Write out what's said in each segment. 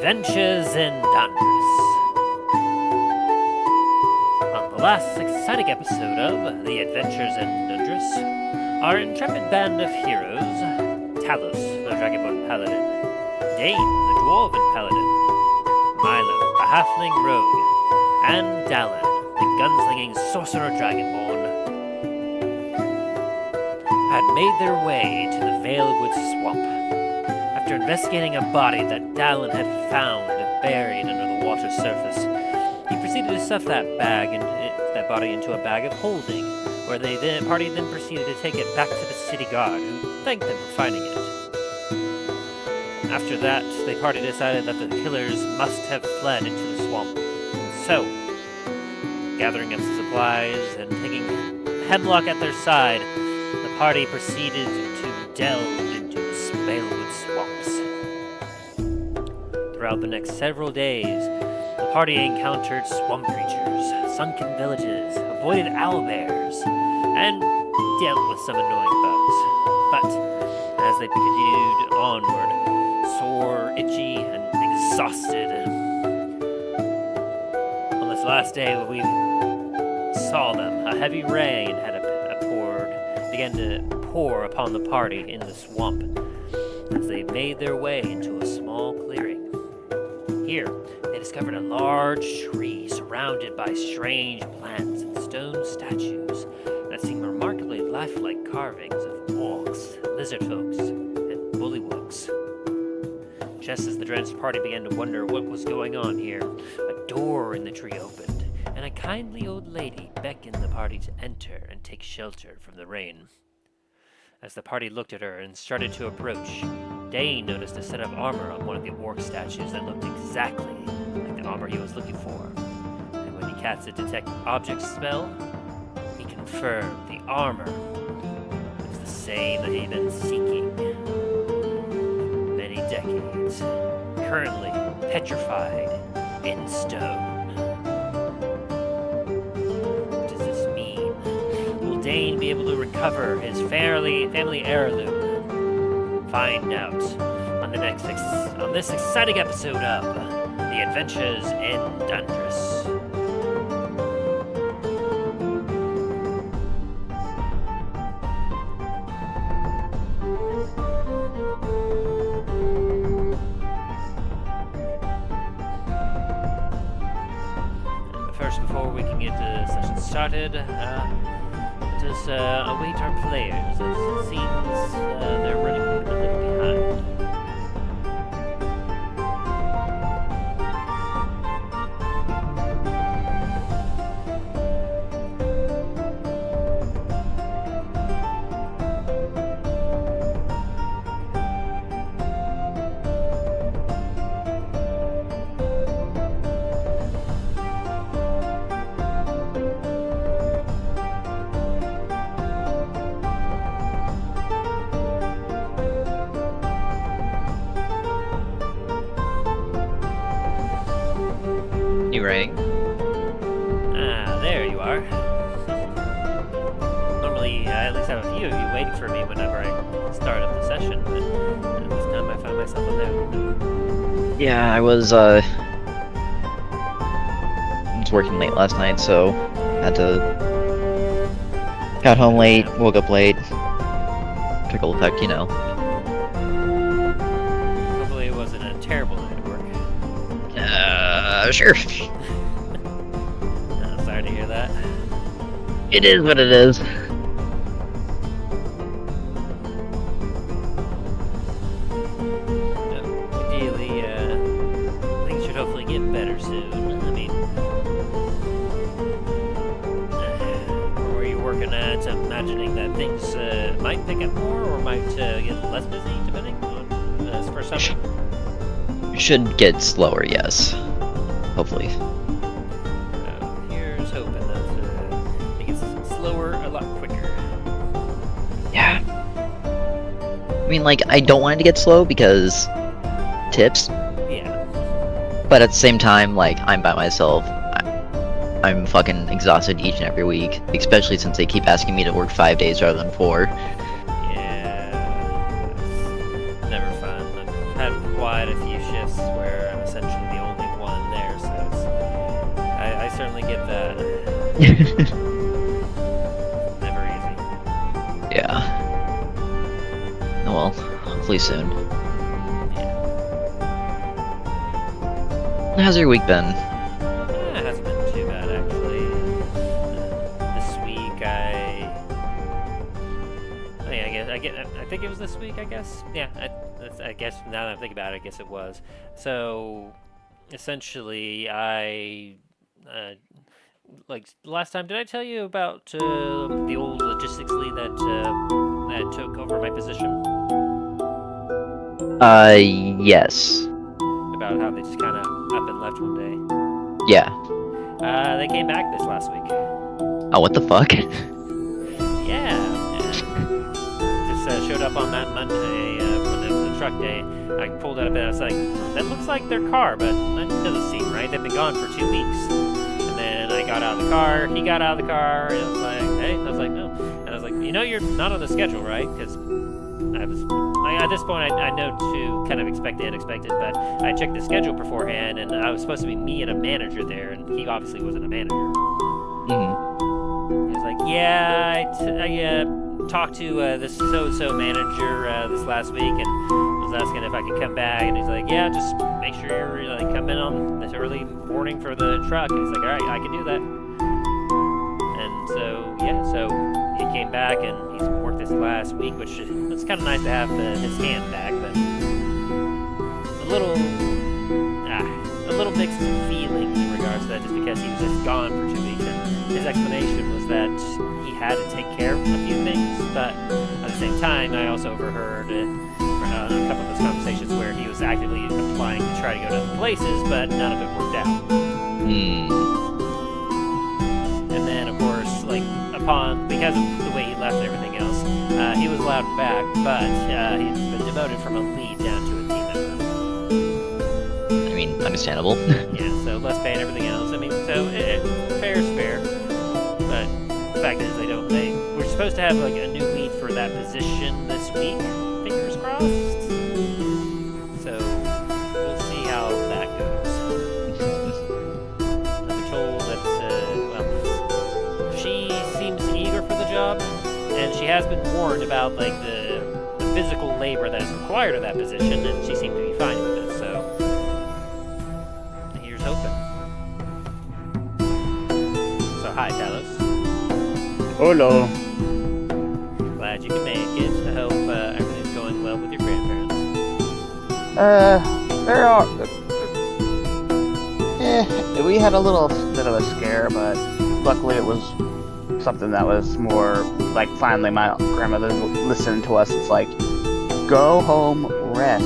Adventures in Dundras. On the last exciting episode of The Adventures in Dundras, our intrepid band of heroes, Talos, the Dragonborn Paladin, Dain, the Dwarven Paladin, Milo, the Halfling Rogue, and Dallen, the gunslinging Sorcerer Dragonborn, had made their way to the Veilwood swamp. After investigating a body that Dallen had found buried under the water surface, he proceeded to stuff that body into a bag of holding, where the party then proceeded to take it back to the city guard, who thanked them for finding it. After that, the party decided that the killers must have fled into the swamp. So, gathering up some supplies and taking Hemlock at their side, the party proceeded to delve into the Veilwood swamps. Throughout the next several days, the party encountered swamp creatures, sunken villages, avoided owlbears, and dealt with some annoying bugs. But as they continued onward, sore, itchy, and exhausted, on this last day we saw them, a heavy rain began to pour upon the party in the swamp as they made their way into a small clearing. Here, they discovered a large tree surrounded by strange plants and stone statues that seemed remarkably lifelike carvings of orcs, lizardfolk, and bullywugs. Just as the drenched party began to wonder what was going on here, a door in the tree opened, and a kindly old lady beckoned the party to enter and take shelter from the rain. As the party looked at her and started to approach, Dain noticed a set of armor on one of the orc statues that looked exactly like the armor he was looking for. And when he cast a detect objects spell, he confirmed the armor was the same that he'd been seeking many decades, currently petrified in stone. Dain be able to recover his family heirloom? Find out on this exciting episode of The Adventures in Dundras. But first, before we can get the session started, let us await our players, as it seems they're running a little behind. You writing? Ah, there you are. Normally, I at least have a few of you waiting for me whenever I start up the session, but this time I found myself alone. Yeah, I was working late last night, so had to... Got home late, woke up late. Trickle effect, you know. Hopefully it wasn't a terrible night of work. Sure. Sorry to hear that. It is what it is. Ideally, things should hopefully get better soon. I mean, were you working at imagining that things might pick up more or might get less busy, depending on for some? Should get slower, yes. Hopefully. Here's hoping that it gets slower a lot quicker. Yeah. I mean, like, I don't want it to get slow because tips. Yeah. But at the same time, like, I'm by myself. I'm fucking exhausted each and every week, especially since they keep asking me to work 5 days rather than 4. Yeah. It's never fun. I've had quite a few shifts where I'm essentially the only one there, so I certainly get that. Never easy. Yeah. Well, hopefully soon. Yeah. How's your week been? It hasn't been too bad, actually. This week, I think it was this week, I guess. Yeah, I guess now that I think about it, I guess it was. So, essentially, like last time, did I tell you about the old logistics lead that took over my position? Yes. About how they just kind of up and left one day. Yeah. They came back this last week. Oh, what the fuck? Yeah. Just showed up on that Monday when it was the truck day. I pulled it up and I was like, that looks like their car, but that doesn't seem right. They've been gone for 2 weeks. And then I got out of the car, he got out of the car, and I was like, hey, I was like, no. And I was like, you know you're not on the schedule, right? Because at this point, I know to kind of expect the unexpected, but I checked the schedule beforehand, and I was supposed to be me and a manager there, and he obviously wasn't a manager. Mm-hmm. He was like, yeah, I talked to this so-and-so manager this last week, and was asking if I could come back, and he's like, yeah, just make sure you're like come in on this early morning for the truck, and he's like, all right, I can do that. And so, yeah, so he came back, and he's worked this last week, which it's kind of nice to have his hand back, but a little mixed feeling in regards to that, just because he was just gone for 2 weeks, and his explanation was that he had to take care of a few things, but at the same time, I also overheard a couple of those conversations where he was actively applying to try to go to other places, but none of it worked out. And then, of course, like because of the way he left and everything else, he was allowed back, but he's been demoted from a lead down to a team member. I mean, understandable. Yeah, so less pay and everything else. I mean, so fair is fair, but the fact is we're supposed to have like a new lead for that position this week. Fingers crossed. So we'll see how that goes. I've been told that she seems eager for the job, and she has been warned about like the physical labor that is required of that position, and she seemed to be fine with it. So here's hoping. So hi, Talos. Hello. Glad you can make it. I hope everything's going well with your grandparents. There are. We had a little bit of a scare, but luckily it was something that was more like finally my grandmother listened to us. It's like, go home, rest.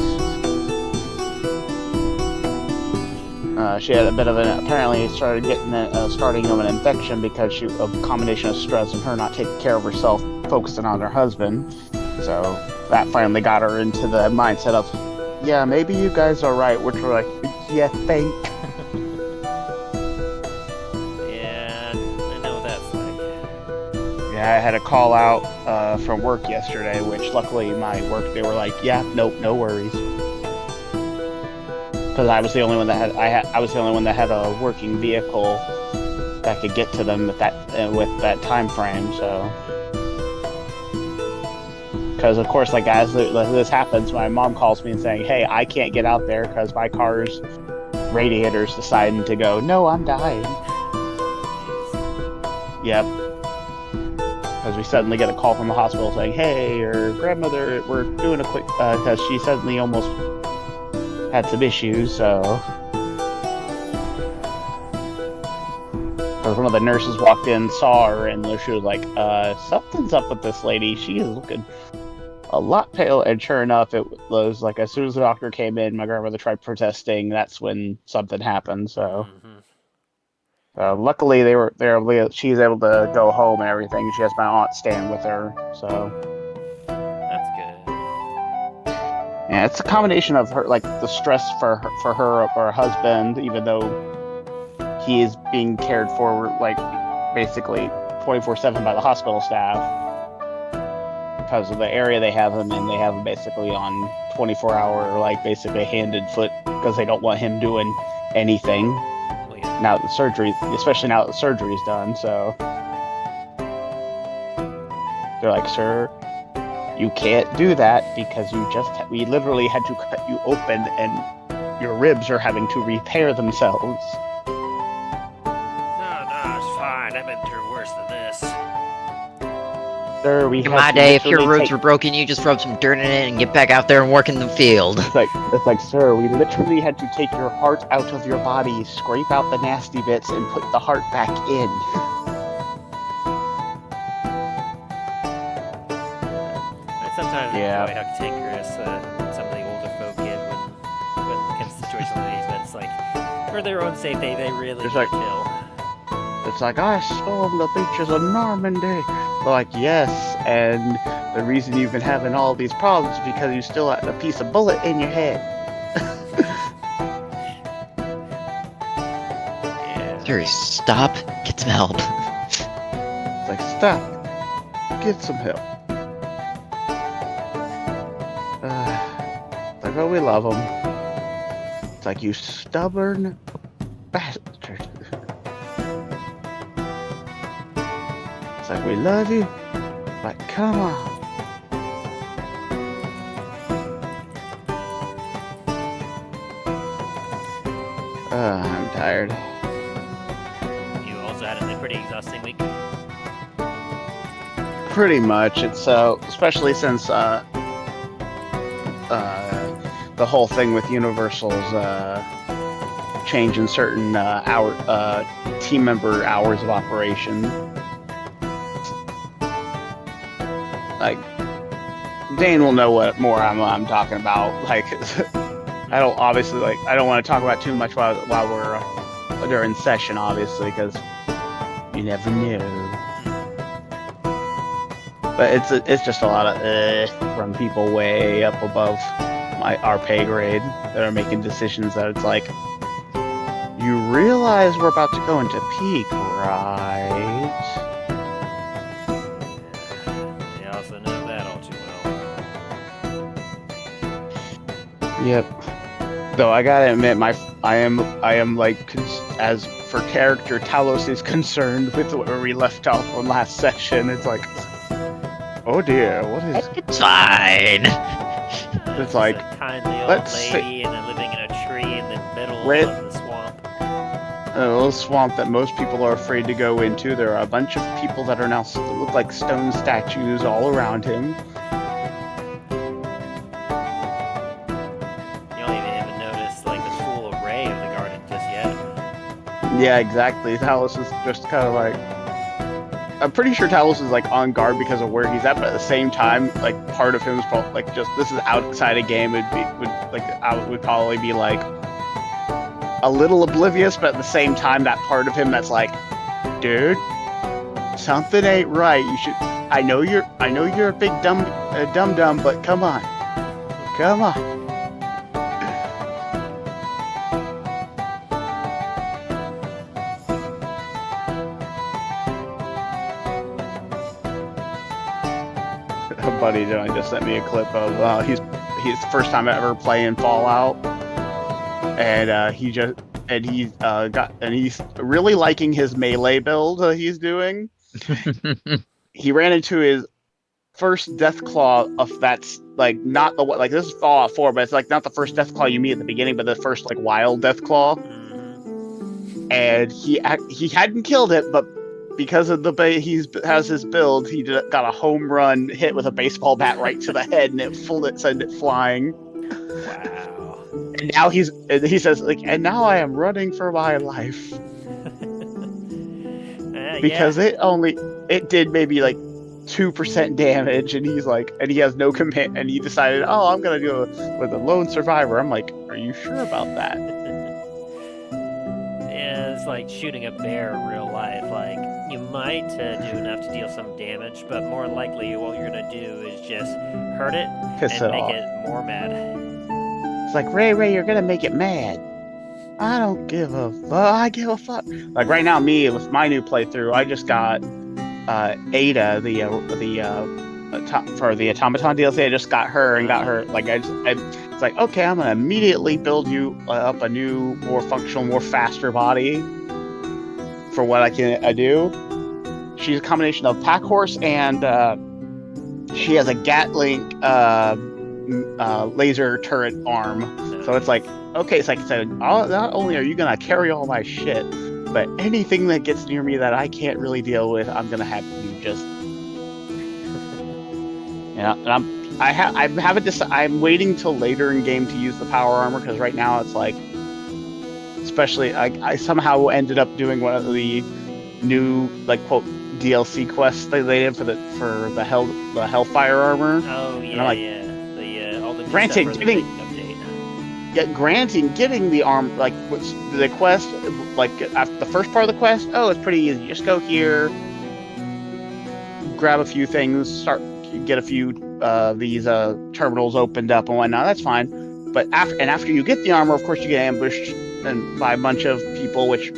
She had a bit of apparently started getting starting of an infection because of a combination of stress and her not taking care of herself, focusing on her husband. So that finally got her into the mindset of, yeah, maybe you guys are right, which we're like, yeah, think. Yeah, I know what that's like. Yeah, I had a call out from work yesterday, which luckily my work, they were like, yeah, nope, no worries. Because I was the only one that had a working vehicle that could get to them with that time frame. So, because of course, like as this happens, my mom calls me and saying, "Hey, I can't get out there because my car's radiator's deciding to go. No, I'm dying." Yep. Because we suddenly get a call from the hospital saying, "Hey, your grandmother, we're doing a quick," because she suddenly almost had some issues, so because one of the nurses walked in, saw her, and she was like, something's up with this lady. She is looking a lot pale. And sure enough, it was like as soon as the doctor came in, my grandmother tried protesting. That's when something happened. So luckily she's able to go home and everything. She has my aunt staying with her, so That's good. yeah, it's a combination of her, like the stress for her husband, even though he is being cared for like basically 24/7 by the hospital staff. because of the area they have him in. They have him basically on 24-hour, like basically hand and foot, because they don't want him doing anything. Well, yeah. Now that the surgery, especially now that the surgery's done, so they're like, sir, you can't do that because we literally had to cut you open and your ribs are having to repair themselves. No, it's fine. I've been through worse than this. Sir, In my day, if your ribs were broken, you just rub some dirt in it and get back out there and work in the field. It's like, sir, we literally had to take your heart out of your body, scrape out the nasty bits, and put the heart back in. Sometimes Yeah. I enjoy how cantankerous some of the older folk get when it comes to situations like these, but it's like, for their own safety, they really It's need like- to chill. It's like, I stormed the beaches of Normandy. They're like, yes, and the reason you've been having all these problems is because you still have a piece of bullet in your head. Yeah. Jerry, stop. Get some help. It's like, stop. Get some help. It's like, oh, we love them. It's like, you stubborn bastard. It's like, we love you, but come on. I'm tired. You also had a pretty exhausting week. Pretty much. It's especially since the whole thing with Universal's change in certain team member hours of operation. Like, Dain will know what more I'm talking about. Like, I don't want to talk about too much while we're during session, obviously, because you never know. But it's just a lot of from people way up above our pay grade that are making decisions that it's like, you realize we're about to go into peak, right? They also know that all too well. Yep. Though I gotta admit, I am like, as for character, Talos is concerned with where we left off on last session. It's like, oh dear, what is? It's fine. It's like, a kindly old let's see. lady and living in a tree in the middle Red- of the swamp. a little swamp that most people are afraid to go into. There are a bunch of people that are now look like stone statues all around him. You don't even notice like the full array of the garden just yet. Yeah, exactly. Talos is just kind of like, I'm pretty sure Talos is like on guard because of where he's at, but at the same time, like part of him is probably like, just this is outside a game. Would probably be like a little oblivious, but at the same time, that part of him that's like, dude, something ain't right. You should. I know you're a big dum, but come on. A buddy just sent me a clip of he's the first time ever playing Fallout, and he's really liking his melee build he's doing. He ran into his first Deathclaw of that's like not the like this is Fallout 4, but it's like not the first Deathclaw you meet at the beginning, but the first like wild Deathclaw. And he hadn't killed it, but because of the way he has his build, he got a home run hit with a baseball bat right to the head, and sent it flying. Wow. And now he says like, and now I am running for my life because it did maybe like 2% damage, and he's like, and he has no command, and he decided, oh, I'm gonna do it with a lone survivor. I'm like, are you sure about that? Yeah, it's like shooting a bear in real life. Like, you might do enough to deal some damage, but more likely what you're gonna do is just hurt it Piss and it make off. it more mad. It's like, Ray, you're gonna make it mad. I don't give a fuck. I give a fuck. Like right now, me with my new playthrough, I just got Ada, the for the automaton DLC. I just got her and got her like it's like, okay, I'm gonna immediately build you up a new, more functional, more faster body for what I can do. She's a combination of pack horse and she has a Gatling laser turret arm. So it's like, okay, it's like, so not only are you gonna carry all my shit, but anything that gets near me that I can't really deal with, I'm gonna have you just, and I'm waiting till later in game to use the power armor, because right now it's like, especially I somehow ended up doing one of the new, like, quote, DLC quests they did for the Hellfire armor. Oh yeah, and I'm like, all the new granted, stuff for the getting update. getting the arm, like, what's the quest, like, after the first part of the quest, oh, it's pretty easy. Just go here, grab a few things, get a few these terminals opened up and whatnot. That's fine. But after you get the armor, of course, you get ambushed by a bunch of people, which,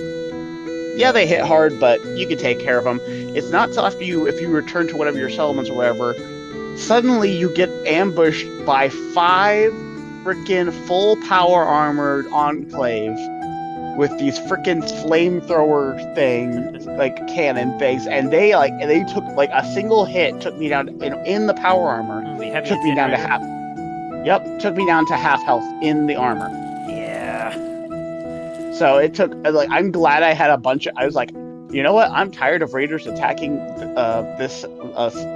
yeah, they hit hard, but you can take care of them. It's not till after if you return to whatever your settlements or whatever, suddenly you get ambushed by 5 freaking full power armored enclave with these freaking flamethrower things, like cannon things, and they took, like, a single hit took me down in the power armor. Took me down to half. Yep, took me down to half health in the armor. Yeah. So it took, like, I'm glad I had a bunch of, I was like, you know what? I'm tired of raiders attacking this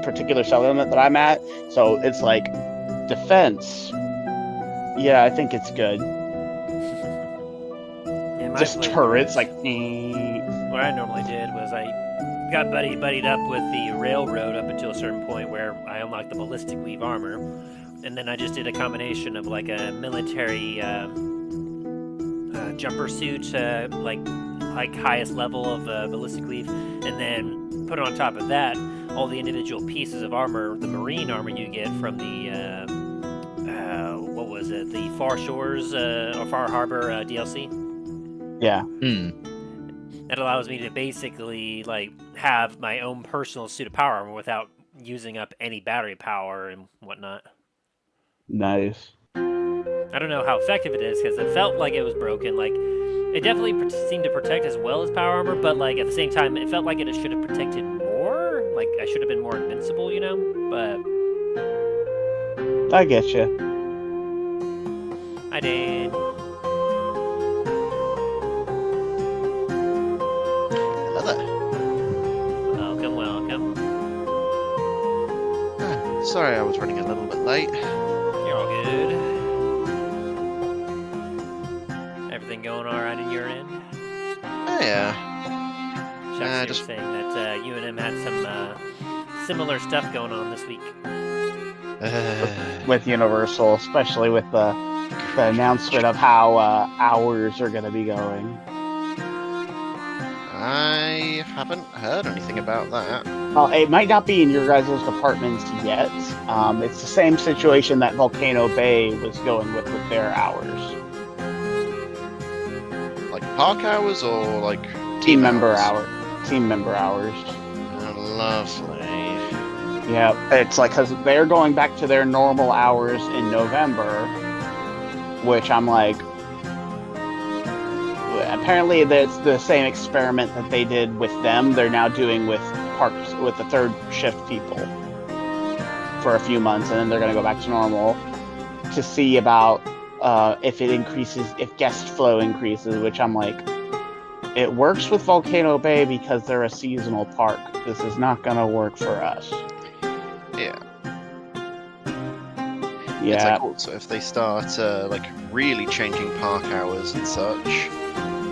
particular settlement that I'm at. So it's like, defense. Yeah, I think it's good. Yeah, just turrets, like. What I normally did was I got buddied up with the railroad up until a certain point where I unlocked the ballistic weave armor, and then I just did a combination of, like, a military jumper suit, like highest level of ballistic weave, and then put on top of that all the individual pieces of armor, the marine armor you get from the what was it, the Far Shores or Far Harbor DLC. Yeah. That allows me to basically, like, have my own personal suit of power armor without using up any battery power and whatnot. Nice. I don't know how effective it is, because it felt like it was broken. Like, it definitely seemed to protect as well as power armor, but, like, at the same time, it felt like it should have protected more. Like, I should have been more invincible, you know? But I get you. I did. Hello there. Welcome. Sorry I was running a little bit late. You're all good. Everything going all right in your end? Oh, yeah. Shucks, just saying that you and him had some similar stuff going on this week. With Universal, especially with the announcement of how hours are going to be going. I haven't heard anything about that. It might not be in your guys' departments yet. It's the same situation that Volcano Bay was going with their hours. Like park hours or like Team member hours. Oh, lovely. Yeah, it's like, because they're going back to their normal hours in November, which I'm like, apparently that's the same experiment that they did with them. They're now doing with parks, with the third shift people for a few months, and then they're going to go back to normal to see about if it increases, if guest flow increases, which I'm like, it works with Volcano Bay because they're a seasonal park. This is not going to work for us. Yeah. Yeah. It's like also if they start like really changing park hours and such.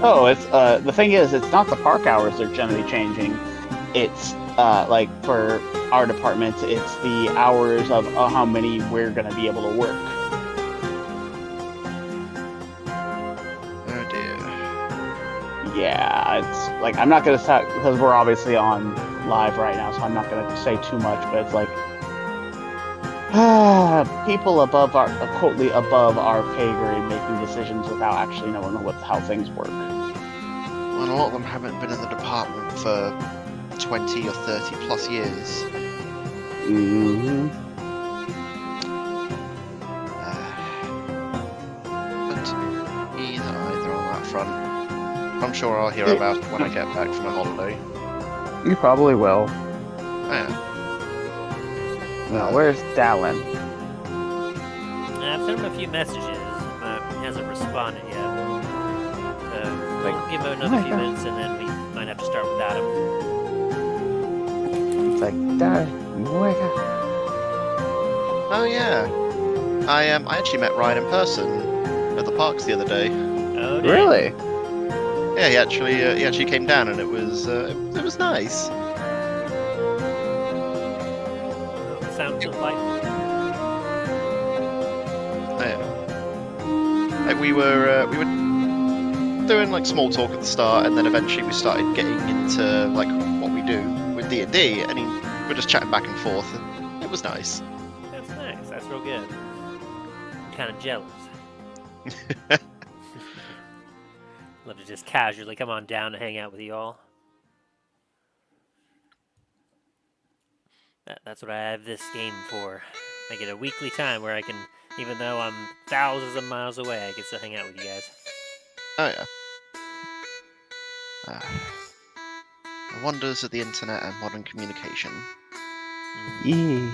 Oh, it's the thing is, it's not the park hours they're generally changing. It's like for our departments, it's the hours of how many we're gonna be able to work. Oh dear. Yeah, it's like, I'm not gonna say, because we're obviously on live right now, so I'm not gonna say too much. But it's like, people above our pay grade making decisions without actually knowing how things work. Well, a lot of them haven't been in the department for 20 or 30 plus years. Mm-hmm. But either on that front. I'm sure I'll hear about it when I get back from a holiday. You probably will. Oh, yeah. Now, where's Dallen? I've sent him a few messages. He hasn't responded yet. We'll give him another few minutes, and then we might have to start without him. It's like, Dallen, wake up. Oh yeah. I actually met Ryan in person at the parks the other day. Oh, dang. Really? Yeah, he actually came down, and it was nice. Sounds delightful. Oh, yeah. Like we were doing like small talk at the start, and then eventually we started getting into like what we do with D&D, and we're just chatting back and forth. And it was nice. That's nice. That's real good. I'm kind of jealous. Love to just casually come on down and hang out with you all. That's what I have this game for. I get a weekly time where I can, even though I'm thousands of miles away, I get to hang out with you guys. Oh yeah. The wonders of the internet and modern communication. Yeah.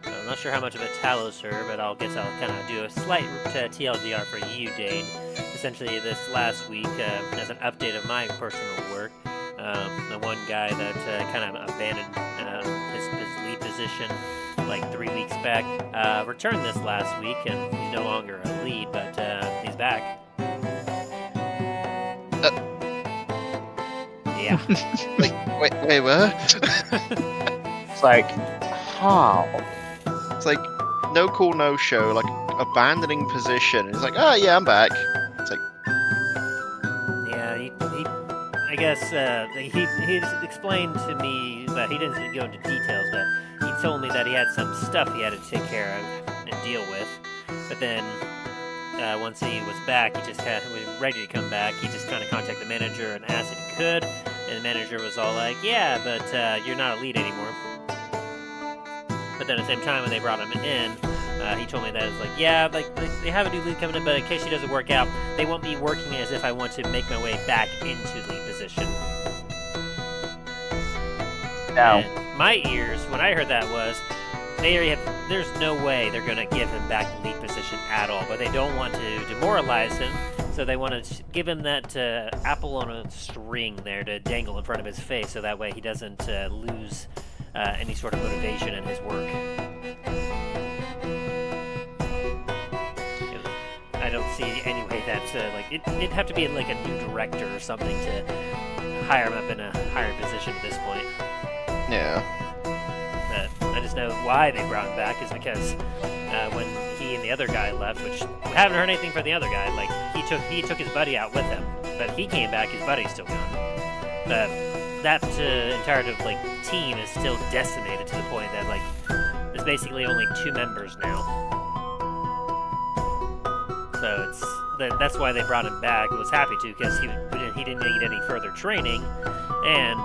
I'm not sure how much of a Talos her, but I guess I'll kind of do a slight TLDR for you, Dain. Essentially, this last week, as an update of my personal work, the one guy that kind of abandoned his lead position like 3 weeks back returned this last week, and he's no longer a lead, but he's back. Yeah. Wait, what? It's like, how? It's like no call, no show, like abandoning position. It's like, oh yeah, I'm back. It's like, Yeah, I guess he explained to me that he didn't go into details, but he told me that he had some stuff he had to take care of and deal with. But then once he was back, he just kind of was ready to come back. He just kind of contacted the manager and asked if he could, and the manager was all like, "Yeah, but you're not a lead anymore." But then at the same time, when they brought him in, he told me that it's like, yeah, like they have a new lead coming in, but in case she doesn't work out, they won't be working as if I want to make my way back into lead position. No. And my ears, when I heard that, was there's no way they're gonna give him back the lead position at all. But they don't want to demoralize him, so they want to give him that apple on a string there to dangle in front of his face, so that way he doesn't lose any sort of motivation in his work. I don't see any way that's it'd have to be like a new director or something to hire him up in a higher position at this point. yeah. But I just know why they brought him back is because when he and the other guy left, which we haven't heard anything from the other guy, like he took his buddy out with him, but he came back, his buddy's still gone. But that entire team is still decimated to the point that there's basically only 2 members now. So that's why they brought him back. I was happy to, because he didn't need any further training, and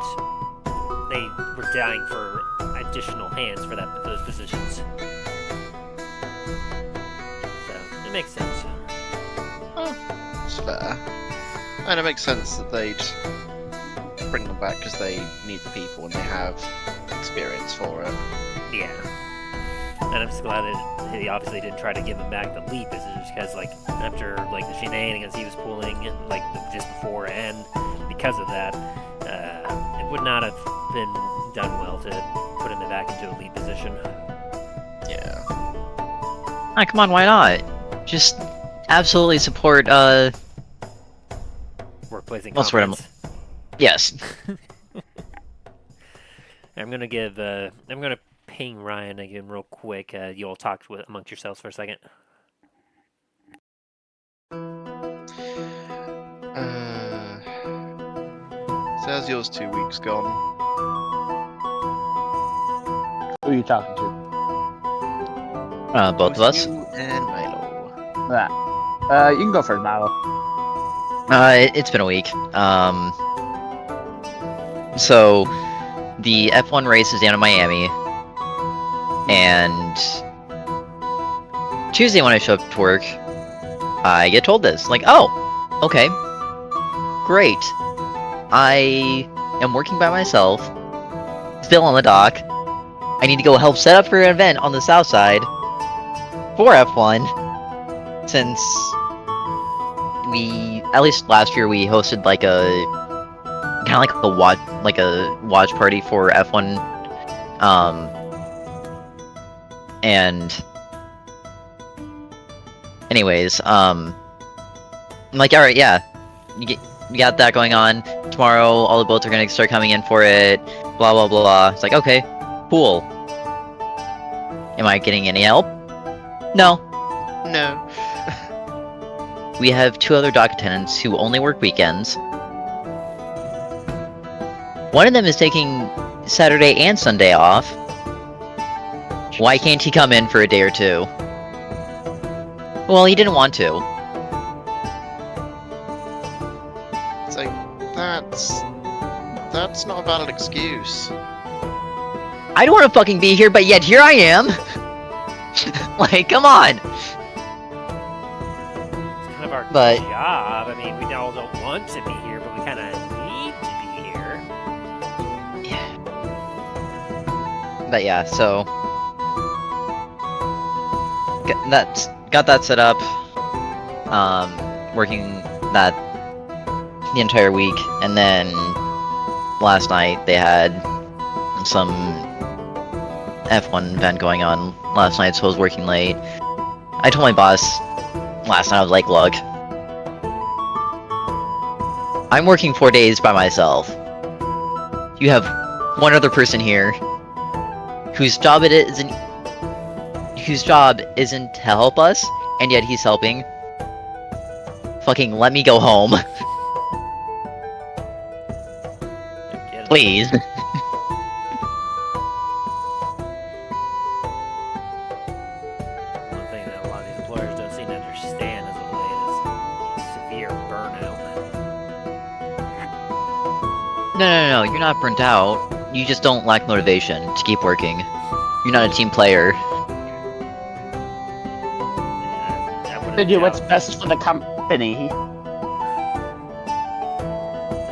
they were dying for additional hands for those positions. So it makes sense. It's fair. And it makes sense that they'd bring them back because they need the people and they have experience for it. Yeah. And I'm just glad that he obviously didn't try to give him back the lead position, because after the shenanigans he was pulling just before, and because of that, it would not have been done well to put him back into a lead position. Yeah. Ah, come on, why not? Just absolutely support, Workplace What's the word incompetence. yes. I'm gonna ping Ryan again real quick. You all talk amongst yourselves for a second. So how's yours 2 weeks gone? Who are you talking to? Both of us. You and Milo. That. You can go first, Milo. It's been a week. So the F1 race is down in Miami. And Tuesday when I show up to work, I get told this. Like, oh, okay, great. I am working by myself, still on the dock. I need to go help set up for an event on the south side for F1, since at least last year we hosted like a kind of like a watch party for F1, and anyways, I'm like, all right, yeah, you got that going on. Tomorrow, all the boats are gonna start coming in for it. Blah blah blah. It's like, okay, cool. Am I getting any help? No. No. We have 2 other dock attendants who only work weekends. One of them is taking Saturday and Sunday off. Why can't he come in for a day or 2? Well, he didn't want to. It's like, that's not a valid excuse. I don't want to fucking be here, but yet here I am. Like, come on. It's kind of our But- job. I mean, we all don't want to be here, but we kind of need to be here. But yeah, so got that set up. Working that the entire week, and then last night they had some F1 event going on last night, so I was working late. I told my boss last night, I was like, look, I'm working 4 days by myself. You have one other person here whose job isn't to help us, and yet he's helping. Fucking let me go home. Get it? Please. One thing that a lot of these employers don't seem to understand as of late is severe burnout. No, you're not burnt out. You just don't lack motivation to keep working. You're not a team player. I wouldn't To do what's doubt- best for the company. I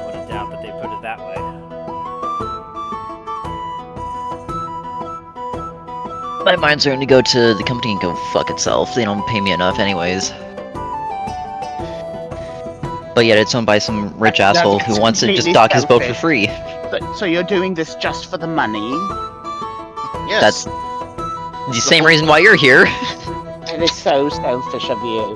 wouldn't doubt that they put it that way. My mind's starting to go to the company and go fuck itself. They don't pay me enough anyways. But yet it's owned by some rich That's asshole who wants to just completely dock his boat for selfish. free. So you're doing this just for the money? Yes. That's the same reason why you're here. It is so selfish of you.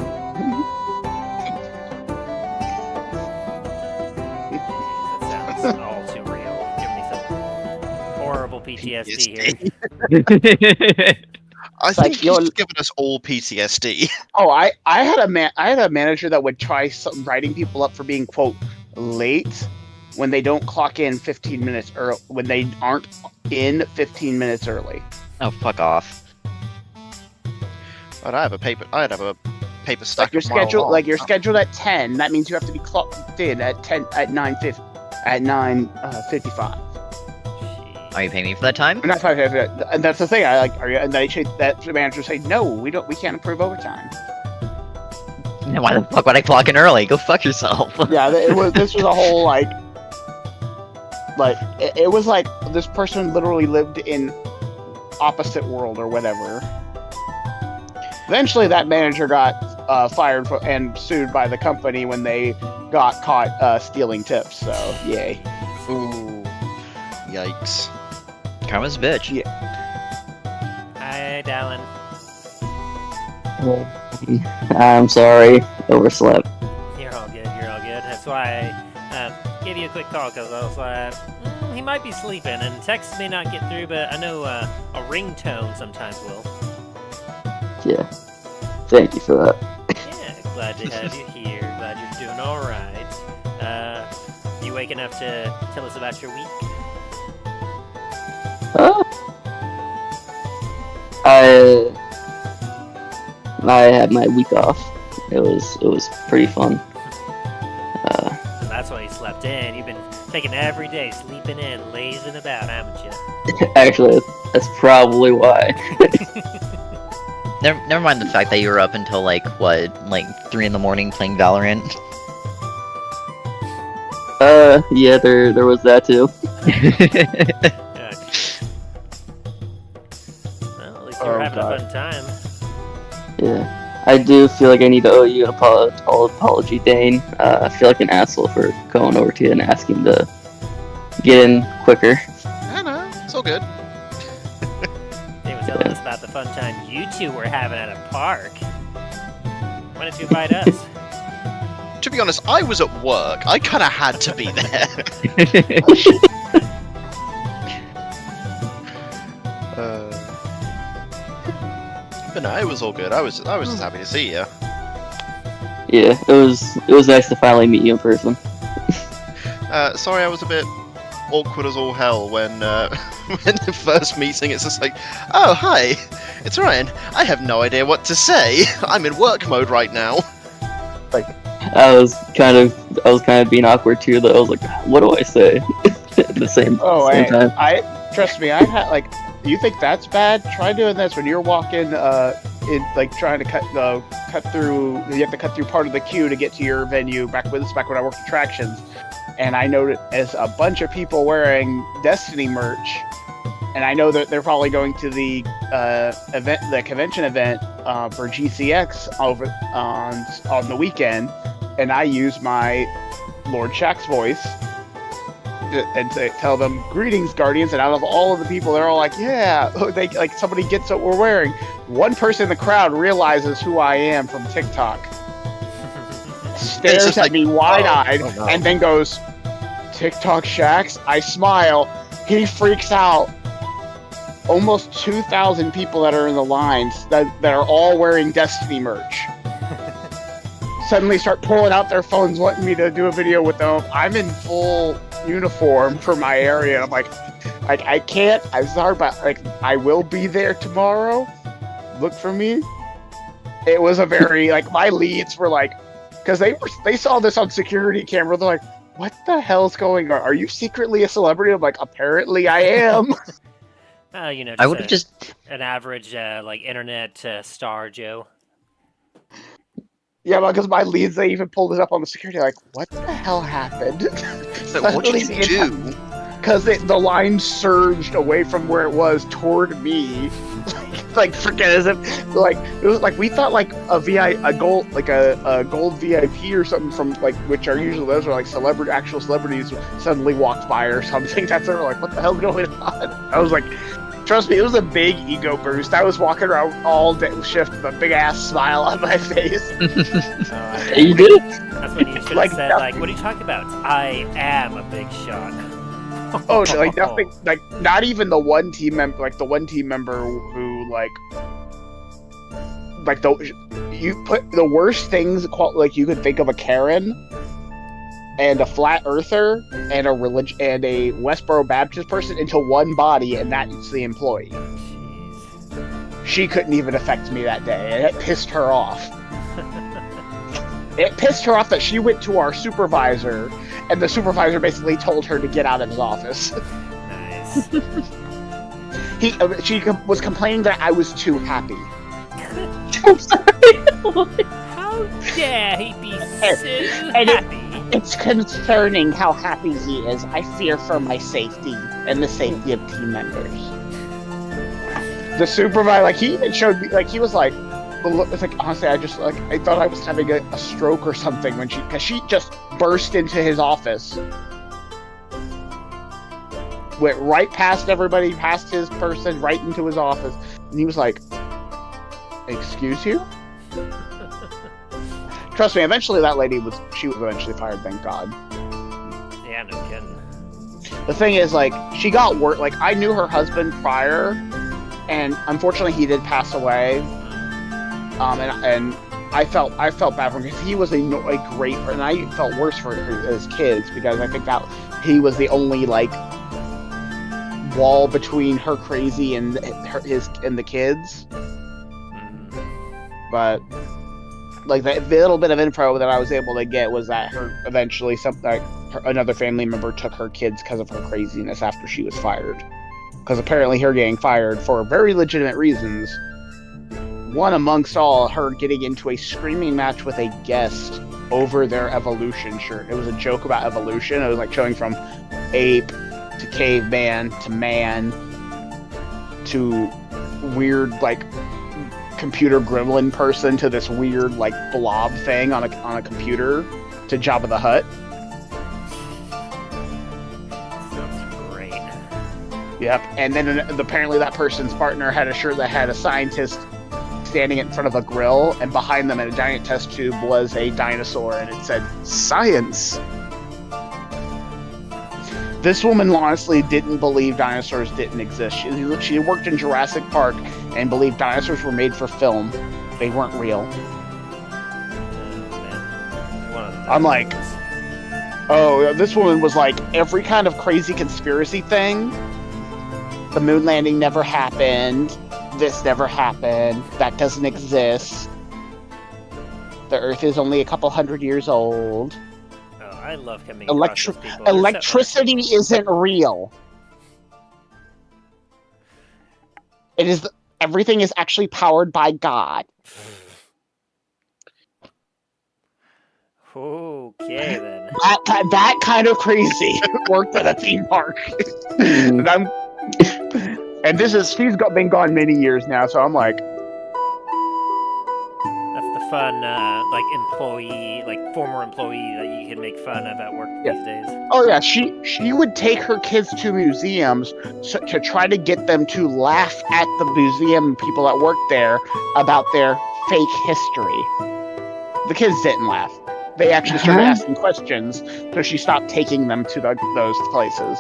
That sounds all too real. Give me some horrible PTSD here. I It's think like he's you're- just given us all PTSD. Oh, I had a manager that would try writing people up for being quote late when they don't clock in 15 minutes early, when they aren't in 15 minutes early. Oh, fuck off. I'd have a paper stack. Like you're a mile scheduled, long. like you're scheduled at 10. That means you have to be clocked in at 9:55. Are you paying me for that time? Not 5:55. And that's the thing. I like. Are you? And that manager say, no, we can't approve overtime. Then why the fuck would I clock in early? Go fuck yourself. Yeah, this was a whole like it was like this person literally lived in opposite world or whatever. Eventually, that manager got fired and sued by the company when they got caught stealing tips. So, yay! Ooh, yikes! Karma's a bitch. Yeah. Hi, Dallen. I'm sorry, overslept. You're all good. You're all good. That's why I gave you a quick call, because I was like, he might be sleeping, and texts may not get through, but I know a ringtone sometimes will. Yeah, thank you for that. Yeah, glad to have you here. Glad you're doing all right. You wake enough to tell us about your week? I had my week off. It was pretty fun. So that's why you slept in. You've been taking every day, sleeping in, lazing about, haven't you? Actually, That's probably why. Never mind the fact that you were up until like 3 in the morning playing Valorant. Yeah, there was that too. Yeah. Well, at least you were Oh, having God. a fun time. Yeah. I do feel like I need to owe you an apology, Dain. I feel like an asshole for going over to you and asking to get in quicker. I know, it's all good. They were telling us about the fun time you two were having at a park. Why didn't you invite us? To be honest, I was at work. I kind of had to be there. But no, it was all good. I was just happy to see you. Yeah, it was nice to finally meet you in person. Sorry, I was a bit awkward as all hell when when the first meeting. It's just like, oh hi, it's Ryan. I have no idea what to say. I'm in work mode right now. I was kind of being awkward too. Though I was like, what do I say? At the same time. I trust me. I've had like. You think that's bad? Try doing this when you're walking, trying to cut through. You have to cut through part of the queue to get to your venue. Back when I worked attractions, and I noticed as a bunch of people wearing Destiny merch, and I know that they're probably going to the convention event for GCX over on the weekend, and I use my Lord Shax's voice. And tell them greetings, Guardians, and out of all of the people, they're all like, "Yeah." They like somebody gets what we're wearing. One person in the crowd realizes who I am from TikTok, stares at me wide-eyed, oh no. and then goes, "TikTok Shax." I smile. He freaks out. Almost 2,000 people that are in the lines that are all wearing Destiny merch. Suddenly start pulling out their phones, wanting me to do a video with them. I'm in full uniform for my area. I'm like I can't. I'm sorry, but I will be there tomorrow. Look for me. It was a very my leads were like, because they saw this on security camera. They're like, what the hell's going on? Are you secretly a celebrity? I'm like, apparently I am. Just I would have just. an average internet star, Joe. Yeah, because my leads, they even pulled it up on the security. Like, what the hell happened? So what did you do? Because the line surged away from where it was toward me. Forget as if it was like we thought a gold VIP or something from which are usually those are actual celebrities suddenly walked by or something. That's where we're like, what the hell's going on? I was like, trust me, it was a big ego boost. I was walking around all day shift with a big ass smile on my face. You did it. That's when you should have said, what are you talking about? I am a big shot. Oh, nothing. Not even the one team member. The one team member who you put the worst things you could think of: a Karen, and a flat earther, and a Westboro Baptist person into one body, and that's the employee. Jeez. She couldn't even affect me that day, and it pissed her off. It pissed her off that she went to our supervisor, and the supervisor basically told her to get out of his office. Nice. She was complaining that I was too happy. I'm sorry. How dare he be so And happy? It's concerning how happy he is. I fear for my safety and the safety of team members. The supervisor, he even showed me, he was like, it's honestly, I thought I was having a stroke or something because she just burst into his office. Went right past everybody, past his person, right into his office. And he was like, excuse you? Trust me, eventually that lady she was eventually fired, thank God. Yeah, no kidding. The thing is, she got work. I knew her husband prior, and unfortunately he did pass away. And I felt bad for him because he was a great, and I felt worse for his kids because I think that he was the only wall between her crazy and the kids. But the little bit of info that I was able to get was that eventually another family member took her kids because of her craziness after she was fired. because apparently her getting fired for very legitimate reasons. One amongst all, her getting into a screaming match with a guest over their evolution shirt. It was a joke about evolution. It was like showing from ape to caveman to man to weird like computer gremlin person to this weird like blob thing on a computer to Jabba the Hutt. Sounds great. Yep. And then apparently that person's partner had a shirt that had a scientist standing in front of a grill, and behind them in a giant test tube was a dinosaur, and it said science. This woman honestly didn't believe dinosaurs didn't exist. She worked in Jurassic Park and believed dinosaurs were made for film. They weren't real. I'm like, oh, this woman was like, every kind of crazy conspiracy thing. The moon landing never happened. This never happened. That doesn't exist. The Earth is only a couple hundred years old. Oh, I love coming across those people. Electricity isn't real. It is. Everything is actually powered by God. Okay then. That kind of crazy worked at a theme park. And she's been gone many years now, so I'm like, That's the fun, like employee, like former employee that you can make fun of at work these days. oh yeah, she would take her kids to museums to try to get them to laugh at the museum people that work there about their fake history. The kids didn't laugh. They actually started asking questions, so she stopped taking them to those places.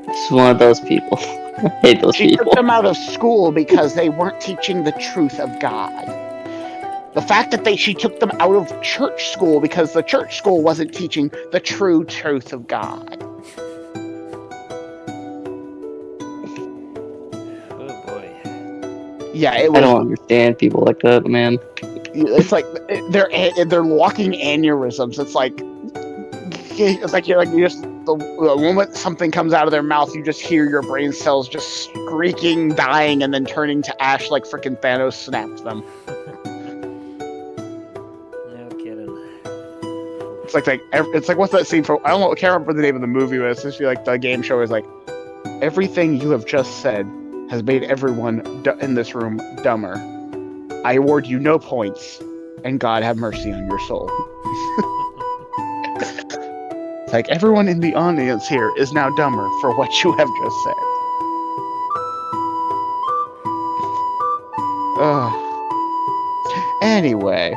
It's one of those people. I hate those She people. took them out of school because they weren't teaching the truth of God. The fact that she took them out of church school because the church school wasn't teaching the true truth of God. Oh boy. Yeah, it I was. don't understand people like that, man. It's like they're walking aneurysms. It's like you just the moment something comes out of their mouth, you just hear your brain cells just shrieking, dying, and then turning to ash like frickin' Thanos snapped them. No kidding. It's like what's that scene from? I can't remember the name of the movie, but it's just like the game show is like, everything you have just said has made everyone in this room dumber. I award you no points, and God have mercy on your soul. It's like everyone in the audience here is now dumber for what you have just said. Anyway.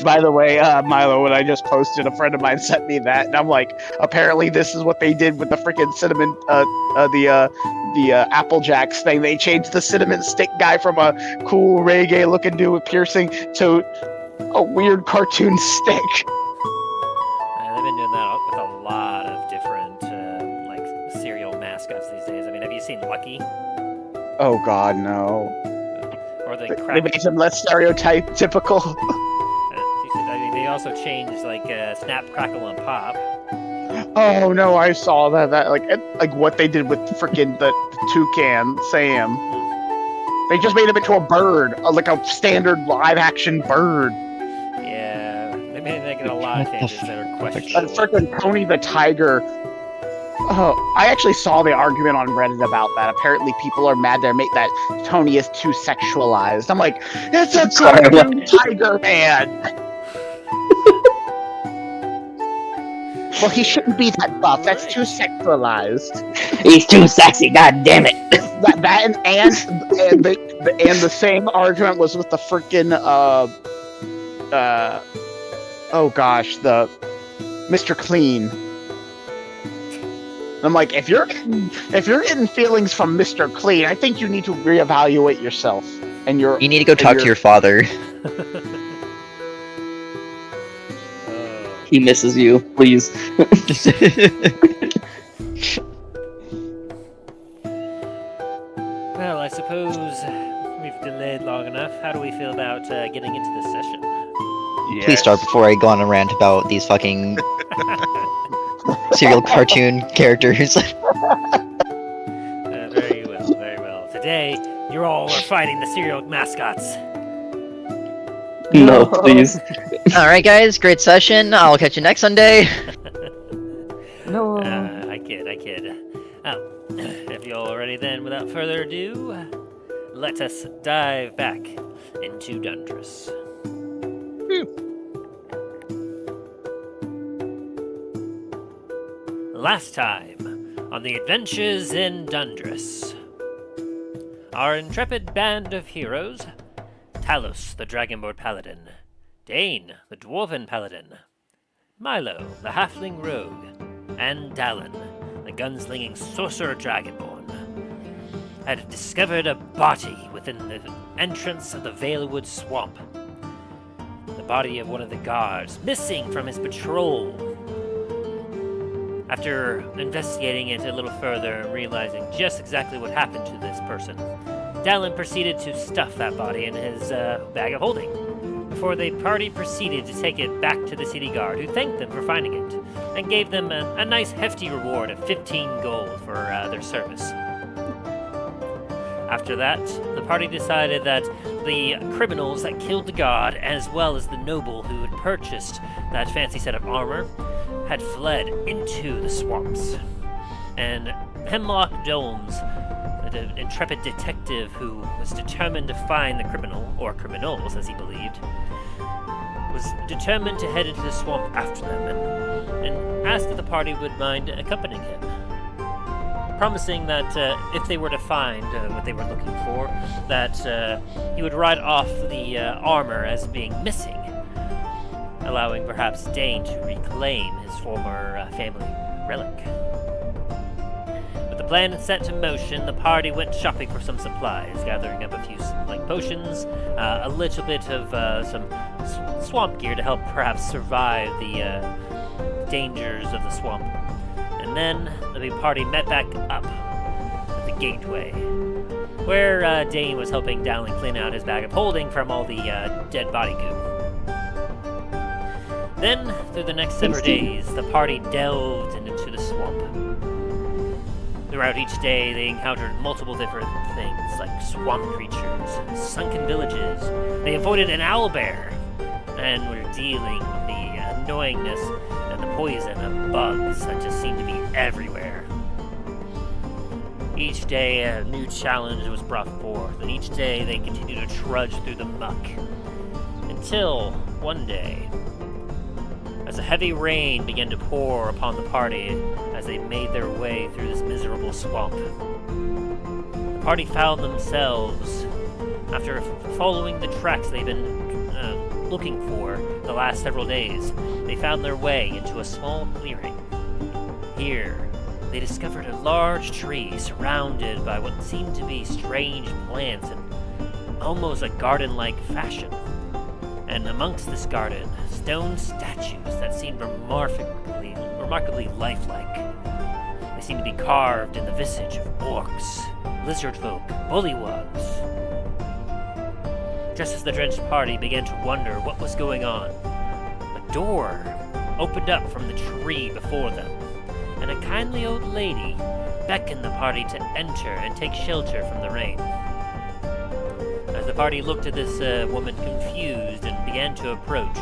By the way, Milo, when I just posted, a friend of mine sent me that, and I'm like, apparently this is what they did with the freaking cinnamon, the Apple Jacks thing. They changed the cinnamon stick guy from a cool reggae-looking dude with piercing to a weird cartoon stick. They've been doing that with a lot of different, like, cereal mascots these days. I mean, have you seen Lucky? Oh God, no. Or the They made them less stereotypical. I mean, they also changed, like, Snap, Crackle, and Pop. Oh no, I saw that. Like what they did with freaking the toucan Sam. They just made him into a bird, like a standard live-action bird. Yeah, they've been making a lot of changes that are questionable. Freaking Tony the Tiger. Oh, I actually saw the argument on Reddit about that. Apparently, people are mad that Tony is too sexualized. I'm like, it's a cartoon tiger, man. Well, he shouldn't be that buff. That's too sexualized. He's too sexy. God damn it! And the same argument was with the freaking oh gosh, the Mr. Clean. I'm like, if you're getting feelings from Mr. Clean, I think you need to reevaluate yourself and your. You need to go talk to your father. He misses you. Please. Well, I suppose we've delayed long enough. How do we feel about getting into this session? Yes. Please start before I go on a rant about these fucking serial cartoon characters. today you all are fighting the serial mascots. No, please. Alright, guys, great session. I'll catch you next Sunday. No. I kid. Oh, if you're all ready then, without further ado, let us dive back into Dundras. Last time, on the adventures in Dundras, our intrepid band of heroes, Talos, the Dragonborn Paladin, Dain, the Dwarven Paladin, Milo, the Halfling Rogue, and Dallen, the gunslinging Sorcerer Dragonborn, had discovered a body within the entrance of the Veilwood swamp. The body of one of the guards, missing from his patrol. After investigating it a little further and realizing just exactly what happened to this person, Dallen proceeded to stuff that body in his bag of holding, before the party proceeded to take it back to the city guard, who thanked them for finding it, and gave them a nice hefty reward of 15 gold for their service. After that, the party decided that the criminals that killed the guard, as well as the noble who had purchased that fancy set of armor, had fled into the swamps. And Hemlock Domes, the intrepid detective who was determined to find the criminal, or criminals as he believed, was determined to head into the swamp after them and asked if the party would mind accompanying him, promising that if they were to find what they were looking for, that he would write off the armor as being missing, allowing perhaps Dain to reclaim his former family relic. With the plan set to motion, the party went shopping for some supplies, gathering up a few like potions, a little bit of some swamp gear to help perhaps survive the dangers of the swamp. And then the big party met back up at the gateway, where Dain was helping Dallen clean out his bag of holding from all the dead body goo. Then, through the next several days, the party delved into the swamp. Throughout each day, they encountered multiple different things, like swamp creatures, sunken villages. They avoided an owlbear, and were dealing with the annoyingness and the poison of bugs that just seemed to be everywhere. Each day, a new challenge was brought forth, and each day they continued to trudge through the muck. Until, one day, as a heavy rain began to pour upon the party as they made their way through this miserable swamp. The party found themselves, after following the tracks they'd been looking for the last several days, they found their way into a small clearing. Here, they discovered a large tree surrounded by what seemed to be strange plants in almost a garden-like fashion. And amongst this garden, stone statues that seemed remarkably lifelike. They seemed to be carved in the visage of orcs, Lizardfolk, Bullywugs. Just as the drenched party began to wonder what was going on, a door opened up from the tree before them, and a kindly old lady beckoned the party to enter and take shelter from the rain. As the party looked at this woman confused and began to approach,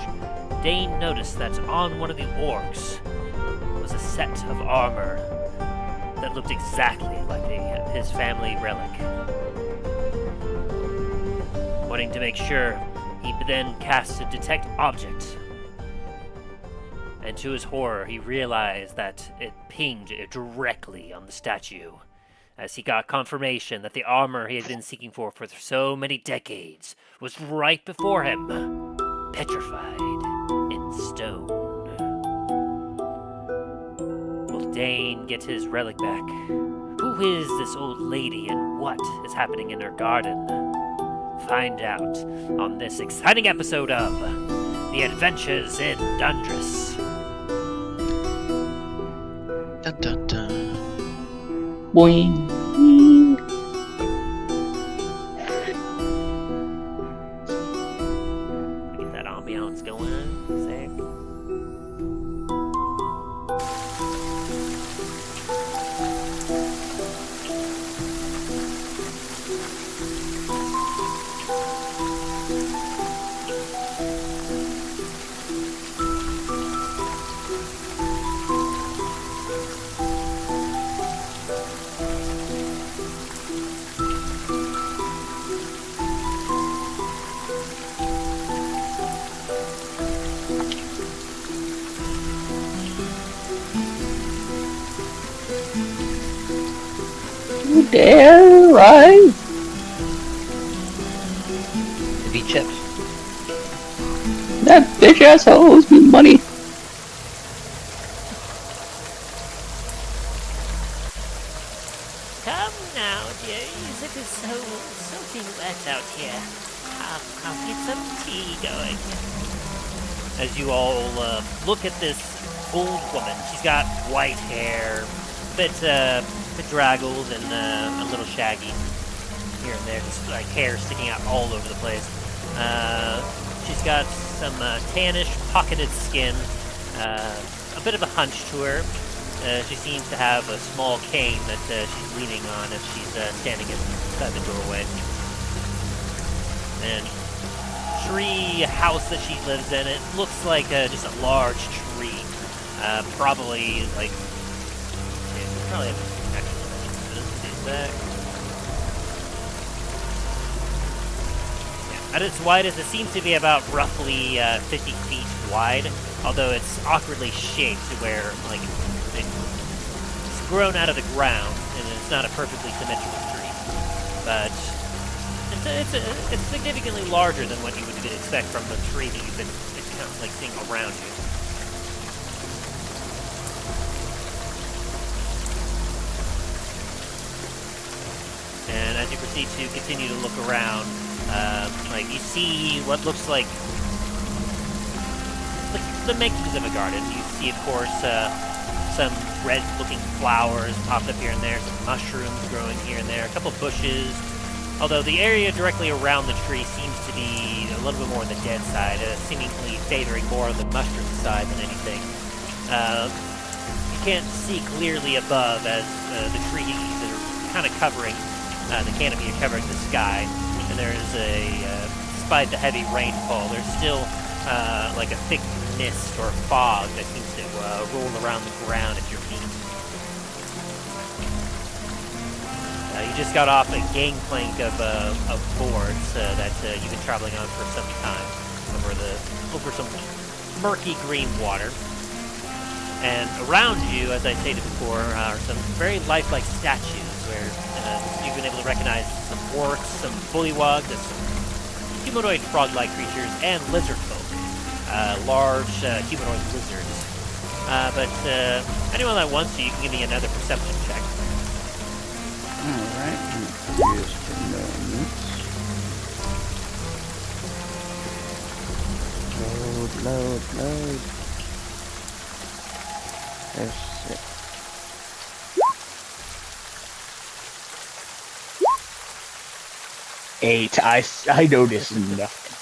Dain noticed that on one of the orcs was a set of armor that looked exactly like his family relic. Wanting to make sure, he then cast a detect object. And to his horror, he realized that it pinged directly on the statue, as he got confirmation that the armor he had been seeking for so many decades was right before him, petrified in stone. Will Dain get his relic back? Who is this old lady and what is happening in her garden? Find out on this exciting episode of The Adventures in Dundras. Dun dun dun. Boing. Get that ambiance going on. Say. dare rise. To be chipped. That bitch asshole owes me money. Come now, dearies. It is so soaking wet out here. I'll get some tea going. As you all look at this old woman, she's got white hair, a bit bedraggled and a little shaggy here and there, just like hair sticking out all over the place. She's got some tannish, pocketed skin, a bit of a hunch to her. She seems to have a small cane that she's leaning on as she's standing inside the doorway. And tree house that she lives in, it looks like just a large tree. Probably like... Okay, probably yeah, at its widest, it seems to be about roughly 50 feet wide, although it's awkwardly shaped to where, like, it's grown out of the ground, and it's not a perfectly symmetrical tree. But it's significantly larger than what you would expect from the tree that you've been like seeing around you. And as you proceed to continue to look around, like you see what looks like the makings of a garden. You see, of course, some red-looking flowers popped up here and there, some mushrooms growing here and there, a couple bushes. Although the area directly around the tree seems to be a little bit more on the dead side, seemingly favoring more of the mushroom side than anything. You can't see clearly above as the trees are kind of covering the canopy, are covering the sky. And there is despite the heavy rainfall, there's still like a thick mist or fog that seems to roll around the ground at your feet. You just got off a gangplank of boards that you've been traveling on for some time over some murky green water. And around you, as I stated before, are some very lifelike statues where you've been able to recognize some orcs, some bullywugs, some humanoid frog-like creatures, and lizardfolk, large humanoid lizards. But anyone that wants to, you can give me another perception check. Alright, just a moment. Load. There's 6. Eight. I noticed nothing.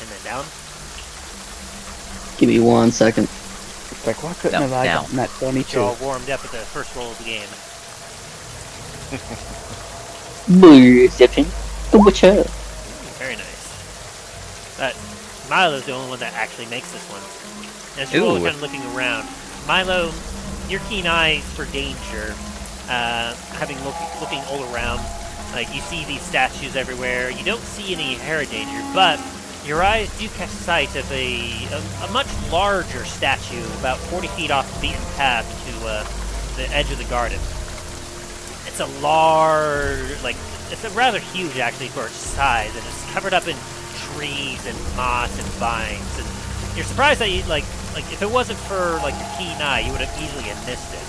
And then down. Give me 1 second. Like, why couldn't have I gotten that 22? You're all warmed up at the first roll of the game. Reception. The Witcher. Very nice. Milo's the only one that actually makes this one. As you're all kind of looking around, Milo, your keen eyes for danger, looking all around, like you see these statues everywhere. You don't see any inherent danger, but your eyes do catch sight of a much larger statue, about 40 feet off the beaten path to the edge of the garden. It's a large, it's a rather huge actually for its size, and it's covered up in trees and moss and vines. And you're surprised that you if it wasn't for your keen eye, you would have easily missed it.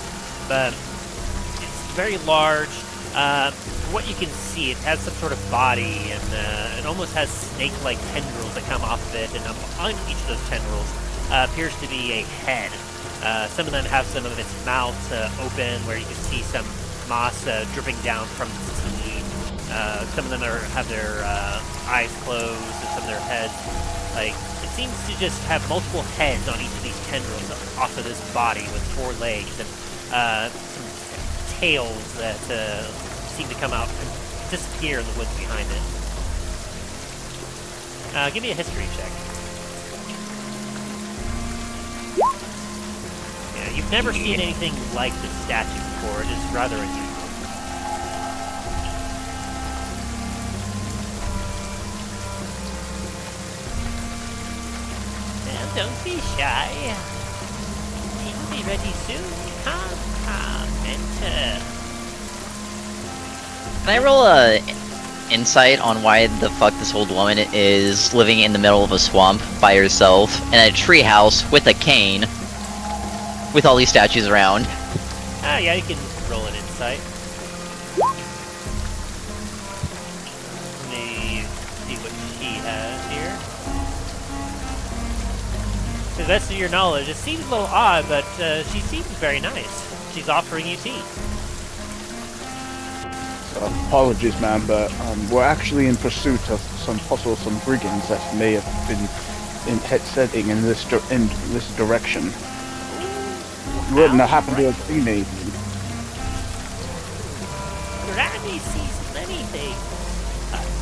But it's very large. From what you can see, it has some sort of body, and it almost has snake-like tendrils that come off of it, and on each of those tendrils appears to be a head. Some of them have some of its mouth open, where you can see some moss dripping down from its teeth. Some of them have their eyes closed, and some of their heads. It seems to just have multiple heads on each of these tendrils off of this body with 4 legs, and some tails that seem to come out and disappear in the woods behind it. Give me a history check. Yeah, you've never seen anything like this statue before. It is rather unusual. Well, don't be shy. It will be ready soon. Come, enter. Can I roll a insight on why the fuck this old woman is living in the middle of a swamp by herself in a tree house with a cane with all these statues around? Ah, yeah, you can roll an insight. Let me see what she has here. To the best of your knowledge, it seems a little odd, but she seems very nice. She's offering you tea. Apologies, ma'am, but we're actually in pursuit of some brigands that may have been heading in this direction. You wouldn't have happened to have seen me. Granny sees many things.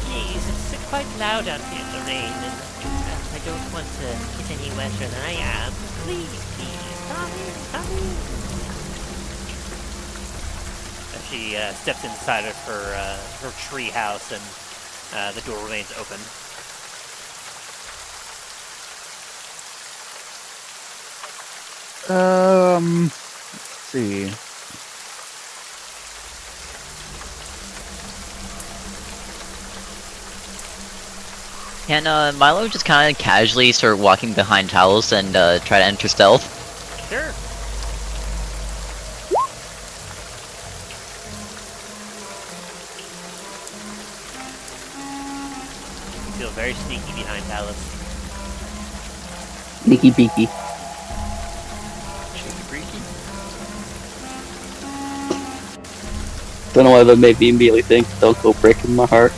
Please, it's quite loud out here in the rain, and I don't want to get any wetter than I am. Please, come in. She steps inside of her tree house, and the door remains open. Let's see. Can Milo just kind of casually start walking behind Talos and try to enter stealth? Sure. You feel very sneaky behind Talos. Sneaky beaky. Cheeky breaky. Don't know why that made me immediately think, don't go breaking my heart.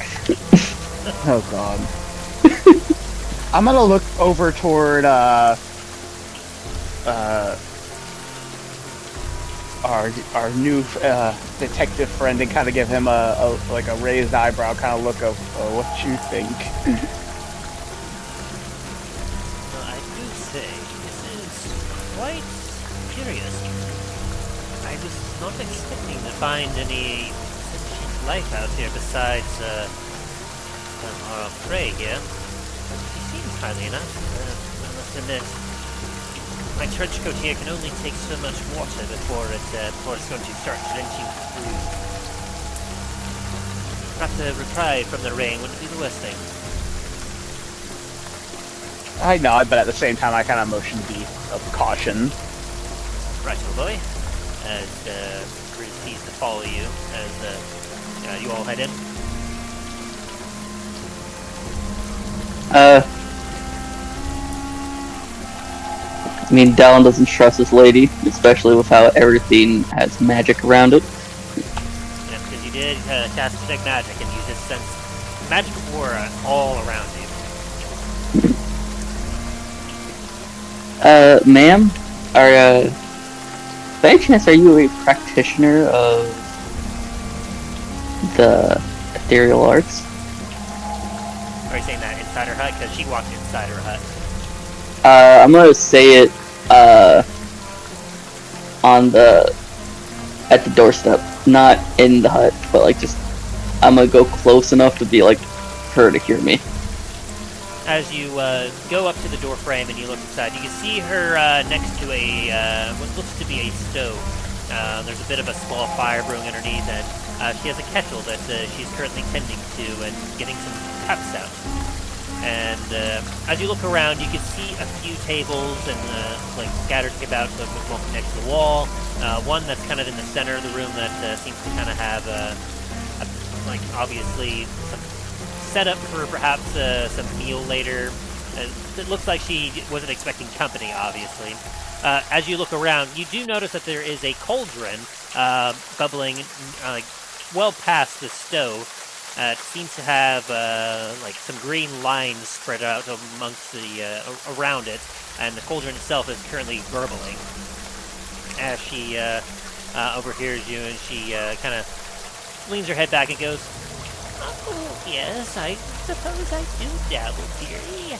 Oh god. I'm gonna look over toward our new detective friend and kind of give him a raised eyebrow kind of look of what you think. Well, I do say, this is quite curious. I was not expecting to find any sentient life out here besides our prey here. She seems highly enough. I must admit, my trench coat here can only take so much water before it's going to start drenching through. Perhaps a reprieve from the rain wouldn't be the worst thing. I nod, but at the same time I kind of motion B of caution. Right, old boy. As proceeds to follow you as you all head in. I mean, Dallen doesn't trust this lady, especially with how everything has magic around it. Yeah, because you did cast detect magic, and you just sense magic aura all around you. Ma'am? By any chance, are you a practitioner of the ethereal arts? Are you saying that inside her hut? Because she walked inside her hut. I'm gonna say it, at the doorstep. Not in the hut, but like I'm gonna go close enough to be like, her to hear me. As you go up to the door frame and you look inside, you can see her next to a what looks to be a stove. There's a bit of a small fire brewing underneath, and she has a kettle that she's currently tending to and getting some cups out. And as you look around, you can see a few tables and like scattered about next to the wall. One that's kind of in the center of the room that seems to kind of have like obviously some setup for perhaps some meal later. It looks like she wasn't expecting company, obviously. As you look around, you do notice that there is a cauldron bubbling well past the stove. It seems to have like some green lines spread out amongst the around it, and the cauldron itself is currently burbling. As she overhears you, and she kind of leans her head back and goes, "Oh yes, I suppose I do dabble, dearie.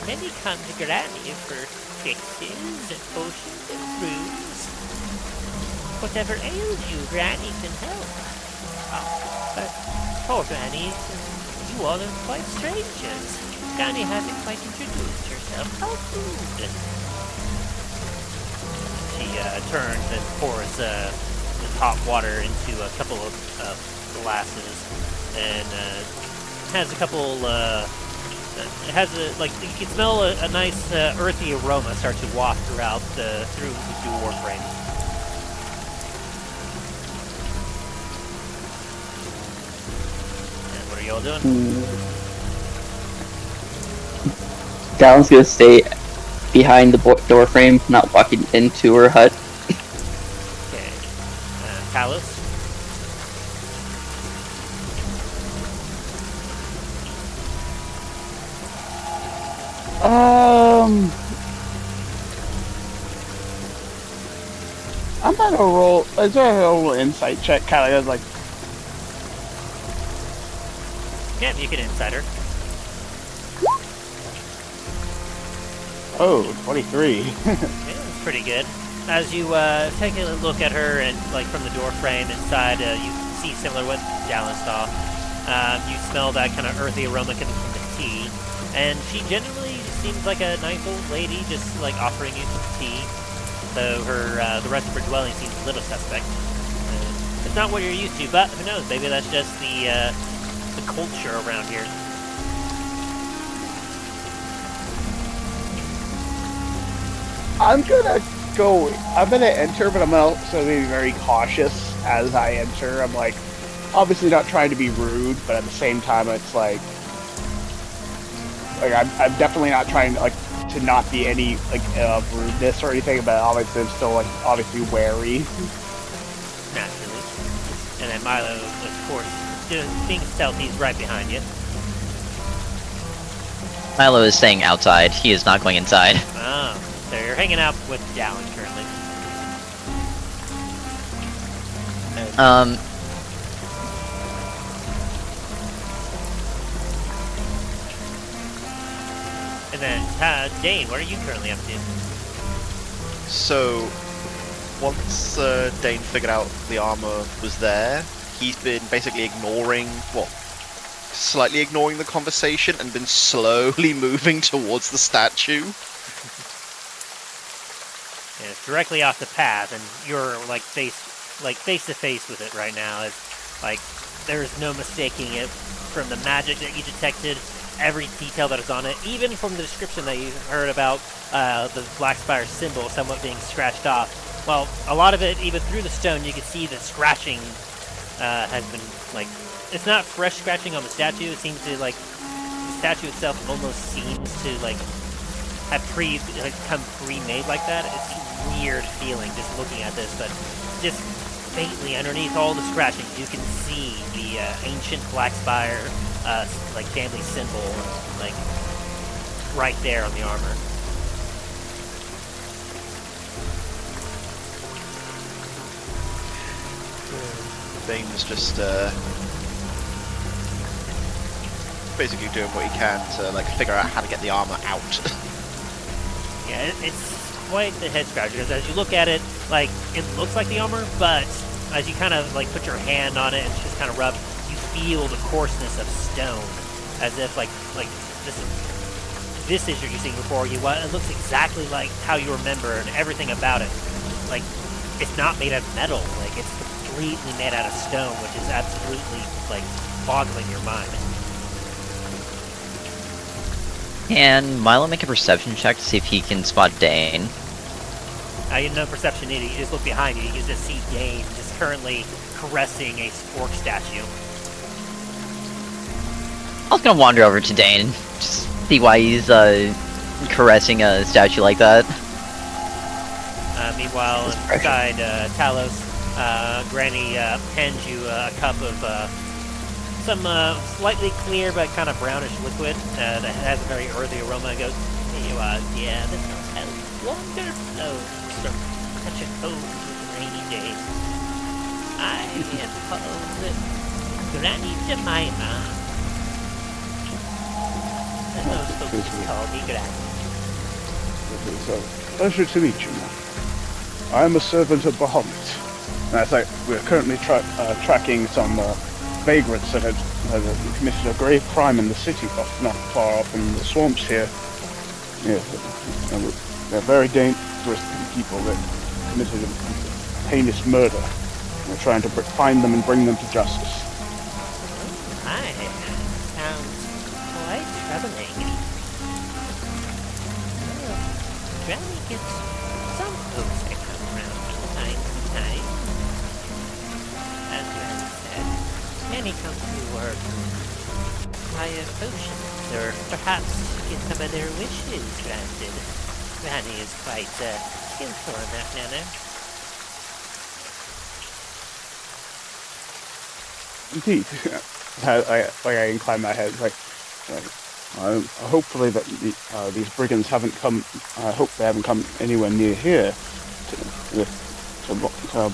Many come to Grannie for fixes and potions and brews. Whatever ails you, Grannie can help. But poor Granny, you all are quite strangers. Granny hasn't quite introduced herself. How rude." He turns and pours his hot water into a couple of glasses, and has a couple. It has you can smell a nice earthy aroma start to waft throughout through the door frame. And what are y'all doing? Dallen's gonna stay behind the door frame, not walking into her hut. Okay. Talos? I'm gonna roll. Is there a little insight check? Kind of like. Yeah, you can inside her. Oh, 23. Yeah, that's pretty good. As you take a look at her and from the door frame inside, you see similar to what Dallen saw. You smell that kind of earthy aroma coming from the tea, and she genuinely seems like a nice old lady, just offering you some tea. So the rest of her dwelling seems a little suspect. It's not what you're used to, but who knows? Maybe that's just the culture around here. I'm gonna enter, but I'm also gonna be very cautious as I enter. I'm obviously not trying to be rude, but at the same time, it's I'm definitely not trying to not be any rudeness or anything, but obviously I'm still obviously wary. Naturally. And then Milo, of course, being stealthy, is right behind you. Milo is staying outside. He is not going inside. Oh, so you're hanging out with Dallen currently. And then, Dain, what are you currently up to? So, once Dain figured out the armor was there, he's been basically slightly ignoring the conversation and been slowly moving towards the statue. Yeah, it's directly off the path, and you're face to face with it right now. It's there's no mistaking it from the magic that you detected, every detail that is on it, even from the description that you heard about the Black Spire symbol somewhat being scratched off. Well, a lot of it, even through the stone, you can see that scratching has been it's not fresh scratching on the statue. It seems to the statue itself almost seems to have come pre-made like that. It's a weird feeling just looking at this, but just faintly underneath all the scratching, you can see the ancient Black Spire family symbol right there on the armor. Dain's just basically doing what he can to figure out how to get the armor out. Yeah, it's quite the head scratcher, because as you look at it, it looks like the armor, but as you kind of put your hand on it and just kind of rub, you feel the coarseness of stone, as if this is you're using before you. It looks exactly like how you remember, and everything about it. It's not made out of metal. It's completely made out of stone, which is absolutely boggling your mind. Can Milo make a perception check to see if he can spot Dain? You have no perception needed. You just look behind you. You just see Dain just currently caressing a orc statue. I was gonna wander over to Dain and just see why he's caressing a statue like that. Meanwhile, inside Talos, Grannie hands you a cup of some slightly clear but kind of brownish liquid that has a very earthy aroma. It goes, yeah, this has wonderful from such a cold rainy day. I suppose Grannie Jemima. And those folks call me Grannie. It is a pleasure to meet you, man. I am a servant of Bahamut. And we're currently tracking some vagrants that had committed a grave crime in the city, not far off in the swamps here. Yes, they're very dangerous people that committed a heinous murder. We're trying to find them and bring them to justice. Aye, sounds quite troubling. Well, Grannie gets some folks that come around from time to time. As Granny said, many come to work via potions, or perhaps get some of their wishes granted. Granny is quite skillful in that manner. Indeed. I incline my head. Hopefully that these brigands haven't come. I hope they haven't come anywhere near here to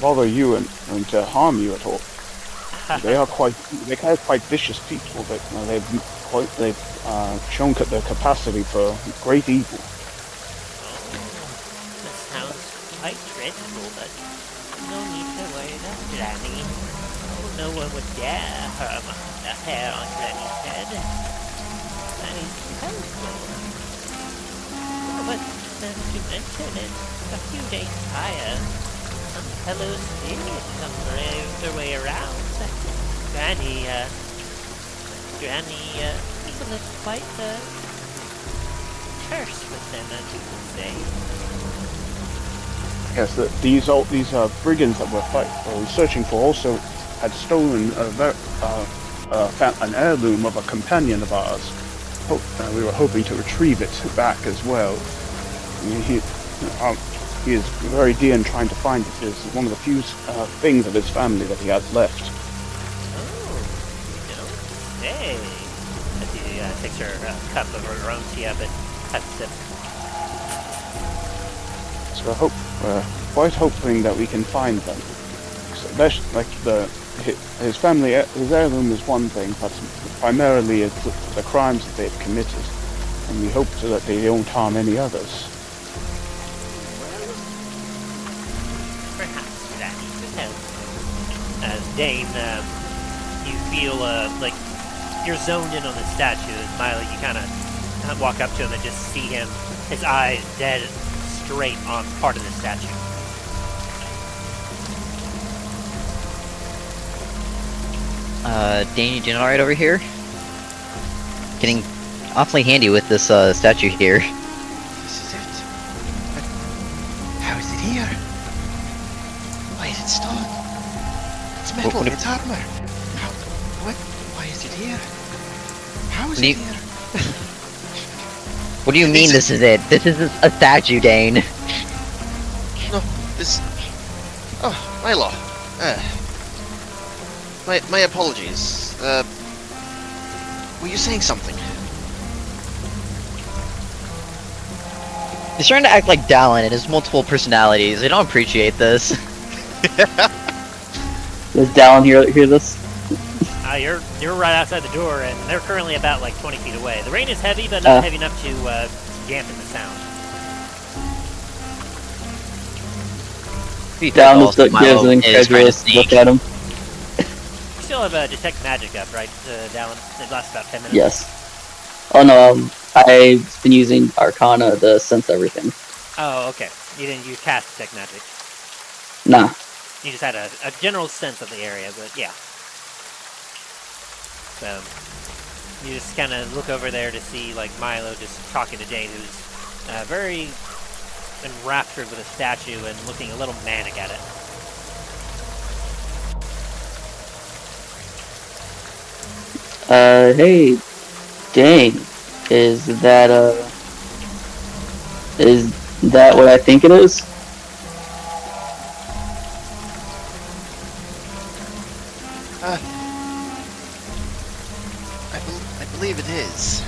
bother you and to harm you at all. They are quite vicious people. They've shown their capacity for great evil. That sounds quite dreadful, but no need to worry about Granny. No one would dare harm the hair on Granny's head. Granny's helpful. Oh, but as you mentioned it, a few days prior, some fellows did come their way around. Granny was quite terse with them, as you can say. Yes, these brigands that we're searching for also had stolen an heirloom of a companion of ours. We were hoping to retrieve it back as well. He is very dear in trying to find it. It is one of the few things of his family that he has left. Oh, you don't say. As he takes her cup of her own tea up and has a sip. So we're quite hoping that we can find them. His family, his heirloom is one thing, but primarily it's the crimes that they've committed, and we hope that they don't harm any others. Perhaps that could help. Dain, you feel like you're zoned in on the statue. As Milo, you kind of walk up to him and just see him, his eyes dead straight on part of the statue. Dain, you doing alright over here? Getting awfully handy with this statue here. This is it. But how is it here? Why is it stone? It's metal, it's armor. Why is it here? How is it here? What do you mean this is it? This is a statue, Dain. No, this... Oh, Milo. My apologies. Were you saying something? He's trying to act like Dallen and his multiple personalities. I don't appreciate this. Does Dallen hear this? You're right outside the door, and they're currently about like 20 feet away. The rain is heavy, but not heavy enough to dampen the sound. Dallen just gives an incredulous look at him. You still have detect magic up, right, Dallen? It lasts about 10 minutes. Yes. Oh no, I've been using Arcana to sense everything. Oh, okay. You cast detect magic. Nah. You just had a general sense of the area, but yeah. So, you just kind of look over there to see, like, Milo just talking to Dain, who's very enraptured with a statue and looking a little manic at it. Hey, Dain, is that what I think it is? I believe it is.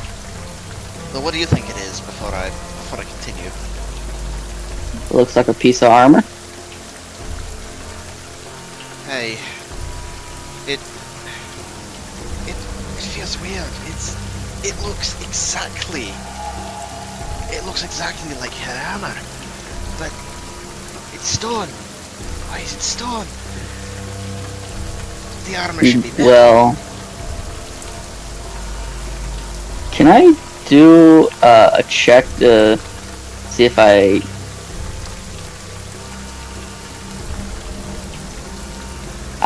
So what do you think it is before I continue? It looks like a piece of armor. Hey, it feels weird. It looks exactly like her armor, but it's stone. Why is it stone? The armor should be metal. Well, can I do a check to see if I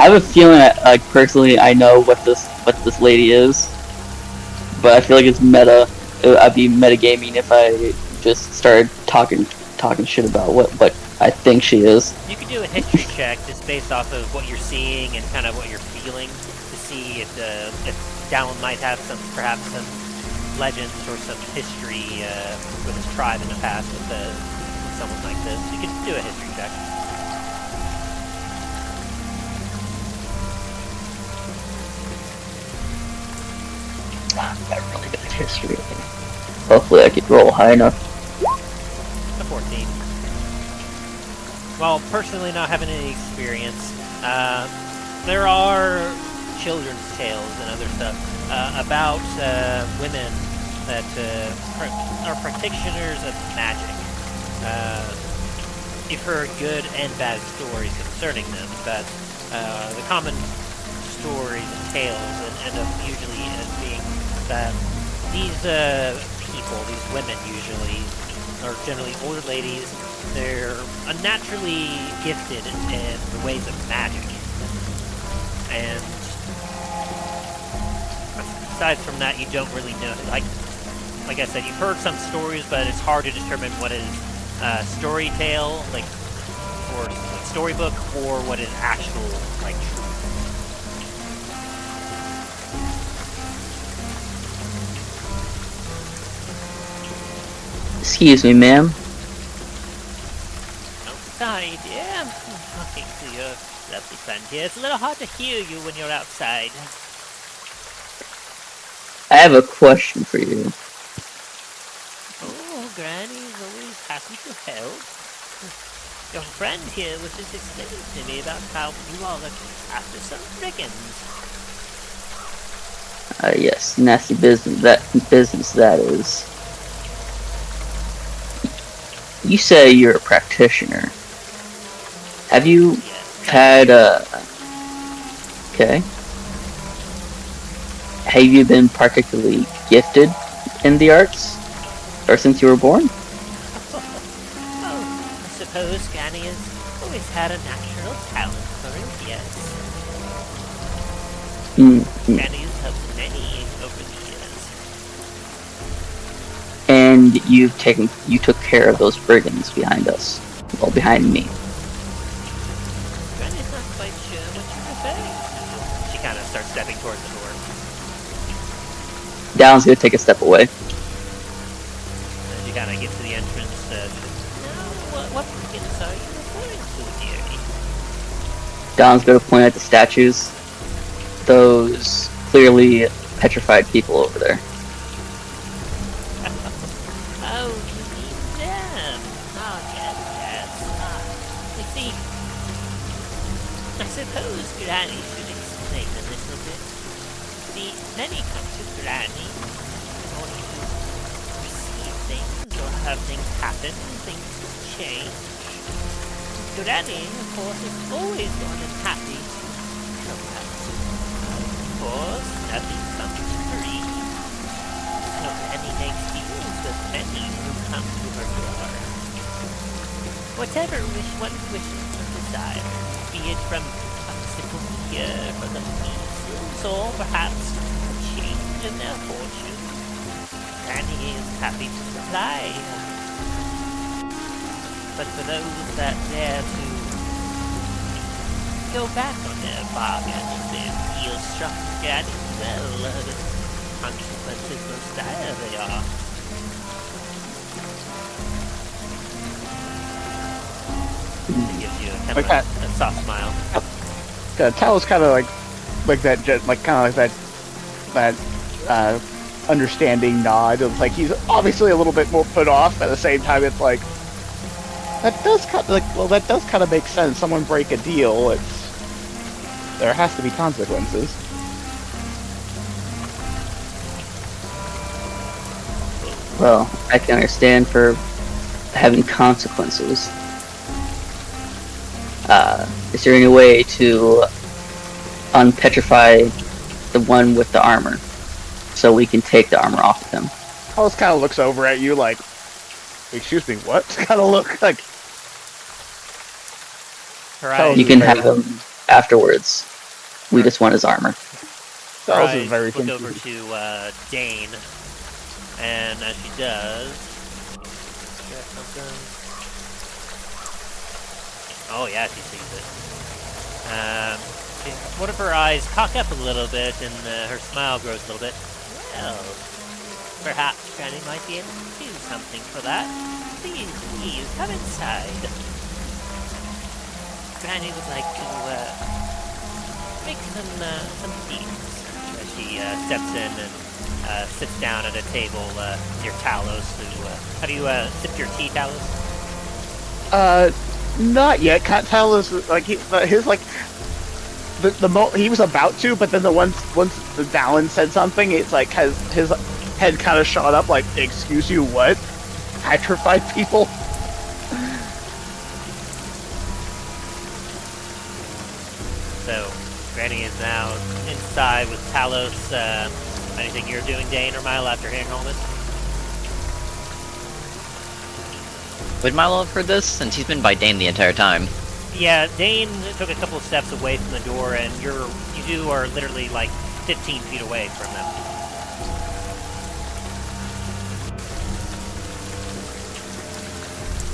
have a feeling that, like, personally, I know what this lady is, but I feel like it's meta. I'd be metagaming if I just started talking shit about what I think she is. You can do a history check just based off of what you're seeing and kind of what you're feeling to see if Dallen might have perhaps some legends or some history with his tribe in the past with someone like this. You can do a history check. I'm really good at history. Hopefully I could roll high enough. A 14. Well, personally not having any experience, there are children's tales and other stuff about women that are practitioners of magic. You've heard good and bad stories concerning them, but the common stories and tales end up usually as being that these people, these women usually, are generally older ladies. They're unnaturally gifted in the ways of magic. And aside from that, you don't really know. Like I said, you've heard some stories, but it's hard to determine what is story tale, or storybook, or what is actual, truth. Excuse me, ma'am. Sorry, dear. I'm talking to your lovely friend here. It's a little hard to hear you when you're outside. I have a question for you. Oh, Granny's always happy to help. Your friend here was just explaining to me about how you all look after some brigands. Yes, nasty business. That is. You say you're a practitioner. Have you had okay. Have you been particularly gifted in the arts? Or since you were born? Oh, I suppose Granny has always had a natural talent for it, yes. Granny has helped many over the years. And you took care of those brigands behind us. Well, behind me. Granny's not quite sure what you're referring to. She kind of starts stepping towards the door. Dallen's gonna take a step away. As you kind of get to the entrance, what brigands are you referring to, dearie? Dallen's gonna point at the statues. Those clearly petrified people over there. Oh, you mean them? Oh, yes. You see, I suppose Granny should explain a little bit. See, many come to Granny in order to receive things or have things happen, things change. Granny, of course, is always more than happy to help out. Of course, nothing comes free. So Granny makes deals with many who come to her door. Whatever one wishes or desires, be it from a simple cure for the measles, or perhaps a change in their fortune, Granny is happy to supply. But for those that dare to go back on their bargain, if they feel struck Granny, well, the consequences most dire they are. It gives you a kind of a soft smile. Tal's kind of like that understanding nod of he's obviously a little bit more put off. At the same time, it's like that does kind of make sense. Someone break a deal, there has to be consequences. Well, I can understand for having consequences. Is there any way to unpetrify the one with the armor so we can take the armor off of him? Alice kind of looks over at you like, excuse me, what? Kind of look like... Her eyes You can have him afterwards. We just want his armor. Talos Eyes is very look over confused. to Dain, and as she does, check something. Oh yeah, she sees it. One of her eyes cock up a little bit, and her smile grows a little bit. Well, perhaps Granny might be able to do something for that. Please, come inside. Granny would like to make some tea. She steps in and sits down at a table near Talos. How do you sip your tea, Talos? Not yet. Talos, like his like he was about to, but then once the Dallen said something, it's like his head kind of shot up. Like, excuse you, what? Petrified people? So, Granny is now inside with Talos. Anything you're doing, Dain or Milo, after hearing all this? Would Milo have heard this, since he's been by Dain the entire time? Yeah, Dain took a couple of steps away from the door, and you two are literally like 15 feet away from them.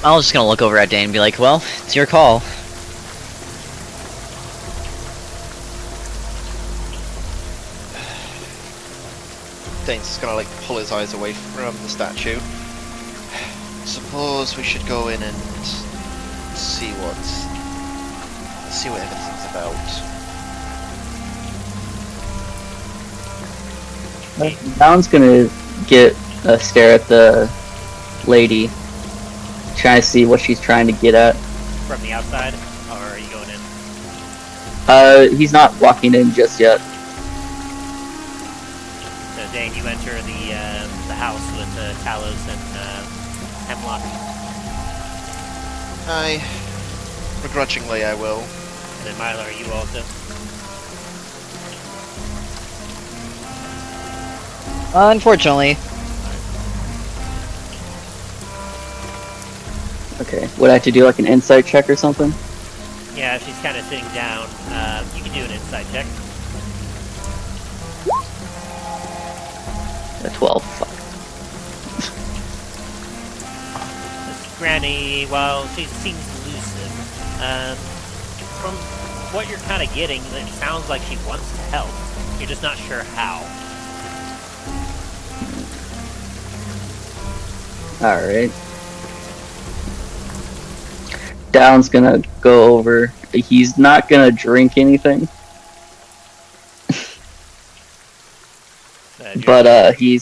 I was just gonna look over at Dain and be like, well, it's your call. Dane's just gonna like pull his eyes away from the statue. Suppose we should go in and see what everything's about. Dallen's gonna get a stare at the lady, trying to see what she's trying to get at. From the outside, or are you going in? He's not walking in just yet. So Dain, you enter the house with Talos and Hemlock. Begrudgingly I will. And then Milo, are you also? Unfortunately. Okay, would I have to do like an insight check or something? Yeah, if she's kind of sitting down, you can do an insight check. A 12. Fuck. This Granny, while she seems elusive, from what you're kind of getting, it sounds like she wants to help. You're just not sure how. Alright. Dallen's gonna go over. He's not gonna drink anything. But he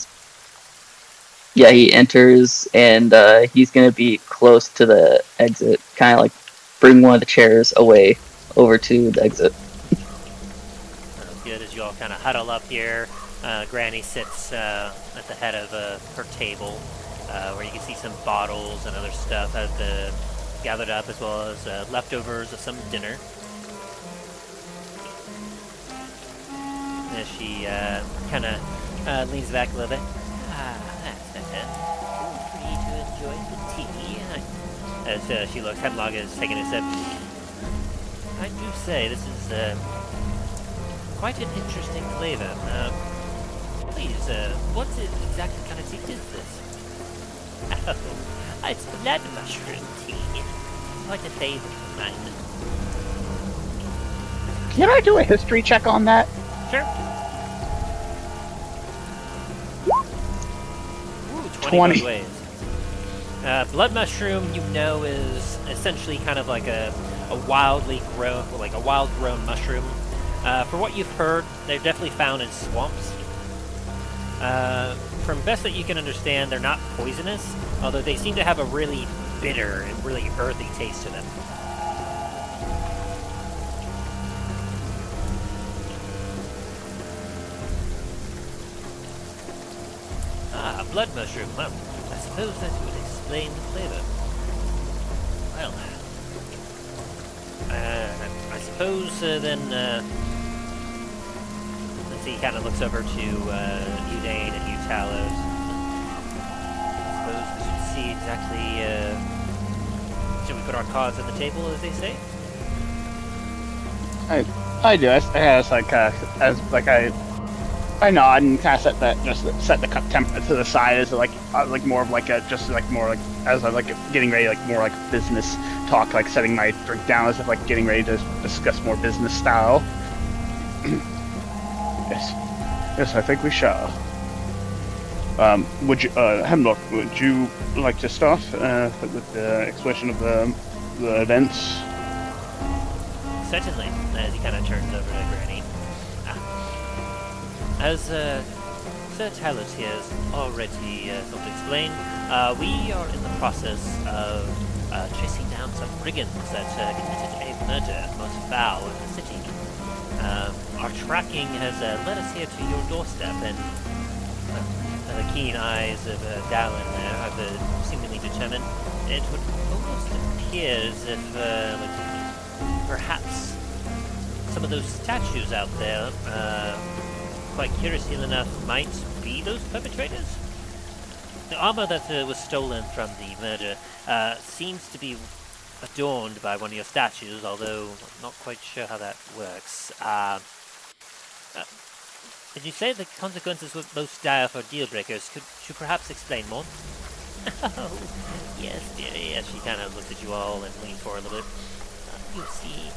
enters and he's gonna be close to the exit, kind of like bring one of the chairs away over to the exit. Sounds good. As you all kind of huddle up here, Granny sits at the head of her table, where you can see some bottles and other stuff gathered up, as well as leftovers of some dinner. As she kind of leans back a little bit. That's better. Feel free to enjoy the tea. As she looks, Hemlock is taking a sip. I do say this is quite an interesting flavor. Please, what exact kind of tea is this? Oh, it's blood mushroom tea. Quite a favorite of mine. Can I do a history check on that? Sure. Ooh, 20. good ways. Blood mushroom, you know, is essentially kind of like a wild grown mushroom. For what you've heard, they're definitely found in swamps. From best that you can understand, they're not poisonous, although they seem to have a really bitter and really earthy taste to them. Ah, blood mushroom. Well, I suppose that would explain the flavor. Well, I suppose then, let's see, he kind of looks over to you, Dain, and you, Talos. I suppose we should see exactly, should we put our cards on the table, as they say? I do. I just I nod and kind of set the cup temp to the side as like more of like a more like as I'm like getting ready like more like business talk, like setting my drink down as if like getting ready to discuss more business style. Yes, I think we shall. Would you, Hemlock, would you like to start with the explanation of the events? Certainly, as he kind of turns over to Granny. As Sir Talos here has already sort of explained, we are in the process of chasing down some brigands that committed a murder most foul in the city. Our tracking has led us here to your doorstep, and the keen eyes of Dallen there have seemingly determined it would almost appear as if perhaps some of those statues out there, quite curiously enough, might be those perpetrators. The armor that was stolen from the murder seems to be adorned by one of your statues, although I'm not quite sure how that works. Did you say the consequences were most dire for deal breakers? Could you perhaps explain more? Oh, yes, dearie. Yes, she kind of looks at you all and leans forward a little bit. You see,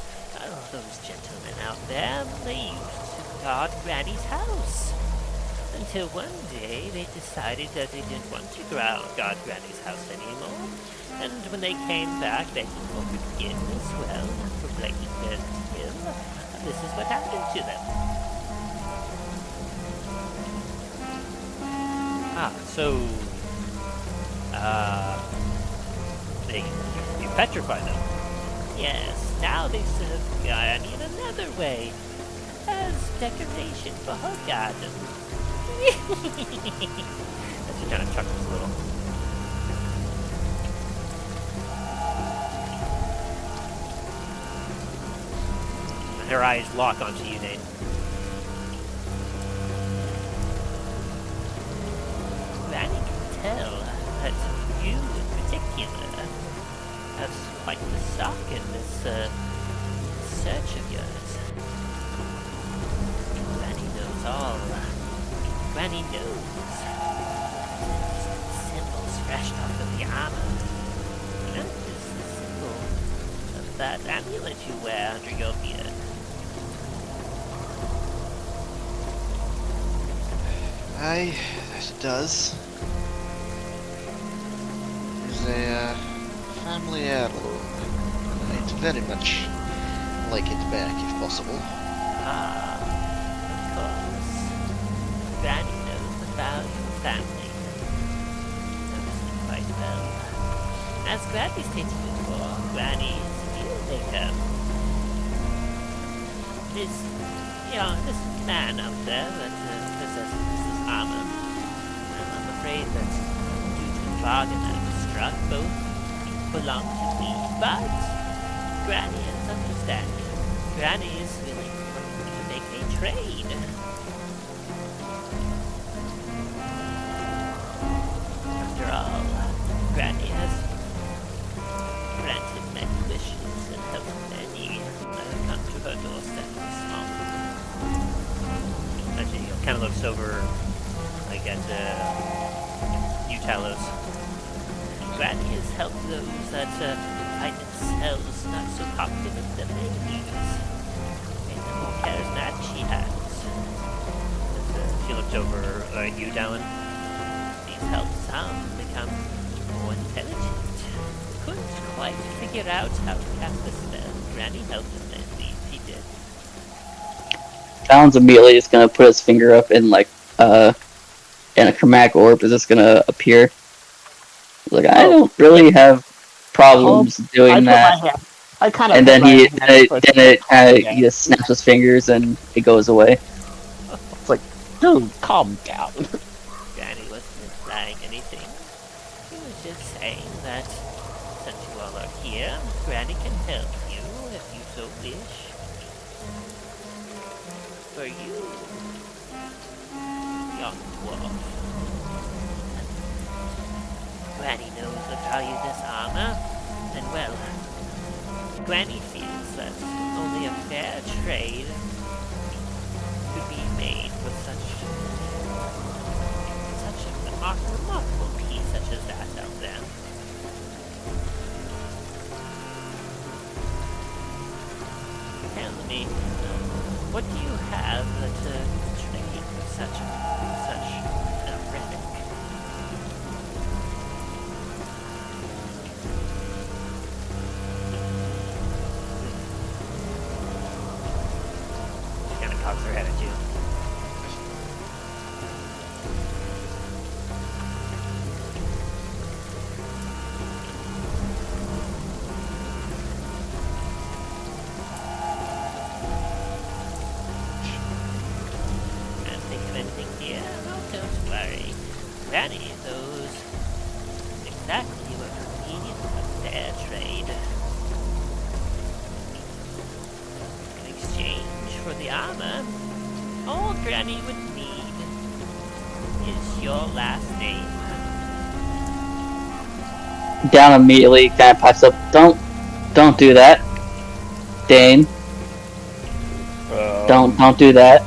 those gentlemen out there, they used to guard Granny's house. Until one day they decided that they didn't want to guard Granny's house anymore. And when they came back, begging for forgiveness, well, for breaking their deal, this is what happened to them. So, you petrify them? Yes, now they serve Granny in another way, as decoration for her garden. She kind of chuckles a little. And her eyes lock onto you, Dain. Granny can tell that you in particular have quite the stock in this search of yours. Granny knows all. Granny knows. Symbols fresh off of the armor. Notice the symbol of that amulet you wear under your beard. Aye, that it does. It's a family heirloom. I'd very much like it back if possible. Ah, of course. Granny knows the value of family. Knows it quite well. As Granny stated before, Granny is a deal maker. This man out there that possesses this armor, and I'm afraid that due to the bargain I've struck, both belong to me, but Granny is understanding. Granny is willing to make a trade. After all, Granny has granted many wishes and helped many that have come to her doorstep this month. And she kind of looks over, like at you, Talos. Granny has helped those that find themselves not so confident in their abilities. And the more charismatic she has. She looked over at you, Dallen. She's helped some become more intelligent. Couldn't quite figure out how to cast a spell. Granny helped them, at least he did. Dallen's immediately just gonna put his finger up in like and a chromatic orb is just gonna appear. Like, I don't really have problems doing that. I kind of. And then he just snaps his fingers and it goes away. It's like, dude, calm down. Granny wasn't implying anything. He was just saying that since you all are here, Granny can help you if you so wish. For you, young dwarf. Granny knows the value of this armor, and well, Granny feels that that only a fair trade could be made with such a remarkable piece such as that out there. Tell me, what do you have that trade with such a relic? She kind of cocks her head at you. Can't think of anything here. Oh, don't worry. Granny knows exactly what we need in a fair trade. In exchange for the armor, all Granny would need is your last name. Down immediately kind of pipes up. Don't do that. Dain, don't do that.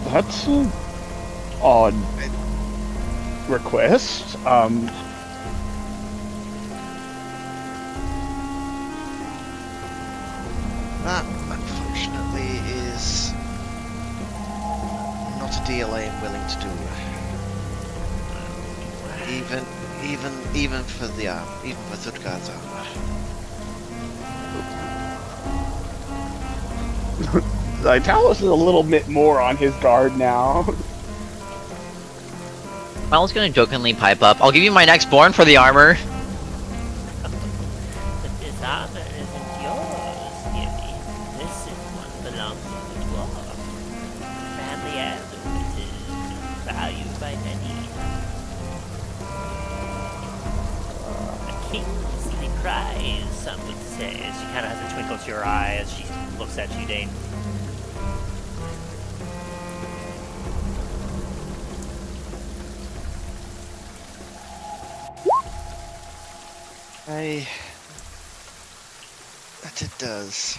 That's an odd request. That, unfortunately, is not a deal I am willing to do. Even for the even for Thudgard's armor. Talos is a little bit more on his guard now. I was gonna jokingly pipe up. I'll give you my next born for the armor. But this armor isn't yours, dearie. This is one belongs to the dwarf. Family heirloom it is, valued by many. A kingly prize, some would say. She kind of has a twinkle to her eye as she looks at you, Dain. That it does.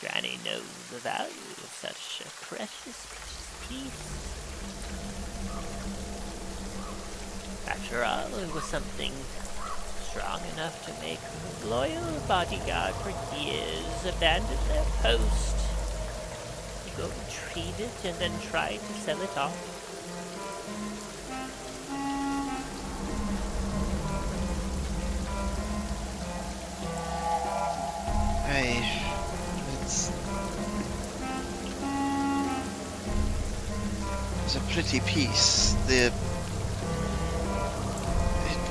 Granny knows the value of such a precious piece. After all, it was something strong enough to make a loyal bodyguard for years abandon their post. You go retrieve it and then try to sell it off. It's a pretty piece. It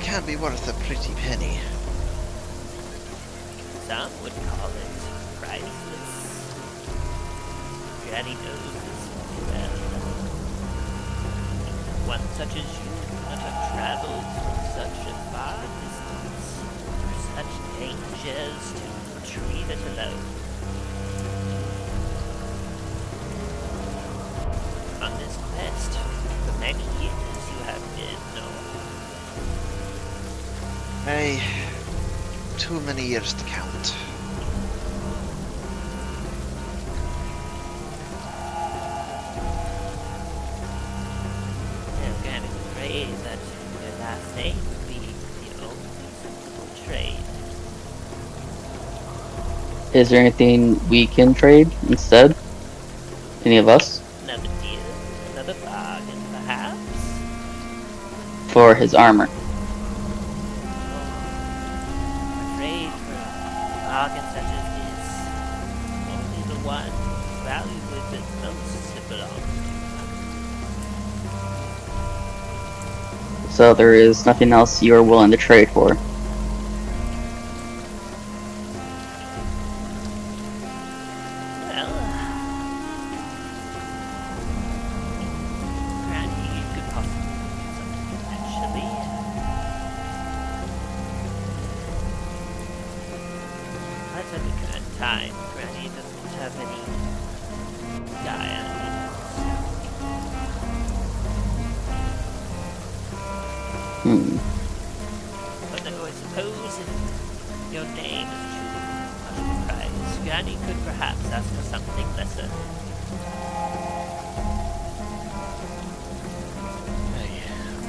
can be worth a pretty penny. Some would call it priceless. Granny knows this well. One such as you would not have traveled such a far distance through such dangers to retrieve it alone. On this quest, for many years you have been known. Too many years to count. I'm kind of afraid that your last name would be the only sensible trade. Is there anything we can trade instead? Any of us? Another deal, another bargain, perhaps? For his armor. I'm afraid for a bargain such as this, only the one valued with it most belongs to. So there is nothing else you are willing to trade for. Well, Granny could possibly do something eventually. At the current time, Granny doesn't have any dire needs. suppose if your name is too much prize, Granny could perhaps ask for something lesser.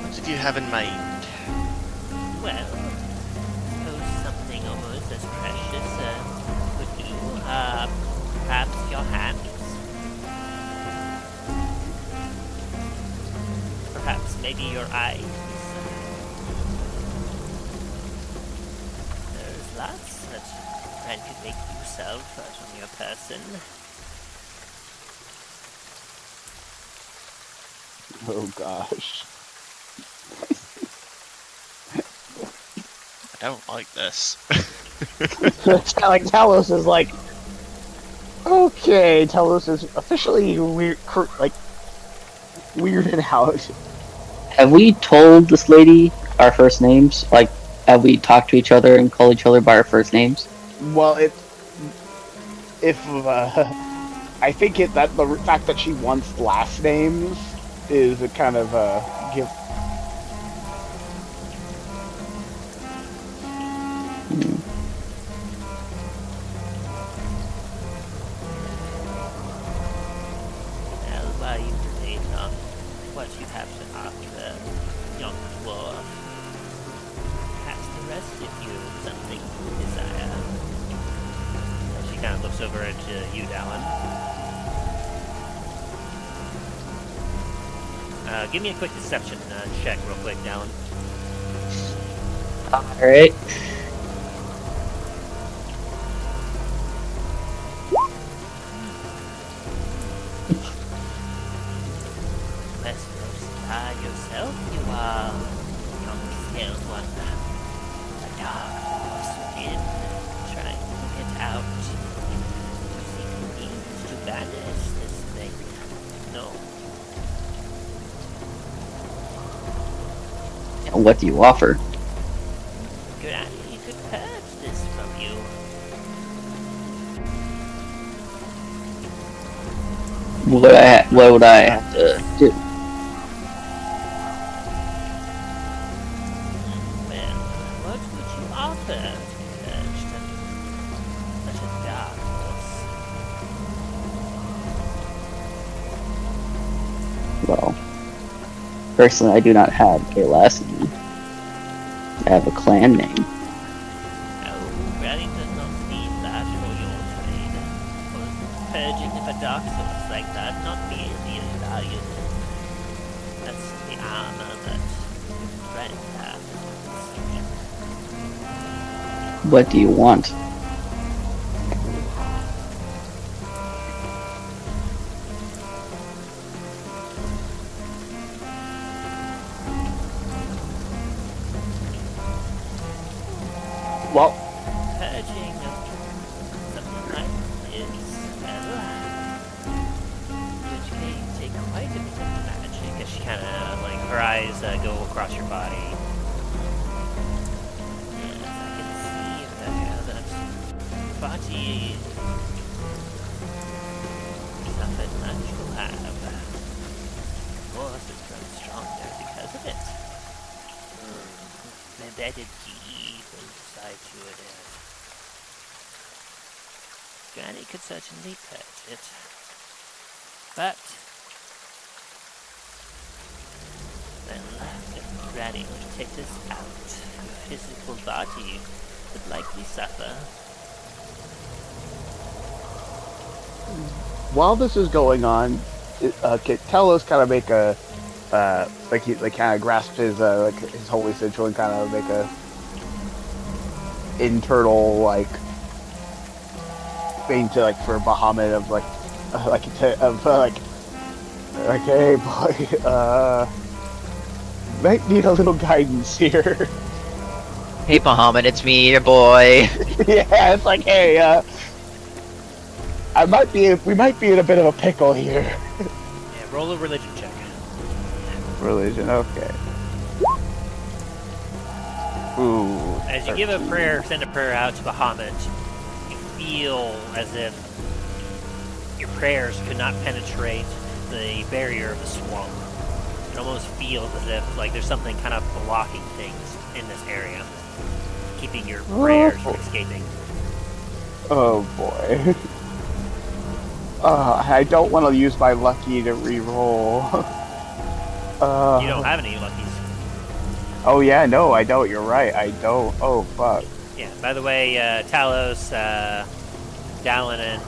What did you have in mind? Well, suppose something almost as precious would do. Perhaps your hands. Perhaps maybe your eyes. There's lots that Ren could make use of from your person. Oh gosh. I don't like this. It's kind of like Talos is like, okay, Talos is officially weird, weirded out. Have we told this lady our first names? Like, have we talked to each other and called each other by our first names? Well, I think that the fact that she wants last names is a kind of give. Well, while you debate on what you have to offer, young dwarf, perhaps the rest of you something you desire. And she kind of looks over at you, Dallen. Give me a quick deception check real quick, Dallen. Alright. Less by yourself, you are young scale one. A dark force within, trying to get out. Seeking means to banish this thing. No. And what do you offer? Granny could purge this from you. What would I have to do? Well, what would you offer to be purged from such a dark force? Well, personally, I do not have a last name. I have a clan name. No, Granny does not need that for your trade. For purging of a dark source like that, not merely is valuable. That's the armor that Granny has. What do you want? Well, Purging of something like this, well, which can take quite a bit of magic as she kind of, like, her eyes go across your body. Yes, I can see there that body suffered much you have. Of course, it's grown stronger because of it. Embedded deep inside you it is. Granny could certainly purge it. But, well, if Granny were to take this out, your physical body would likely suffer. while this is going on, Telos kind of make a he kind of grasp his his holy sigil and kind of make a internal thing to for Bahamut of hey boy, might need a little guidance here. Hey, Bahamut, it's me, your boy. Yeah, it's like, hey, we might be in a bit of a pickle here. Yeah, roll a religion check. Religion, okay. Ooh. As you give a prayer, send a prayer out to Bahamut, you feel as if your prayers could not penetrate the barrier of the swamp. It almost feels as if there's something kind of blocking things in this area. keeping your prayers from escaping. Oh boy. I don't want to use my lucky to re-roll. You don't have any luckies. Oh yeah, no, I don't. You're right. I don't. Oh fuck. Yeah. By the way, Talos, Dallen, and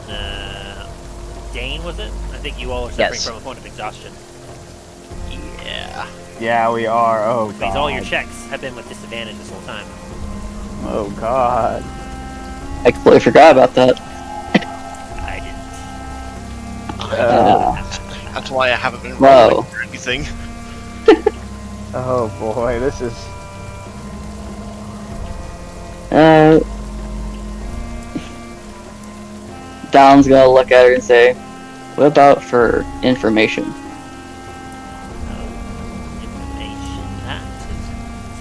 Dain, was it? I think you all are suffering Yes. from a point of exhaustion. Yeah. Yeah, we are. Oh Which god. means all your checks have been with disadvantage this whole time. Oh god. I completely forgot about that. I didn't. That's why I haven't been Wow. rolling for anything. Oh boy, this is. Don's gonna look at her and say, "What about for information?" Information, that is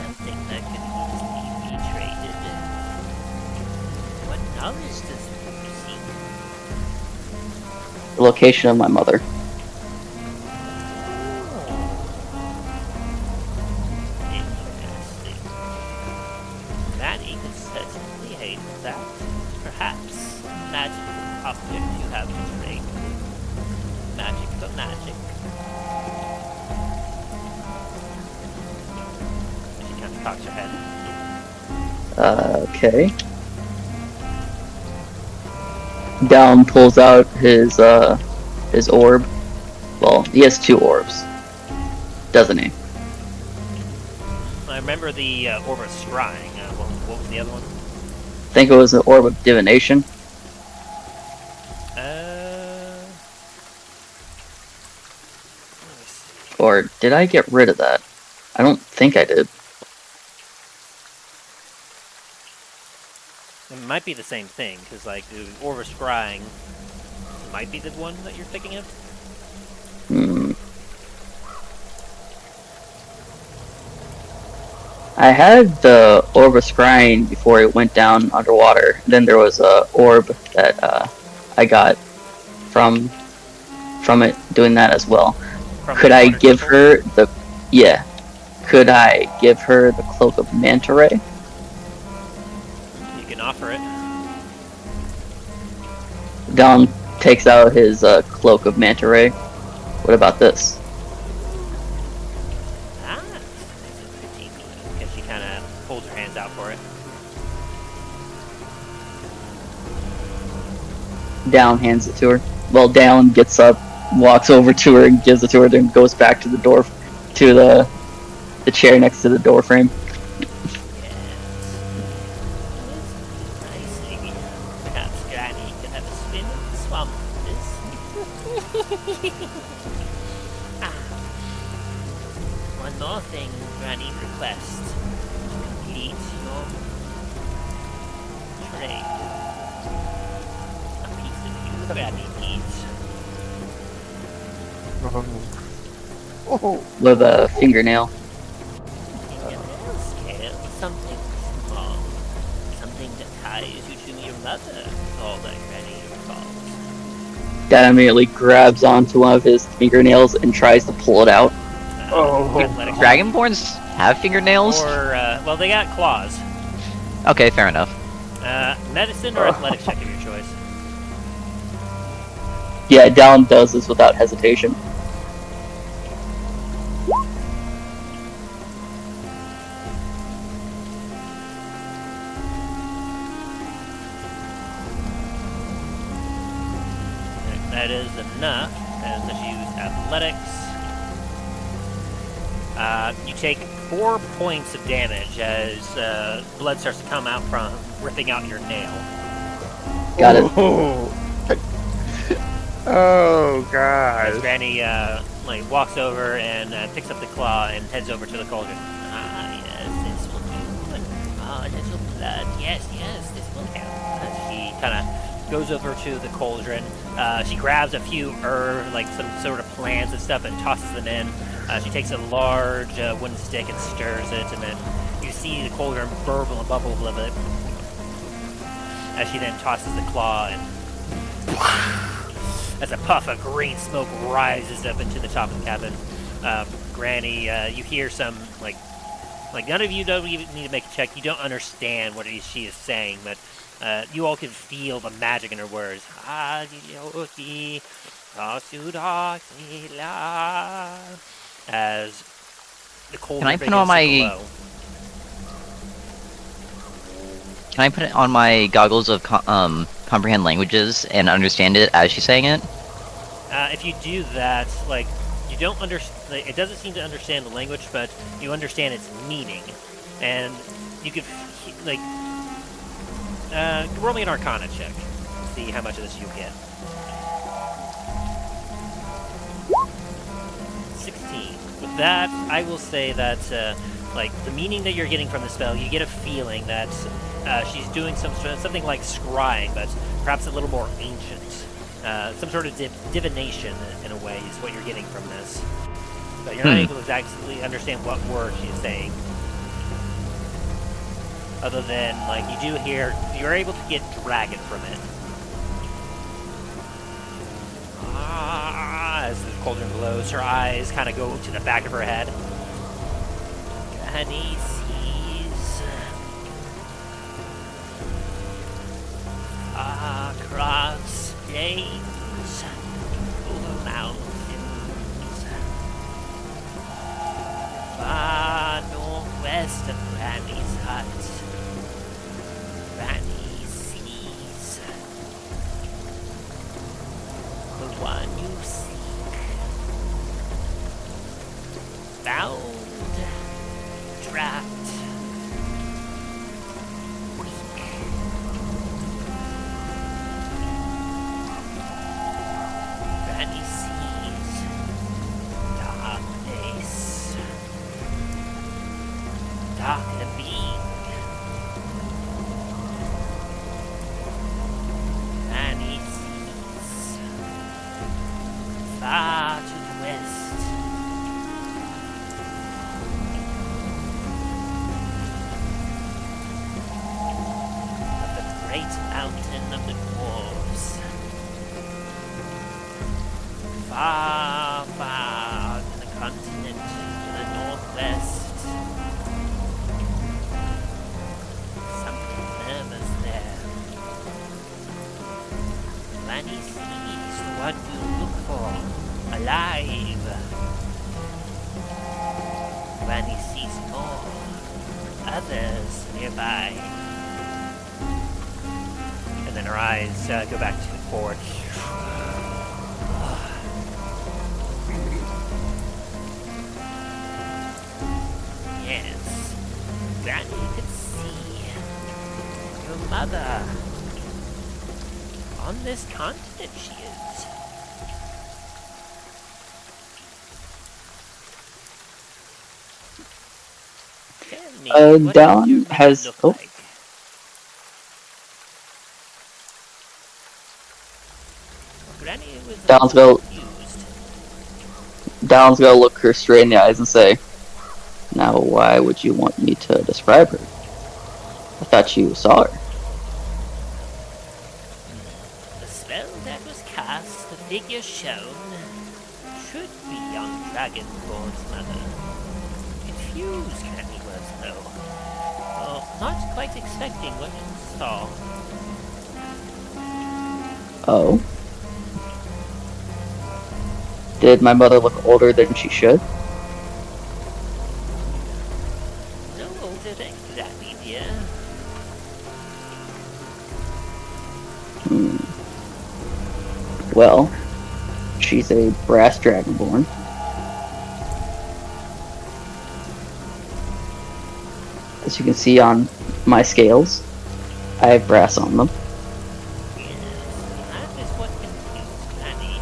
something that could easily be traded. What knowledge does you seek? The location of my mother. Interesting. Granny could certainly hate that. Perhaps magic object you have to trade. Magic for magic. She kind of cocks her head. Okay. Down pulls out his orb. Well, he has 2 orbs, doesn't he? I remember the orb of scrying. What was the other one? I think it was an orb of divination. Let me see. Or did I get rid of that? I don't think I did. It might be the same thing, because like the orb of scrying might be the one that you're thinking of. I had the orb of scrying before it went down underwater. Then there was a orb that I got from it doing that as well. From Could the I water give temple. her the... Yeah. Could I give her the cloak of manta ray? You can offer it. Don takes out his cloak of manta ray. What about this? Ah, this is pretty neat. Because she kind of holds her hands out for it. Down hands it to her. Well, Down gets up, walks over to her and gives it to her, then goes back to the door, to the chair next to the door frame. Yes. Pricing. Perhaps Granny could have a swim in the swamp for this. Ah. One more thing Granny requests to complete your trade. A piece of you Granny needs. Oh. With a fingernail. Fingernail scale, something small. Something that ties you to your mother, all that Granny recalls. Dad immediately grabs onto one of his fingernails and tries to pull it out. Oh. Athletics. Dragonborns have fingernails? Or, well, they got claws. Okay, fair enough. Medicine or athletics check of your choice. Yeah, Down does this without hesitation. That is enough, as let's use athletics. You take 4 points of damage as blood starts to come out from ripping out your nail. Got it. Oh As god. Granny like walks over and picks up the claw and heads over to the cauldron. Ah, yes, this will do. Ah, little blood. Yes, this will help. As she kind of goes over to the cauldron. She grabs a few herbs, like some sort of plants and stuff, and tosses them in. She takes a large wooden stick and stirs it, and then you see the cauldron burble and bubble a little bit. As she then tosses the claw, and as a puff of green smoke rises up into the top of the cabin, Granny, you hear some like Like, none of you don't even need to make a check. You don't understand what she is saying, but you all can feel the magic in her words. As the cold Can I begins put on to my- glow. Can I put it on my goggles of comprehend languages and understand it as she's saying it? If you do that, like, you don't understand. It doesn't seem to understand the language, but you understand its meaning, and you could like roll me an Arcana check. See how much of this you get. 16. With that, I will say that like the meaning that you're getting from the spell, you get a feeling that she's doing something like scrying, but perhaps a little more ancient. Some sort of divination, in a way, is what you're getting from this. But you're not able to exactly understand what word she's saying. Other than, like, you do hear, you're able to get dragon from it. As the cauldron glows, her eyes kind of go to the back of her head. Granny sees across plains, over mountains, far northwest of Granny's hut. Granny sees the one you seek, bound, trapped, weak. Granny sees darkness, darker being. Granny sees far to the west. Of the great mountain of the dwarves. Far, far in the continent to the northwest. Something murmurs there. Granny sees the one you look for, alive. Granny sees more, others nearby. And then her eyes go back to the forge. Yes, Granny could see your mother. On this continent she is. Tell me, what does Dallen your mother has- look oh. like? Granny was a Dallen's little go- confused. Dallen's gonna look her straight in the eyes and say, "Now, why would you want me to describe her? I thought you saw her." The spell that was cast, the figure shown, should be young Dragonborn's mother. Confused Granny was, though. Well, not quite expecting what she saw. Oh. Did my mother look older than she should? No older than Granny, dear. Well, she's a brass dragonborn. As you can see on my scales, I have brass on them. Yes, that is what confused Granny.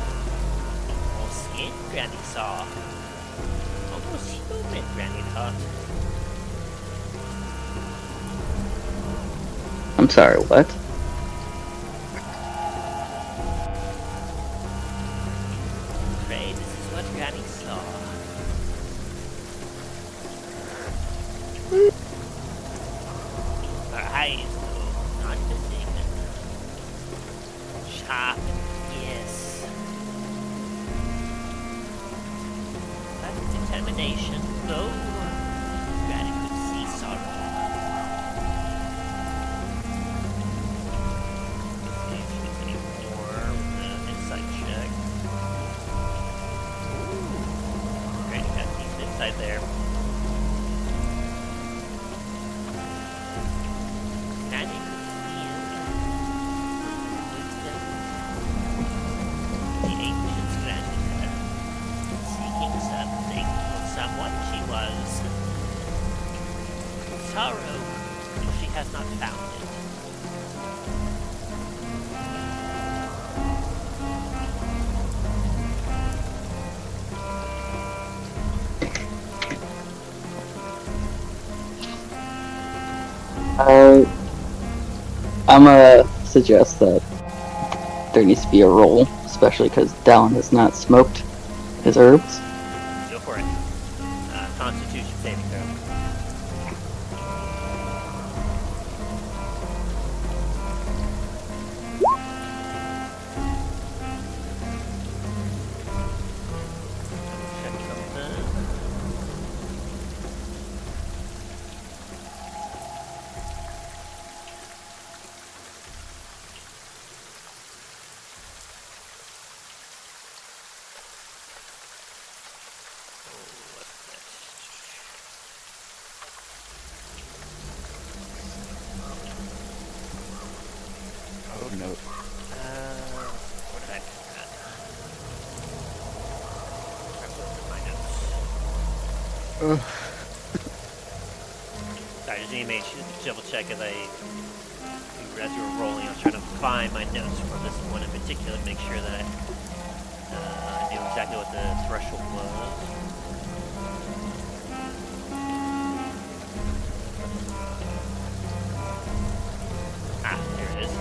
More skin Granny saw. Almost human Granny thought. I'm sorry, what? Afraid this is what Granny saw. Her eyes, though, not missing. Sharp and fierce. But determination, though Granny could found it. I'm gonna suggest that there needs to be a roll, especially because Dallen has not smoked his herbs. Go for it. Constitution saving throw. Check something. Oh no. What did I do? I'm looking at my notes. Sorry, I just need to make sure, double check as you were rolling. I was trying to find my notes for this one in particular to make sure that I knew exactly what the threshold was. Ah, there it is.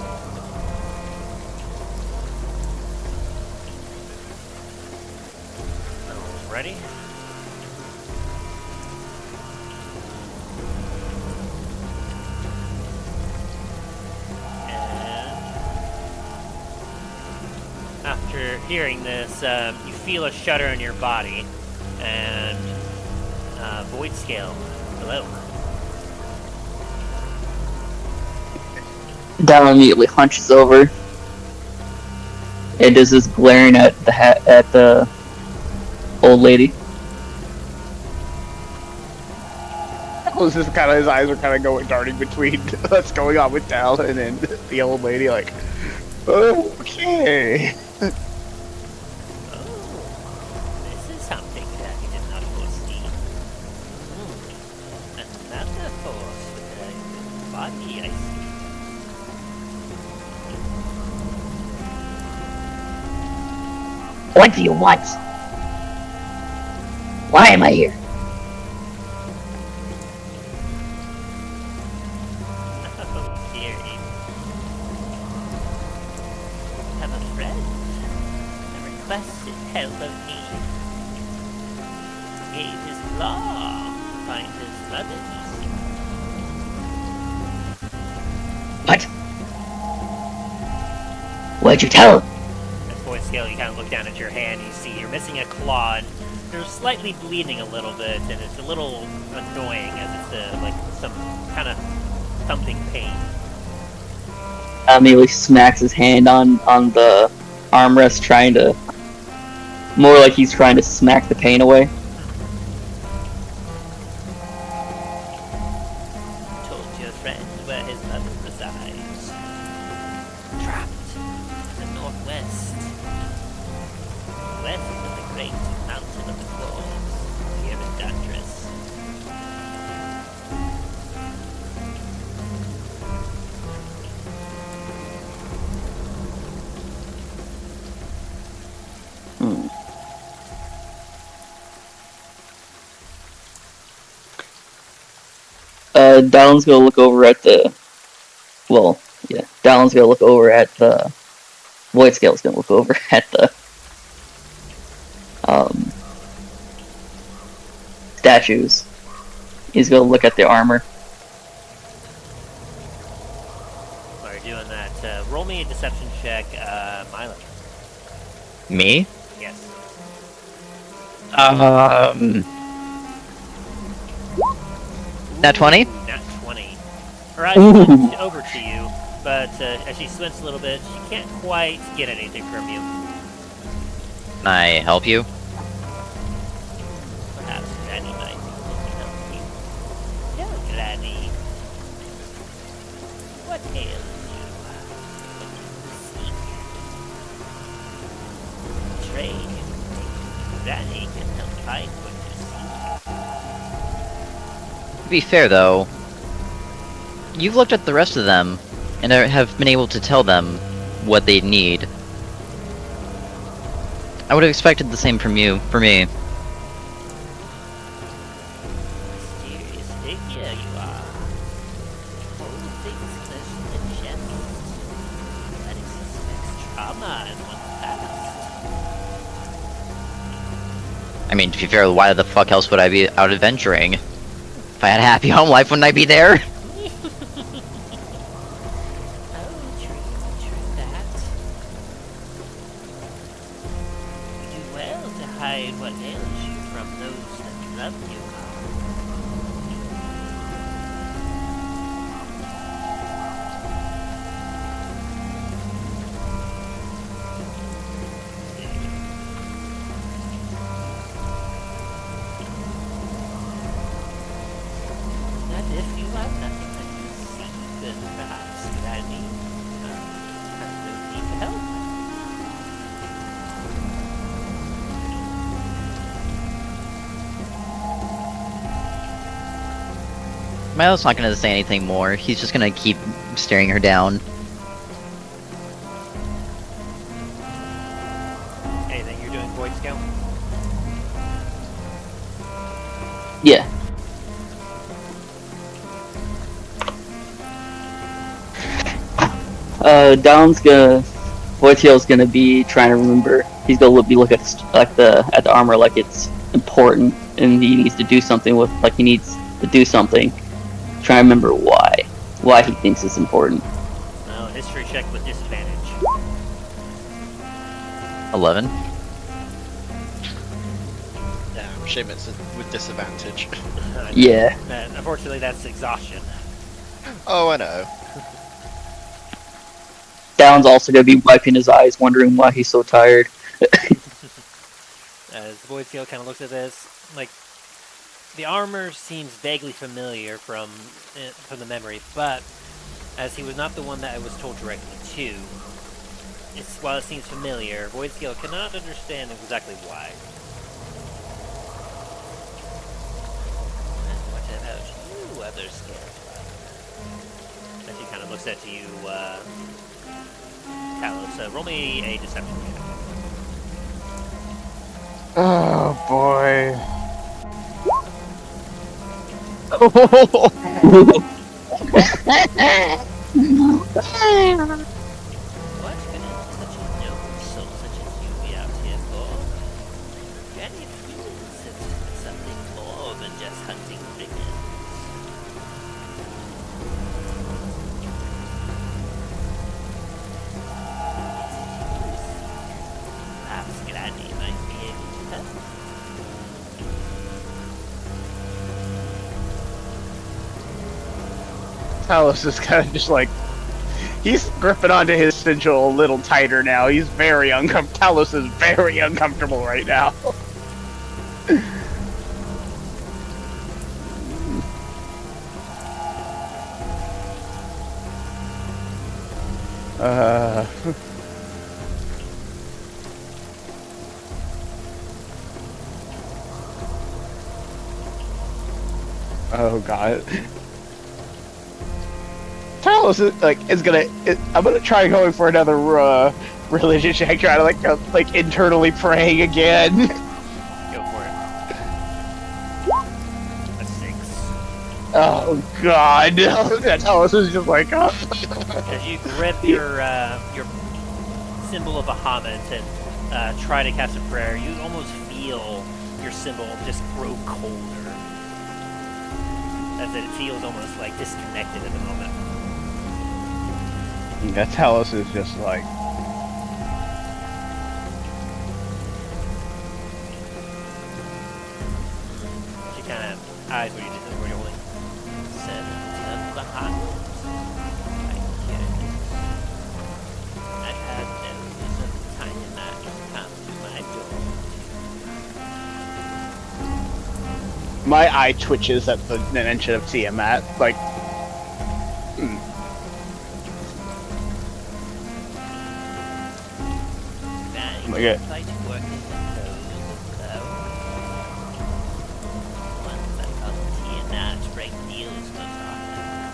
Ready? After hearing this, you feel a shudder in your body, and void scale below. Dallen immediately hunches over and is just glaring at the old lady. Was just kind of his eyes are kind of going darting between what's going on with Dallen and the old lady, like, okay. This is something that you did not foresee. Another force with a body, I see. What do you want? Why am I here? Oh, dearie. Have a friend that requested help of me. Gave his law to find his mother. What? What'd you tell him? At void scale, you kind of look down at your hand, you see you're missing a claw, and you're slightly bleeding a little bit, and it's a little annoying as it's like some kind of thumping pain. Immediately smacks his hand on the armrest, trying to, more like he's trying to smack the pain away. Told your friend where his mother resides. Trapped in the northwest. West of the great mountain of the Claws, here in Dundras. Dallen's gonna look over at the, Dallen's gonna look over at the, Void Scale's gonna look over at the, statues. He's gonna look at the armor. While you're doing that, roll me a deception check, Milo. Me? Yes. Nat 20? Nat 20. Her eyes look over to you, but as she squints a little bit, she can't quite get anything from you. Can I help you? Perhaps Grannie might be able to help you. Tell Grannie, what ails you? Seek. Trade. Grannie can help find what you seek. To be fair, though, you've looked at the rest of them, and have been able to tell them what they need. I would have expected the same from you, for me. Mysterious figure you are. All things close to the chest. That suspects trauma in one's past. I mean, to be fair, why the fuck else would I be out adventuring? If I had a happy home life, wouldn't I be there? Oh, true that. You do well to hide what ails you from those that love you. That if you have nothing that you see, then perhaps Grannie has no need to help. Milo's not gonna say anything more. He's just gonna keep staring her down. Anything you're doing, Boy Scout? Yeah. Dallen's gonna, Boytail's gonna be trying to remember. He's gonna be looking at the armor like it's important, and he needs to do something with, like he needs to do something. Try to remember why he thinks it's important. No, history check with disadvantage. 11. Damn, shame it's with disadvantage. Yeah. Unfortunately, that's exhaustion. Oh, I know. Dallen's also gonna be wiping his eyes, wondering why he's so tired. As the Boy Scout kind of looks at this, like, the armor seems vaguely familiar from the memory, but as he was not the one that I was told directly to, while it seems familiar, Void Scale cannot understand exactly why. And what about you, other scared one? As he kind of looks at you, Talos, roll me a deception check. Oh boy. What can such a noble soul such as you be out here for? Granny feels it's something more than just hunting brigands. Perhaps Granny might be able to help. Talos is kind of just like, he's gripping onto his sigil a little tighter now. He's very uncomfortable. Talos is very uncomfortable right now. Oh god. Talos I'm gonna try going for another religion check, try to like internally praying again. Go for it. A 6. Oh god. Talos is just like, oh. As you grip your symbol of Bahamut and try to cast a prayer, you almost feel your symbol just grow colder. As it feels almost like disconnected at the moment. Yeah, Talos is just like, She kind of eyes where you're holding. 7 of Bahamut. I get it. I've had news of tiny magic come to my door. my eye twitches at the mention of Tiamat. Like, Look at- Like working with those, though. Ones that come to Tiamat break deals with often.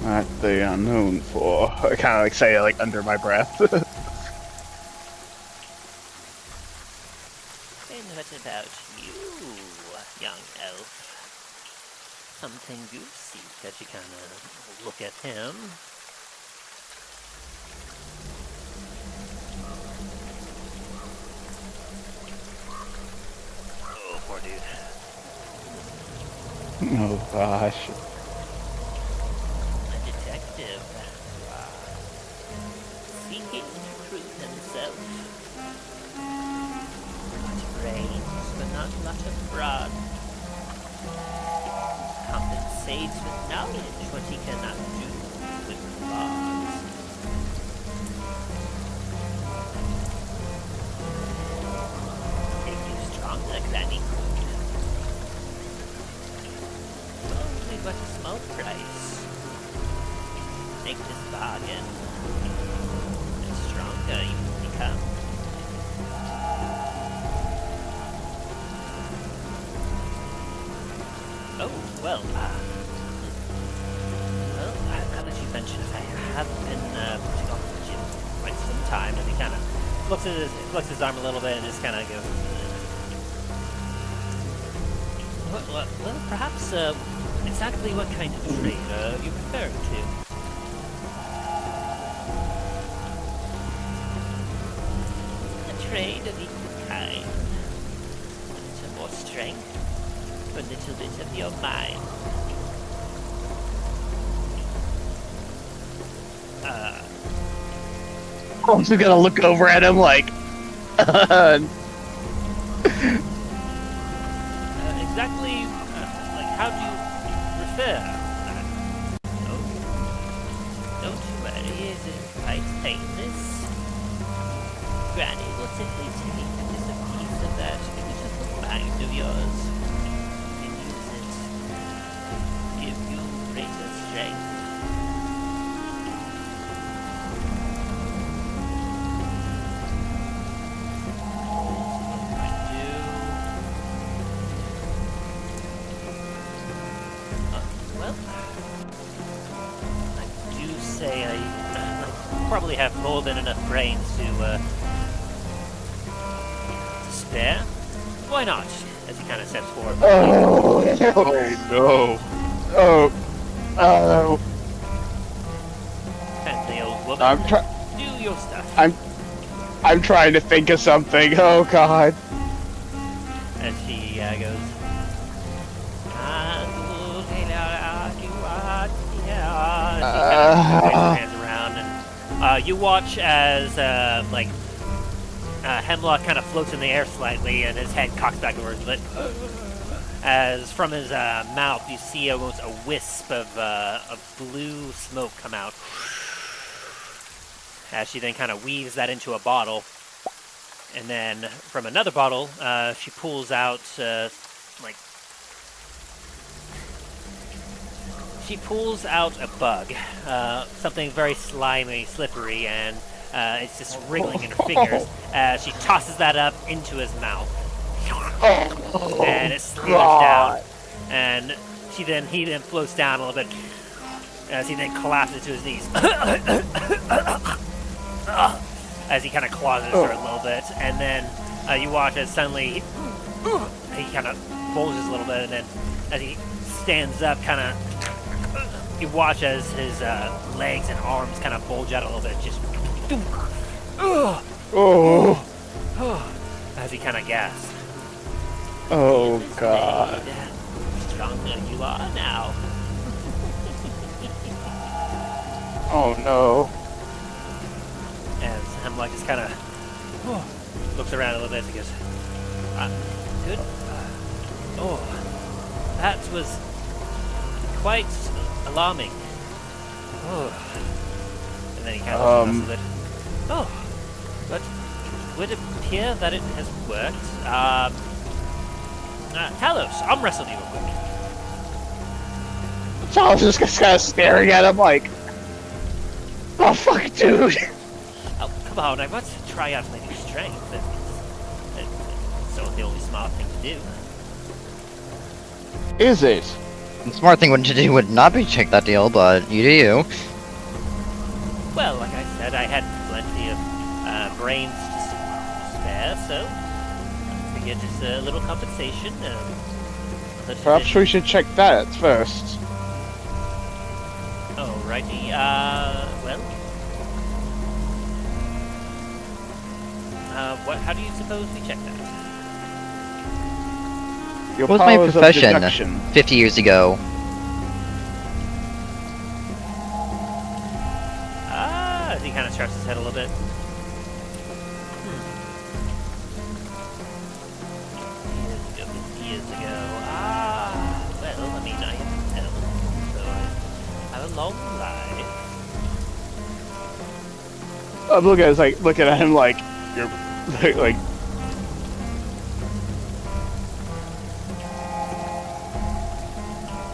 That they are known for. I kind of like say it like under my breath. And what about you, young elf? Something goosey that you kind of look at him. Oh, poor dude. Oh gosh. A detective that you are. Seeking truth himself. Lot of brains, but not a lot of fraud. Compensates with knowledge what he cannot do with laws. Make you stronger, Grannie. Only but a small price. Make this bargain, the stronger you will become. Oh, well, now that you mention it, I have been putting off the gym for quite some time, and he kind of looks his arm a little bit and just kind of goes, well, perhaps, exactly what kind of trade are you referring to? A trade of equal kind. A little more strength. A little bit of your mind. I'm just gonna look over at him like. Exactly, like how do you refer? Oh, don't worry, it is quite painless. Granny will simply take just a piece of that beautiful mind of yours. Give you greater strength. Well, I do say I probably have more than enough brains to spare. Why not? As he kind of steps forward. Oh no! Oh, Friendly old woman. I'm Do your stuff. I'm trying to think of something. Oh god. As she goes. She kind of waves her hands around, and you watch as Hemlock kind of floats in the air slightly, and his head cocks back towards it. As from his mouth, you see almost a wisp of blue smoke come out. As she then kind of weaves that into a bottle, and then from another bottle, she pulls out She pulls out a bug, something very slimy, slippery, and it's just wriggling in her fingers as she tosses that up into his mouth. And it slithers down. And he then floats down a little bit as he then collapses to his knees. As he kind of claws at her a little bit. And then you watch as suddenly he kind of bulges a little bit, and then as he stands up, kind of you watch as his legs and arms kind of bulge out a little bit, just as he kind of gasps. Oh god. Stronger you are now. Oh no. As Hemlock just kind of looks around a little bit and goes, good. That was quite alarming. And then he kind of looks at it. But it would appear that it has worked. Talos, arm wrestle you real quick. Talos is just kind of staring at him like, oh fuck, dude. Oh, come on, I want to try out my new strength. It's the only smart thing to do. Is it? The smart thing to do would not be check that deal, but you do you. Well, like I said, I had plenty of brains to spare, so I figured just a little compensation. Perhaps we should check that first. Alrighty, well... how do you suppose we check that? Your What was my powers of profession deduction. 50 years ago? As he kind of scratches his head a little bit. Years ago. Well, I mean, I am elf, so I have a long life. I'm looking at him like, you're like.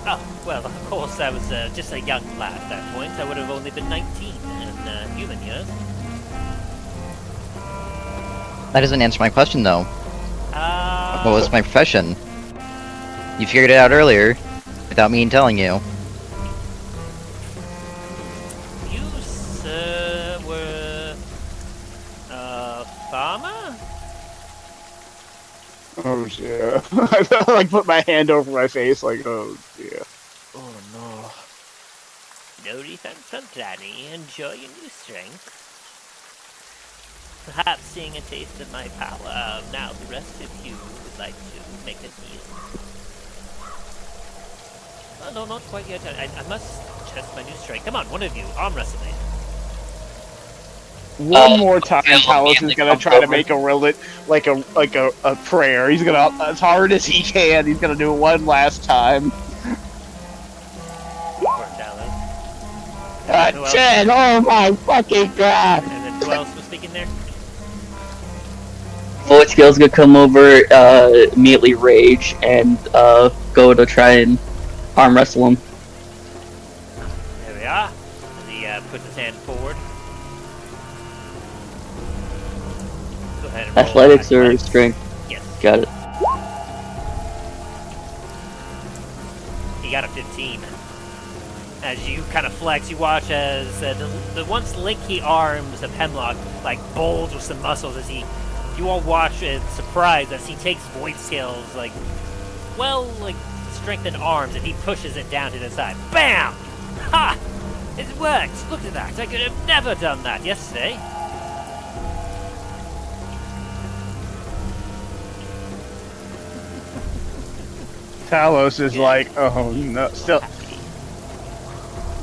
Oh, well, of course, I was just a young lad at that point. I would have only been 19 in human years. That doesn't answer my question, though. What was my profession? You figured it out earlier, without me telling you. You, sir, were a farmer? Oh dear. I like put my hand over my face, like, oh dear. Oh no. No defense from Grannie. Enjoy your new strength. Perhaps seeing a taste of my power. Now the rest of you would like to make a deal. Oh, no, not quite yet. I must test my new strength. Come on, one of you, arm wrestle me. One more time, Talos is immediately gonna comes try to over. make a prayer. He's gonna, as hard as he can, he's gonna do it one last time. Poor Dallen. Who else? 10! Oh my fucking god! And then who else was speaking there? Void Skill's gonna come over, immediately rage, and go to try and arm wrestle him. There we are. As he puts his hand forward. Go ahead and roll Athletics or athletics. strength? Yes. Got it. He got a 15. As you kind of flex, you watch as the once lanky arms of Hemlock like bulge with some muscles as you all watch in surprise as he takes void scales like strengthened arms and he pushes it down to the side. BAM! Ha! It worked! Look at that! I could have never done that yesterday. Talos is like, oh no, still.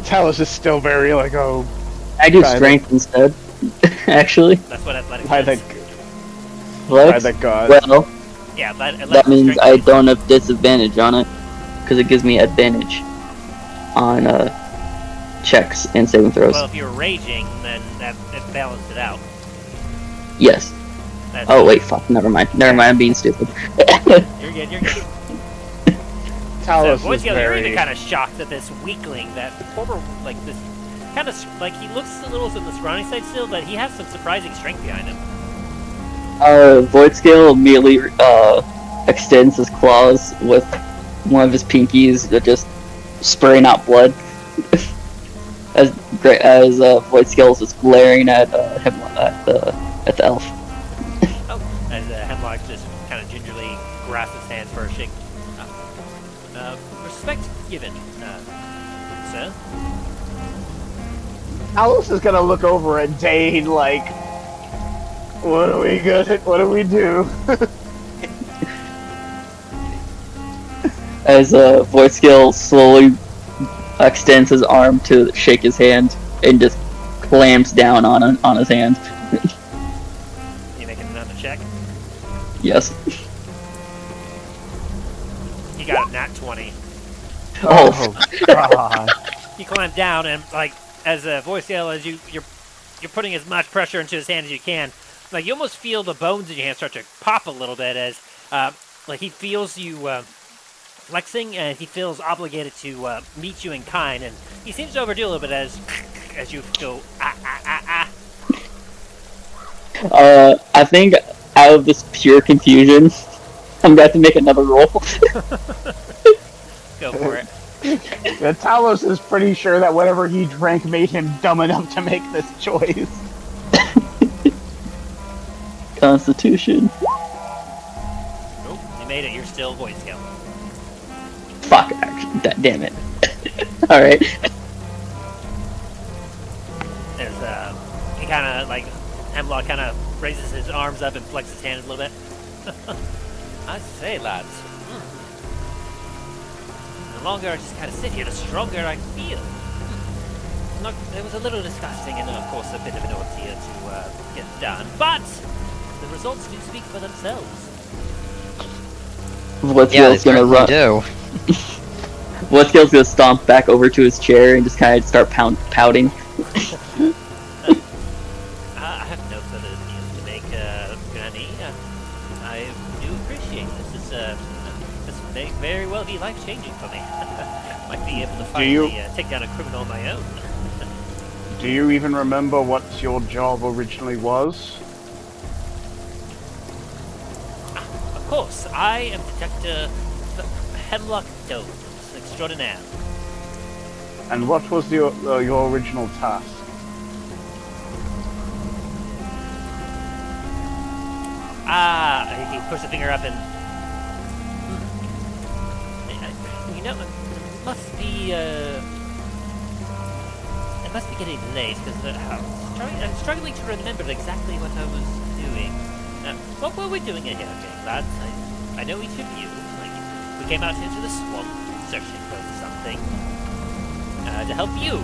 Talos is still very like, oh. I do Try strength instead, actually. That's what athletics By is. the, by Athletics? the god. Well, Yeah, that means I don't have disadvantage on it, because it gives me advantage on checks and saving throws. Well, if you're raging, then it balanced it out. Yes. That's Oh wait, fuck. Never mind. I'm being stupid. You're good. You're good. Talos So, Void is Scale, you're even very. kind of shocked that this weakling, that former, like this, kind of like he looks a little on the scrawny side still, but he has some surprising strength behind him. Void Scale immediately extends his claws with one of his pinkies that just spraying out blood. as Void Scale is just glaring at at the elf. As Hemlock just kind of gingerly grasps his hand for a shake. Respect given, sir. Talos is gonna look over at Dain like, what are we what do we do? As Void Scale slowly extends his arm to shake his hand and just clamps down on his hand. You making another check? Yes. You got a nat 20. Oh, god. You climb down and like as a Void Scale, as you're putting as much pressure into his hand as you can. Like you almost feel the bones in your hand start to pop a little bit as like he feels you flexing and he feels obligated to meet you in kind, and he seems to overdo a little bit as you go ah. I think out of this pure confusion, I'm going to have to make another roll. Go for it. Talos is pretty sure that whatever he drank made him dumb enough to make this choice. Constitution. Nope, you made it. You're still Boy Scout. Fuck, actually, damn it. Alright. There's he kind of like Hemlock kind of raises his arms up and flexes his hands a little bit. I say, lads. The longer I just kind of sit here, the stronger I feel. It was a little disgusting and, of course, a bit of an ordeal to get done, but the results do speak for themselves. Whatskill's gonna run. Do. Whatskill's gonna stomp back over to his chair and just kind of start pouting. I have no further news to make, Grannie. I do appreciate this. This may very well be life-changing for me. Might be able to finally take down a criminal on my own. Do you even remember what your job originally was? Of course, I am Detective Hemlock Domes Extraordinaire. And what was your original task? He puts a finger up and... You know, it must be getting late, because I'm struggling to remember exactly what I was doing. What were we doing here, lads? I know each of you. Like, we came out into the swamp, searching for something. To help you,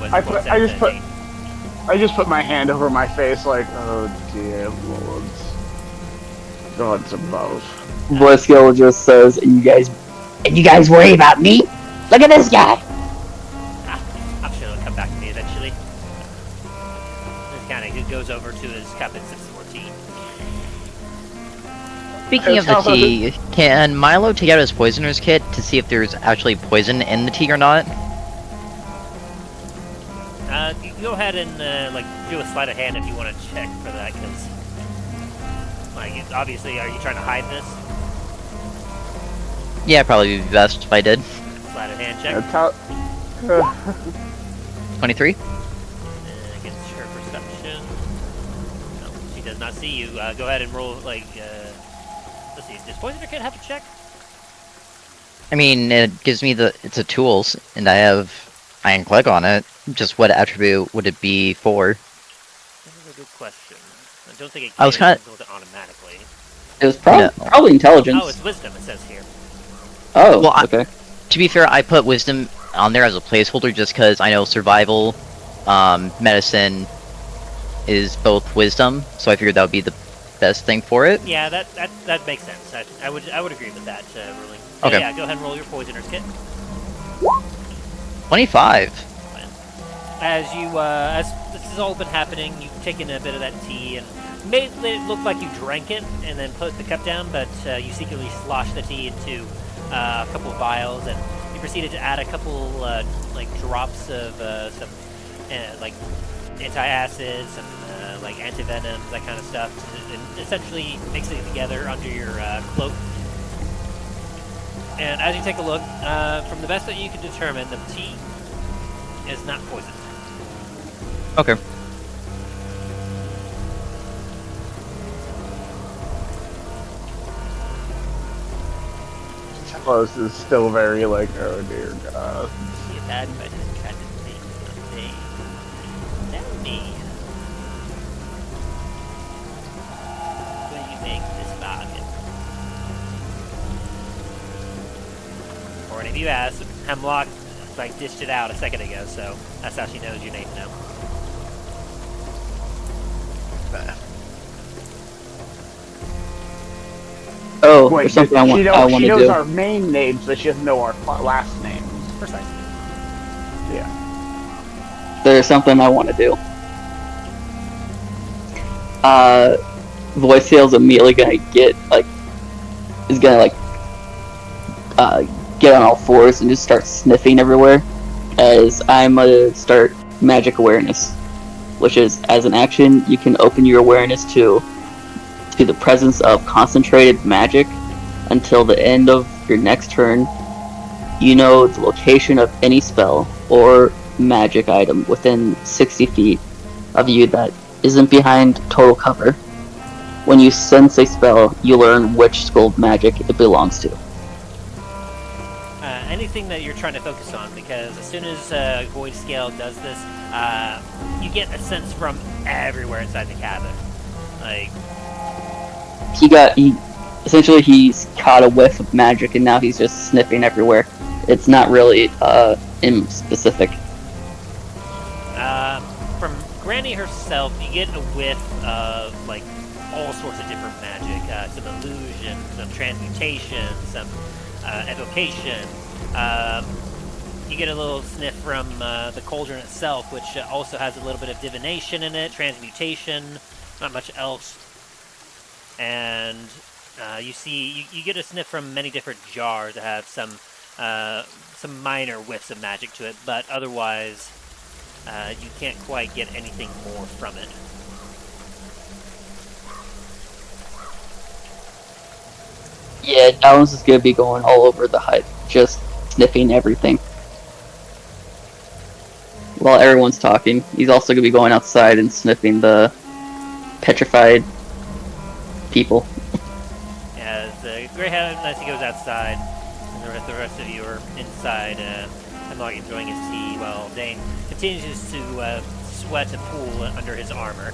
I just put my hand over my face like, oh dear lords. Gods above. Whatskill just says, And you guys worry about me? Look at this guy! I'm sure it'll come back to me eventually. This kind of goes over to his cup and sips more tea. Speaking of the tea, can Milo take out his poisoner's kit to see if there's actually poison in the tea or not? You go ahead and do a sleight of hand if you want to check for that, because obviously, are you trying to hide this? Yeah, probably be best if I did. Sleight of hand check. 23? Against her perception. No, she does not see you. Go ahead and roll, let's see, does Poisoner Kid have a check? I mean, it gives me it's a tools, and I can click on it. Just what attribute would it be for? This is a good question. I don't think it I was can build it automatically. it was probably intelligence. Oh, it's wisdom, it says here. Oh, well, okay. To be fair, I put wisdom on there as a placeholder just because I know survival, medicine is both wisdom, so I figured that would be the best thing for it. Yeah, that makes sense. I would agree with that ruling. So Okay. yeah, go ahead and roll your Poisoner's Kit. 25. As this has all been happening, you've taken a bit of that tea and made it look like you drank it and then put the cup down, but you secretly sloshed the tea into a couple of vials, and you proceeded to add a couple drops of some anti-acids, some anti-venoms, that kind of stuff, and essentially mix it together under your cloak. And as you take a look, from the best that you can determine, the tea is not poisoned. Okay. Talos is still very like, oh dear God. See a bad person tried to make something. Tell me. Will you make this bargain? Or any of you asked, Hemlock dished it out a second ago, so that's how she knows your name now. Oh, Wait, there's something I want she to knows do. our main names, but she doesn't know our last names. Precisely. Yeah. There's something I want to do. Voice Sale's immediately gonna get get on all fours and just start sniffing everywhere, as I'm gonna start magic awareness, which is, as an action, you can open your awareness to the presence of concentrated magic until the end of your next turn, You know the location of any spell or magic item within 60 feet of you that isn't behind total cover. When you sense a spell, you learn which school of magic it belongs to. Anything that you're trying to focus on, because as soon as Void Scale does this, you get a sense from everywhere inside the cabin. Like, He's caught a whiff of magic and now he's just sniffing everywhere. It's not really in specific. from Grannie herself, you get a whiff of like all sorts of different magic, some illusion, some transmutation, some evocation. You get a little sniff from the cauldron itself, which also has a little bit of divination in it, transmutation, not much else. And you get a sniff from many different jars that have some minor whiffs of magic to it, but otherwise you can't quite get anything more from it. Yeah, Dallen's is gonna be going all over the hut, just sniffing everything. While everyone's talking, he's also gonna be going outside and sniffing the petrified people. As Greyhound, as he goes outside, and the rest of you are inside, Hemlock enjoying his tea, while Dain continues to sweat a pool under his armor.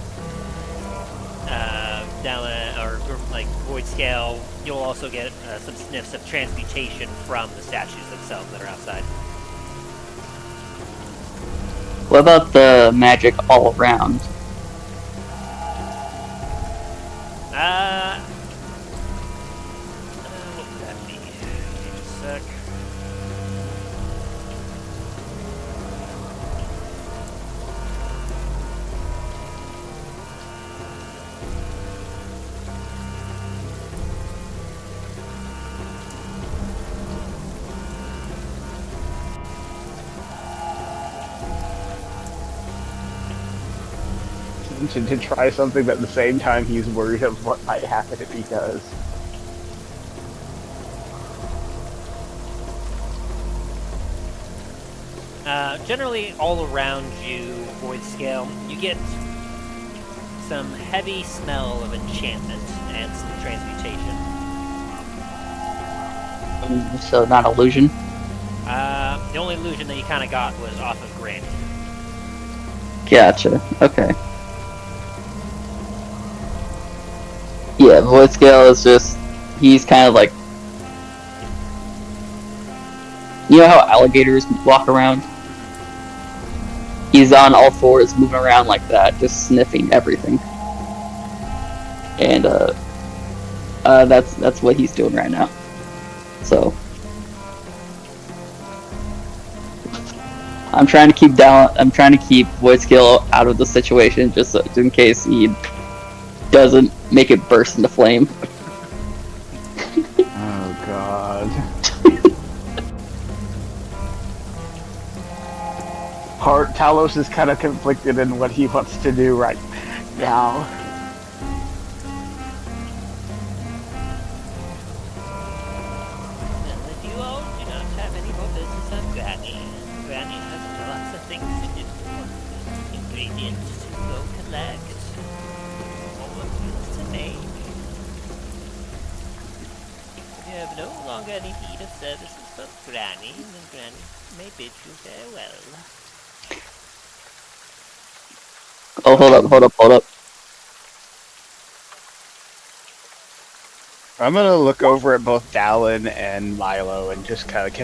Dallen, or like Void Scale, you'll also get some sniffs of transmutation from the statues themselves that are outside. What about the magic all around? What would that be? Give me a sec. To try something, but at the same time he's worried of what might happen if he does. Generally, all around you, Void Scale, you get some heavy smell of enchantment and some transmutation. So not illusion. The only illusion that you kind of got was off of Grannie. Gotcha. Okay. Yeah, Void Scale is just, he's kind of like, you know how alligators walk around? He's on all fours, moving around like that, just sniffing everything. And that's what he's doing right now. So I'm trying to keep Void Scale out of the situation, just in case he doesn't make it burst into flame. Oh god. Talos is kind of conflicted in what he wants to do right now. Well, if you all do not have any more business on Grannie has lots of things to do. Ingredients to go collect. More tools to make. You have no longer any need of services from Grannie, and Grannie may bid you farewell. Oh, hold up. I'm gonna look over at both Dallen and Milo and just kind of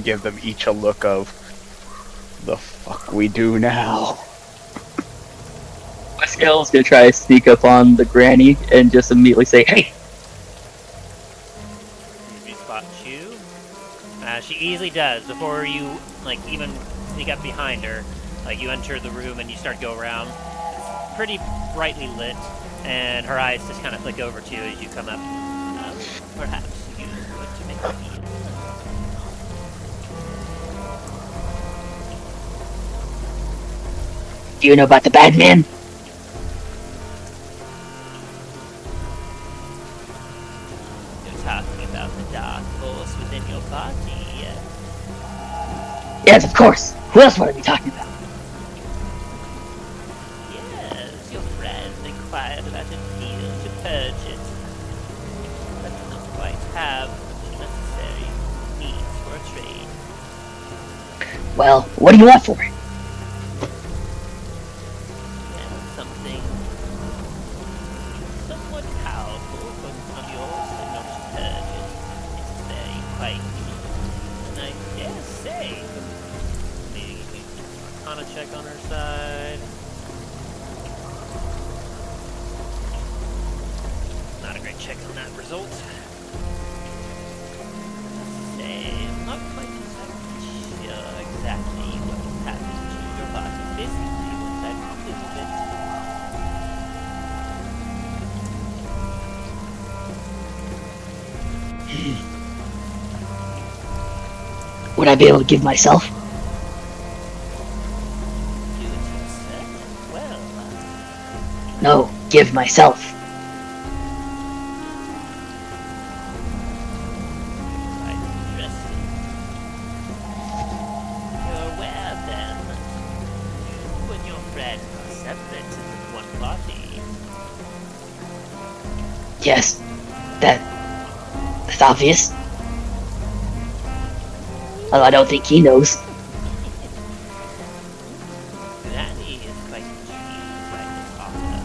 give them each a look of the fuck we do now. Void Scale is gonna try to sneak up on the Granny and just immediately say, "Hey!" She spots you. She easily does. Before you even sneak up behind her, you enter the room and you start to go around. It's pretty brightly lit, and her eyes just kind of flick over to you as you come up. Perhaps you want to make a deal. Do you know about the bad man? You're talking about the dark force within your party, yes? Yes, of course. Who else would I be talking about? Yes, your friend inquired about a deal to purge it, but do not quite have the necessary means for a trade. Well, what do you want for it? And something somewhat powerful from yours and not to purge it. It's very quite unique. And I dare say, maybe we can Arcana check on her side. Not a great check on that result. Say, I'm not quite exactly sure exactly what happened to your body physically once I completed it. Would I be able to give myself? Do it yourself? Well, No, give myself. quite interesting. You're aware then, you and your friend are separate in one body. Yes, that's obvious. Although I don't think he knows. Grannie is quite intrigued by this offer.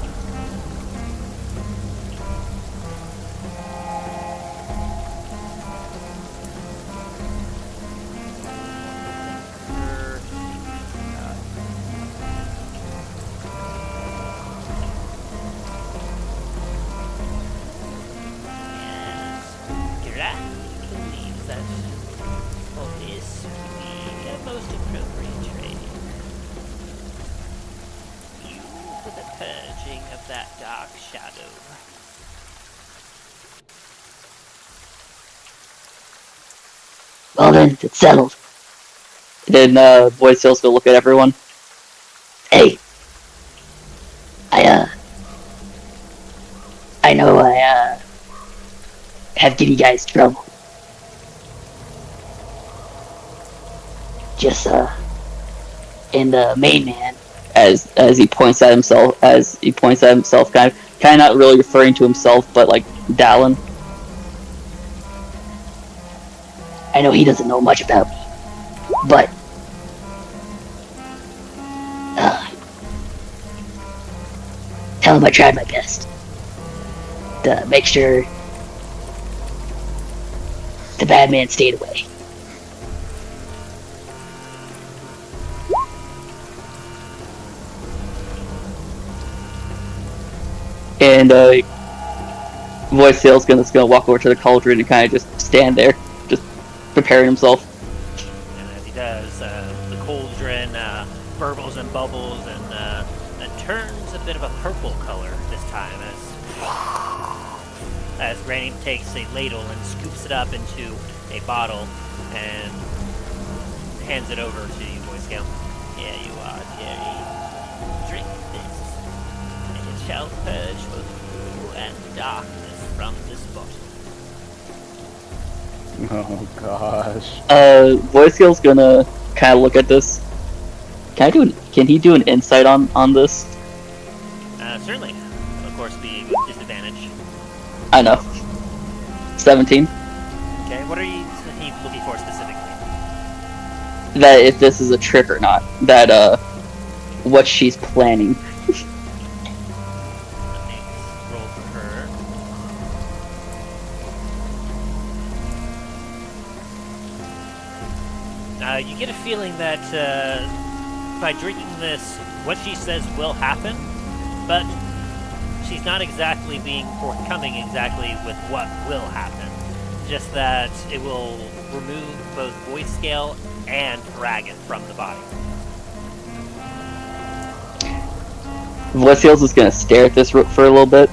Yes, Grannie believes that for this would be a most appropriate trade. You for the purging of that dark shadow. Well then, it's settled. Then Voice Sales will look at everyone. Hey, I know I have given you guys trouble. Just and the main man. As he points at himself, kind of not really referring to himself, but like Dallen. I know he doesn't know much about me, but tell him I tried my best to make sure the bad man stayed away. And Voice Sales gonna walk over to the cauldron and kind of just stand there, just preparing himself. And as he does, the cauldron burbles and bubbles and turns a bit of a purple color this time as Granny takes a ladle and scoops it up into a bottle and hands it over to you, Boy Scout. Here you are, dearie. Drink this, and it shall purge both you and darkness from this bottle. Oh gosh. Voice Skill's gonna kind of look at this. Can he do an insight on this? Certainly. Of course, be with disadvantage. I know. 17. Okay, what are you looking for specifically? That if this is a trick or not. That what she's planning. Let me roll for her. You get a feeling that by drinking this, what she says will happen, but she's not exactly being forthcoming exactly with what will happen. Just that it will remove both voice scale and dragon from the body. Voice Skills is gonna stare at this for a little bit.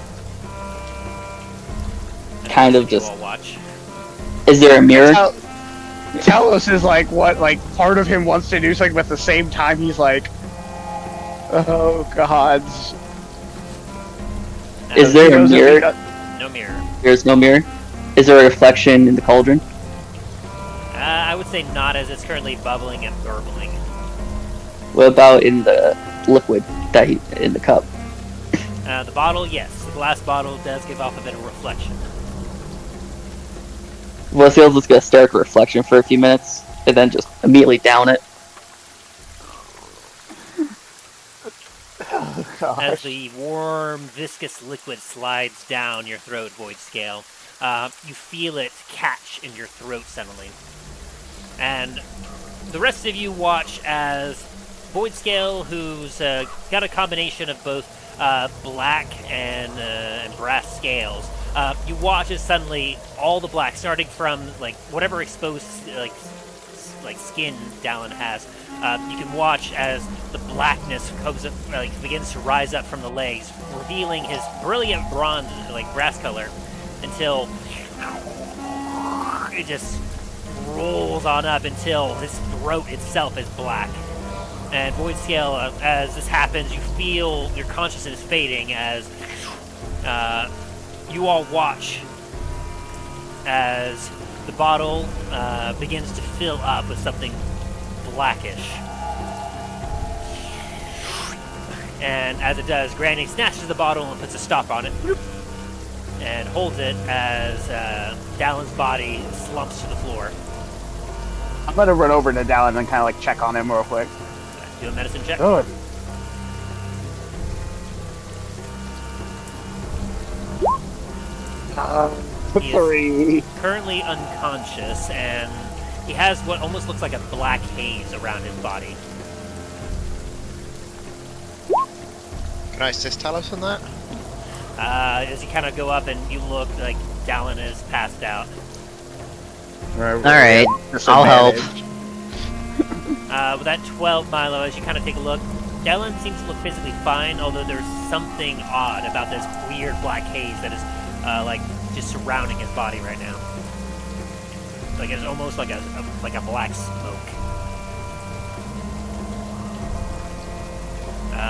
Kind of You just. all watch. Is there a mirror? Talos is like what? Like part of him wants to do something, but at the same time he's like, oh gods. Is there a mirror? No mirror. There's no mirror. Is there a reflection in the cauldron? I would say not, as it's currently bubbling and burbling. What about in the liquid that in the cup? The bottle, yes. The glass bottle does give off a bit of reflection. Well, Seal's just gonna stare at the reflection for a few minutes, and then just immediately down it. Oh, As gosh. the warm, viscous liquid slides down your throat, Void Scale, you feel it catch in your throat suddenly. And the rest of you watch as Void Scale, who's got a combination of both black and brass scales, you watch as suddenly all the black, starting from like whatever exposed like skin Dallen has, you can watch as the blackness comes up, begins to rise up from the legs, revealing his brilliant bronze, like brass color, until it just rolls on up until his throat itself is black. And Void Scale, as this happens, you feel your consciousness fading as you all watch as the bottle begins to fill up with something blackish. And as it does, Grannie snatches the bottle and puts a stop on it, and holds it as Dallen's body slumps to the floor. I'm gonna run over to Dallen and kind of like check on him real quick. Do a medicine check. Good. He is 3. currently unconscious, and he has what almost looks like a black haze around his body. Can I assist Talos on that? As you kind of go up and you look, like Dallen is passed out. Alright, I'll help. With that 12, Milo, as you kind of take a look, Dallen seems to look physically fine, although there's something odd about this weird black haze that is, like, just surrounding his body right now. Like, it's almost like a black smoke.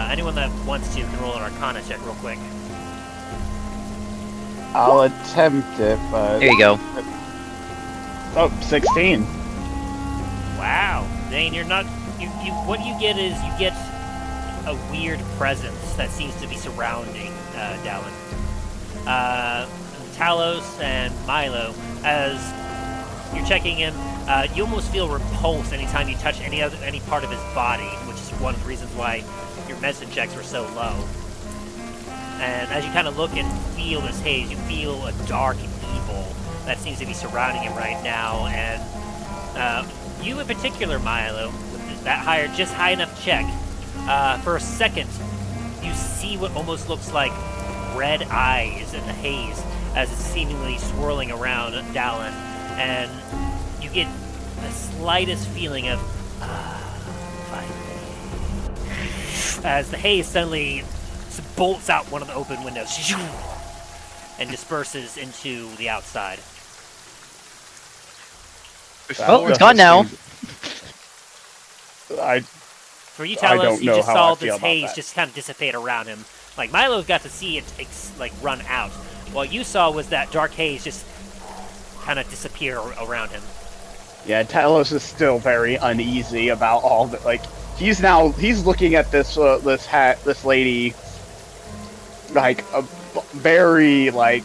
Anyone that wants to can roll an Arcana check real quick. I'll attempt it, but... There you go. Oh, 16. Wow, Dain, you're not. What you get is you get a weird presence that seems to be surrounding Dallen. Talos and Milo, as you're checking him, you almost feel repulsed anytime you touch any part of his body, which is one of the reasons why your medicine checks were so low. And as you kind of look and feel this haze, you feel a dark evil that seems to be surrounding him right now. And you in particular, Milo, with that just high enough check, for a second, you see what almost looks like red eyes in the haze as it's seemingly swirling around Dallen, and you get the slightest feeling of finally, as the haze suddenly bolts out one of the open windows and disperses into the outside. Oh, it's gone now. For you, I Talos, don't you know just how saw I feel this about haze that. just kind of dissipate around him. Like, Milo got to see it, like, run out. What you saw was that dark haze just kind of disappear around him. Yeah, Talos is still very uneasy about all that. Like, he's looking at this lady, like, a very, like...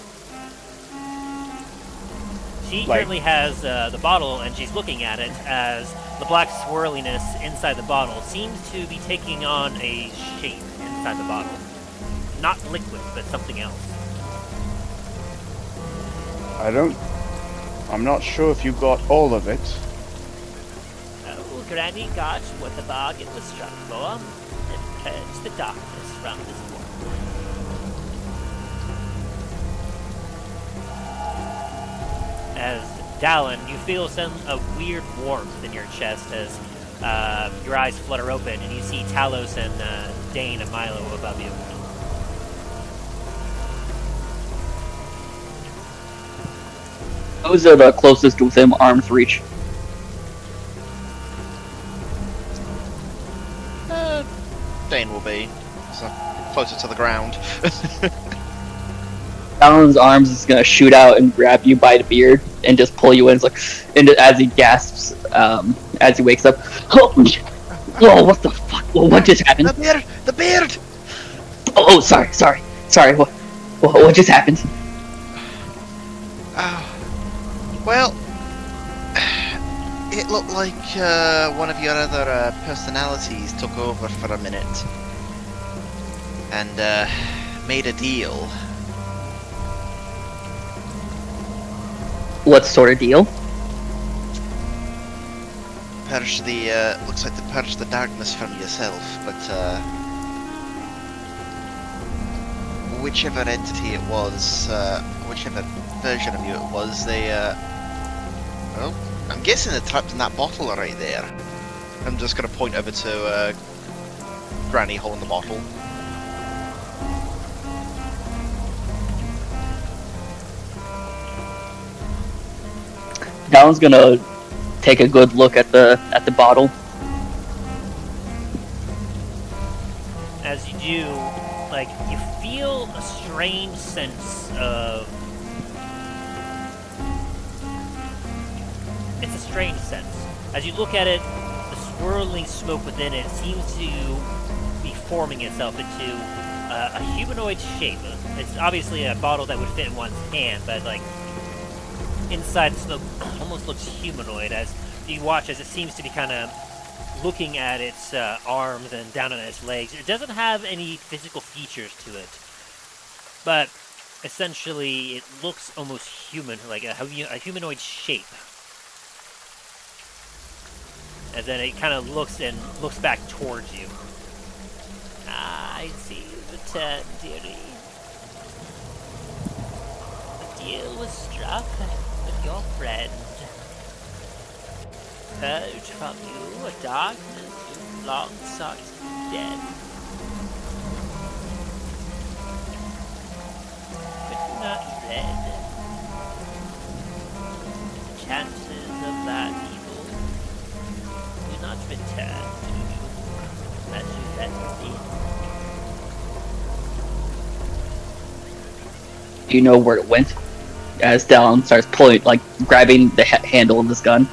She currently has the bottle, and she's looking at it as the black swirliness inside the bottle seems to be taking on a shape inside the bottle. Not liquid, but something else. I'm not sure if you got all of it. Oh, Granny got what the bargain was struck for, and purged the darkness from this world. As Dallen, you feel a weird warmth in your chest as your eyes flutter open, and you see Talos and Dain and Milo above you. Those are the closest within arm's reach. Dain will be so closer to the ground. Dallen's arms is gonna shoot out and grab you by the beard. and just pull you in. It's like, and as he gasps, as he wakes up, oh, whoa, what the fuck? Whoa, what just happened? The beard! The beard! Oh, sorry. What just happened? Oh, well, it looked like one of your other personalities took over for a minute and made a deal. What sort of deal? Purge the looks like to purge the darkness from yourself, but whichever entity it was, whichever version of you it was, they well, I'm guessing they're trapped in that bottle right there. I'm just gonna point over to Granny holding the bottle. Dallen's gonna take a good look at the bottle. As you do, like, you feel a strange sense of... It's a strange sense. As you look at it, the swirling smoke within it seems to be forming itself into a humanoid shape. It's obviously a bottle that would fit in one's hand, but, like, inside the smoke almost looks humanoid as you watch as it seems to be kind of looking at its arms and down on its legs. It doesn't have any physical features to it, but essentially it looks almost human, like a humanoid shape. And then it kind of looks back towards you. Ah, I see the turn, dearie. The deal was struck with your friend. Purge from you a darkness you've long sought dead. But do not dread. The chances of that evil do not return to you as you let it be. Do you know where it went? As Dallen starts pulling, like, grabbing the handle of this gun.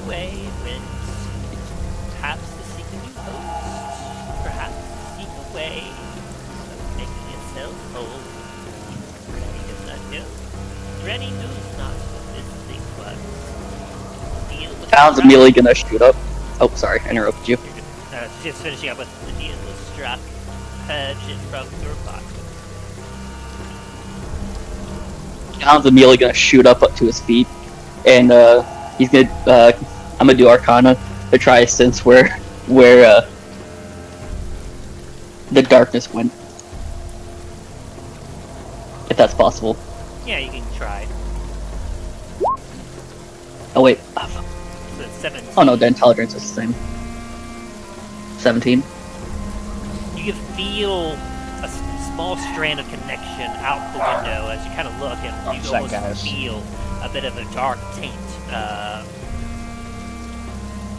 Away it went. Perhaps to seek a new host. Perhaps to seek a way of making itself whole. Grannie does not know. Grannie knows not what this thing was. The deal was Dallen's struck. immediately gonna shoot up. Oh, sorry, I interrupted you. Just finishing up with the deal was struck. Purge it from your body. Dallen's immediately gonna shoot up to his feet, and he's gonna. I'm gonna do Arcana to try to sense where the darkness went, if that's possible. Yeah, you can try. Oh wait. So it's 17. Oh no, the intelligence is the same. 17. You can feel a small strand of connection out the window as you kind of look, and you Upset, almost guys. feel a bit of a dark taint. A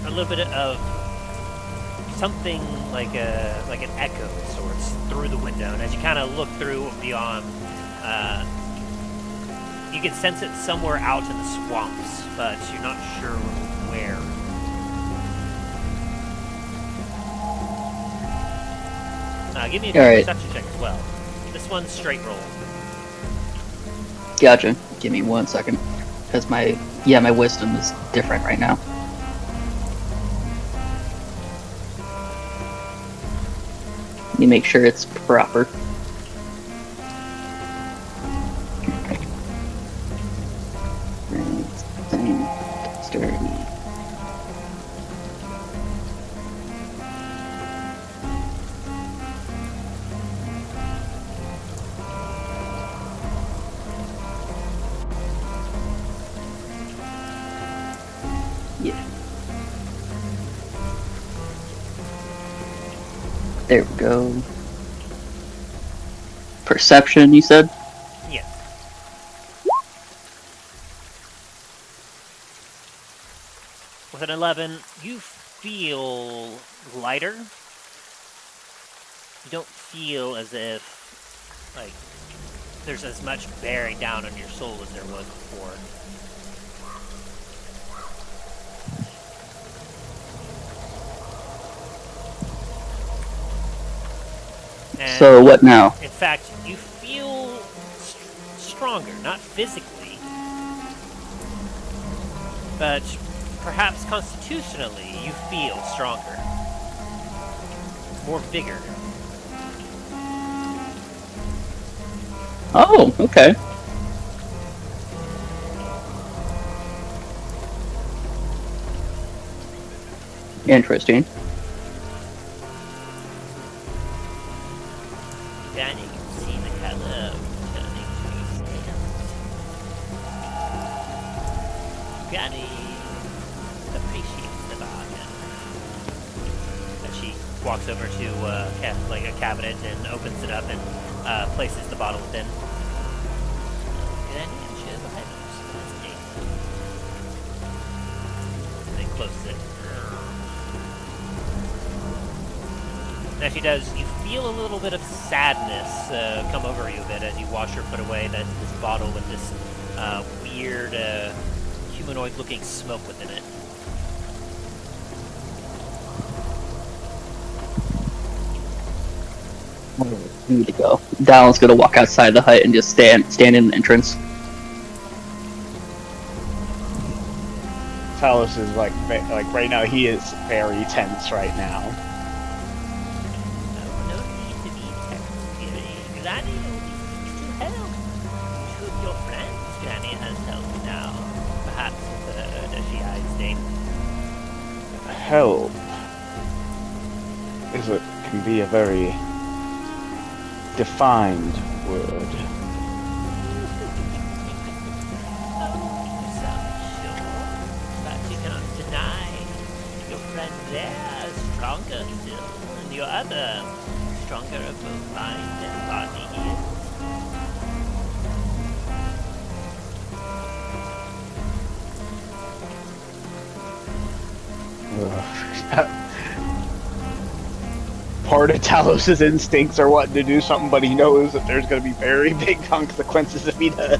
little bit of something like an echo of sorts through the window, and as you kind of look through beyond, you can sense it somewhere out in the swamps, but you're not sure where. Give me a Alright. perception check as well. This one's straight roll. Gotcha. Give me 1 second, because my wisdom is different right now. Let me make sure it's proper. Yeah. There we go. Perception, you said? Yes. With an 11, you feel lighter. You don't feel as if, like, there's as much bearing down on your soul as there was before. And So what now? in fact, you feel stronger, not physically, but perhaps constitutionally, you feel stronger. More vigor. Oh, okay. Interesting. Then you can see the color turning to sand. Grannie appreciates the bargain. And she walks over to a cabinet and opens it up and places the bottle within. Grannie, I'm sure the and then closes it. As she does, you feel a little bit of sadness come over you a bit as you watch her put away this bottle with this weird humanoid-looking smoke within it. We need to go. Dallen's gonna walk outside the hut and just stand in the entrance. Talos is like right now. He is very tense right now. No need to be tense. Granny only seeks to help. Should your friends, Granny has helped now. Perhaps with her as she eyes Dain. Help can be a very defined word. But you cannot deny your friend there is stronger still, and your other stronger of both mind and body Part of Talos's instincts are wanting to do something, but he knows that there's going to be very big consequences if he does.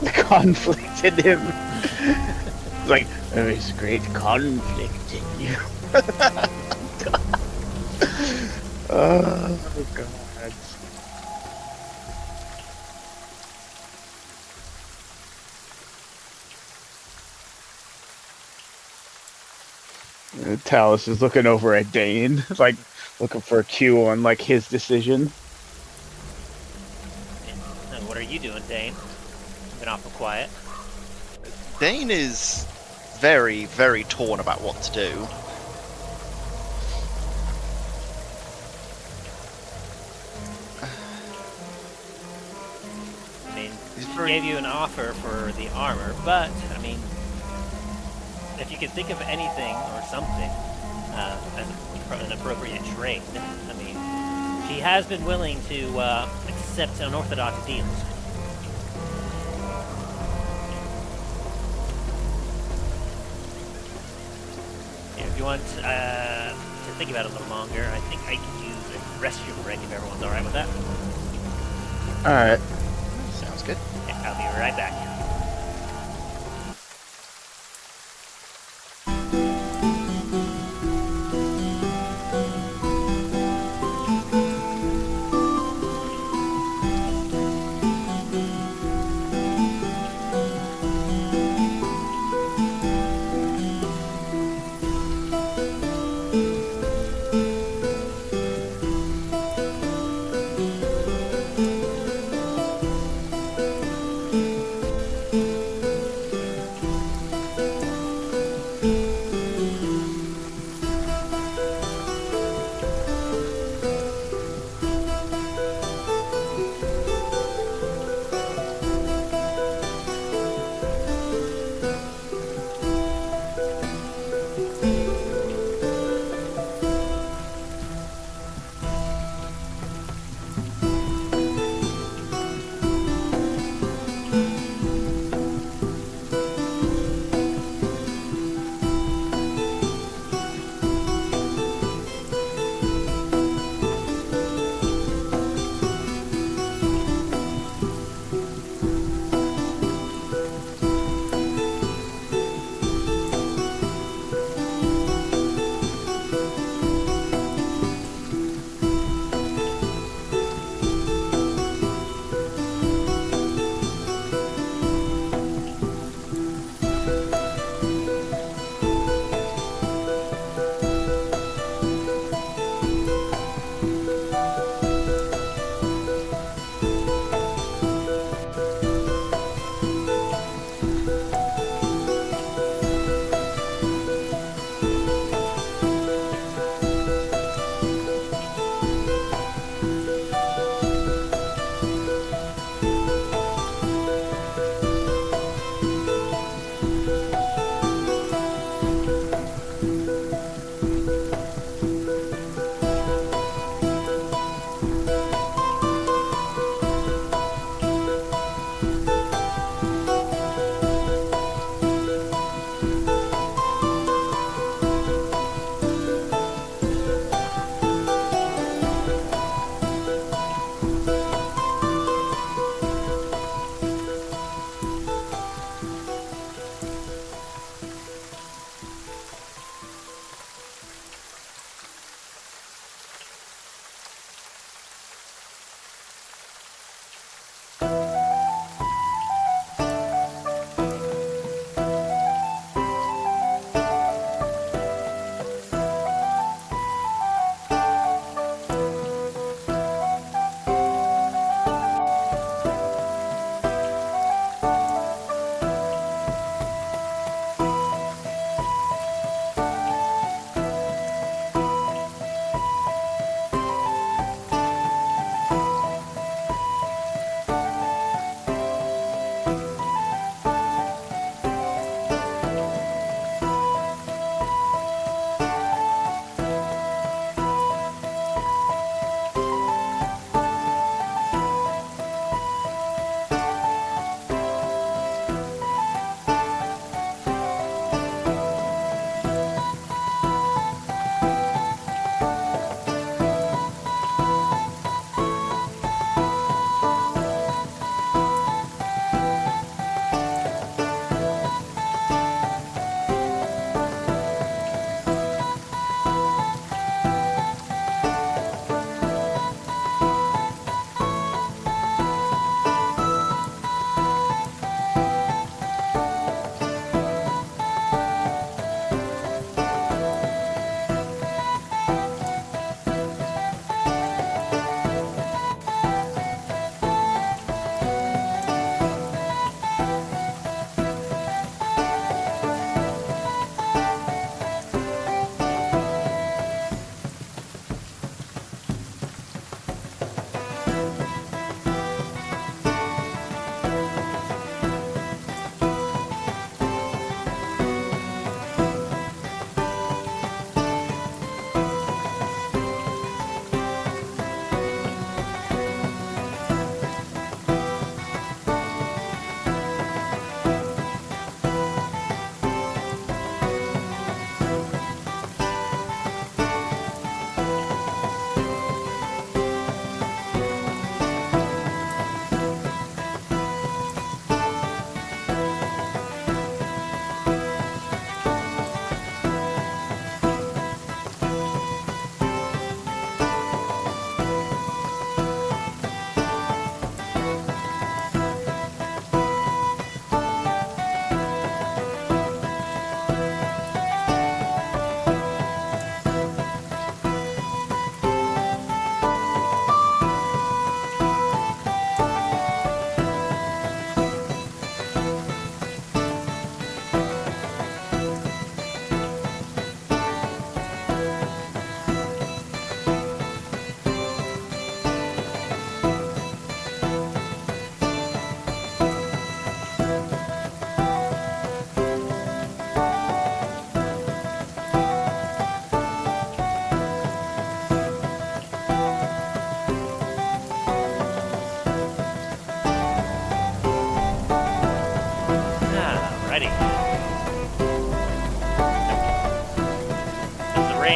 The conflict in him. It's like, there is great conflict in you. Oh, God. Talos is looking over at Dain, like looking for a cue on like his decision. And what are you doing, Dain? Been awful quiet. Dain is very, very torn about what to do. I mean, he gave you an offer for the armor, but, I mean, if you could think of anything or something as an appropriate trade, I mean, she has been willing to accept unorthodox deals. Yeah, if you want to think about it a little longer, I think I could use a restroom break if everyone's alright with that. Alright. Sounds good. Yeah, I'll be right back.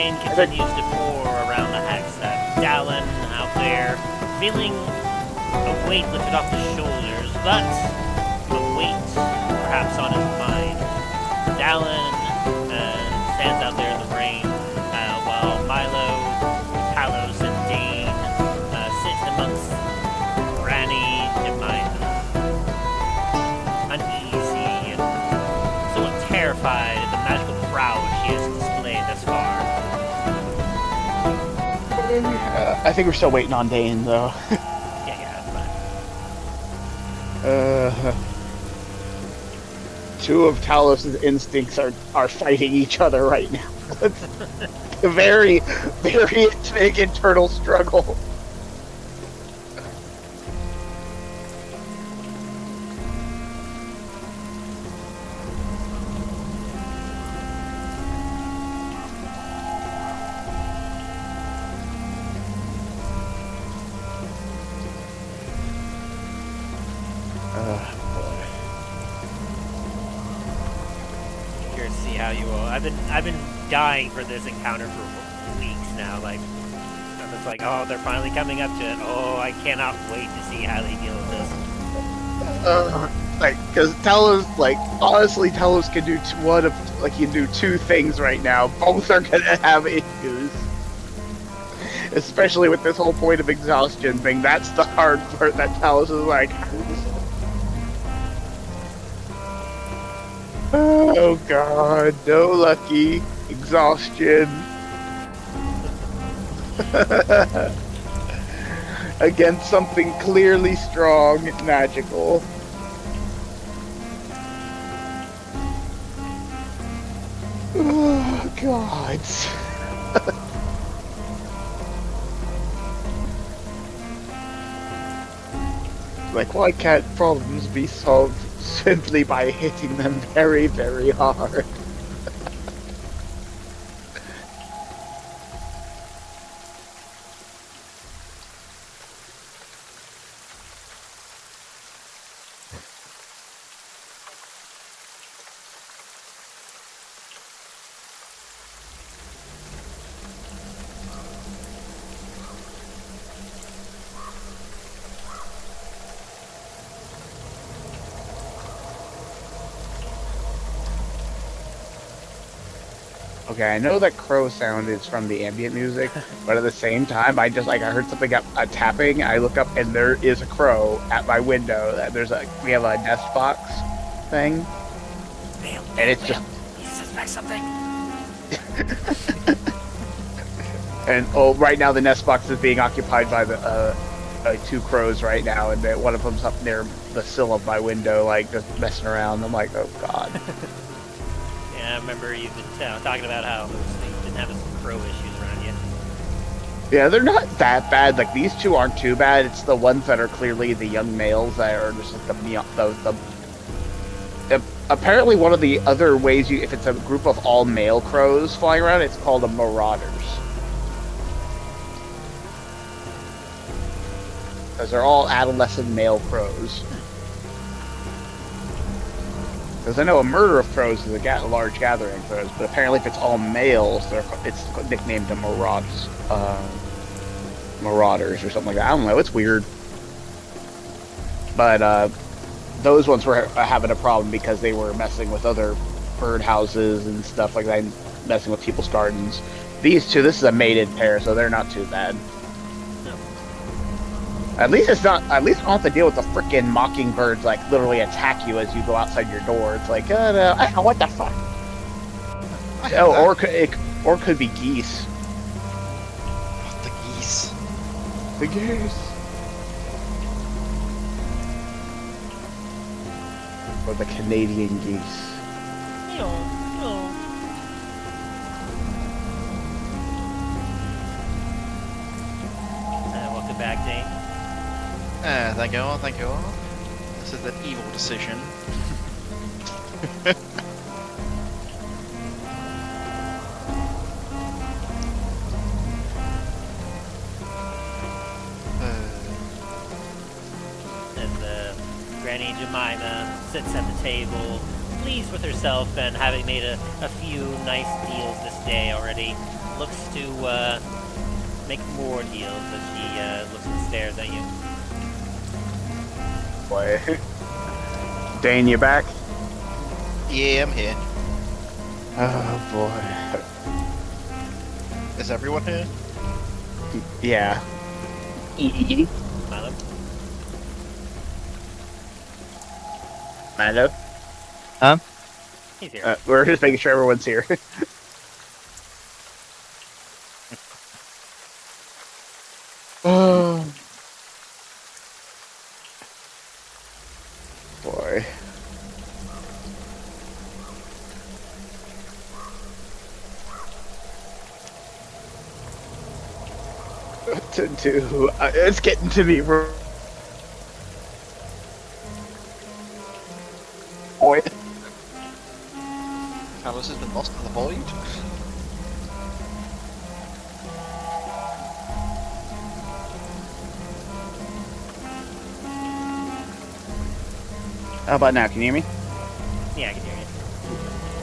rain continues to pour around the hackstaff. Dallen out there, feeling a weight lifted off his shoulders, but a weight perhaps on his mind. Dallen stands out there in the rain while Milo, Talos, and Dain sit amongst Grannie, Jemima, uneasy and somewhat terrified at the magical prowess she has displayed thus far. I think we're still waiting on Dain, though. Yeah, that's fine. Two of Talos' instincts are fighting each other right now. It's a very, very big internal struggle. Curious to see how you will. I've been dying for this encounter for weeks now. Like, I'm just like, oh, they're finally coming up to it. Oh, I cannot wait to see how they deal with this. Because Talos, honestly, Talos can do he can do two things right now. Both are gonna have issues. Especially with this whole point of exhaustion thing. That's the hard part that Talos is like, oh god, no lucky. Exhaustion. Against something clearly strong and magical. Oh god. Like, why can't problems be solved simply by hitting them very, very hard? Okay, I know that crow sound is from the ambient music, but at the same time, I heard something tapping. I look up and there is a crow at my window. We have a nest box thing, and it's just. He suspects something. And right now the nest box is being occupied by the two crows right now, and one of them's up near the sill of my window, like just messing around. I'm like, oh god. Yeah, I remember you've been talking about how you've been having some crow issues around you. Yeah, they're not that bad. Like, these two aren't too bad. It's the ones that are clearly the young males that are just like apparently one of the other ways if it's a group of all male crows flying around, it's called a marauders. Because they're all adolescent male crows. Because I know a murder of crows is a large gathering of crows, but apparently if it's all males, it's nicknamed a marauders or something like that. I don't know, it's weird. But those ones were having a problem because they were messing with other bird houses and stuff like that, and messing with people's gardens. These two, this is a mated pair, so they're not too bad. At least I don't have to deal with the frickin' mockingbirds, like, literally attack you as you go outside your door. It's like, no, what the fuck? Or could be geese. The geese. The geese. Or the Canadian geese. Welcome back, Dain. Thank you all. This is an evil decision. And Granny Jemima sits at the table, pleased with herself and having made a few nice deals this day already. looks to make more deals as she looks and stares at you. Boy. Dain, you back? Yeah, I'm here. Oh boy. Is everyone here? Yeah. Milo? Milo? He's here. We're just making sure everyone's here. Oh. Boy. What to do? It's getting to me. Boy. Alice has been lost in the void. How about now? Can you hear me? Yeah, I can hear you.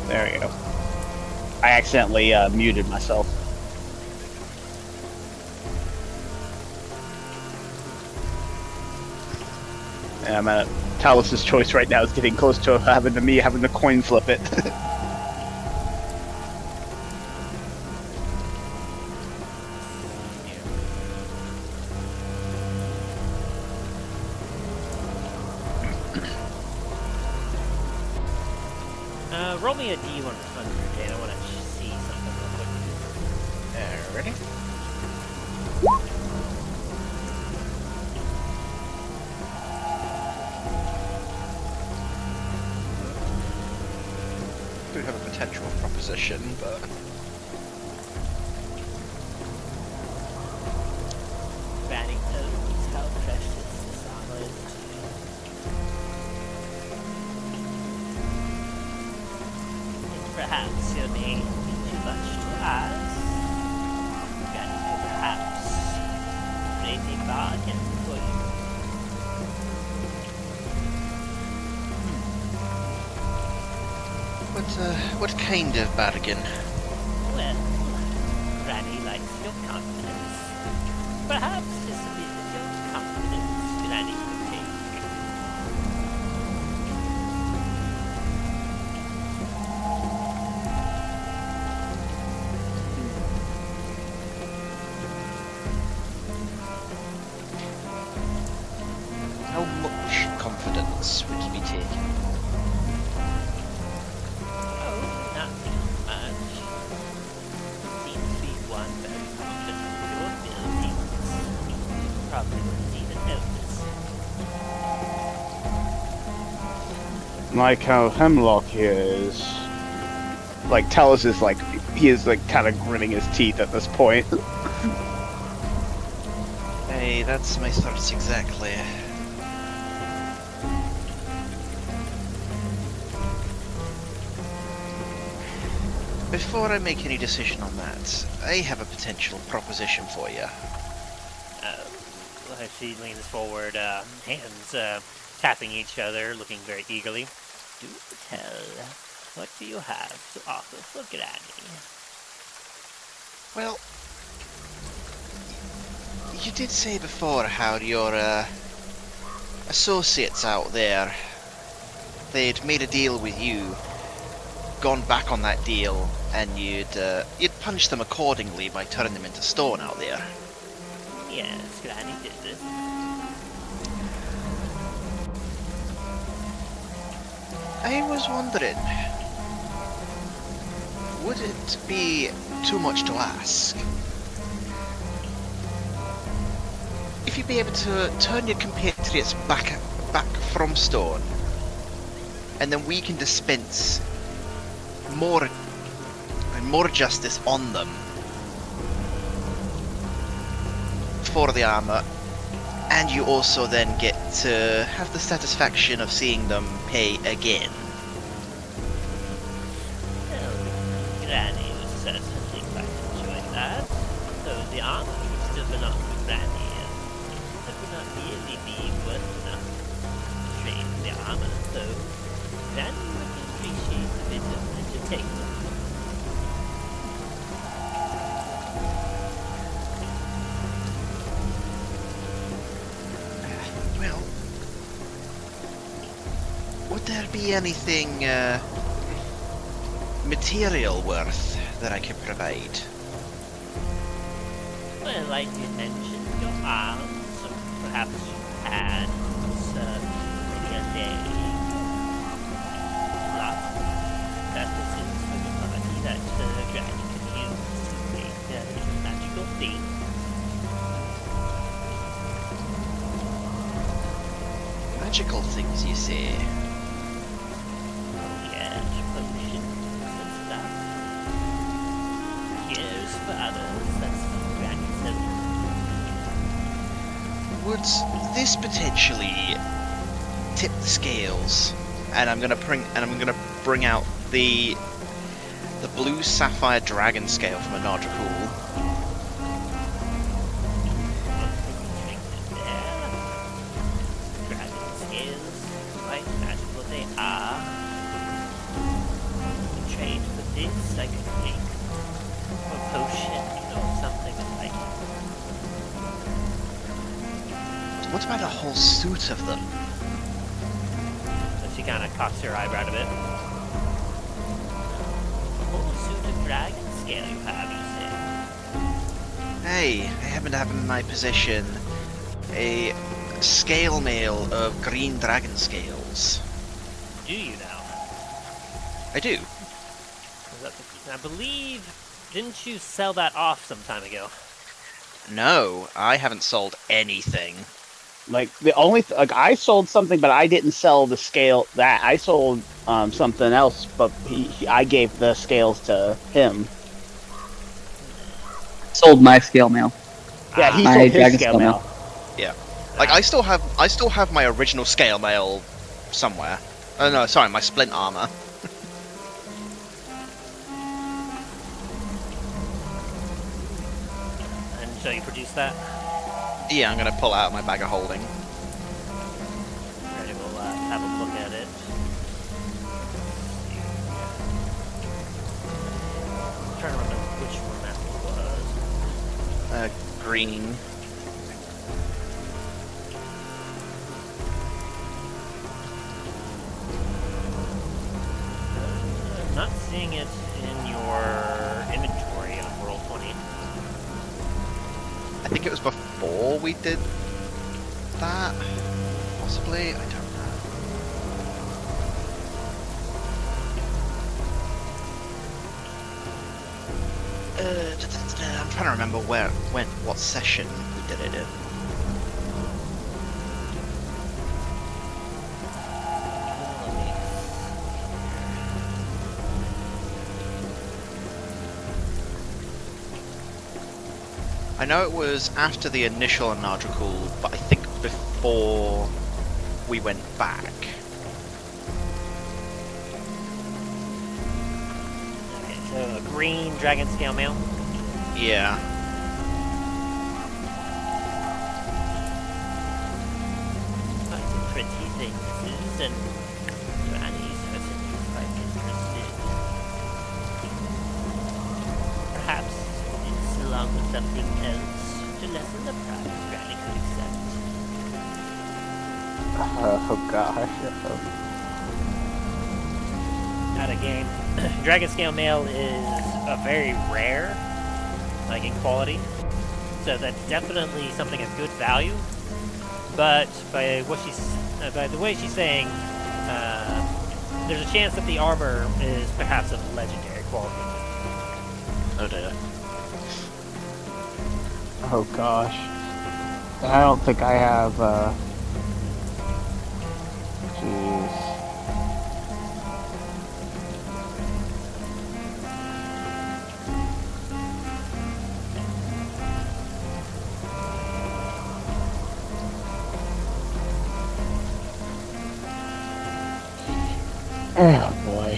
There you go. I accidentally muted myself. Yeah, I'm at Talus's choice right now is getting close to having to coin flip it. Roll me a D100, Dain. I want to see something real quick. Ready? Do have a potential proposition, but Grannie knows how precious this armor is to you. And perhaps your name be too much to ask. Grannie may perhaps raise a bargain for you. what kind of bargain? Well, Granny likes your confidence. Perhaps just a bit of your confidence Granny could take. How much confidence would you be taking? Oh, not too much. Seems to be one very confident in your abilities. Probably wouldn't even notice. Like how Hemlock is. Like Talus is like he is like kind of gritting his teeth at this point. Hey, that's my thoughts exactly. Before I make any decision on that, I have a potential proposition for you. As she leans forward, hands tapping each other, looking very eagerly. Do tell, what do you have to offer for Granny? Well, you did say before how your associates out there, they'd made a deal with you, gone back on that deal, and you'd punished them accordingly by turning them into stone out there. Yes, Granny did this. I was wondering, would it be too much to ask if you'd be able to turn your compatriots back from stone, and then we can dispense more justice on them for the armor, and you also then get to have the satisfaction of seeing them pay again. Well, Granny would certainly quite enjoy that. Though the armor would still belong to Granny, it would not really be worth enough to trade the armor, though Granny would appreciate a bit of entertainment. Well, would there be anything material worth that I could provide? Well, like you mentioned, your arms, or perhaps your hands, maybe a leg. Lots of purposes for the body that Granny can use to make magical things. Magical things, you say? Oh yes, potions and stuff. Cures for others, that's what Granny said. Would this potentially tip the scales? And I'm gonna bring out the blue sapphire dragon scale from a Nardracool. What about a whole suit of them? So she kind of cocks her eyebrow a bit. A whole suit of dragon scale you have, you say? Hey, I happen to have in my possession a scale mail of green dragon scales. Do you now? I do. I believe, didn't you sell that off some time ago? No, I haven't sold anything. Like the only I sold something, but I didn't sell the scale. That I sold something else, but I gave the scales to him. Sold my scale mail. Yeah, he My sold his dragon scale scale mail. Yeah, like I still have my original scale mail somewhere. Oh no, sorry, my splint armor. And so you produce that? Yeah, I'm gonna pull out my bag of holding. Ready, we'll have a look at it. I'm trying to remember which one that was. Green. I'm not seeing it in your inventory on Roll20. I think it was before we did that. Possibly, I don't know. I'm trying to remember what session we did it in. I know it was after the initial Nardracool, but I think before we went back. Okay, so a green dragon scale mail. Yeah. Quite some pretty things, and Granny's certainly quite interested. Perhaps it's along with something else to lessen the price Granny could accept. Oh gosh. Not a game. Dragon scale mail is a very rare, like in quality, so that's definitely something of good value. But by the way she's saying, there's a chance that the armor is perhaps of legendary quality. Oh dear. Oh gosh. I don't think I have. Jeez. Oh boy.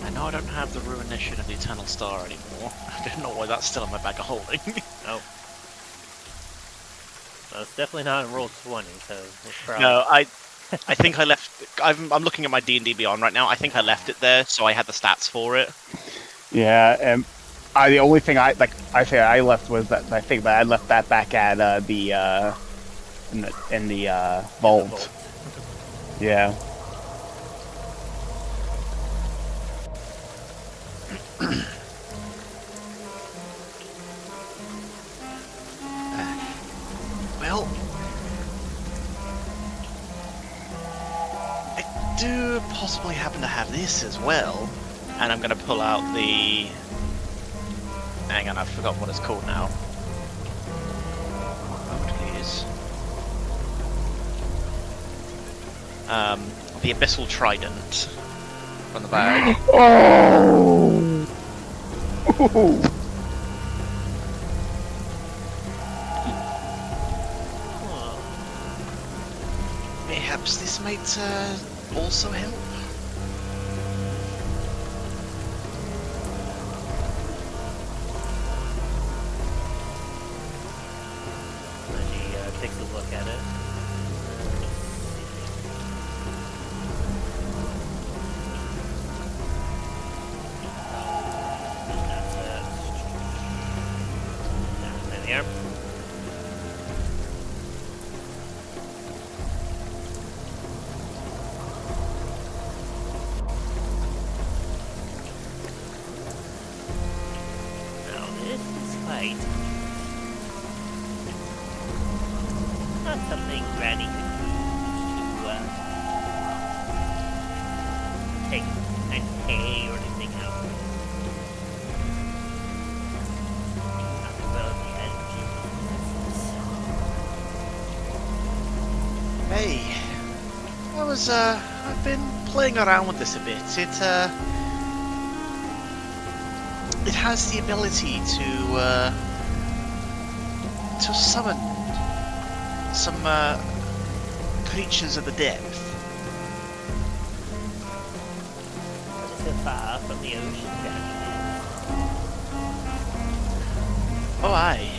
I know I don't have the Ruination of the Eternal Star anymore. I don't know why that's still in my bag of holding. Oh. Well, it's definitely not in Roll20, so it's probably... No, I think I left. I'm looking at my D&D Beyond right now. I think I left it there, so I had the stats for it. Yeah, and The only thing I left was that I think that I left that back at in the vault. Yeah. Well, I do possibly happen to have this as well, and I'm going to pull out the. Hang on, I've forgotten what it's called now. Moment, please. The Abyssal Trident from the bag. Oh. Perhaps this might also help. She takes a look at it. There. Now this is quite not something Granny could use to take and hay or anything else. Hey, I've been playing around with this a bit. It has the ability to summon some creatures of the depth. So far from the ocean, Oh, aye.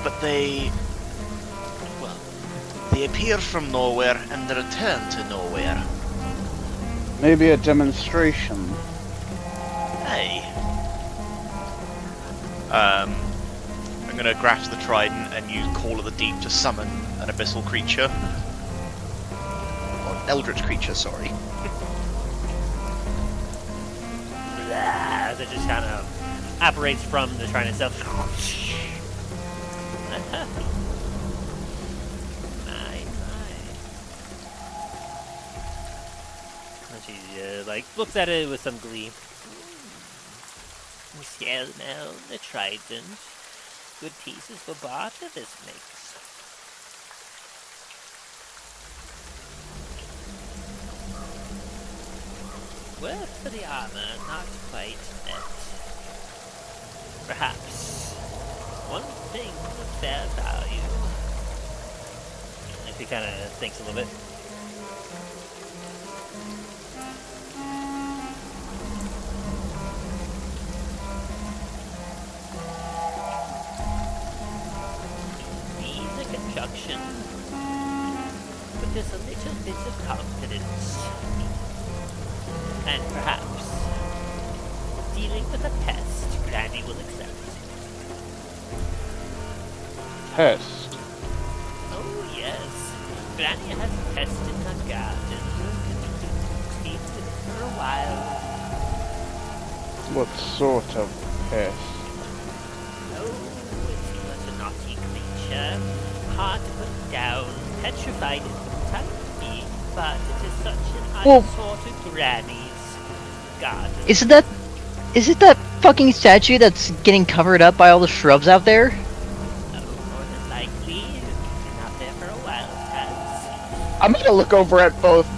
But they appear from nowhere and they return to nowhere. Maybe a demonstration. Hey. I'm gonna grasp the trident and use Call of the Deep to summon an abyssal creature. Or eldritch creature, sorry. As it just kind of operates from the shrine itself. She looks at it with some glee. Well, now the trident. Good pieces for barter this makes. Worth for the armor, not quite that. Perhaps one thing of fair value. If he kind of thinks a little bit. Construction, but there's a little bit of confidence, and perhaps dealing with a pest Granny will accept. Pest? Oh yes, Granny has a pest in her garden. Seen with it for a while. What sort of pest? Oh, it's a naughty creature. Hard to put down, petrified in time being, but it is such an unsorted Granny's garden. Is it that fucking statue that's getting covered up by all the shrubs out there? Oh, more than likely. Been out there for a while, has. I'm gonna look over at both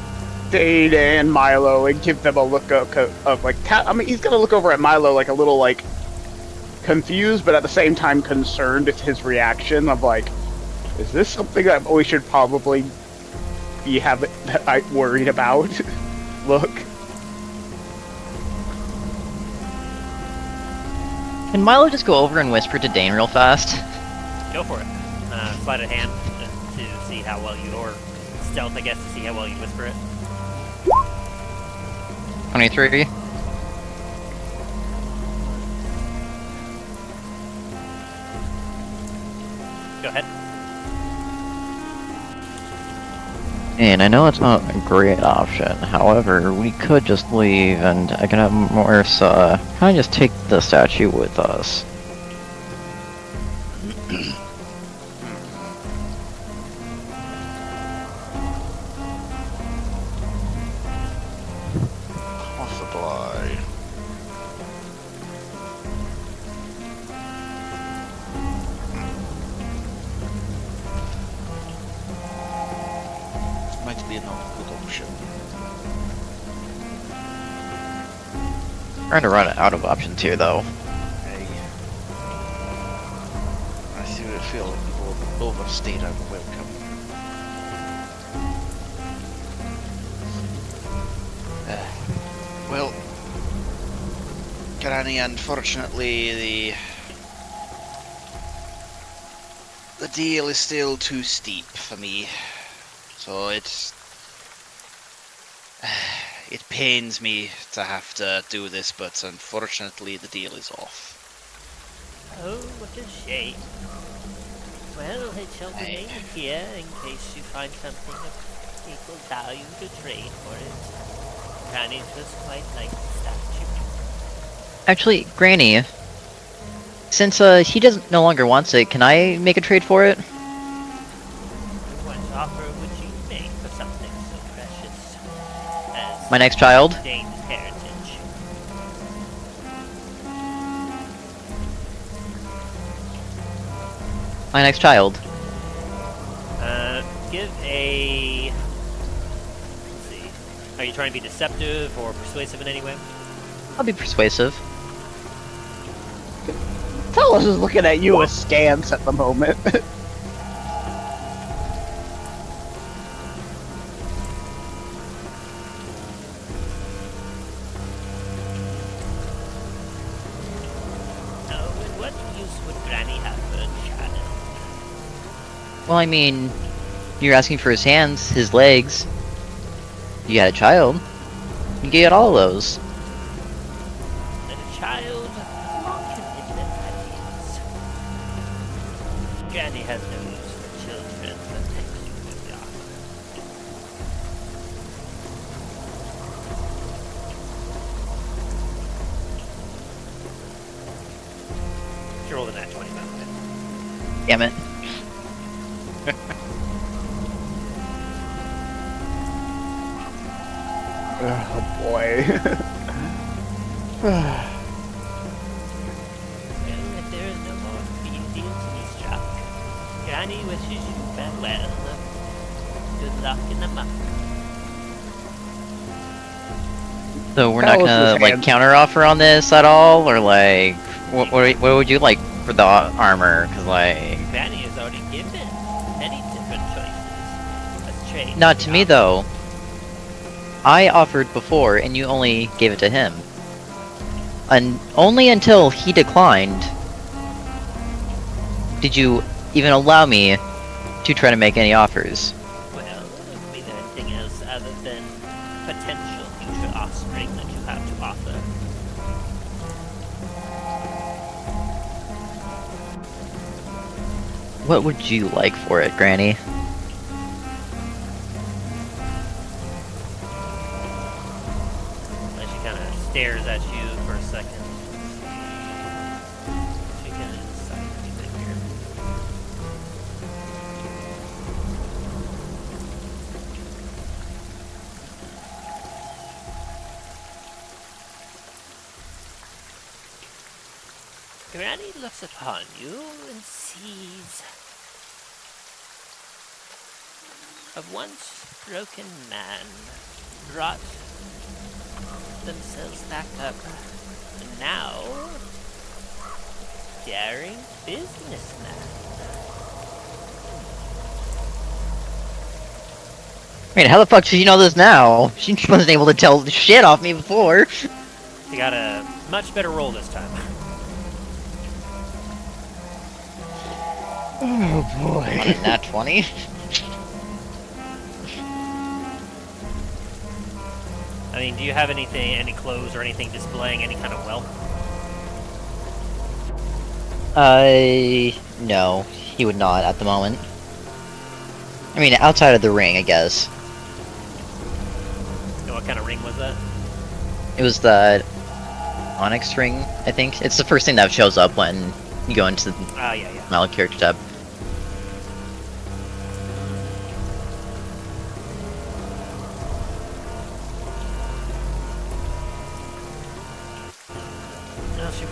Dain and Milo and give them a look of like. He's gonna look over at Milo like a little like confused, but at the same time concerned at his reaction of like. Is this something that we should probably be worried about? Look. Can Milo just go over and whisper to Dain real fast? Go for it. Sleight of hand to see how well you, or stealth, I guess, to see how well you whisper it. 23. Go ahead. And I know it's not a great option. However, we could just leave, and I can have Marissa kind of just take the statue with us. Possibly. Might be another good option. Trying to run out of options here, though. Hey. I feel like you've overstayed our welcome. Well, Granny, unfortunately, the deal is still too steep for me. So it pains me to have to do this, but unfortunately the deal is off. Oh, what a shame. Well, it shall remain here in case you find something of equal value to trade for it. Granny was quite like the statue. Actually, Granny, since he doesn't no longer wants it, can I make a trade for it? What offer would you make for something so precious as My next child? Dain's heritage? My next child. Give a... Let's see. Are you trying to be deceptive or persuasive in any way? I'll be persuasive. Talos is looking at you askance at the moment. Oh, and what use would Granny have for a child? Well, I mean, you're asking for his hands, his legs. You had a child. You get all of those. And a child of long commitment that is. Granny has no use for children, but thanks to the offer. She rolled a nat 20, by the way. Damn it. Oh boy. Well, if there is no more deal to be struck, Granny wishes you farewell. Good luck in the muck. So we're not Talos' gonna like hands. counter offer on this at all, or like what would you like for the armor? Cause like Granny has already given many different choices. Let's trade. not to me though. I offered before, and you only gave it to him. And only until he declined did you even allow me to try to make any offers. Well, if we learn anything else other than potential future offspring that you have to offer. What would you like for it, Granny? And she kind of stares at you for a second. She can decide anything here. Granny looks upon you and sees a once broken man brought themselves back up, and now daring businessman. Wait, how the fuck should you know this now? She wasn't able to tell the shit off me before. You got a much better roll this time. Oh boy. What, a nat 20? I mean, do you have anything, any clothes or anything displaying any kind of wealth? No. he would not at the moment. I mean, outside of the ring, I guess. And what kind of ring was that? It was the Onyx ring, I think. It's the first thing that shows up when you go into the Ah, yeah. Mallet character tab. Let's see.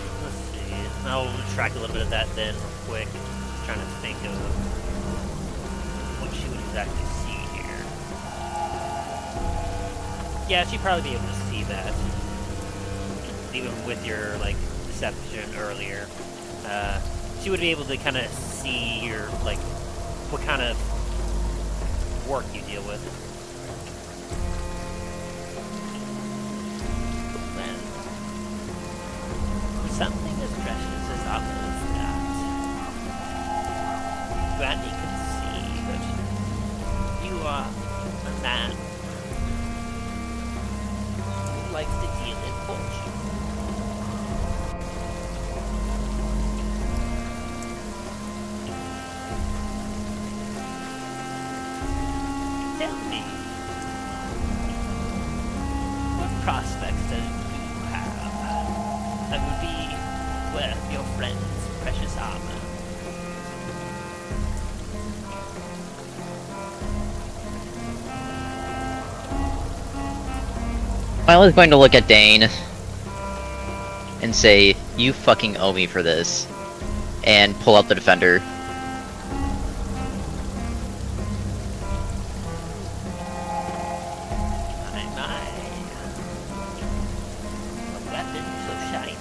I'll track a little bit of that then real quick. Trying to think of what she would exactly see here. Yeah, she'd probably be able to see that. Even with your, like, deception earlier. She would be able to kind of see your, like, what kind of work you deal with. Then, something as precious as Optimus got. Granny can see that you are a man who likes to deal in fortune. Tell me, what prospects do you have that would be worth your friend's precious armor? I was going to look at Dain and say, "You fucking owe me for this," and pull out the defender. My. A weapon so shiny.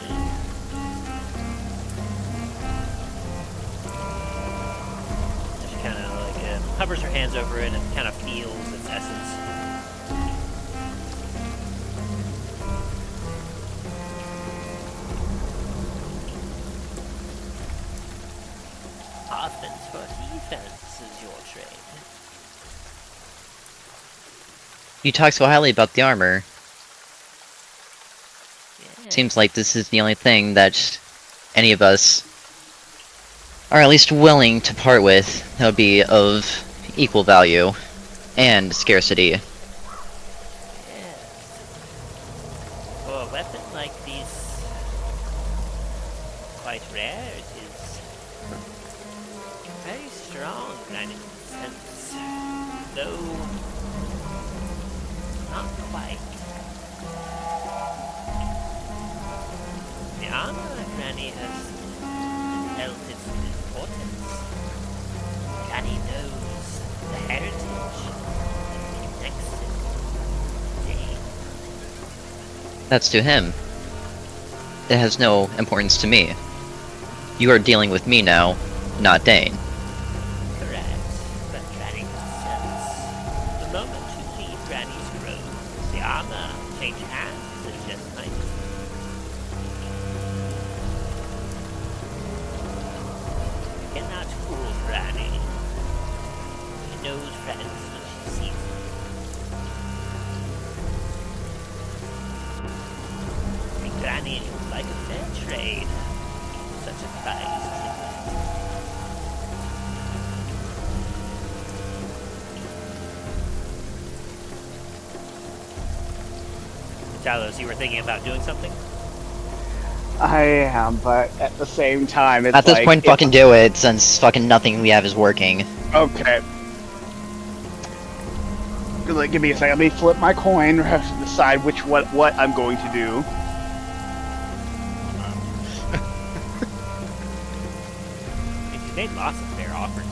She kind of like hovers her hands over it and kind of feels its essence. Offense for defense is your trade. You talk so highly about the armor. Yeah. Seems like this is the only thing that any of us are at least willing to part with that would be of equal value and scarcity. Yes. For a weapon like this, quite rare, it is very strong, in a sense, though not quite. The armor Granny has felt its importance. Granny knows the heritage that connects it to Dain. That's to him. It has no importance to me. You are dealing with me now, not Dain. Correct, but Granny can sense. The moment you leave Granny's grove, the armor change hands and just might. You cannot fool Granny. She knows friends when she sees them. And Granny would like a fair trade. Such a prized tribute. Talos, you were thinking about doing something? I am, but at the same time, it's At this like, point, fucking do it, since fucking nothing we have is working. Okay. Give me a second. Let me flip my coin. Have to decide what I'm going to do. If you made lots of fair offers,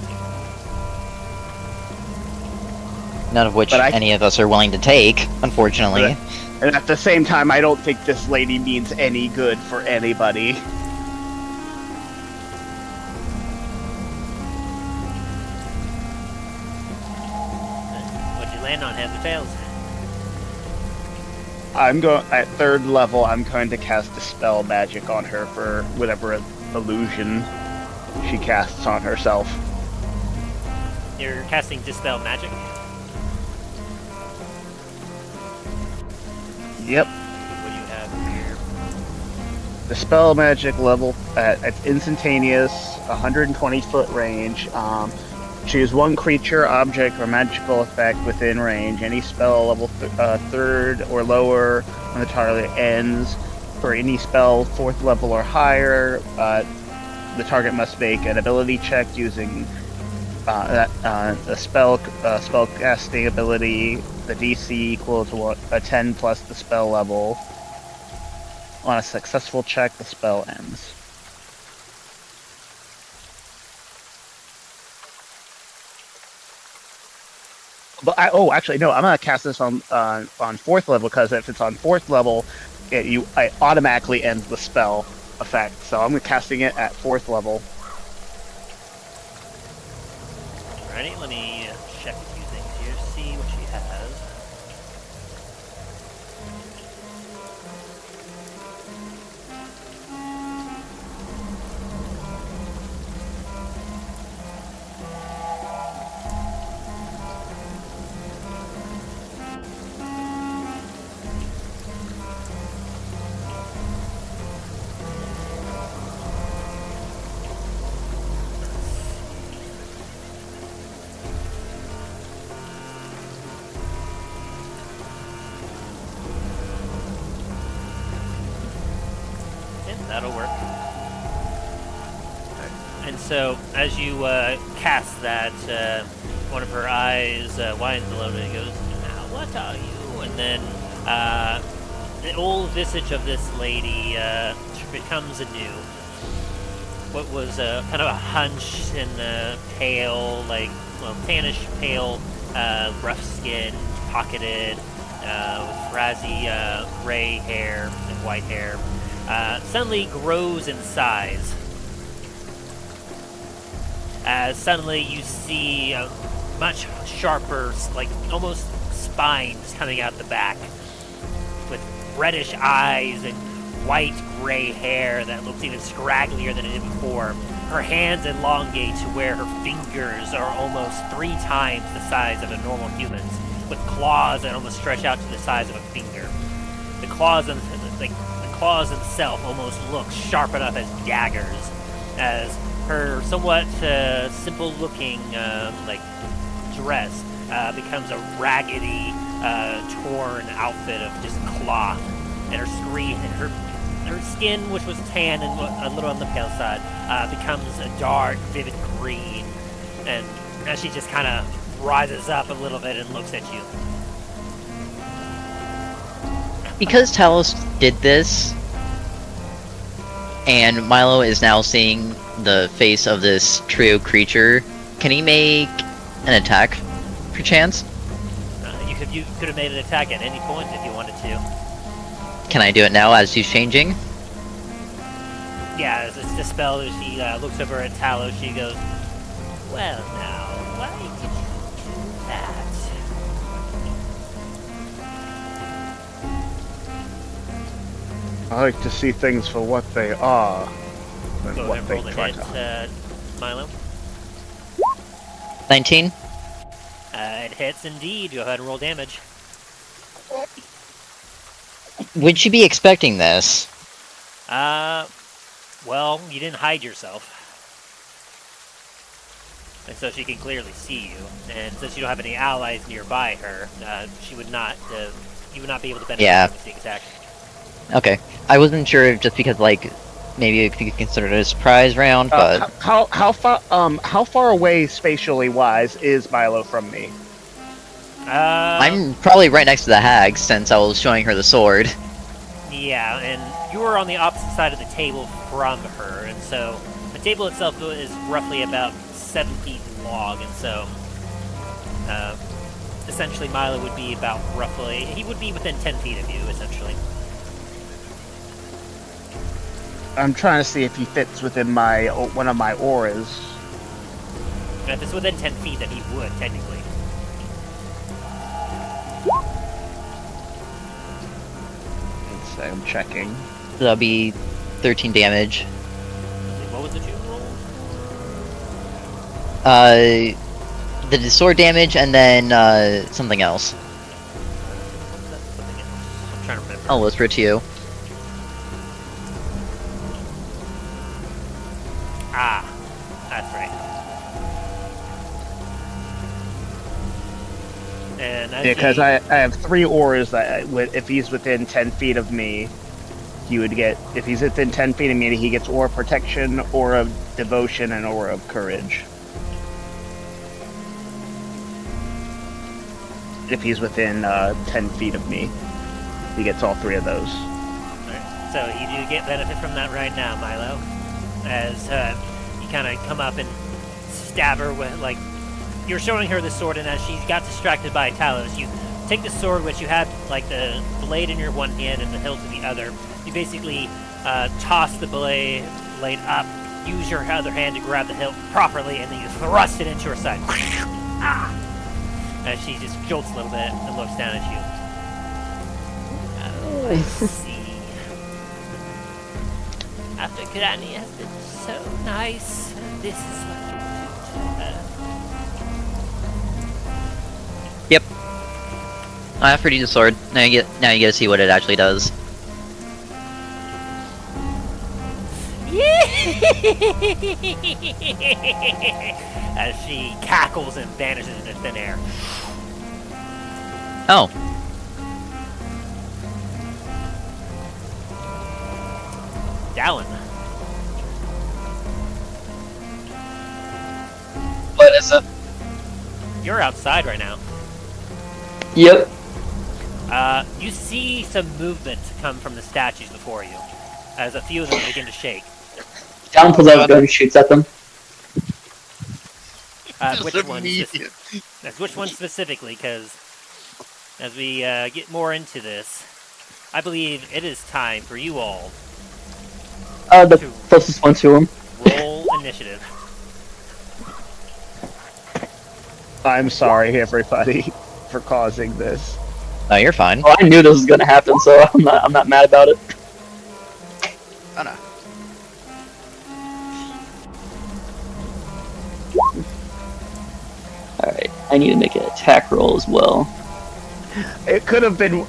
None of which But any of us are willing to take, unfortunately. And at the same time, I don't think this lady means any good for anybody. what'd you land on, heads or tails? I'm going at 3rd level. I'm going to cast Dispel Magic on her for whatever illusion she casts on herself. You're casting Dispel Magic? Yep. What do you have here? Dispel Magic level. It's instantaneous. 120-foot range. Choose one creature, object, or magical effect within range. Any spell level 3rd or lower when the target ends. For any spell 4th level or higher, the target must make an ability check using a spell casting ability. The DC equal to a 10 plus the spell level. On a successful check, the spell ends. But actually, no. I'm gonna cast this on 4th level because if it's on 4th level, it automatically ends the spell effect. So I'm casting it at 4th level. Alrighty, let me check a few things here, see what she has. That'll work. And so, as you cast that, one of her eyes widens a little bit and goes, "Now, what are you?" And then the old visage of this lady becomes anew. What was kind of a hunched and pale, tannish pale, rough skin, pocketed, with frizzy gray hair and white hair. Suddenly grows in size. As suddenly you see much sharper, almost spines coming out the back, with reddish eyes and white gray hair that looks even scragglier than it did before. Her hands elongate to where her fingers are almost 3 times the size of a normal human's, with claws that almost stretch out to the size of a finger. The claws themselves almost look sharp enough as daggers, as her somewhat simple-looking dress becomes a raggedy, torn outfit of just cloth, and her skin, which was tan and a little on the pale side, becomes a dark, vivid green, and as she just kind of rises up a little bit and looks at you. Because Talos did this, and Milo is now seeing the face of this trio creature, can he make an attack, perchance? You could have made an attack at any point if you wanted to. Can I do it now as he's changing? Yeah, as it's dispelled, as she looks over at Talos, she goes, "Well now, why did you do that?" I like to see things for what they are, and Go what ahead and they roll the try hit, to. Milo. 19? It hits indeed. Go ahead and roll damage. Would she be expecting this? Well, you didn't hide yourself. And so she can clearly see you. And since you don't have any allies nearby her, you would not be able to benefit from the attack. Okay. I wasn't sure just because, maybe if you could consider it a surprise round, but... How far away, spatially wise, is Milo from me? I'm probably right next to the hag, since I was showing her the sword. Yeah, and you were on the opposite side of the table from her, and so the table itself is roughly about 7 feet long, and so essentially Milo would be he would be within 10 feet of you, essentially. I'm trying to see if he fits within one of my auras. And if it's within 10 feet, then he would, technically. I'm checking. So that'll be 13 damage. What was the 2 roll? The sword damage and then, something else. Something else. I'm trying to remember. I'll whisper it to you. And as Because he- I have 3 auras that if he's within 10 feet of me, he would get. If he's within 10 feet of me, he gets aura protection, aura of devotion, and aura of courage. If he's within 10 feet of me, he gets all 3 of those. So you do get benefit from that right now, Milo. As you kind of come up and stab her with, like, you're showing her the sword, and as she got distracted by Talos, you take the sword, which you had, like, the blade in your one hand and the hilt in the other. You basically toss the blade up, use your other hand to grab the hilt properly, and then you thrust it into her side. Ah! As she just jolts a little bit and looks down at you. Oh, I see. After Grannie has been so nice, this is what you do to her. Yep. I offered you the sword. Now you get to see what it actually does. As she cackles and vanishes into thin air. Oh. Dallen. What is it? You're outside right now. Yep. You see some movement come from the statues before you, as a few of them begin to shake. Dallen pulls out his gun and shoots at them. Which ones specifically? Because as we get more into this, I believe it is time for you all The to closest one to him. roll initiative. I'm sorry, everybody, for causing this. Oh, you're fine. Well, I knew this was gonna happen, so I'm not mad about it. Oh no. Alright, I need to make an attack roll as well. It could have been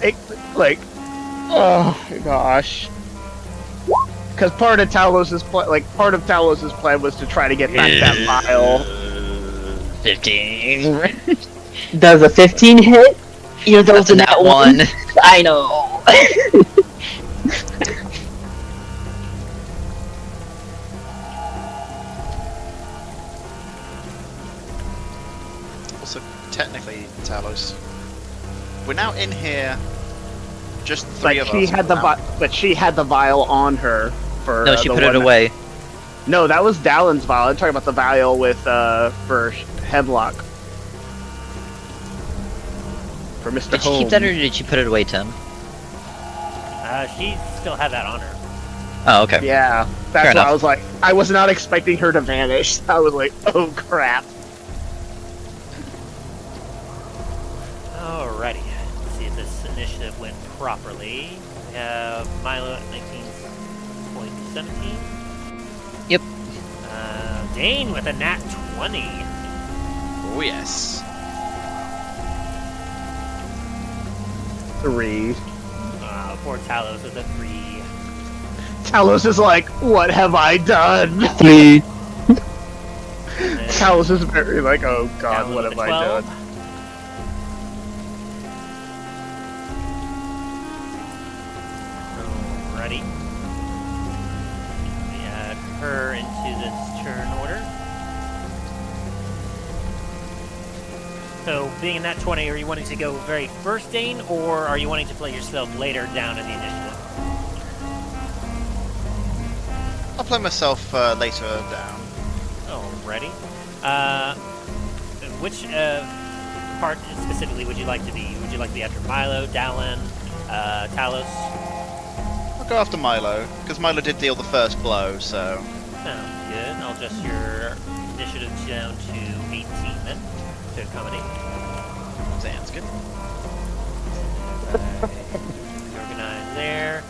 oh gosh. Because part of Talos's plan was to try to get back that vial. 15. Does a 15 hit? You're those in that one. one. I know. Also, technically, Talos, we're now in here. Just 3 of us. But she had the vial on her for. No, she the put it one away. No, that was Dallen's vial. I'm talking about the vial with for Hemlock. For Mr. Did she Holmes. keep that or did she put it away, Tim? She still had that on her. Oh, okay. Yeah, that's Fair why enough. I was like, I was not expecting her to vanish. I was like, oh crap. Alrighty. Let's see if this initiative went properly. We have Milo at 19.17. Yep. Dain with a nat 20. Oh yes. 3. Poor Talos with a 3. Talos is like, what have I done? 3. And Talos is very like, oh god, Dallen what with have a I 12. done? Alrighty. We add her into this turn order. So, being in that 20, are you wanting to go very first, Dain, or are you wanting to play yourself later down in the initiative? I'll play myself later down. Alrighty. Which part specifically would you like to be? Would you like to be after Milo, Dallen, Talos? I'll go after Milo, because Milo did deal the first blow, so... Sounds good. I'll adjust your initiative down to 18 then, to accommodate. Sounds good. Organize there.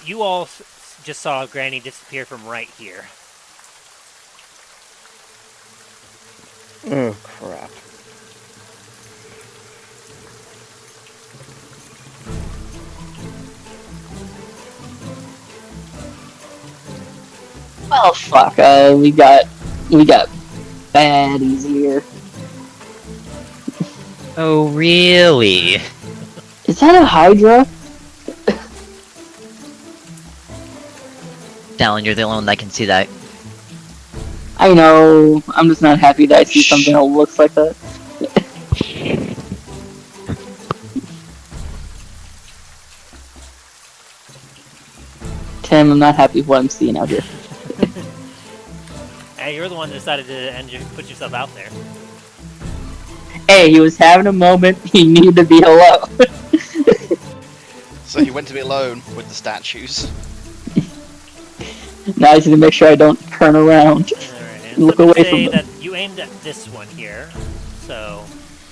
You all just saw Grannie disappear from right here. Oh, crap. Oh fuck! We got baddies here. Oh, really? Is that a Hydra? Dallen, you're the only one that can see that. I know. I'm just not happy that I see something that looks like that. Tim, I'm not happy with what I'm seeing out here. Hey, you're the one that decided to put yourself out there. Hey, he was having a moment. He needed to be alone. So he went to be alone with the statues. Now I just need to make sure I don't turn around. Alright, Look let me away say from that you aimed at this one here. So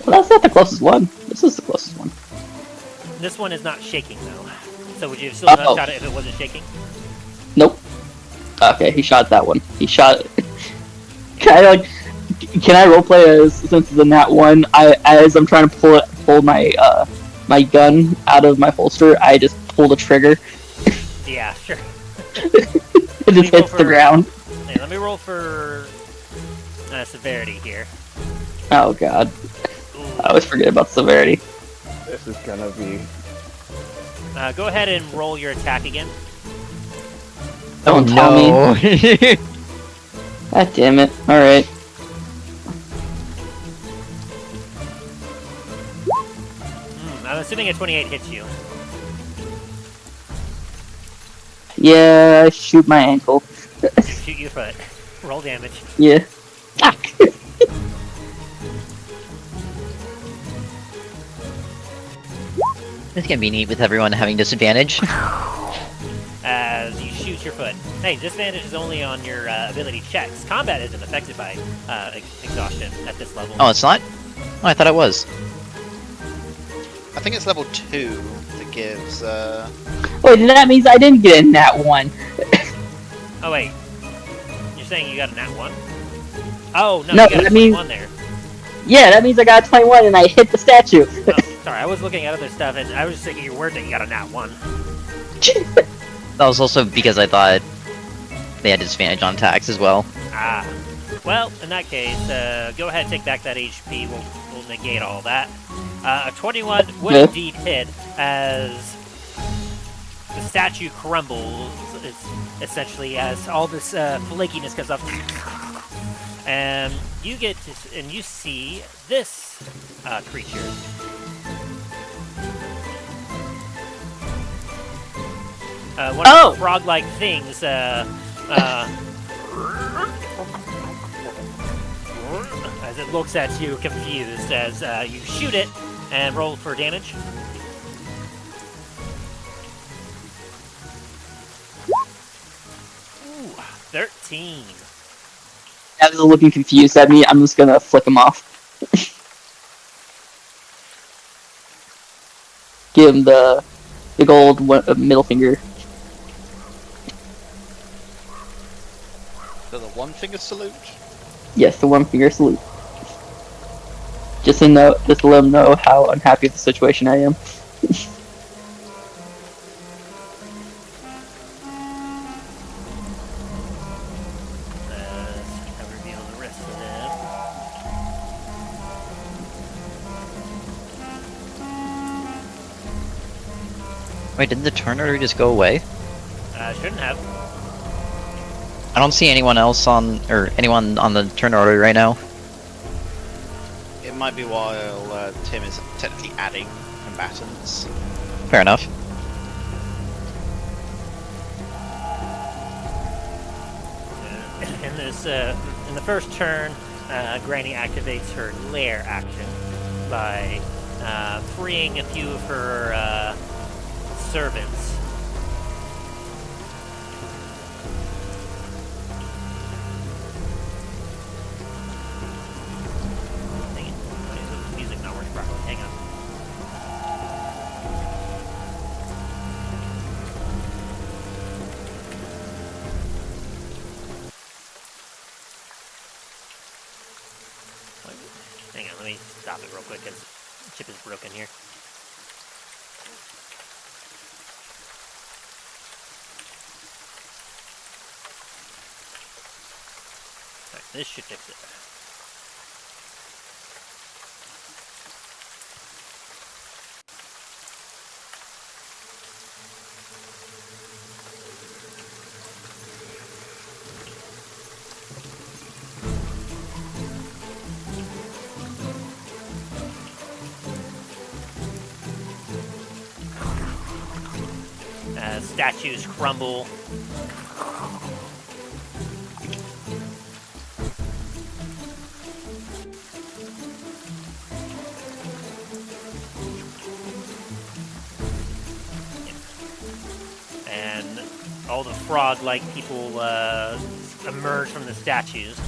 Well, that's not the closest one. This is the closest one. this one is not shaking though. So would you have still not Uh-oh. shot it if it wasn't shaking? Nope. Okay, he shot that one. He shot it. Can I roleplay as since it's a nat one? As I'm trying to pull my my gun out of my holster, I just pull the trigger. Yeah, sure. It just hits the ground. Hey, let me roll for severity here. Oh god. Ooh. I always forget about severity. This is gonna be... Go ahead and roll your attack again. Don't tell me. me. God damn it. Alright. I'm assuming a 28 hits you. Yeah, I shoot my ankle. Shoot your foot. Roll damage. Yeah. Fuck. This can be neat with everyone having disadvantage. As you shoot your foot. Hey, disadvantage is only on your ability checks. Combat isn't affected by exhaustion at this level. Oh, it's not? Oh, I thought it was. I think it's level 2 that gives. Wait, that means I didn't get in that one. Oh wait, you're saying you got a nat 1? Oh no, No, you got a that means- 21 there. Yeah, that means I got a 21 and I hit the statue. Oh, sorry, I was looking at other stuff and I was just thinking your word that you got a nat 1. That was also because I thought they had disadvantage on attacks as well. Ah. Well, in that case, go ahead and take back that HP. We'll negate all that. A 21 would Yeah. indeed hit as the statue crumbles, essentially, as all this flakiness comes up. And you get to, and you see this creature. One of the frog-like things, as it looks at you confused as you shoot it and roll for damage. Ooh, 13. As they're looking confused at me, I'm just gonna flick him off. Give him the gold middle finger. The one finger salute? Yes, the one finger salute. Just to let him know how unhappy with the situation I am. I'll reveal the rest of them. Wait, didn't the turn order just go away? Shouldn't have. I don't see anyone else anyone on the turn order right now. It might be while Tim is technically adding combatants. Fair enough. In this, in the first turn, Grannie activates her lair action by freeing a few of her servants. Dang it. Why is the music not working properly? Hang on. Why Hang on, let me stop it real quick because chip is broken here. Alright, this should fix it. As statues crumble. And all the frog-like people emerge from the statues.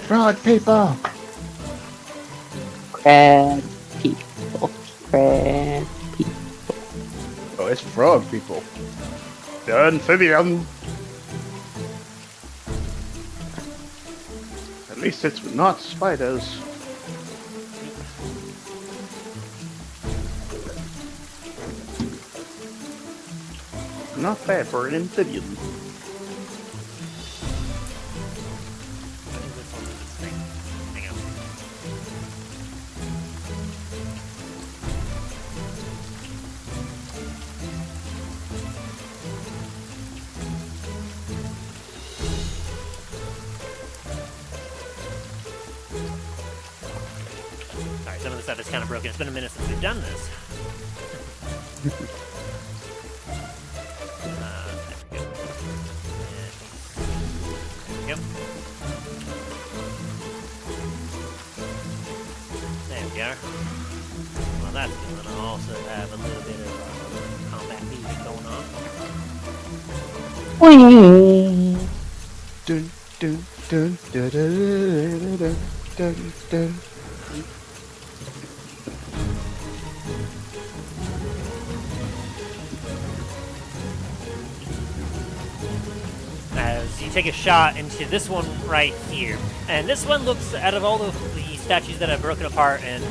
Frog people! Crab people. Crab people. Oh, it's frog people. The amphibian! At least it's not spiders. Not bad for an amphibian. Hang on. Alright, some of the stuff is kind of broken. It's been a minute since we've done this. There we go. There we are. Well, that's going to also have a little bit of combat music going on. Dun, dun, dun, dun, dun, dun, dun, dun. As you take a shot into this one right here. And this one looks, out of all the statues that have broken apart and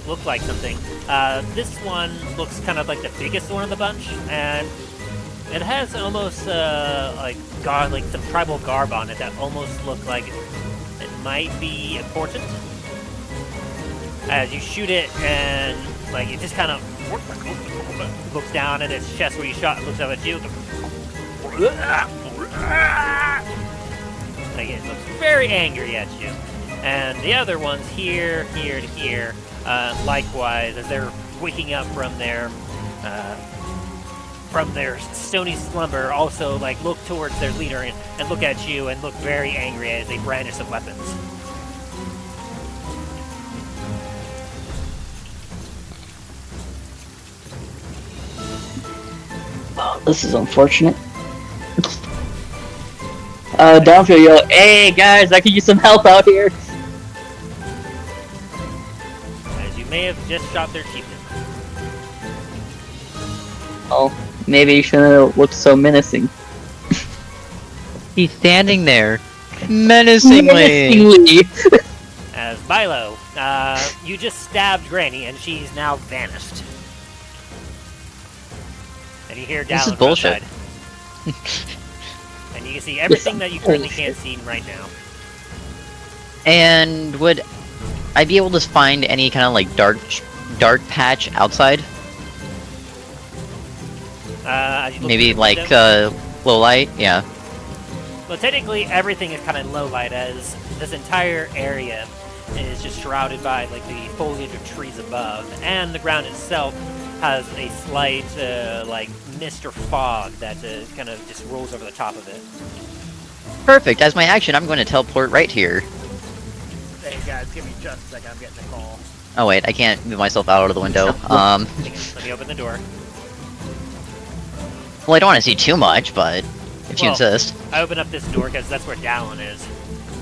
look like something, this one looks kind of like the biggest one of the bunch, and it has almost like some tribal garb on it that almost look like it might be important. As you shoot it, and like it just kind of looks down at its chest where you shot, and looks up at you. Like it looks very angry at you. And the other ones here, here to here, likewise, as they're waking up from their stony slumber, also like look towards their leader and look at you and look very angry as they brandish some weapons. Oh, this is unfortunate. Downfield yell, "Hey guys, I could use some help out here." As you may have just shot their chieftain. Oh, maybe you shouldn't have looked so menacing. He's standing there, menacingly. Menacingly. As Bilo, you just stabbed Granny and she's now vanished. And you hear This Dallen is bullshit. outside. And you can see everything that you currently can't see right now. And would I be able to find any kind of like dark patch outside? As you look Maybe through the like window. low light? Yeah. Well, technically everything is kind of low light, as this entire area is just shrouded by like the foliage of trees above, and the ground itself has a slight like mist or fog that kind of just rolls over the top of it. Perfect. As my action, I'm going to teleport right here. Hey guys, give me just a second. I'm getting a call. Oh wait, I can't move myself out of the window. Hang on, let me open the door. Well, I don't want to see too much, but if you Well, insist. I opened up this door because that's where Dallen is,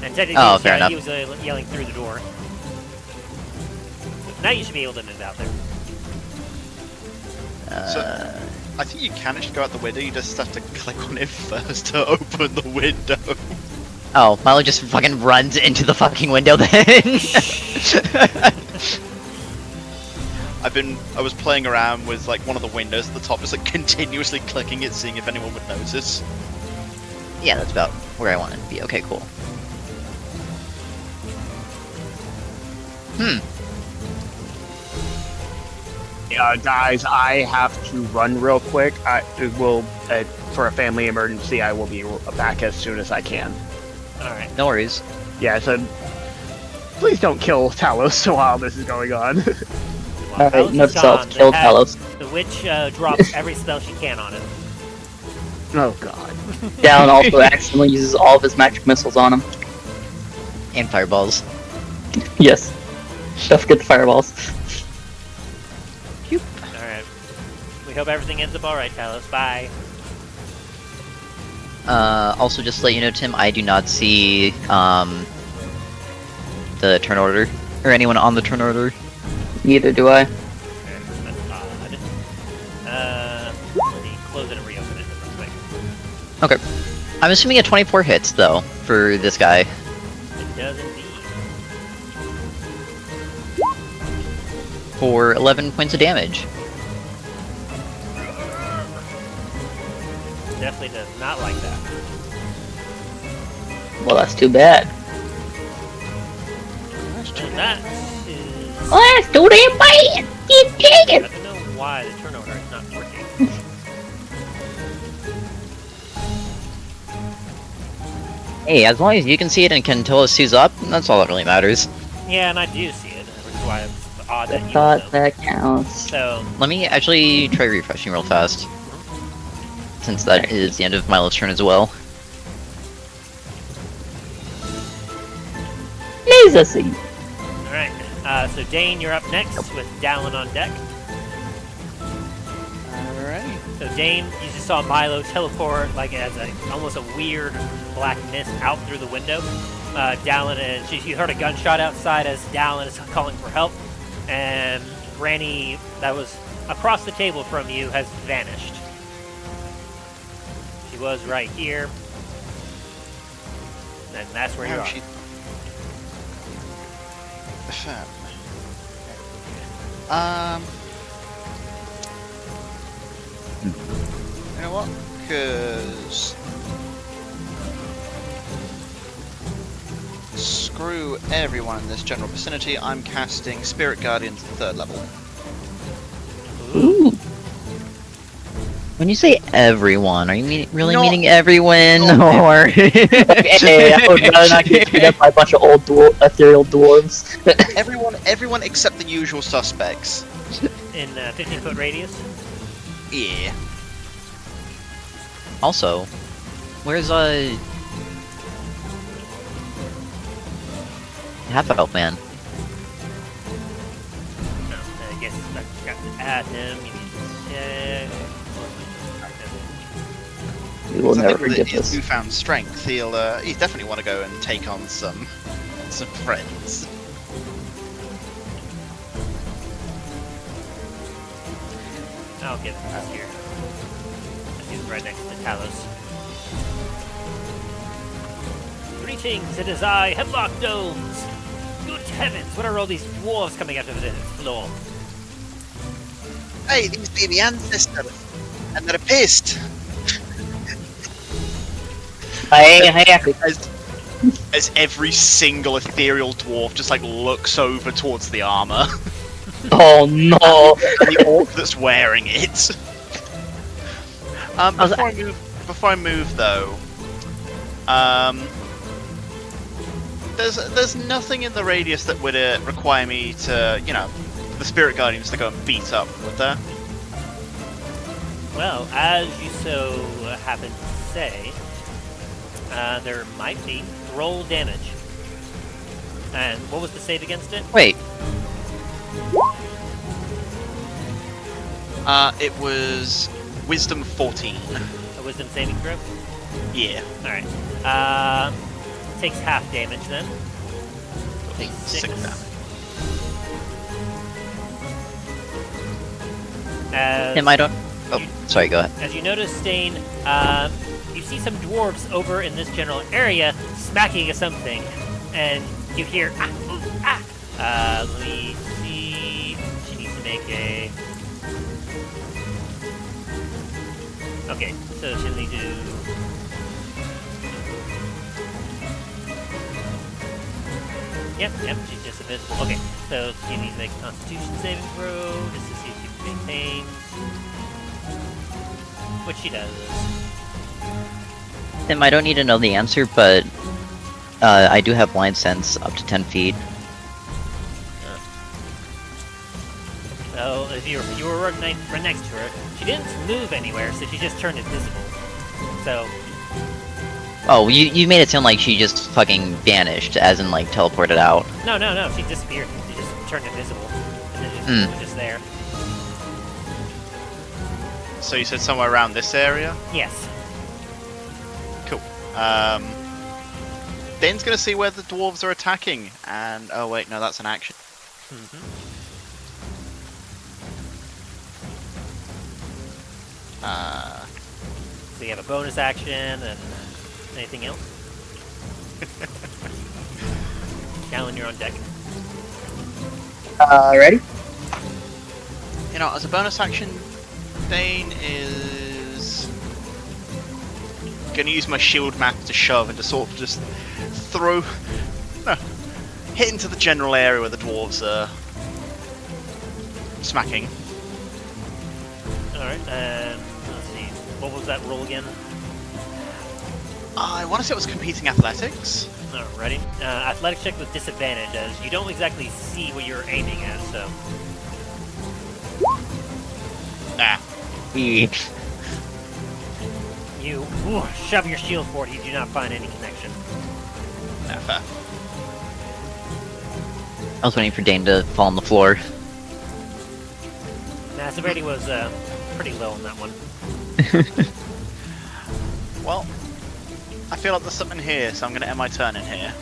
and technically Oh, fair enough. he was yelling through the door. Now you should be able to move out there. I think you can actually go out the window. You just have to click on it first to open the window. Oh, Milo just fucking runs into the fucking window then. I was playing around with like one of the windows at the top, just like continuously clicking it, seeing if anyone would notice. Yeah, that's about where I want it to be. Okay, cool. Guys, I have to run real quick. I will, for a family emergency, I will be back as soon as I can. Alright. No worries. Yeah, so please don't kill Talos while this is going on. Well, Alright, Talos note is to self, gone. kill The Talos. The witch drops every spell she can on him. Oh god. Dallen also accidentally uses all of his magic missiles on him. And fireballs. Yes. Don't forget the fireballs. Alright. We hope everything ends up alright, Talos. Bye. Also just to let you know, Tim, I do not see, the turn order. Or anyone on the turn order. Neither do I. Okay, that's odd. Let me close it and reopen it real quick. Okay. I'm assuming a 24 hits, though, for this guy. It does indeed. For 11 points of damage. Definitely does not like that. Well, that's too bad. And that is... Oh, that's too damn bad. Keep I digging. don't know why the turn order is not working. Hey, as long as you can see it and can tell us who's up, that's all that really matters. Yeah, and I do see it, which is why it's odd I that you thought don't. that counts. So, Let me actually try refreshing real fast. Since that is the end of Milo's turn as well. Laser seed. alright. So Dain, you're up next with Dallen on deck. Alright. So Dain, you just saw Milo teleport like as almost a weird black mist out through the window. Dallen and you heard a gunshot outside as Dallen is calling for help, and Grannie, that was across the table from you, has vanished. She was right here, and that's where you are. You know what? Because screw everyone in this general vicinity, I'm casting Spirit Guardians at 3rd level. Ooh. When you say everyone, are you really No. meaning everyone, No. or...? Hey, I would rather not get beat up by a bunch of old ethereal dwarves. Everyone except the usual suspects. In 15-foot radius. Yeah. Also, where's, Half-Elf Man? No, I guess I forgot to add him. You need to check. We will I never think with forget his this. newfound strength, he'll definitely want to go and take on some friends. I'll get this here. He's right next to Talos. Greetings, it is I, Hemlock Domes! Good heavens, what are all these dwarves coming out of the floor? Hey, these be the ancestors, and they're pissed. As every single ethereal dwarf just like looks over towards the armor, Oh no! the orc that's wearing it. Before I move though, there's nothing in the radius that would require me to, the Spirit Guardians to go and beat up, would there? Well, as you so happen to say, there might be. Roll damage. And what was the save against it? Wait, It was Wisdom 14. A wisdom saving throw? Yeah. Alright. Takes half damage then. Takes 6 damage. As Tim, I don't Oh, sorry, go ahead. As you notice, Dain, you see some dwarves over in this general area smacking at something, and you hear let me see. She needs to make a. Okay, so she'll need to. Yep, she's just invisible. Okay, so she needs to make a Constitution saving throw just to see if she maintains. Which she does. Tim, I don't need to know the answer, but I do have blind sense up to 10 feet. So if you were right next to her, she didn't move anywhere, so she just turned invisible. So. Oh, you made it sound like she just fucking vanished, as in like teleported out. No, she disappeared. She just turned invisible, and then she was just there. So you said somewhere around this area? Yes. Cool. Dain's gonna see where the dwarves are attacking, and oh wait, no, that's an action. So you have a bonus action and anything else? Dallen, you're on deck. Ready? You know, as a bonus action, Dain is gonna use my shield map to shove and to sort of just throw, hit into the general area where the dwarves are smacking. Alright, let's see. What was that roll again? I want to say it was competing athletics. Alrighty. Athletic check with disadvantage, as you don't exactly see what you're aiming at, so. Nah. You shove your shield forward, you do not find any connection. Nah, fair. I was waiting for Dain to fall on the floor. Nah, severity was pretty low on that one. Well, I feel like there's something here, so I'm going to end my turn in here.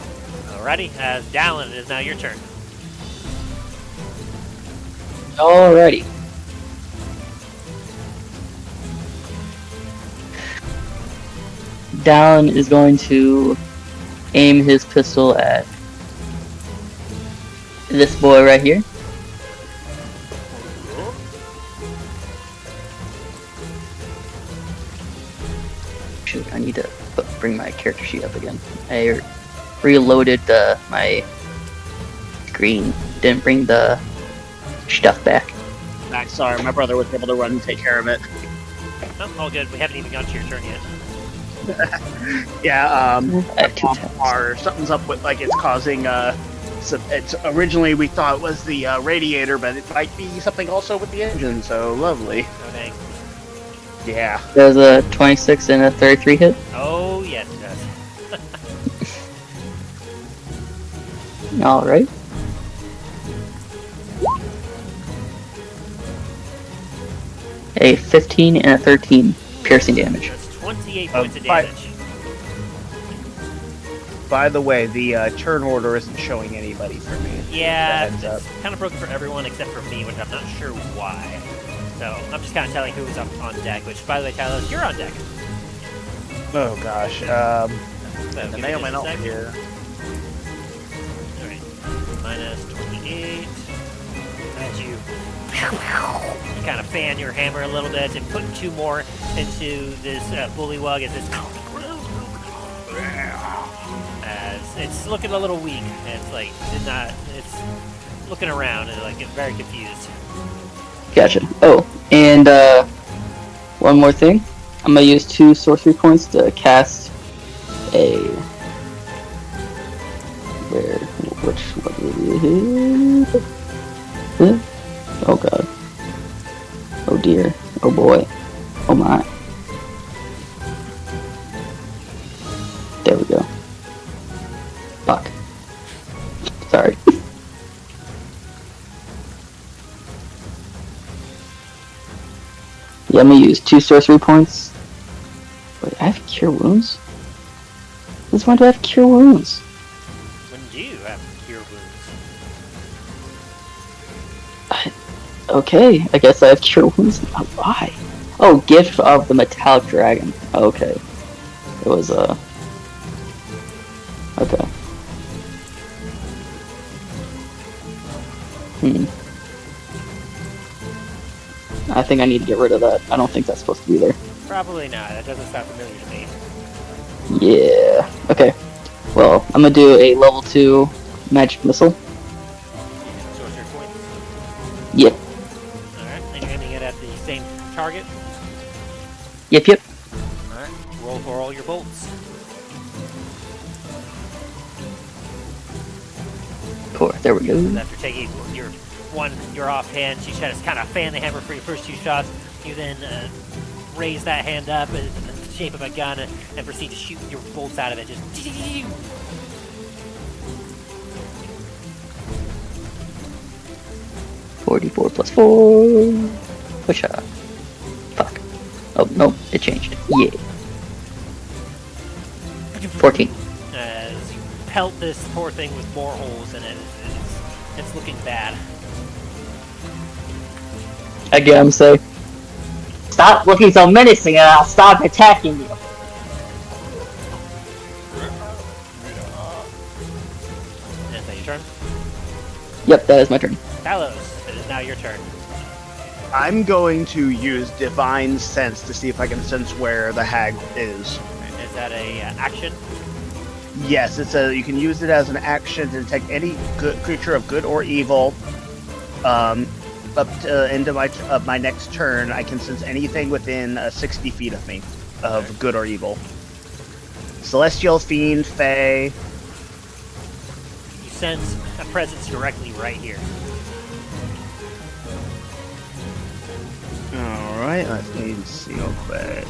Alrighty, Dallen, it is now your turn. Alrighty. Dallen is going to aim his pistol at this boy right here. Shoot, I need to bring my character sheet up again. I reloaded my screen. Didn't bring the stuff back. Sorry, my brother was able to run and take care of it. Oh, all good. We haven't even got to your turn yet. Yeah, I have two tabs. or something's up with, like, it's causing, it's originally we thought it was the radiator, but it might be something also with the engine, so lovely. Oh, dang. Yeah. There's a 26 and a 33 hit. Oh, yes, it does. Alright. A 15 and a 13 piercing damage. That's 28 points of Bye. damage. By the way, the turn order isn't showing anybody for me. Yeah, Heads up. it's kind of broken for everyone except for me, which I'm not sure why. So I'm just kind of telling who's up on deck, which, by the way, Tyler, you're on deck. Oh gosh. So They give may me or may just a not sec. be here. Alright. Minus 28. As you kind of fan your hammer a little bit and put 2 more into this bullywug as it's looking a little weak. It's like it's looking around and like very confused. Gotcha. Oh, and one more thing. I'm gonna use 2 sorcery points to cast a what oh god. Oh dear. Oh boy. Oh my. There we go. Fuck. Sorry. Yeah, I'm gonna use 2 sorcery points. Wait, I have cure wounds? Since when do I have cure wounds? When do you have cure wounds? Okay, I guess I have cure wounds now. Why? Oh, gift of the metallic dragon. Okay. It was okay. I think I need to get rid of that. I don't think that's supposed to be there. Probably not. That doesn't sound familiar to me. Yeah. Okay. Well, I'm gonna do a level 2 magic missile. Sorcerer points. Yep. Alright, and you're aiming it at the same target. Yep. Alright, roll for all your bolts. Cool. There we go. After taking your offhand, you try to kind of fan the hammer for your first 2 shots. You then raise that hand up in the shape of a gun and proceed to shoot your bolts out of it. Just 44 plus 4. Push up. Fuck. Oh, no, it changed. Yeah. 14. as you pelt this poor thing with more holes in it. It's looking bad. Again, I'm saying. Stop looking so menacing and I'll stop attacking you. And is that your turn? Yep, that is my turn. Talos, it is now your turn. I'm going to use Divine Sense to see if I can sense where the hag is. Is that a action? Yes, you can use it as an action to detect any creature of good or evil. Up to end of my next turn, I can sense anything within 60 feet of me of good or evil. Celestial, fiend, fae. You sense a presence directly right here. Alright, let me see real quick.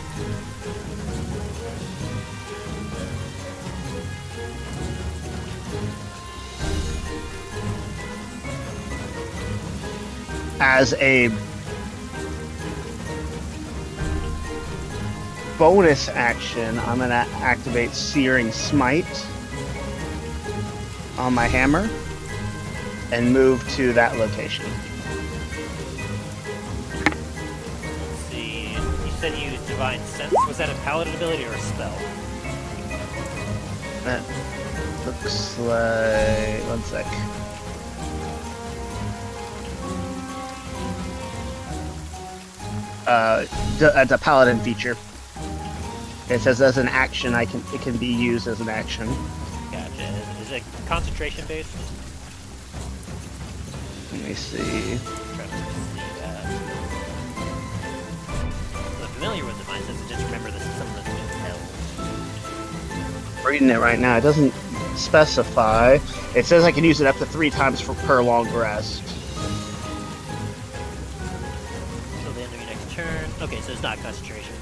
As a bonus action, I'm going to activate Searing Smite on my hammer and move to that location. Let's see. You said you used Divine Sense. Was that a paladin ability or a spell? That looks like... one sec. It's a paladin feature. It says as an action, it can be used as an action. Gotcha. Is it concentration based? Let me see. Try to see that. I'm familiar with Divine Sense. I just remember this is something that's been held. Reading it right now. It doesn't specify. It says I can use it up to 3 times per long rest. Till the end of your next turn. Okay, so it's not concentration.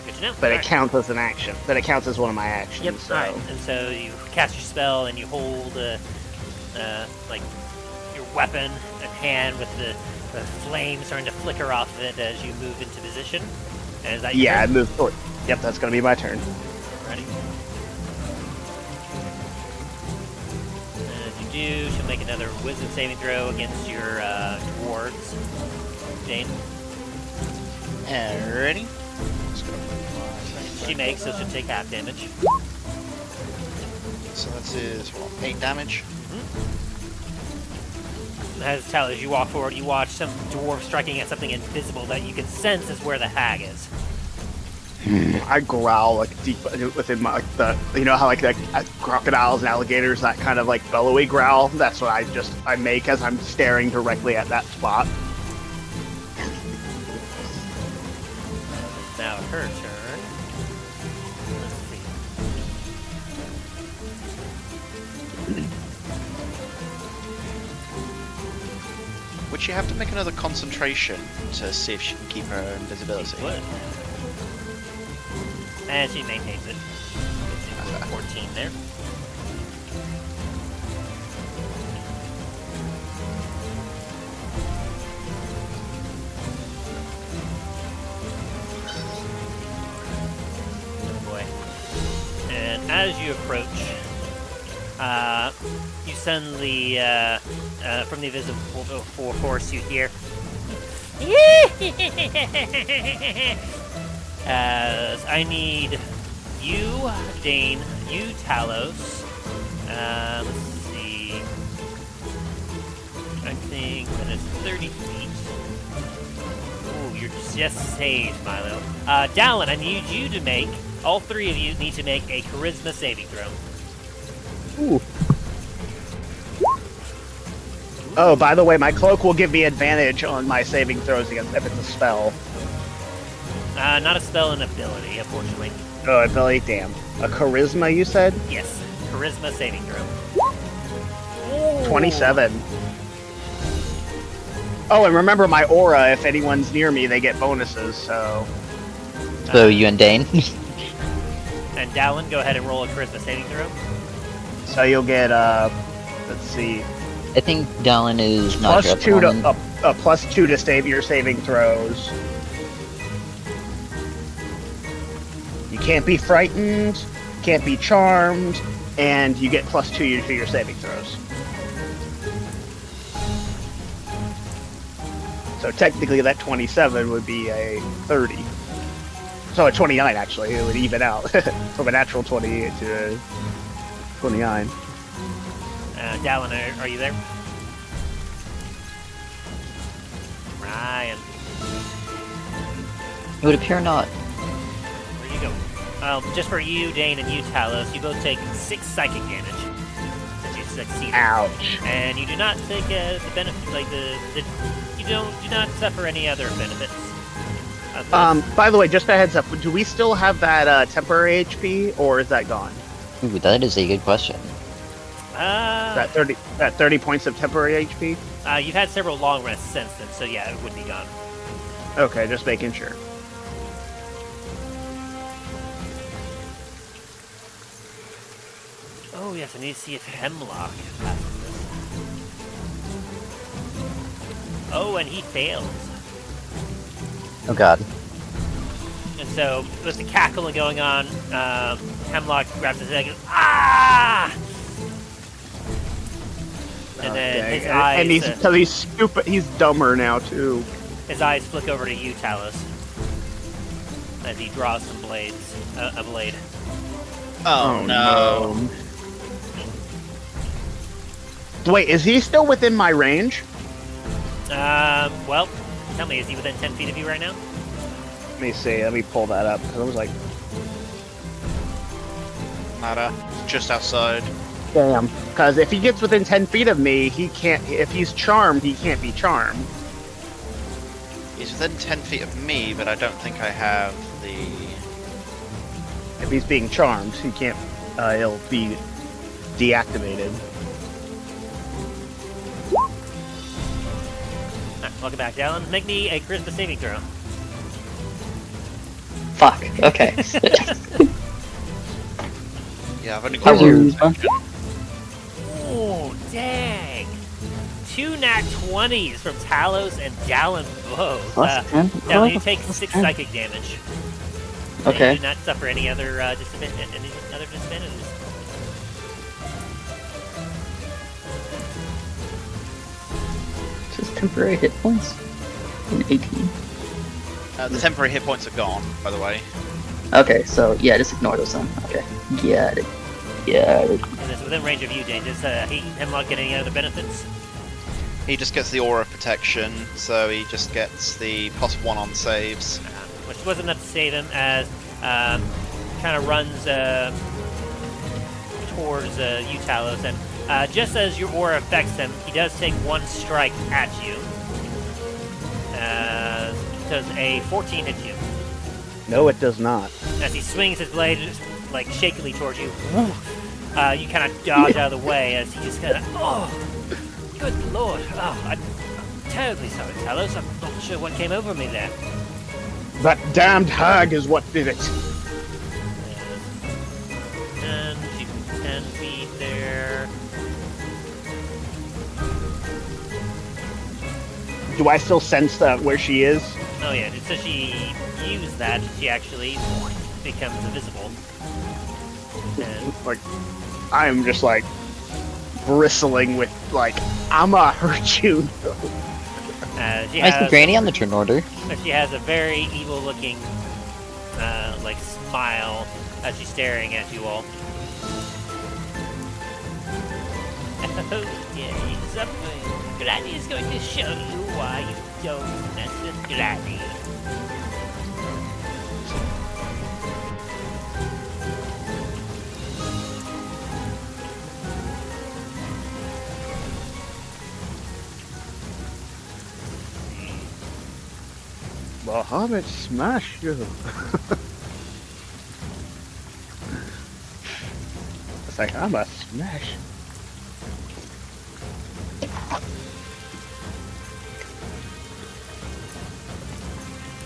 Good to know. But it Alright. counts as an action. But it counts as one of my actions. Yep. So. Alright. And so you cast your spell and you hold like your weapon in hand with the flame starting to flicker off of it as you move into position. And is that your Yeah, I turn? moved forward. Yep, that's gonna be my turn. Ready? And as you do, she'll make another wisdom saving throw against your dwarves. Dain. Ready? She makes, so she'll take half damage. So that is what, 8 damage. As Talos, you walk forward, you watch some dwarf striking at something invisible that you can sense is where the hag is. I growl like deep within my you know how like the crocodiles and alligators, that kind of like bellowy growl. That's what I make as I'm staring directly at that spot. Now her turn. Let's see. Would she have to make another concentration to see if she can keep her invisibility? She would. And she maintains it. 14 there. Oh boy. And as you approach, you suddenly from the invisible force you hear. As I need you, Dain, you, Talos. Let's see. I think that is 30 feet. Ooh, you're just saved, Milo. Dallen, I need you to make, all three of you need to make a charisma saving throw. Ooh. Oh, by the way, my cloak will give me advantage on my saving throws against if it's a spell. Not a spell, an ability, unfortunately. Oh, ability, damn. A charisma, you said? Yes, charisma saving throw. 27. Oh, and remember my aura, if anyone's near me, they get bonuses, so... So you and Dain? And Dallen, go ahead and roll a charisma saving throw. So you'll get, let's see... I think Dallen is not plus your 2 to, opponent. plus 2 to save your saving throws. You can't be frightened, can't be charmed, and you get plus 2 to your saving throws. So technically that 27 would be a 30. So a 29 actually, it would even out. From a natural 20 to a 29. Dallen, are you there? Ryan, It would appear not. where you go? Just for you, Dain, and you, Talos, you both take 6 psychic damage since you succeeded. Ouch. And you do not take the benefit, like you do not suffer any other benefits. By the way, just a heads up, do we still have that temporary HP, or is that gone? Ooh, that is a good question. That 30 points of temporary HP? You've had several long rests since then, so yeah, it would be gone. Okay, just making sure. Oh yes, I need to see if Hemlock passes this. Oh, and he fails. Oh god. And so, with the cackling going on, Hemlock grabs his head and goes, ah! And then Okay, his eyes, and because he's stupid, he's dumber now too. his eyes flick over to you, Talos, as he draws some blades, a blade. Oh, no. Wait, is he still within my range? Well, tell me, is he within 10 feet of you right now? Let me see. Let me pull that up because I was like, Nada. Just outside. damn. Because if he gets within 10 feet of me, he can't. If he's charmed, he can't be charmed. He's within 10 feet of me, but I don't think I have the... If he's being charmed, he can't. He'll be deactivated. Alright, welcome back, Dallen. Make me a charisma saving throw. Fuck. Okay. Yeah, I've only got Charisma. Oh, dang! 2 nat 20s from Talos and Dallen both. Plus 10? Dallen, you take Plus 6 10. psychic damage. Okay. You do not suffer any other disadvantages. Just temporary hit points. And 18. the temporary hit points are gone, by the way. Okay, so yeah, just ignore those then. Okay. Got it. Got it. And it's within range of you, Dain. Does Hemlock get any other benefits? He just gets the aura of protection, so he just gets the +1 on saves. Which wasn't enough to save him, as kind of runs towards you, Talos, and just as your aura affects him, he does take 1 strike at you. Does a 14 hit you? No, it does not. As he swings his blade, just like shakily towards you, you kind of dodge out of the way as he just kind of, oh, good lord, oh, I'm terribly sorry, Talos. I'm not sure what came over me there. That damned hag is what did it. And you can 10 feet there. Do I still sense that where she is? Oh yeah, so she used that, she actually becomes invisible. And Like, I'm just like, bristling with like, I'ma hurt you. She I see has Granny on the turn order. she has a very evil-looking, like smile as she's staring at you all. Okay, something. Granny is going to show you why you don't mess with Granny. Bahamut smash you. It's like, I'm a smash.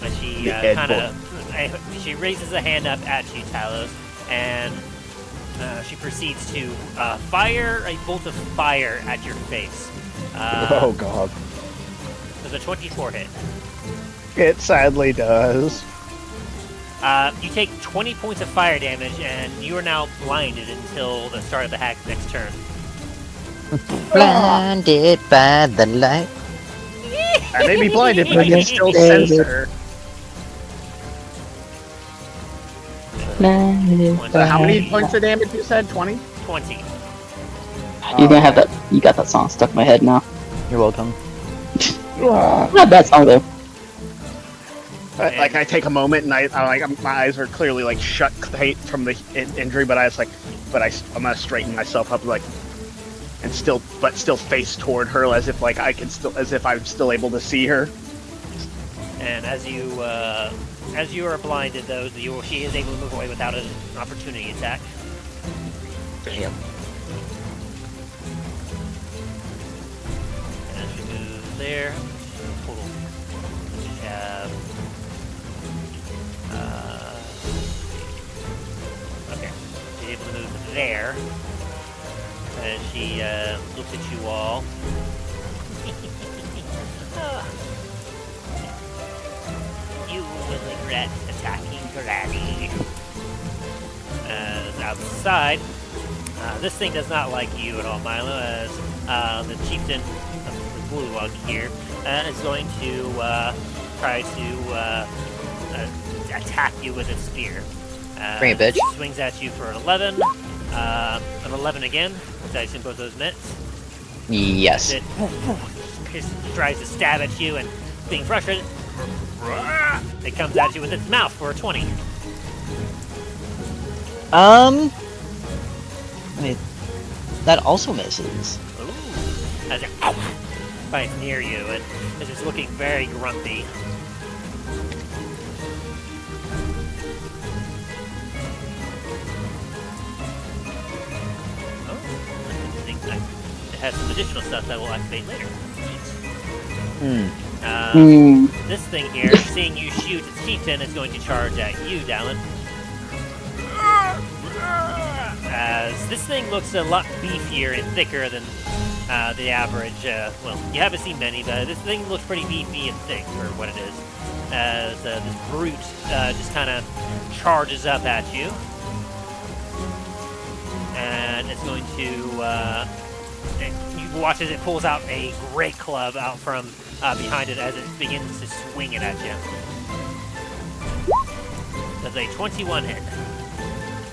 But she Head kind of she raises a hand up at you, Talos, and she proceeds to fire a bolt of fire at your face. Oh god. Does a 24 hit? It sadly does. You take 20 points of fire damage, and you are now blinded until the start of the next turn. Blinded by the light. I may be blinded, but I can still sense her. So how many points of damage you said? 20? 20. You're gonna have that. You got that song stuck in my head now. You're welcome. Not a bad song though. Like I take a moment and my eyes are clearly like shut tight from the injury, but I'm gonna straighten myself up and still face toward her as if I'm still able to see her. And as you are blinded, though, she is able to move away without an opportunity attack. Damn. And she moves there. Total. She have. Okay. She's able to move there. And she looks at you all. You will regret attacking Granny. Outside, this thing does not like you at all, Milo, as the chieftain of the Bullywug here is going to try to attack you with its spear. Bring it, bitch. Swings at you for an 11. An 11 again, which I assume both those mitts. Yes. It tries to stab at you, and being frustrated, it comes at you with its mouth for a 20. I mean, that also misses. Ooh. As it bites near you, and it's just looking very grumpy. Oh, interesting. It has some additional stuff that will activate later. This thing here, seeing you shoot its chieftain, is going to charge at you, Dallen. As this thing looks a lot beefier and thicker than the average, well, you haven't seen many, but this thing looks pretty beefy and thick for what it is. As this brute just kind of charges up at you. And it's going to, you watch as it pulls out a great club out from behind it as it begins to swing it at you. Does a 21 hit?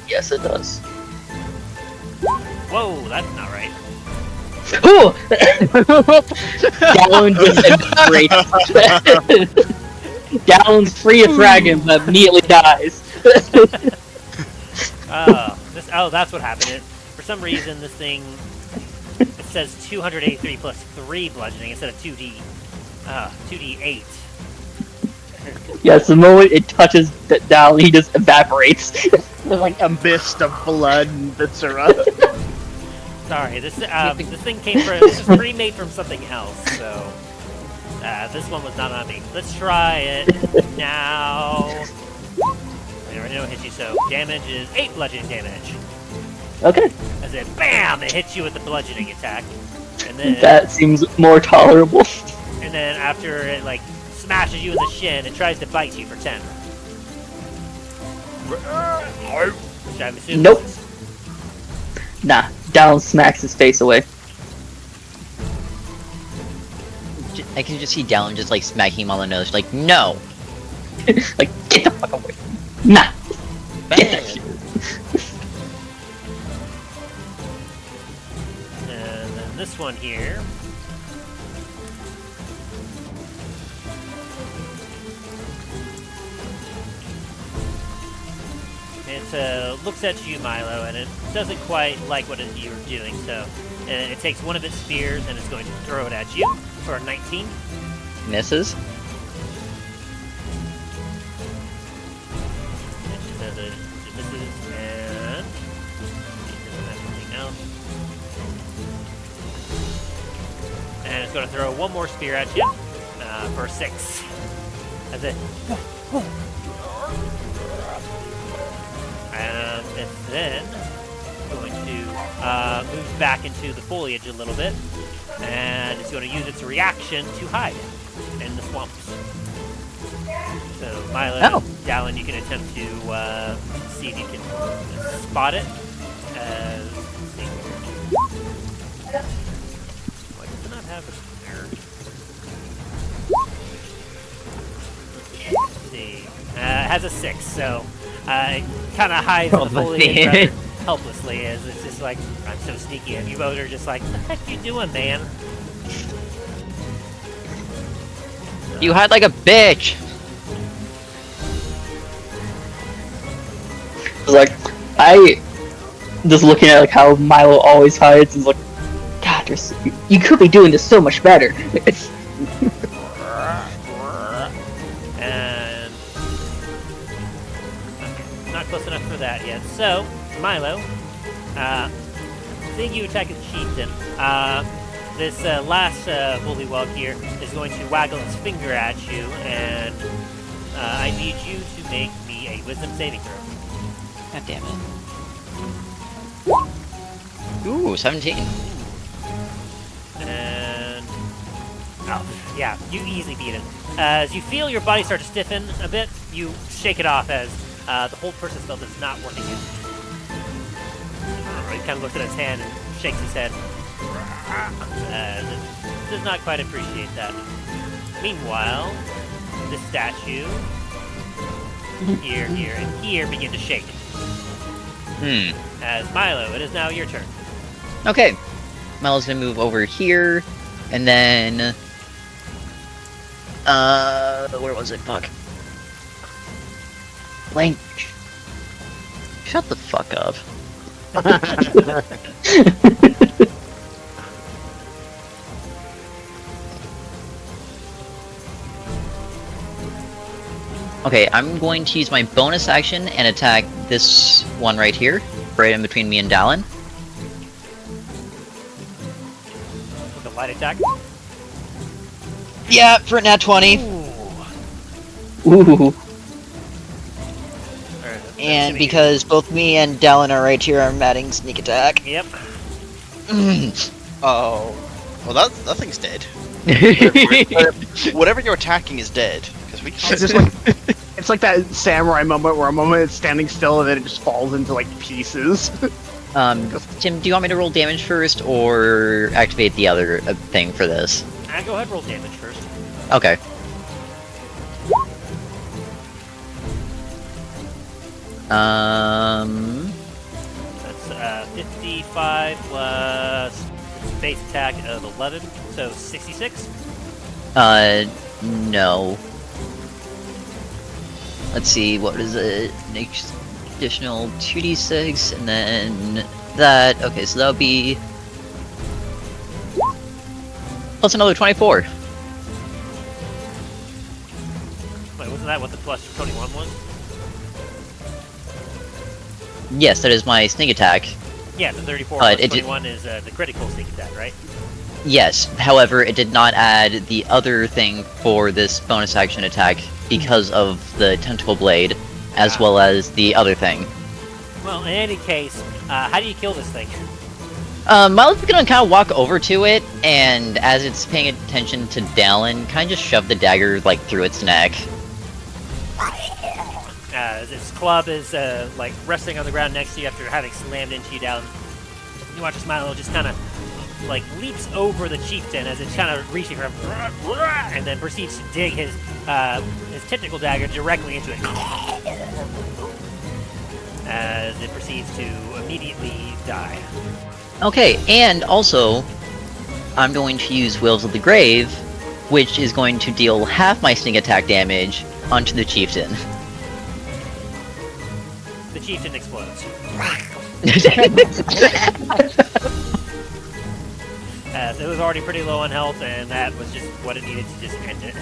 Yes, it does. Whoa, that's not right. Ooh! Dallen disintegrates. Dallen's free of dragon, but immediately dies. Oh, that's what happened. For some reason, this thing, it says 283 plus 3 bludgeoning instead of 2d8. Yes, the moment it touches Dallen, he just evaporates. There's like a mist of blood that's around. Sorry, this thing came from, this was pre-made from something else, so this one was not on me. Let's try it now. I already know it hits you, so damage is 8 bludgeoning damage. Okay. As it BAM! It hits you with the bludgeoning attack, and then That seems more tolerable. and then after it like smashes you in the shin, it tries to bite you for 10. Which I'm assuming Nope. is- Nah, Dallen smacks his face away. I can just see Dallen just like smacking him on the nose, like, no! Like, get the fuck away from me. Nah. Get that shit. And then this one here. It looks at you, Milo, and it doesn't quite like what you're doing, so it takes one of its spears and it's going to throw it at you for a 19. Misses. And she says it misses, and she doesn't have anything else. And it's going to throw one more spear at you for 6. That's it. And it's then going to move back into the foliage a little bit, and it's going to use its reaction to hide in the swamps. So, Milo, Oh. Dallen, you can attempt to see if you can spot it. Let's see here. Why does it not have a there? Let's see. It has a 6, so it kind of hides in the foliage rather helplessly, as it's just like, I'm so sneaky, and you both are just like, what the heck you doing, man? You hide like a bitch! It's like, I just looking at like how Milo always hides and like, God, you could be doing this so much better. And not close enough for that yet. So, Milo, seeing you attack a chieftain, this last Bullywug here is going to waggle its finger at you, and I need you to make me a wisdom saving throw. God damn it. Ooh, 17. And oh, yeah, you easily beat it. As you feel your body start to stiffen a bit, you shake it off as the whole person spell is not working yet. He kind of looks at his hand and shakes his head. Does not quite appreciate that. Meanwhile, the statue here, and here begin to shake. As Milo, it is now your turn. Okay. Milo's gonna move over here, and then... where was it? Fuck. Blank. Shut the fuck up. Okay, I'm going to use my bonus action and attack this one right here, right in between me and Dallen. With a light attack. Yeah, for a nat 20. Ooh. And because both me and Dallen are right here, I'm adding sneak attack. Yep. Oh. Well, that thing's dead. Whatever you're attacking is dead. Because we can't. It's just like it's like that samurai moment where a moment it's standing still and then it just falls into like pieces. Tim, do you want me to roll damage first, or activate the other thing for this? Go ahead, roll damage first. Okay. That's 55 plus base attack of 11, so 66. No. Let's see, what is it? Additional 2d6, and then that. Okay, so that'll be plus another 24. Wait, wasn't that what the plus 21 was? Yes, that is my sneak attack. Yeah, the 34 plus it 21 is the critical sneak attack, right? Yes, however, it did not add the other thing for this bonus action attack because of the tentacle blade, as well as the other thing. Well, in any case, how do you kill this thing? Milo's gonna kind of walk over to it, and as it's paying attention to Dallen, kind of just shove the dagger, like, through its neck. Its club is, like, resting on the ground next to you after having slammed into you down. You watch Milo just kind of like leaps over the chieftain as it's kind of reaching for him, and then proceeds to dig his tentacle dagger directly into it, as it proceeds to immediately die. Okay, and also, I'm going to use Wills of the Grave, which is going to deal half my sneak attack damage onto the chieftain. The chieftain explodes. It was already pretty low on health, and that was just what it needed to just end it.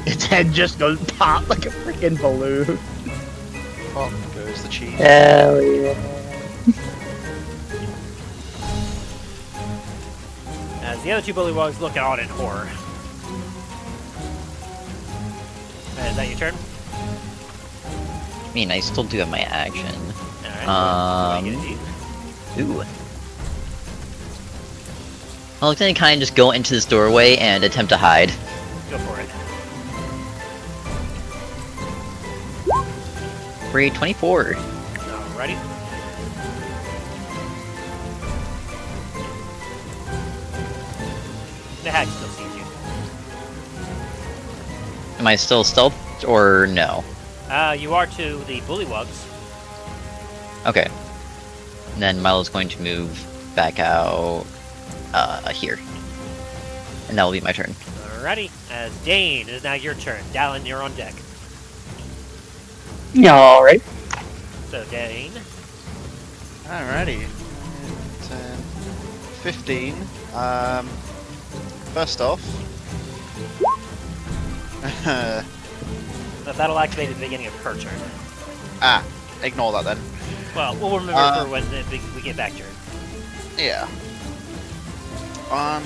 Its head just goes pop like a freaking balloon. Pop goes the cheese. Hell yeah. As the other two Bullywugs look on in horror. Is that your turn? I mean, I still do have my action. Alright. Ooh. I'll then kind of just go into this doorway and attempt to hide. Go for it. For a 24. Alrighty. The hag still sees you. Am I still stealthed or no? You are to the Bullywugs. Okay. And then Milo's going to move back out here. And that will be my turn. Alrighty. As Dain, it is now your turn. Dallen, you're on deck. Yeah, alright. So, Dain. Alrighty. 10, 15. First off. That'll activate at the beginning of her turn. Ignore that then. Well, we'll remember for when we get back to her. Yeah. I'm...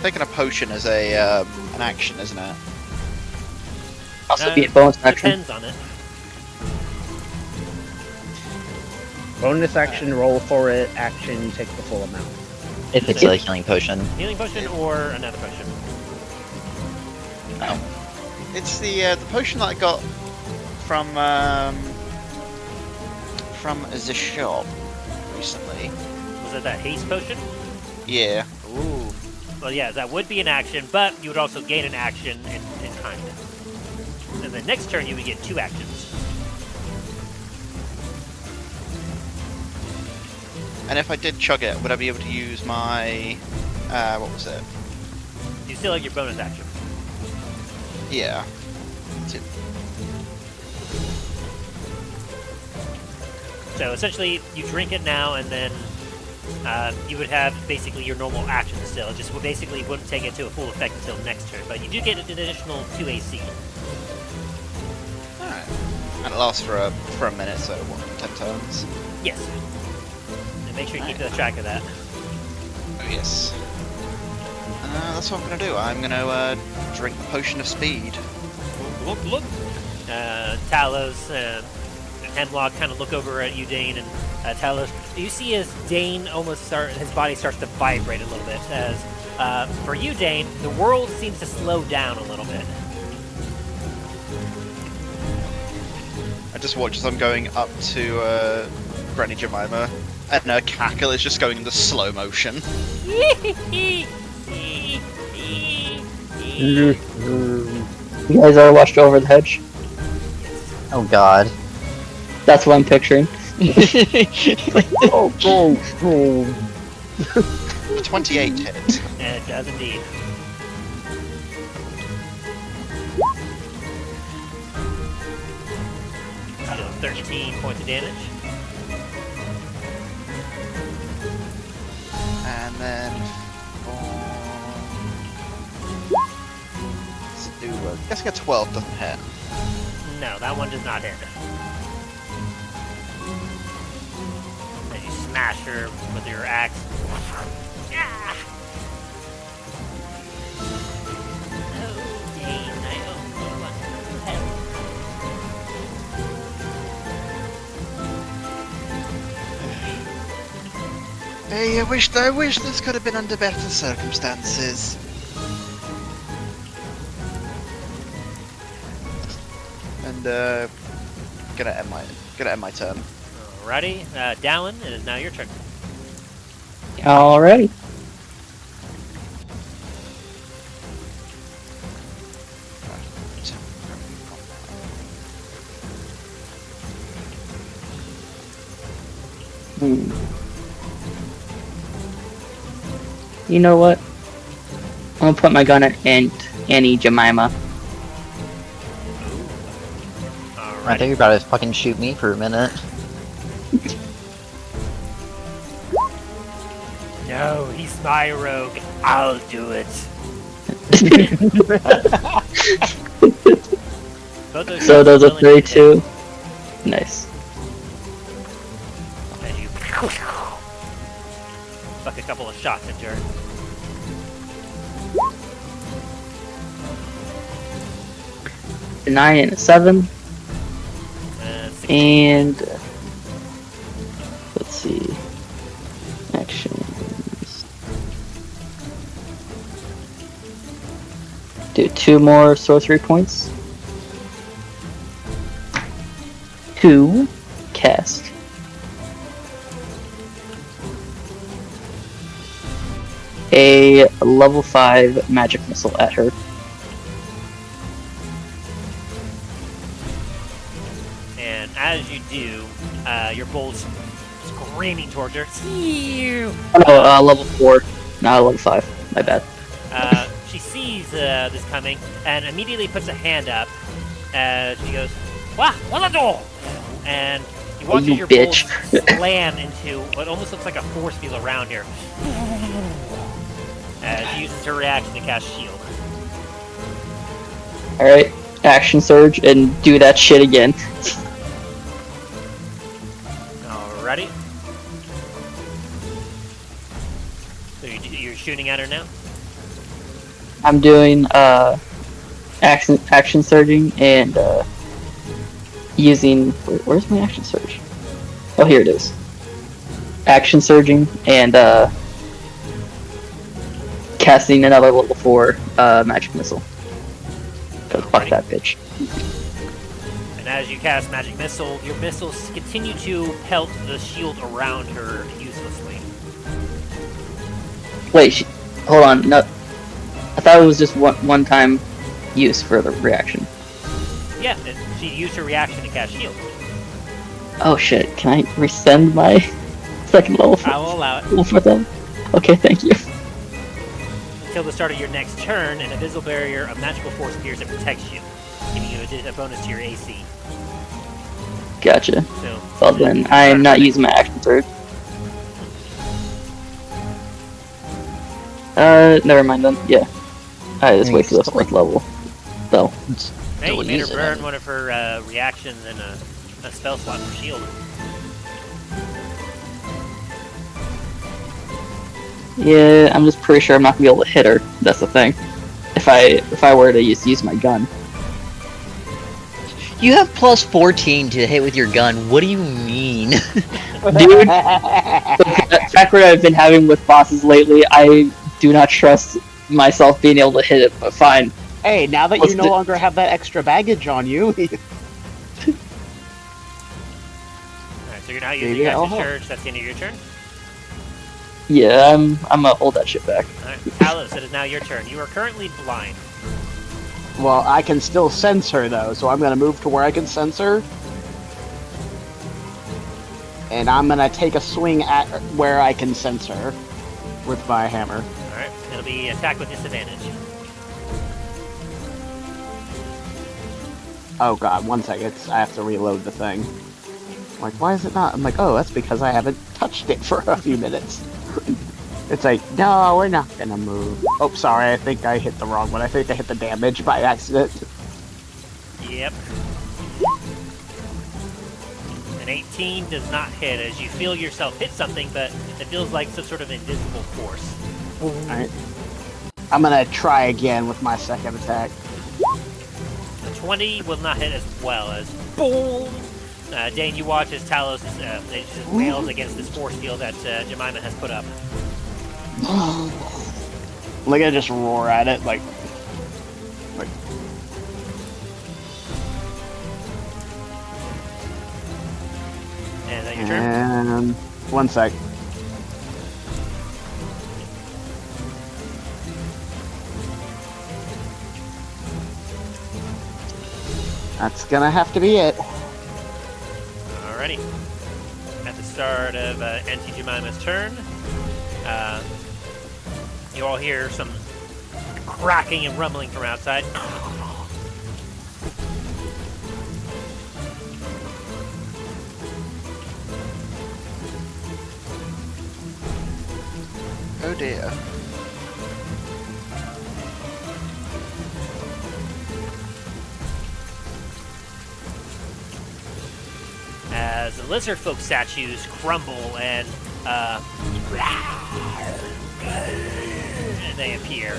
Taking a potion as a an action, isn't it? Also be a bonus action. Depends on it. Bonus action, roll for it. Action, you take the full amount. If it's a healing potion. Healing potion or another potion? Oh. It's the potion that I got from the shop recently. Was it that haste potion? Yeah. Ooh. Well, yeah, that would be an action, but you would also gain an action in kind. And the next turn, you would get 2 actions. And if I did chug it, would I be able to use my what was it? You still have your bonus action. Yeah. So essentially, you drink it now, and then you would have basically your normal action still. It just basically wouldn't take it to a full effect until next turn, but you do get an additional 2 AC. Alright. And it lasts for a minute, so 10 turns. Yes. And make sure you keep track of that. Oh yes. That's what I'm gonna do. I'm gonna drink the potion of speed. Look. Talos and Hemlock kind of look over at you, Dain, and Talos. You see as Dain his body starts to vibrate a little bit. As for you, Dain, the world seems to slow down a little bit. I just watch as I'm going up to Granny Jemima, and her cackle is just going into slow motion. You guys are washed over the hedge. Oh god. That's what I'm picturing. 28 hit. And it does indeed. So 13 points of damage. And then let's do I guess I get 12 doesn't hit. No, that one does not hit. And you smash her with your axe. Ah! Oh, Dain, I only want to help. Hey, I wish this could have been under better circumstances. And Gonna end my turn. Alrighty, Dallen, it is now your turn. Alrighty. You know what? I'm gonna put my gun at Annie Jemima. I think you're about to fucking shoot me for a minute. No, he's my rogue. I'll do it. So those are 32. Nice. And you fuck a couple of shots into her. A 9 and a 7. And let's see. Actions. Do 2 more sorcery points. 2 cast. A level 5 magic missile at her. And as you do, your bull's screaming towards her. Oh, level 4, not level 5. My bad. She sees this coming and immediately puts a hand up. She goes, "Wah, what's the door?" And you watch You as your bitch. bull slam into what almost looks like a force field around here. She uses her reaction to cast shield. Alright, action surge and do that shit again. Alrighty. So you're shooting at her now? I'm doing action surging and using where's my action surge? Oh, here it is. Action surging and casting another level 4 magic missile. Cause fuck that bitch. And as you cast magic missile, your missiles continue to pelt the shield around her uselessly. Wait, hold on. No, I thought it was just one time use for the reaction. Yeah, she used her reaction to cast shield. Oh shit! Can I resend my second level? I will allow it. Level 4 then? Okay, thank you. Until the start of your next turn, an invisible barrier of magical force appears and protects you, giving you a bonus to your AC. Gotcha. So, Well then, I'm not using my action surge. Never mind then. Yeah. I just wait for the 4th level. So. hey, you made her burn one of her reactions and a spell slot for shield. Yeah, I'm just pretty sure I'm not gonna be able to hit her. That's the thing. If I were to use my gun. You have plus 14 to hit with your gun. What do you mean? Dude, the track record I've been having with bosses lately, I do not trust myself being able to hit it, but fine. Hey, now that you no longer have that extra baggage on you. Alright, so you're not using your action surge, that's the end of your turn? Yeah, I'm gonna hold that shit back. Alright, Talos, it is now your turn. You are currently blind. Well, I can still sense her though, so I'm gonna move to where I can sense her. And I'm gonna take a swing at where I can sense her with my hammer. Alright, it'll be attack with disadvantage. Oh god, 1 second. I have to reload the thing. I'm like, why is it not? I'm like, oh, that's because I haven't touched it for a few minutes. It's like, no, we're not gonna move. Oh, sorry, I think I hit the wrong one. I think I hit the damage by accident. Yep. An 18 does not hit as you feel yourself hit something, but it feels like some sort of invisible force. Alright. I'm gonna try again with my second attack. A 20 will not hit as well as boom! Dain, you watch as Talos just rails against this force field that Jemima has put up. Look at it just roar at it, like... 1 sec. That's gonna have to be it. Alrighty. At the start of Auntie Jemima's turn, you all hear some cracking and rumbling from outside. Oh dear. As the Lizardfolk statues crumble and they appear.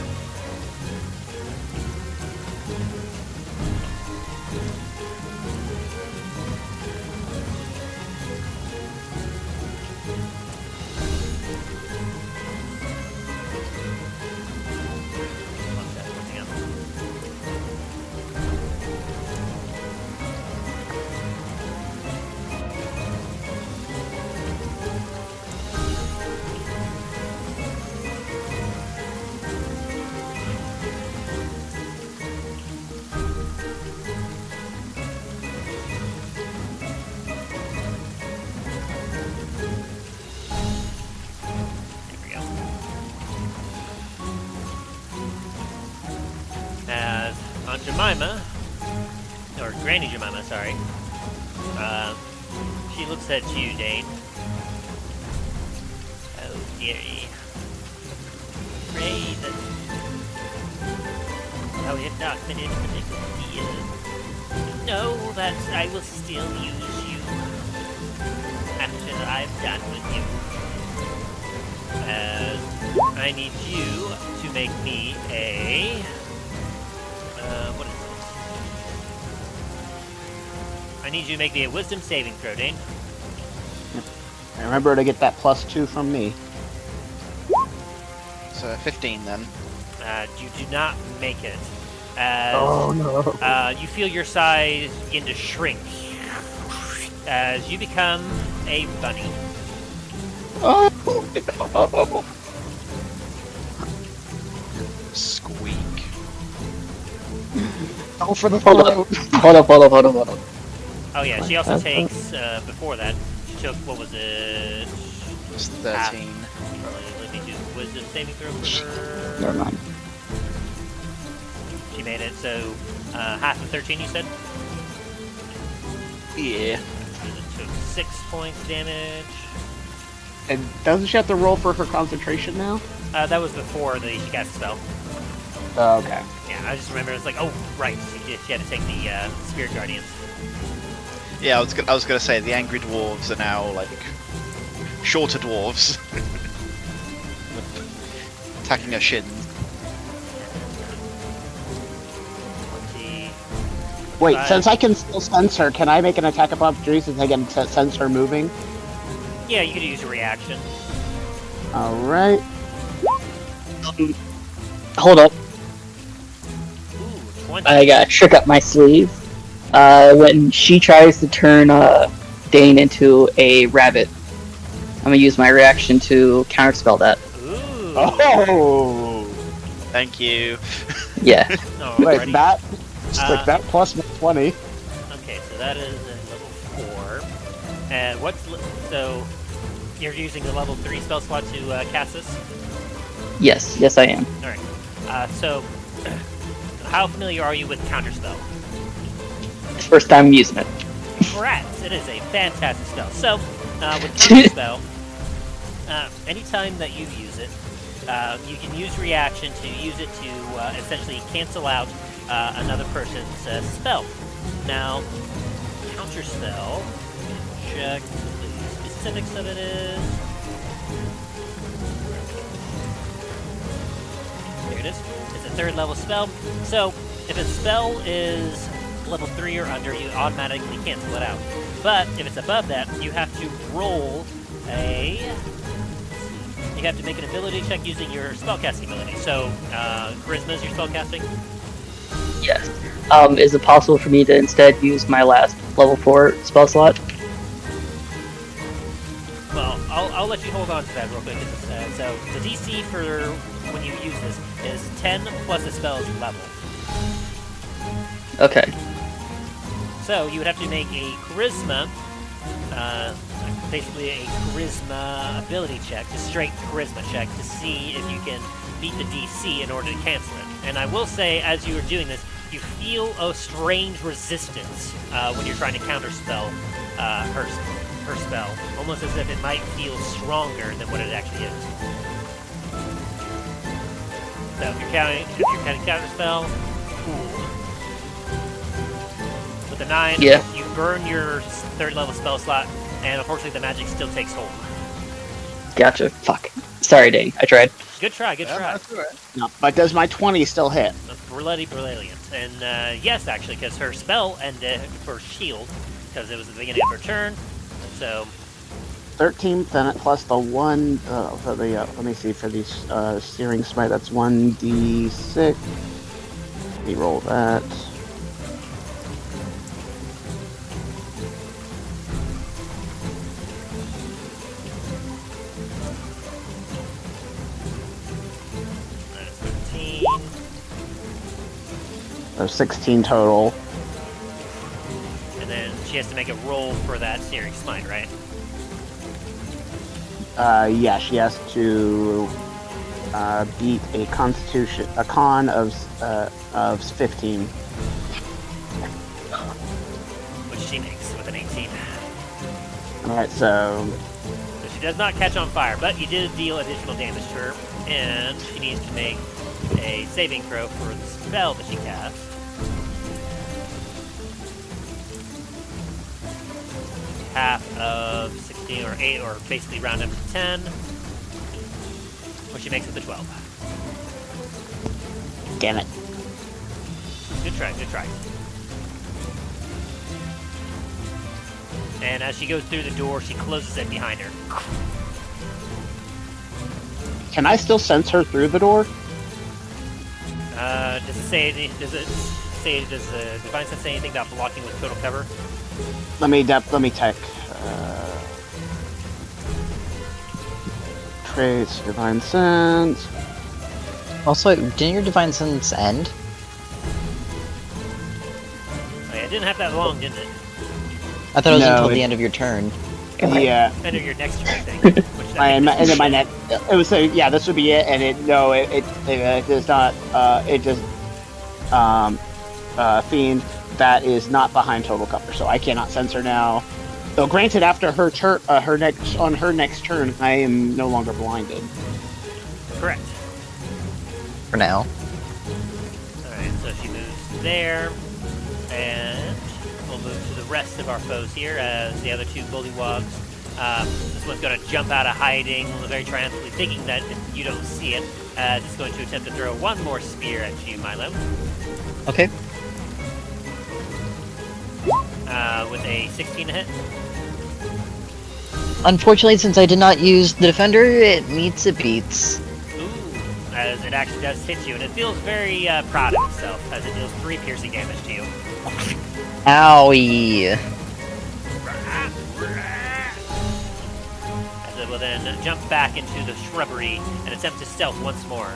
As Aunt Jemima, or Granny Jemima, sorry, she looks at you, Dain. Oh dearie. Pray that I have not been able to make a deal. Know that I will still use you after I'm done with you. As I need you to make me a what is it? I need you to make me a wisdom saving throw, Dain. Remember to get that +2 from me. So 15 then. You do not make it. As Oh no. you feel your size begin to shrink as you become a bunny. Oh. Squeak. Oh, for the Hold throat. up. Oh yeah, she also takes, before that, she took, what was it? It's 13. Let me do wisdom saving throw for her. Never mind. She made it, so half of 13 you said? Yeah. So it took 6 points damage. And doesn't she have to roll for her concentration now? That was before she cast the spell. Oh, okay. Yeah, I just remember it's like, oh, right, she had to take the Spirit Guardians. Yeah, I was gonna say the angry dwarves are now like shorter dwarves attacking her shins. 20. Wait, Five. since I can still sense her, can I make an attack of opportunity since I can sense her moving? Yeah, you could use a reaction. Alright. Hold up. Ooh, 20. I got a trick up my sleeve. When she tries to turn Dain into a rabbit, I'm gonna use my reaction to counterspell that. Ooh. Oh! Thank you. Yeah. Wait, Alrighty. that? Stick that plus 20. Okay, so that is a level 4. And so you're using the level 3 spell slot to cast this? Yes, I am. Alright. So how familiar are you with counterspell? First time using it. Rats, it is a fantastic spell. So, with counterspell, anytime that you use it, you can use reaction to use it to essentially cancel out another person's spell. Now, counterspell, check what the specifics of it is. There it is. It's a 3rd level spell. So, if a spell is level 3 or under, you automatically cancel it out. But if it's above that, you have to roll you have to make an ability check using your spellcasting ability. So, Charisma is your spellcasting? Yes. Is it possible for me to instead use my last level 4 spell slot? Well, I'll let you hold on to that real quick. So the DC for when you use this is 10 plus the spell's level. Okay. So you would have to make a charisma, basically a charisma ability check, just straight charisma check to see if you can beat the DC in order to cancel it. And I will say, as you are doing this, you feel a strange resistance when you're trying to counterspell her spell, almost as if it might feel stronger than what it actually is. So if you're counting counterspell, cool. With the 9, Yeah. you burn your 3rd level spell slot, and unfortunately the magic still takes hold. Gotcha. Fuck. Sorry, Dain. I tried. Good try, good try. That's all right. No, but does my 20 still hit? Brilliant. And yes, actually, because her spell ended for shield, because it was at the beginning of her turn. So 13 then plus the 1 for the let me see, for the searing smite, that's 1d6. Let me roll that. minus 13. So 16 total. And then she has to make a roll for that searing smite, right? Yeah, she has to beat a con of 15. Which she makes with an 18. Alright, so So she does not catch on fire, but you did deal additional damage to her, and she needs to make a saving throw for the spell that she cast. Half of 16 or 8, or basically round up to 10, which she makes with a 12. damn it. Good try, good try. And as she goes through the door, she closes it behind her. Can I still sense her through the door? Does it say any, does the Divine Sense say anything about blocking with total cover? Let me check. Traits, divine sense. Also, didn't your divine sense end? Oh, yeah, it didn't have that long, didn't it? I thought it was No, until it- the end of your turn. Yeah, End of your next turn, I think. Which and then my next. It was yeah, this would be it, and it does not. It just fiend that is not behind total cover, so I cannot sense her now. Though granted, after her turn, her next turn, I am no longer blinded. Correct. For now. Alright, so she moves there, and we'll move to the rest of our foes here as the other two Bullywugs. This one's going to jump out of hiding, very triumphantly, thinking that you don't see it, as it's going to attempt to throw one more spear at you, Milo. Okay. With a 16 to hit. Unfortunately, since I did not use the defender, it meets it beats. Ooh, as it actually does hit you, and it feels very proud of itself, as it deals 3 piercing damage to you. Owie. As it will then jump back into the shrubbery and attempt to stealth once more.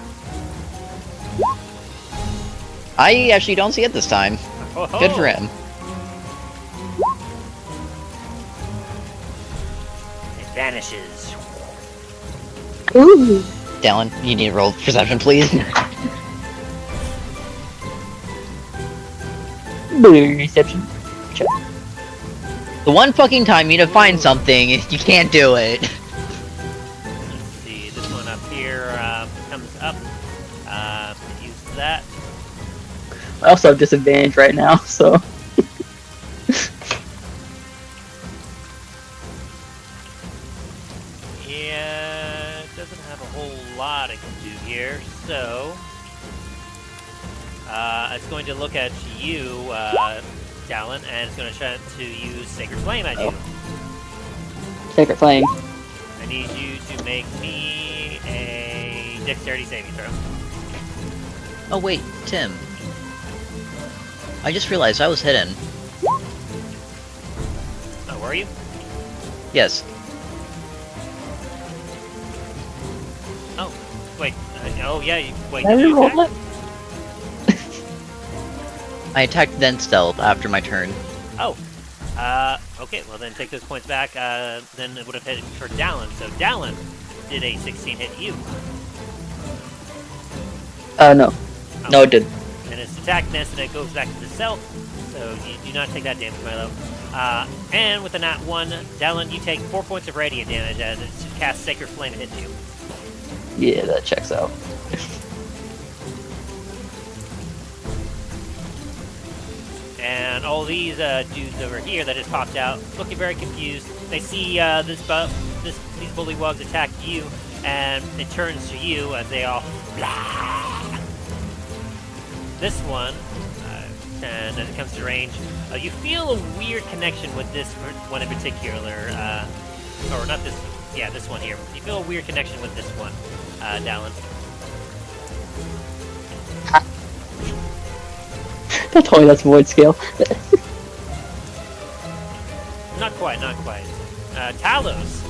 I actually don't see it this time. Ho-ho! Good for him. It vanishes. Ooh. Dallen, you need to roll perception, please. Reception. Check. The one fucking time you need to find something, you can't do it. Let's see, this one up here comes up. Use that. I also have disadvantage right now, so. Yeah, it doesn't have a whole lot it can do here, so it's going to look at you, Dallen, and it's going to try to use Sacred Flame at you. Sacred Flame. I need you to make me a Dexterity saving throw. Oh wait, Tim. I just realized I was hidden. Oh, were you? Yes. Wait, oh yeah, wait, Can I did you reroll attack? it? I attacked then stealth after my turn. Oh, okay, well then take those points back, then it would have hit for Dallen, so Dallen did a 16 hit you, No. Oh. No, it didn't. and its attack missed, and it goes back to the self, so you do not take that damage, Milo. And with a nat 1, Dallen, you take 4 points of radiant damage as it casts Sacred Flame and hits you. Yeah, that checks out. And all these dudes over here that just popped out, looking very confused. They see these bullywugs attack you, and it turns to you as they all. This one, and as it comes to range, you feel a weird connection with this one in particular, or not this. Yeah, this one here. You feel a weird connection with this one, Dallen. Don't tell me that's void scale. Not quite, not quite. Talos,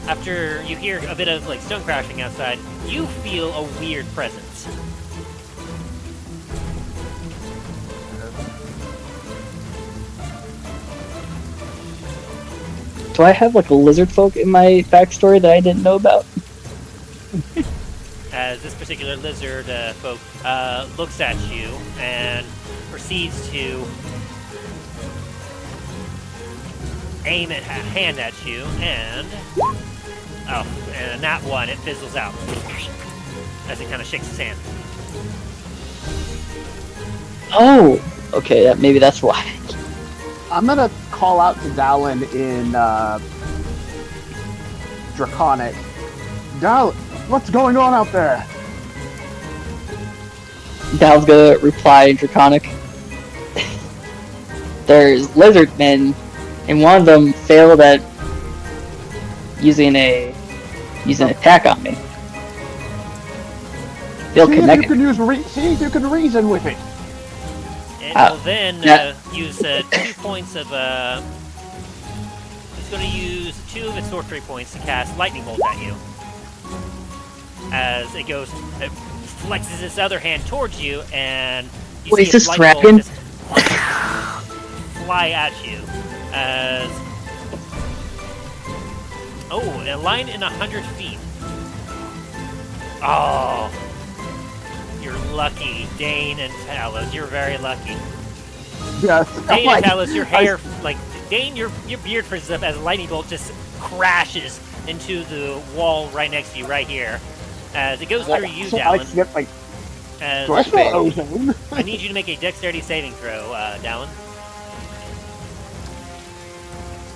after you hear a bit of like stone crashing outside, you feel a weird presence. Do I have like a Lizardfolk in my backstory that I didn't know about? As this particular lizard folk looks at you and proceeds to aim a hand at you, and and a nat 1, it fizzles out as it kind of shakes its hand. Oh, okay, maybe that's why. I'm gonna call out to Dallen in Draconic. Dallen, what's going on out there? Dal's gonna reply in Draconic. There's lizard men, and one of them failed at using an attack on me. They'll See connect. if you can see if you can reason with it. And will then yeah. use 2 points of it's going to use 2 of its sorcery points to cast lightning bolt at you. As it flexes its other hand towards you, and you Wait, see is its this lightning dragon? bolt just fly at you. As a line in 100 feet. Oh, you're lucky, Dain and Talos. You're very lucky. Yes. Dain and Talos, your hair, Dain, your beard frizzes up as a lightning bolt just crashes into the wall right next to you, right here. As it goes through you, Dallen. As I need you to make a dexterity saving throw, Dallen.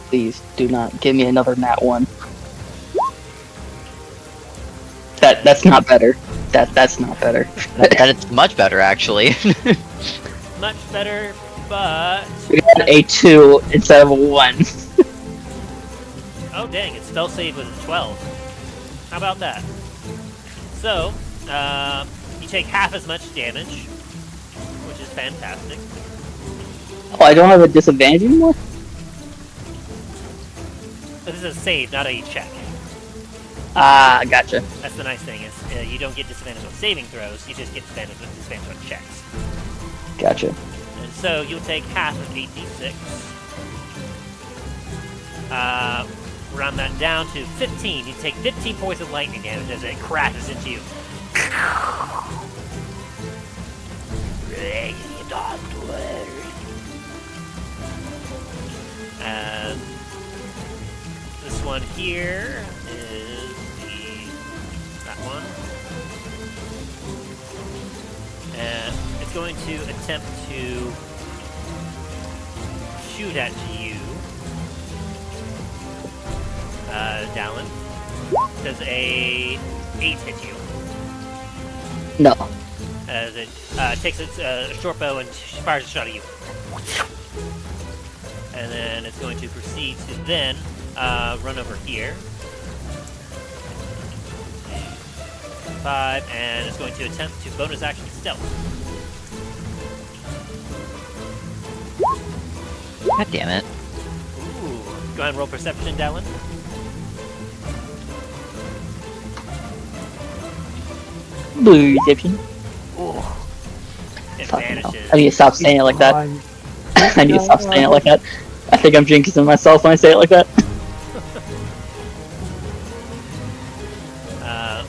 Please do not give me another nat 1. That's not better. That's not better. That is much better, actually. Much better, but We got a 2 instead of a 1. oh dang, its spell save was 12. How about that? So, you take half as much damage, which is fantastic. Oh, I don't have a disadvantage anymore? This is a save, not a check. Ah, gotcha. That's the nice thing, is you don't get disadvantage on saving throws, you just get disadvantage on checks. Gotcha. And so you'll take half of 8d6. Round that down to 15. You take 15 points of lightning damage as it crashes into you. And this one here is that one. And it's going to attempt to shoot at you. Dallen. Does a 8 hit you? No. As it takes its short bow and fires a shot at you. And then it's going to proceed to then run over here. 5, and it's going to attempt to bonus action stealth. God damn it. Ooh. Go ahead and roll perception, Dallen. Blue Egyptian. Ooh. It Fucking hell. vanishes. I need to stop saying it like that. I need to stop saying it like that. I think I'm jinxing myself when I say it like that.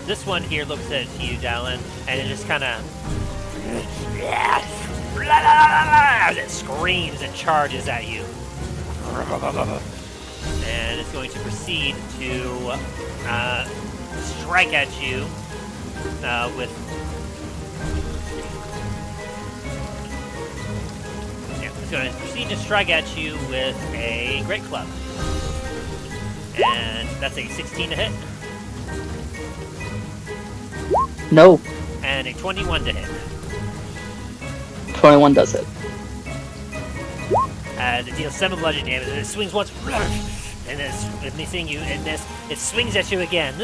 This one here looks at you, Dallen, and it just kind of as it screams and charges at you. And it's going to proceed to strike at you with... Yeah, it's going to proceed to strike at you with a great club. And that's a 16 to hit. No. And a 21 to hit. 21 does it. It deals 7 bludgeoning damage, and it swings once, and it's missing you, and it swings at you again.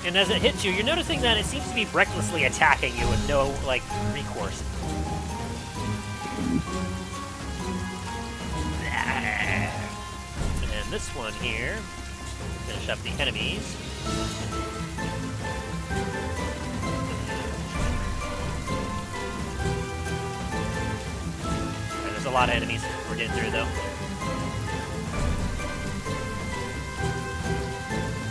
And as it hits you, you're noticing that it seems to be recklessly attacking you with no, recourse. And this one here, finish up the enemies. There's a lot of enemies we're getting through, though.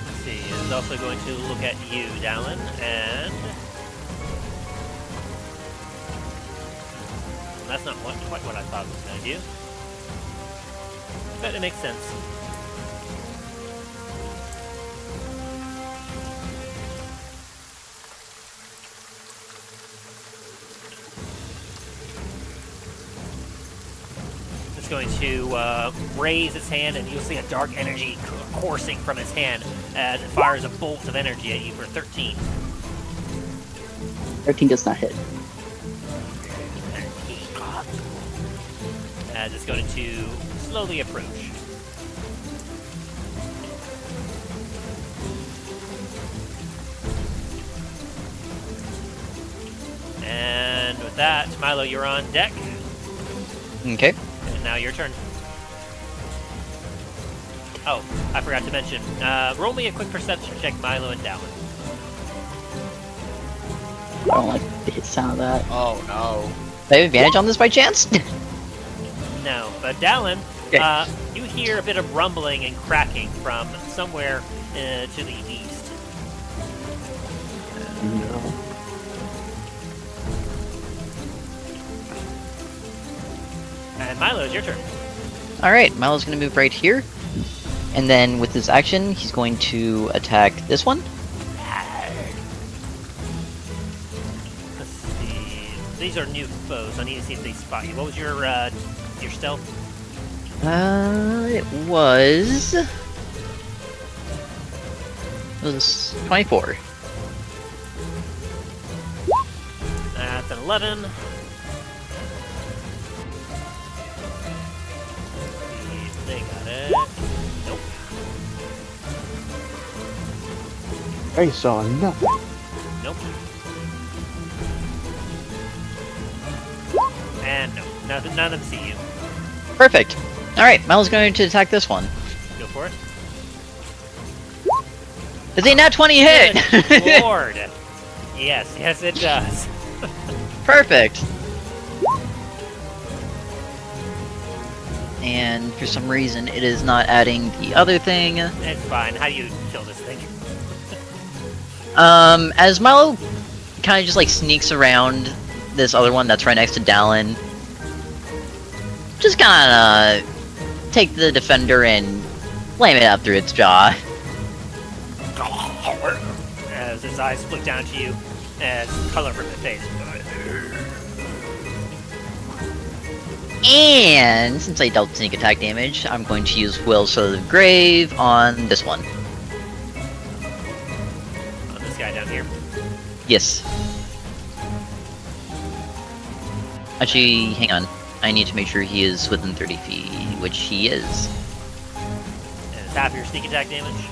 Let's see, it's also going to look at you, Dallen, and... That's not quite what I thought it was going to do. But it makes sense. Going to raise its hand, and you'll see a dark energy coursing from its hand as it fires a bolt of energy at you for 13. 13 does not hit. As it's going to slowly approach. And with that, Milo, you're on deck. Okay. Now your turn. Oh, I forgot to mention. Roll me a quick perception check, Milo and Dallen. I don't like the hit sound of that. Oh no. Do I have advantage on this by chance? No, but Dallen, Okay. you hear a bit of rumbling and cracking from somewhere to the east. No. And Milo, it's your turn. Alright, Milo's gonna move right here. And then with his action, he's going to attack this one. Let's see. These are new foes. I need to see if they spot you. What was your stealth? It was 24. That's an 11. They got it. Nope. I saw nothing. Nope. And no. None of them see you. Perfect. Alright, Milo's going to attack this one. Go for it. Does a nat 20 hit? Good Lord. Yes, it does. Perfect. And for some reason, it is not adding the other thing. It's fine. How do you kill this thing? As Milo kind of just sneaks around this other one that's right next to Dallen, just kind of take the defender and slam it out through its jaw. As his eyes flick down to you, as color from his face. And since I dealt sneak attack damage, I'm going to use Will's of the Grave on this one. On this guy down here. Yes. Actually, hang on. I need to make sure he is within 30 feet, which he is. And it's half your sneak attack damage.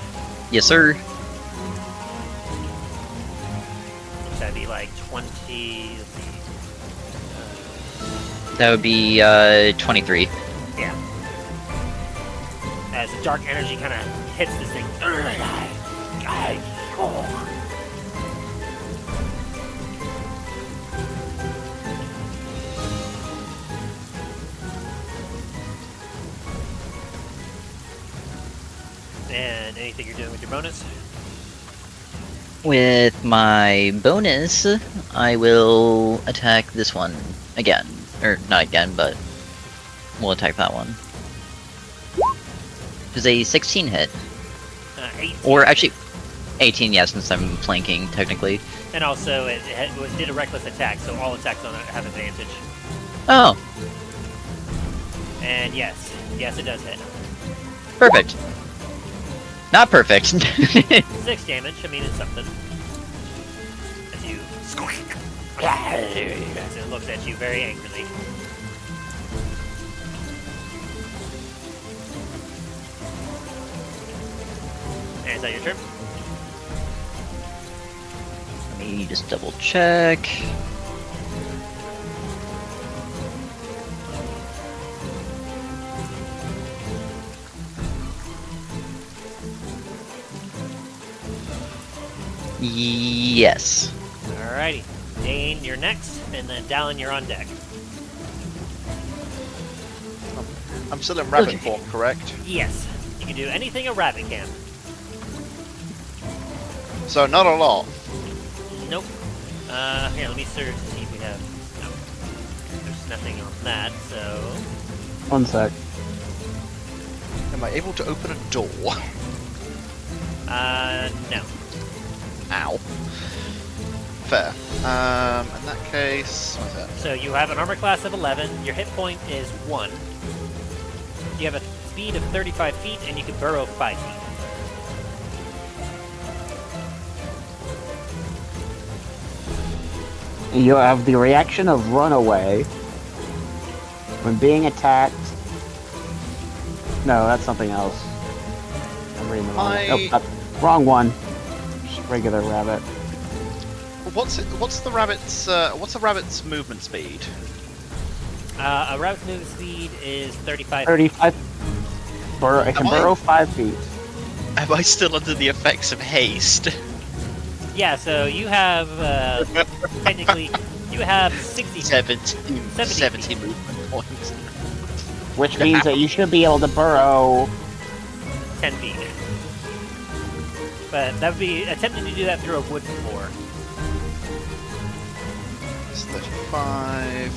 Yes, sir. So that'd be like 20. Let's see. That would be 23. Yeah. As the dark energy kind of hits this thing. And anything you're doing with your bonus? With my bonus, I will attack this one again. Or, not again, but we'll attack that one. Does a 16 hit? 18. Or actually, 18, yeah, since I'm flanking, technically. And also, it did a reckless attack, so all attacks on it have advantage. Oh, And yes, it does hit. perfect. Not perfect. 6 damage, I mean, it's something. As you squeak. As it looks at you very angrily. And is that your turn? Let me just double check. Yes. Alrighty. Dain, you're next, and then Dallen, you're on deck. I'm still in rabbit form, correct? Yes. You can do anything a rabbit can. So not a lot. Nope. Here, let me search to see if we have... Nope. There's nothing on that, so... One sec. Am I able to open a door? No. Ow. Fair. In that case, what's that? So you have an armor class of 11, your hit point is 1. You have a speed of 35 feet, and you can burrow 5 feet. You have the reaction of runaway when being attacked. No, that's something else. I'm reading the wrong. Wrong one. Just regular rabbit. What's the rabbit's movement speed? A rabbit's movement speed is 35 feet. 35. It can burrow 5 feet. Am I still under the effects of haste? Yeah, so you have, technically, you have 60 70 movement points. Which means that you should be able to burrow 10 feet. But that would be attempting to do that through a wooden floor. It's 35.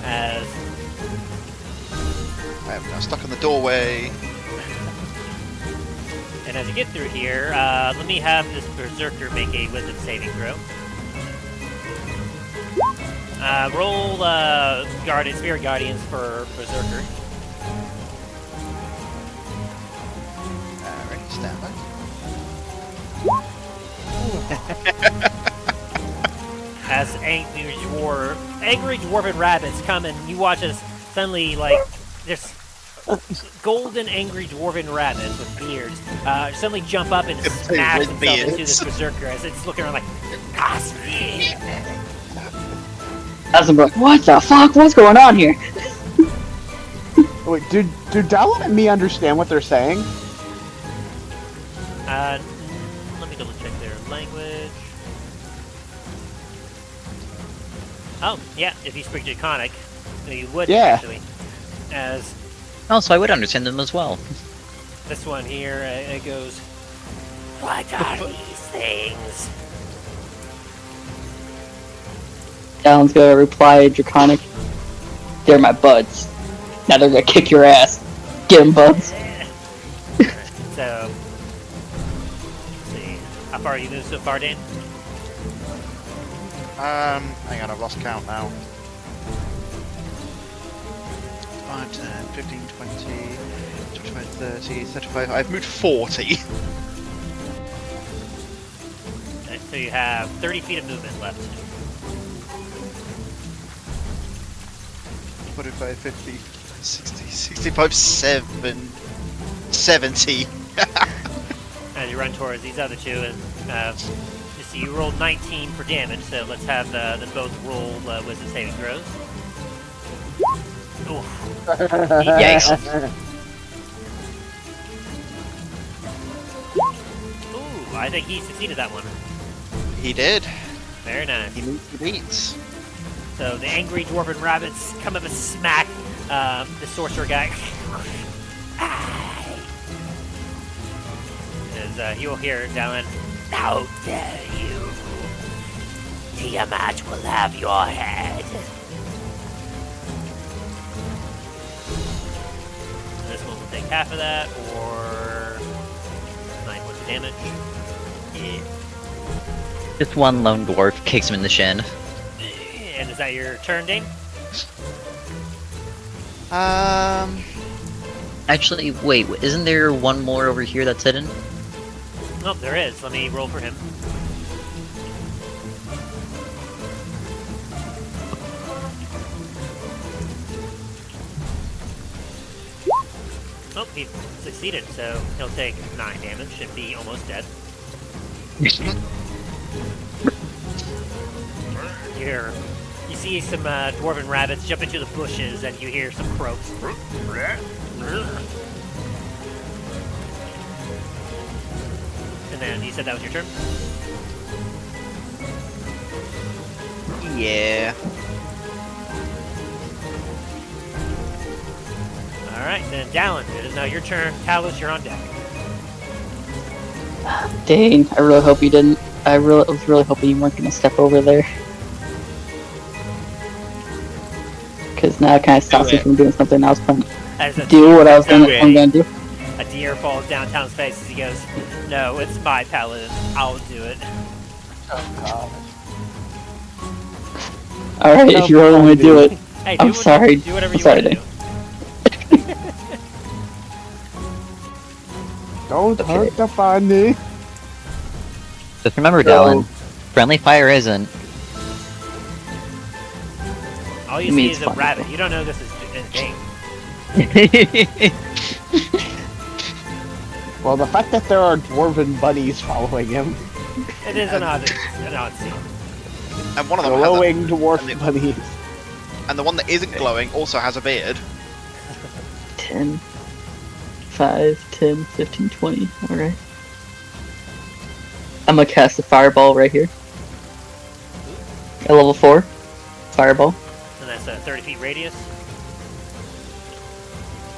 As I am now stuck in the doorway. And as you get through here, let me have this berserker make a wisdom saving throw. Roll Spirit Guardians for berserker. Ready, stand by. As angry dwarven rabbits come and you watch as suddenly, like, there's golden angry dwarven rabbits with beards suddenly jump up and smash With themselves into beards. this berserker as it's looking around like, "Ah, yeah." As I'm like, what the fuck? What's going on here? Wait, do Dallen and me understand what they're saying? Let me double check their language. Oh, yeah, if you speak Draconic, you would Yeah. actually. As Oh, so I would understand them as well. this one here, it goes, "What are these things?" Dallen's gonna reply Draconic. They're my buds. Now they're gonna kick your ass. Get 'em, buds. So, let's see. How far are you moved so far, Dan? Hang on, I've lost count now. 5, 10, 15, 20, 25, 30, 35. I've moved 40. So you have 30 feet of movement left. 45, 50, 60, 65, 70. As you run towards these other two, and you see you rolled 19 for damage, so let's have them both roll wisdom saving throws. Oof. Yikes. Ooh, I think he succeeded that one. He did. Very nice. He moved the beats. So the angry dwarven rabbits come up and smack the sorcerer guy. as you'll hear Dallen. How dare you! Tiamat will have your head. This one will take half of that, or 9 points of damage. Yeah. Just one lone dwarf kicks him in the shin. And is that your turn, Dain? Actually, wait, isn't there one more over here that's hidden? Oh, there is. Let me roll for him. Oh, he succeeded, so he'll take 9 damage and be almost dead. Here, you see some dwarven rabbits jump into the bushes, and you hear some croaks. And then you said that was your turn? Yeah. Alright, then Dallen, it is now your turn. Talos, you're on deck. Dain, I really hope you didn't. I was really hoping you weren't gonna step over there. Because now it kind of stops me from doing something I was planning As a to do. What I was gonna do. A deer falls down Talon's face as he goes, "No, it's my paladin. I'll do it." Oh Alright, if you really want to do it. Hey, I'm sorry. Do whatever I'm you sorry, want to do. God. Don't hurt the funny. Just remember, Dallen, friendly fire isn't. All you It see means is a fun. rabbit. You don't know this is Dain. Well, the fact that there are dwarven bunnies following him, It is an odd scene. And one of them has glowing dwarf and the- bunnies. and the one that isn't glowing also has a beard. 10, 5, 10, 15, 20. Alright. I'm gonna cast a fireball right here. At level 4. Fireball. And that's a 30 feet radius.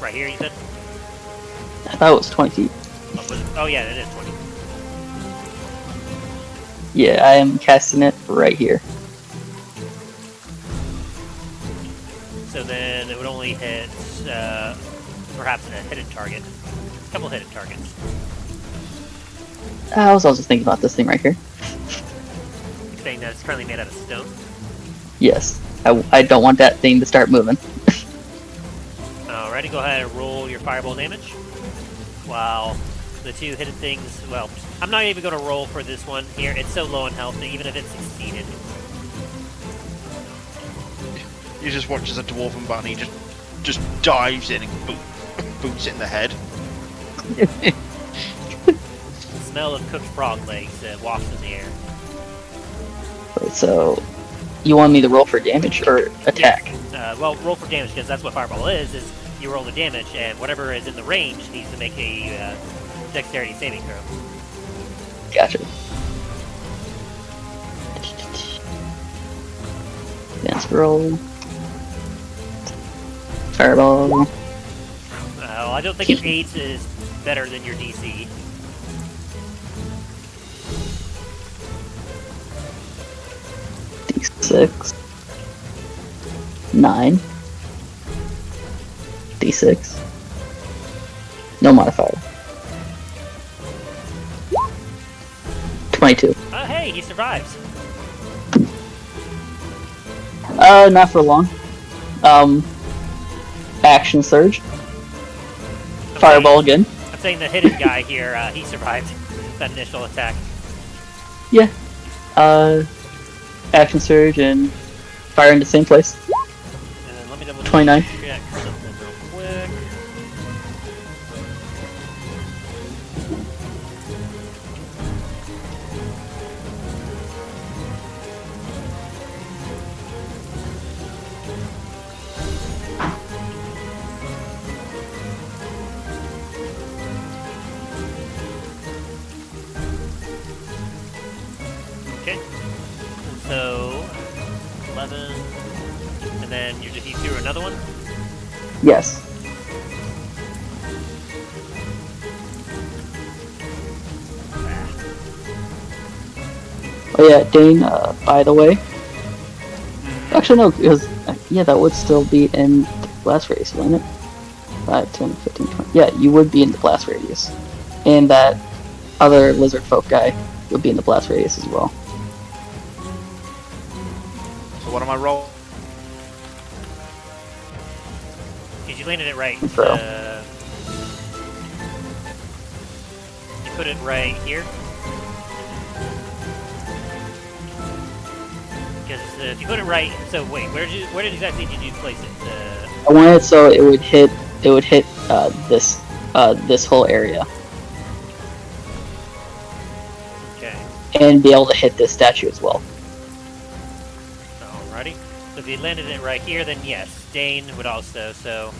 Right here, you said? I thought it was 20 feet. Oh yeah, it is 20. Yeah, I am casting it right here. So then it would only hit, perhaps a hidden target. A couple hidden targets. I was also thinking about this thing right here. Saying that it's currently made out of stone. Yes. I don't want that thing to start moving. Alrighty, go ahead and roll your fireball damage. While the two hidden things, well, I'm not even going to roll for this one here. It's so low on health that even if it succeeded. You just watch as a dwarven bunny just dives in and boots it in the head. The smell of cooked frog legs wafts in the air. Wait, so you want me to roll for damage or attack? Well, roll for damage because that's what fireball is you roll the damage and whatever is in the range needs to make a dexterity saving throw. Gotcha. Advanced roll. Fireball. Well, I don't think an 8 is better than your DC. D6. 9. D6. No modifier. 22. Hey, he survives. Not for long. Action surge. Fireball again. I'm saying the hidden guy here, he survived that initial attack. Yeah. Action surge and fire in the same place. And then let me double 29. check something real quick. Okay. So 11, and then you threw another one. Yes. Oh yeah, Dain. By the way, actually no, because yeah, that would still be in the blast radius, wouldn't it? 5, 10, 15, 20. Yeah, you would be in the blast radius, and that other Lizardfolk guy would be in the blast radius as well. So what am I rolling? Because you landed it right. Throw. You put it right here. Because if you put it right, so wait, where did exactly did you place it? I want it so it would hit this whole area Okay. and be able to hit this statue as well. Alrighty. So if you landed it right here, then yes, Dain would also. So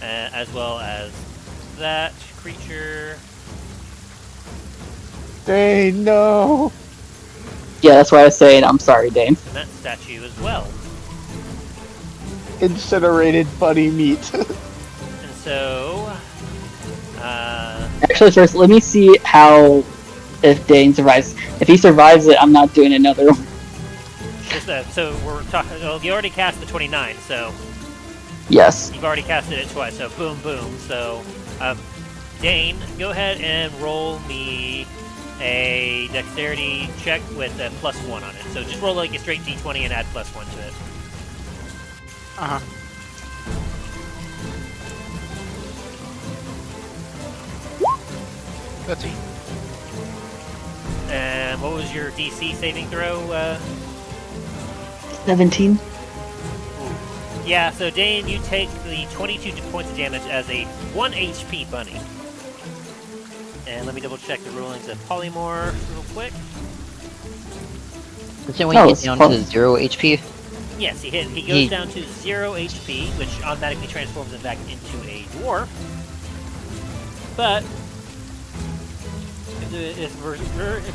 as well as that creature. Dang, no. Yeah, that's why I was saying I'm sorry, Dain. And that statue as well. Incinerated bunny meat. And so, Actually, first let me see how if Dain survives. If he survives it, I'm not doing another one. so we're talking. Well, you already cast the 29, so Yes. you've already casted it twice. So boom, boom. So, Dain, go ahead and roll me a dexterity check with a +1 on it. So just roll like a straight d20 and add +1 to it. Uh-huh. And what was your DC saving throw? 17. Yeah, so Dain, you take the 22 points of damage as a 1 HP bunny. And let me double check the rulings of Polymorph real quick. Doesn't when you it's get down fun. to 0 HP? Yes, he goes down to 0 HP, which automatically transforms him back into a dwarf. But if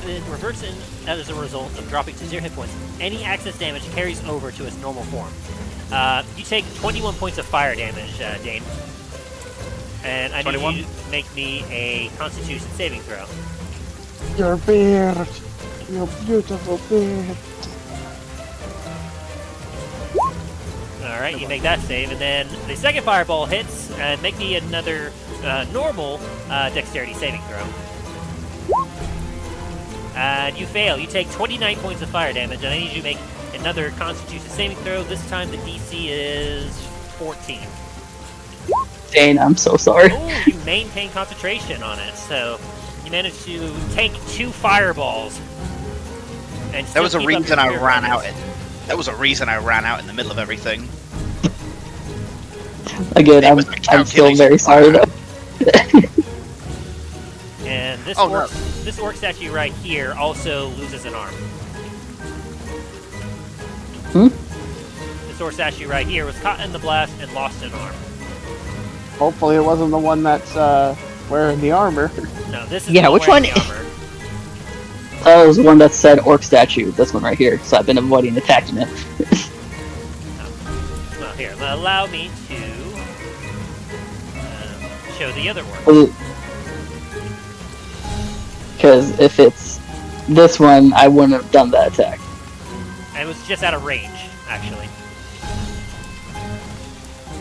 it reverts in as a result of dropping to 0 hit points, any access damage carries over to its normal form. You take 21 points of fire damage, Dain. And I 21? need you to make me a Constitution saving throw. Your beard. Your beautiful beard. Alright, you make that save, and then the second fireball hits, and make me another normal dexterity saving throw. And you fail. You take 29 points of fire damage, and I need you to make another Constitution saving throw. This time the DC is 14. Dain, I'm so sorry. Oh, you maintain concentration on it, so you managed to take 2 fireballs. And There was a still keep up reason your I spirit ran bonus. out. There was a reason I ran out in the middle of everything. Again, It was a I'm still calculation very sorry plan. though. And this Oh, orc, this orc statue right here also loses an arm. This orc statue right here was caught in the blast and lost an arm. Hopefully it wasn't the one that's wearing the armor. No, this is Yeah, the which wearing one- the armor. That was the one that said orc statue. This one right here. So I've been avoiding attacking it. Well, here, allow me to show the other one. Because if it's this one, I wouldn't have done that attack. And it was just out of range, actually.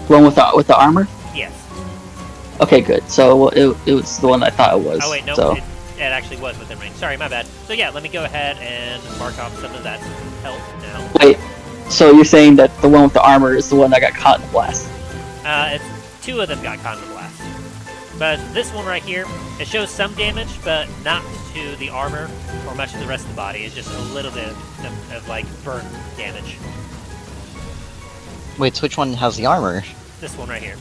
One with the armor. Yes. Okay, good. So it was the one I thought it was. Oh wait, no, So it actually was within range. Sorry, my bad. So yeah, let me go ahead and mark off some of that health now. wait. So you're saying that the one with the armor is the one that got caught in the blast? It's 2 of them got caught in the blast. But this one right here, it shows some damage, but not to the armor or much of the rest of the body. It's just a little bit of like burn damage. Wait, so which one has the armor? This one right here.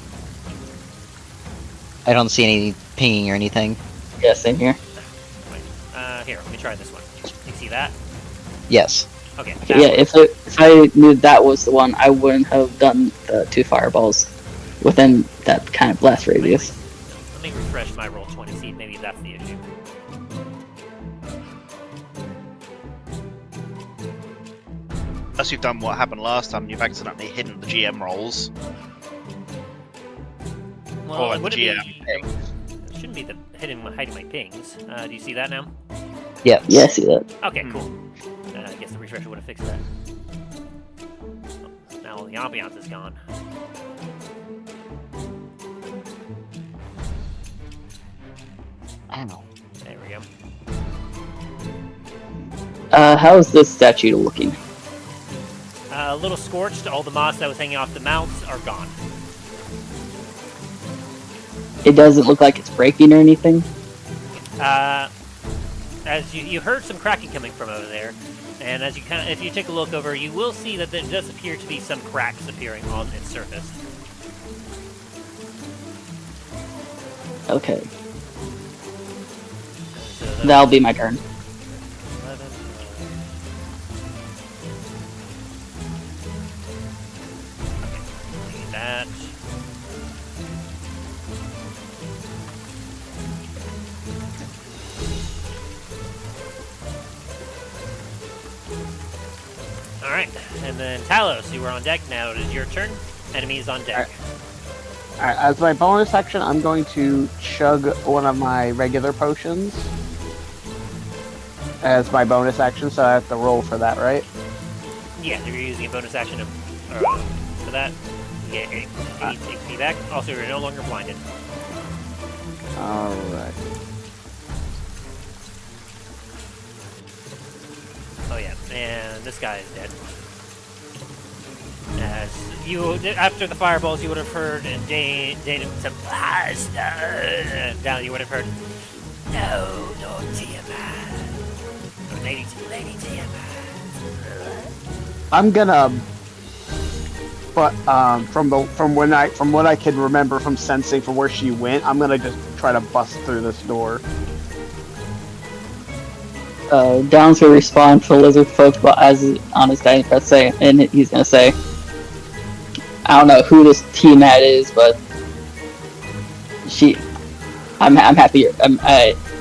I don't see any pinging or anything. Yeah, same here. Wait, here, let me try this one. You see that? Yes. Okay. Okay, that yeah, one. if I knew that was the one, I wouldn't have done the 2 fireballs within that kind of blast radius. Let me refresh my roll 20, see if maybe that's the issue. Unless you've done what happened last time, you've accidentally hidden the GM rolls. Well, Or it wouldn't GM be. It shouldn't be the hiding my pings. Do you see that now? Yes. Yeah, I see that. Okay, cool. refresher would have fixed that. Oh, now all the ambiance is gone. I don't know. There we go. How is this statue looking? A little scorched. All the moss that was hanging off the mounts are gone. It doesn't look like it's breaking or anything. As you heard some cracking coming from over there, and as you if you take a look over, you will see that there does appear to be some cracks appearing on its surface. Okay, So that'll be my turn. 11, okay, that. Alright, and then Talos, you were on deck. Now it is your turn. Enemies on deck. Alright, as my bonus action, I'm going to chug one of my regular potions as my bonus action, so I have to roll for that, right? Yeah, you're using a bonus action for that. You get 8 HP back. Also, you're no longer blinded. Alright. Oh yeah, and this guy is dead. As you, after the fireballs, you would have heard Dain some down. You would have heard, no, Tiamat, or Lady Tiamat. I'm gonna, but from what I can remember from sensing from where she went, I'm gonna just try to bust through this door. Downs will respond to Lizardfolk as on his dying breath say, and he's gonna say, I don't know who this Tiamat is, but I'm happy.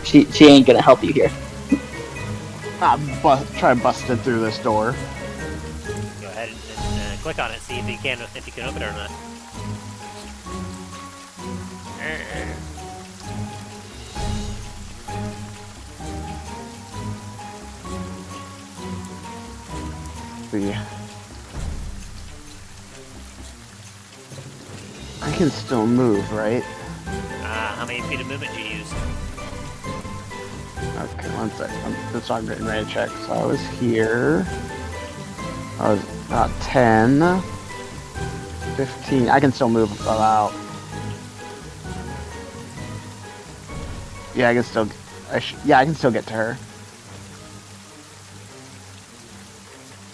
She ain't gonna help you here. Try busting through this door. Go ahead and click on it, see if you can open it or not. See. I can still move, right? How many feet of movement do you use? Okay, one second. That's why I'm getting ready to check. So I was here. I was about 10, 15. I can still move about. Yeah, I can still. Yeah, I can still get to her.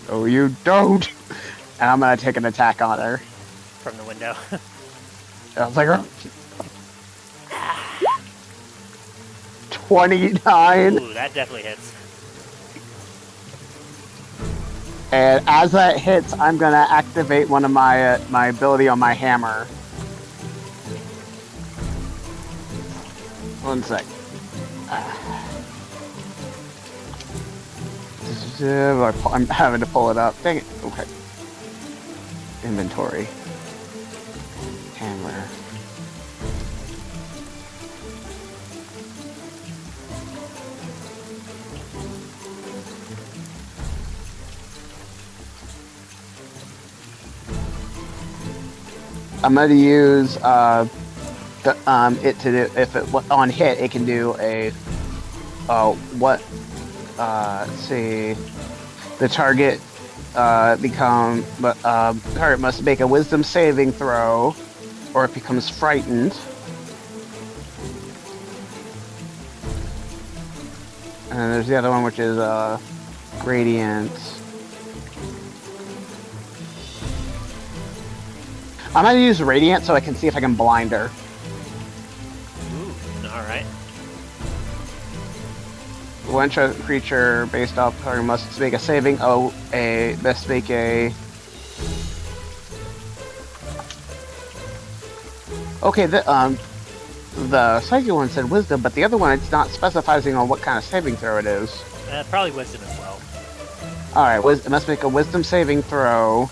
Oh, you don't! And I'm gonna take an attack on her. From the window. I was like, 29. Ooh, that definitely hits. And as that hits, I'm gonna activate one of my my ability on my hammer. One sec. I'm having to pull it up. Dang it. Okay. Inventory. Hammer. I'm going to use it to do, if it on hit, it can do a let's see, the target target must make a wisdom saving throw, or it becomes frightened. And there's the other one, which is gradient. I'm gonna use radiant so I can see if I can blind her. Ooh, alright. One creature based off target must make a saving. Must make a. Okay, the second one said wisdom, but the other one it's not specifying on what kind of saving throw it is. Probably wisdom as well. All right, it must make a wisdom saving throw.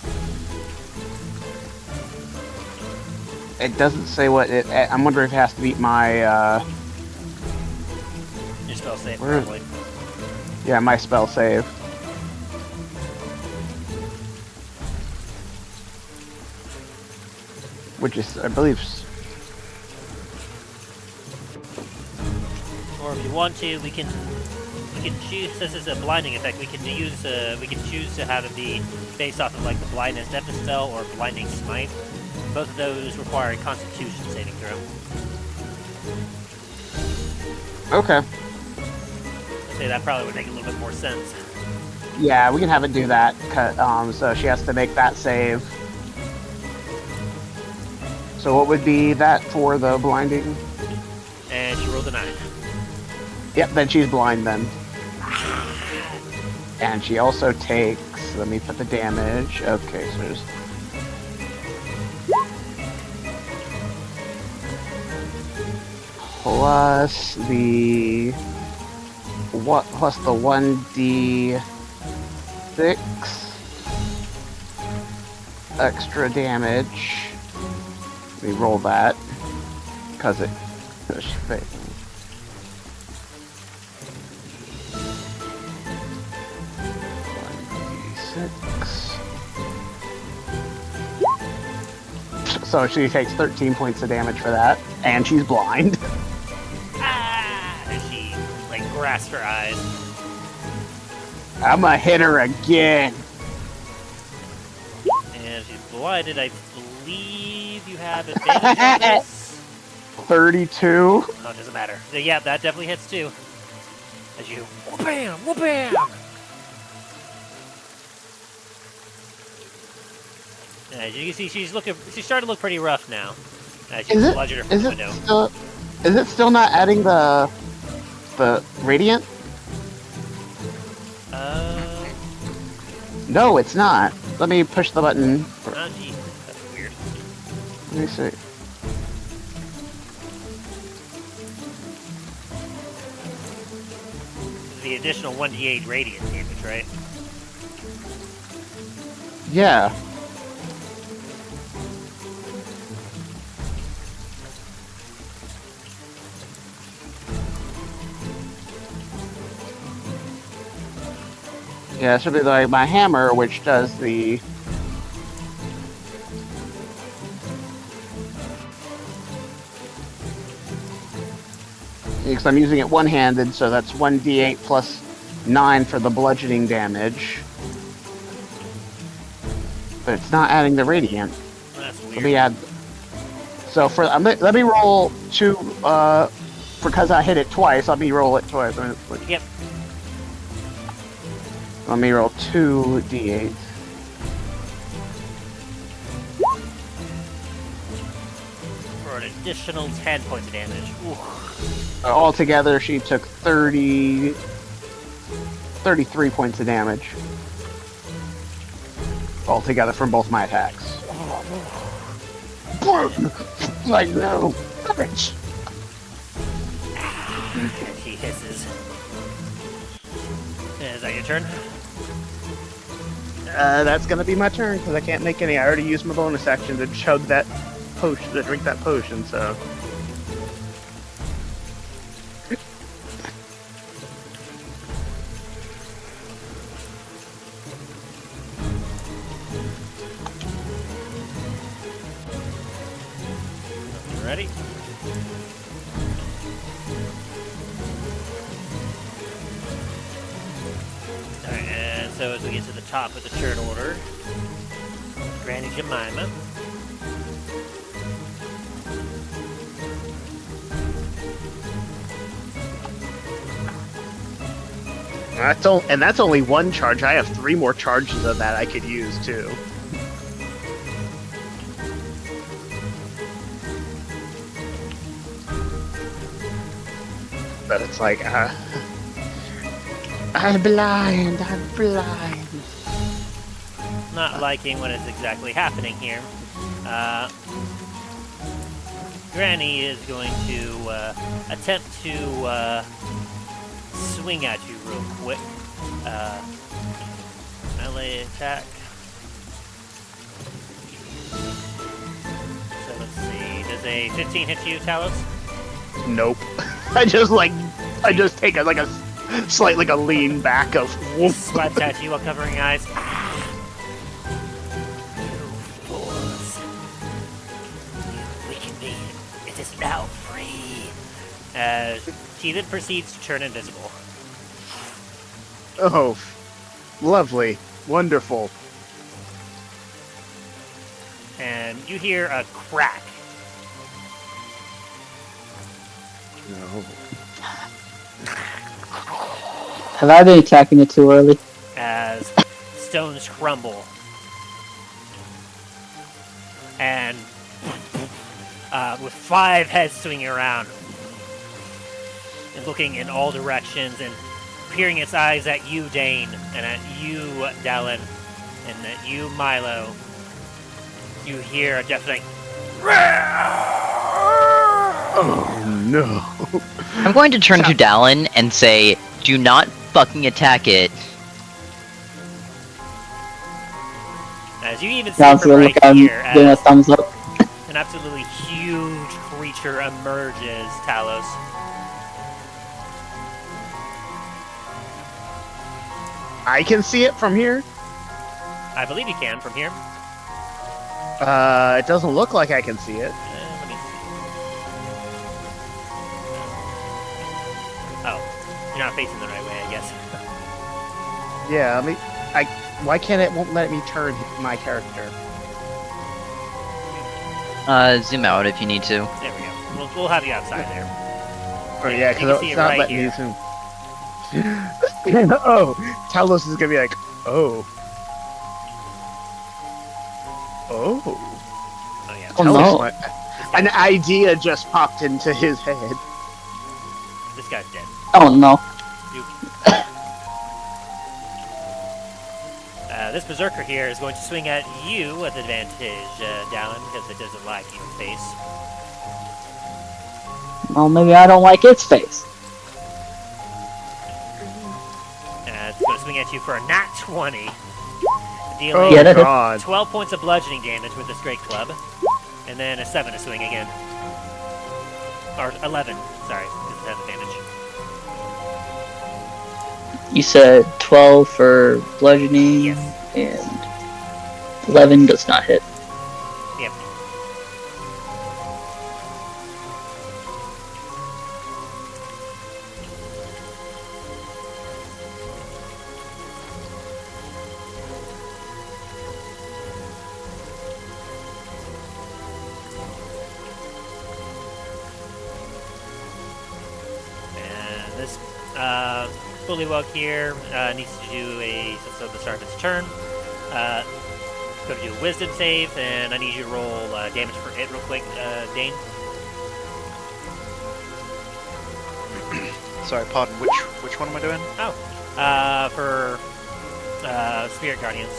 It doesn't say what it. I'm wondering if it has to beat my. Your spell save, Where- probably. Yeah, my spell save. which is, I believe, Or if you want to, we can choose. This is a blinding effect. We can choose to have it be based off of like the blindness deafness spell or blinding smite. Both of those require a Constitution saving throw. okay. I'd say that probably would make a little bit more sense. Yeah, we can have it do that. So she has to make that save. So what would be that for the blinding? And she rolled a 9. Yep, then she's blind then. And she also takes, let me put the damage. Okay, so there's plus the plus the 1d6 extra damage. Let me roll that because it. 1d6. So she takes 13 points of damage for that, and she's blind. And she like grasps her eyes. I'm gonna hit her again. And she's blinded. I believe you have advantage on this. 32. Oh, it doesn't matter. Yeah, that definitely hits too. As you whoop-bam, whoop-bam. As you can see, she's starting to look pretty rough now. As you bludgeon her from the window. Is it still not adding the radiant? No, it's not. Let me push the button. Oh, geez. That's weird. Let me see. The additional 1d8 radiant damage, right? Yeah. Yeah, it should be like my hammer, which does the... Because I'm using it one-handed, so that's 1d8 plus 9 for the bludgeoning damage. But it's not adding the radiant. That's weird. Let me add... So for let me roll 2, because I hit it twice, let me roll it twice. Yep. Let me roll 2 d8. For an additional 10 points of damage. Ooh. Altogether, she took 33 points of damage. Altogether from both my attacks. Like, no. Bitch. He hisses. Is that your turn? That's gonna be my turn, because I can't make any. I already used my bonus action to chug that potion, to drink that potion, so... Ready? Alright, and so as we get to the top of the turn order, Granny Jemima. That's only one charge. I have 3 more charges of that I could use, too. But it's like, I'm blind. Not liking what is exactly happening here. Granny is going to attempt to swing at you real quick. Melee attack. So let's see. Does a 15 hit you, Talos? Nope. I just take a slight like a lean back of woof. Slaps at you while covering eyes. as he then proceeds to turn invisible. Oh, lovely, wonderful. And you hear a crack. No. Have I been attacking it too early? As stones crumble. And with 5 heads swinging around and looking in all directions and peering its eyes at you, Dain, and at you, Dallen, and at you, Milo, you hear a deafening. Oh no. I'm going to turn to Dallen and say, do not fucking attack it. As you even see Sounds from like right I'm here, giving a as thumbs up. an absolutely huge creature emerges, Talos. I can see it from here. I believe you can from here. It doesn't look like I can see it. Let me see. Oh, you're not facing the right way, I guess. Yeah, why can't it won't let me turn my character? Zoom out if you need to. There we go. We'll have you outside there. Oh yeah, you can because see it's it not right letting here. me zoom. Oh, Talos is gonna be like, oh. Oh. Oh yeah. Oh, Talos no. might- An idea just popped into his head. This guy's dead. Oh no. This berserker here is going to swing at you with advantage, Dallen, because it doesn't like your face. Well, maybe I don't like its face. It's going to swing at you for a nat 20, Oh dealing Yeah, that hits. god. 12 points of bludgeoning damage with this great club, and then a 7 to swing again. Or 11, sorry, because it has advantage. You said 12 for bludgeoning, Yes. and 11 does not hit. Yep. And this Bullywug here needs to do so the start of its turn. Go to do a wisdom save, and I need you to roll damage for it real quick, Dain. Sorry, pardon. Which one am I doing? For Spirit Guardians.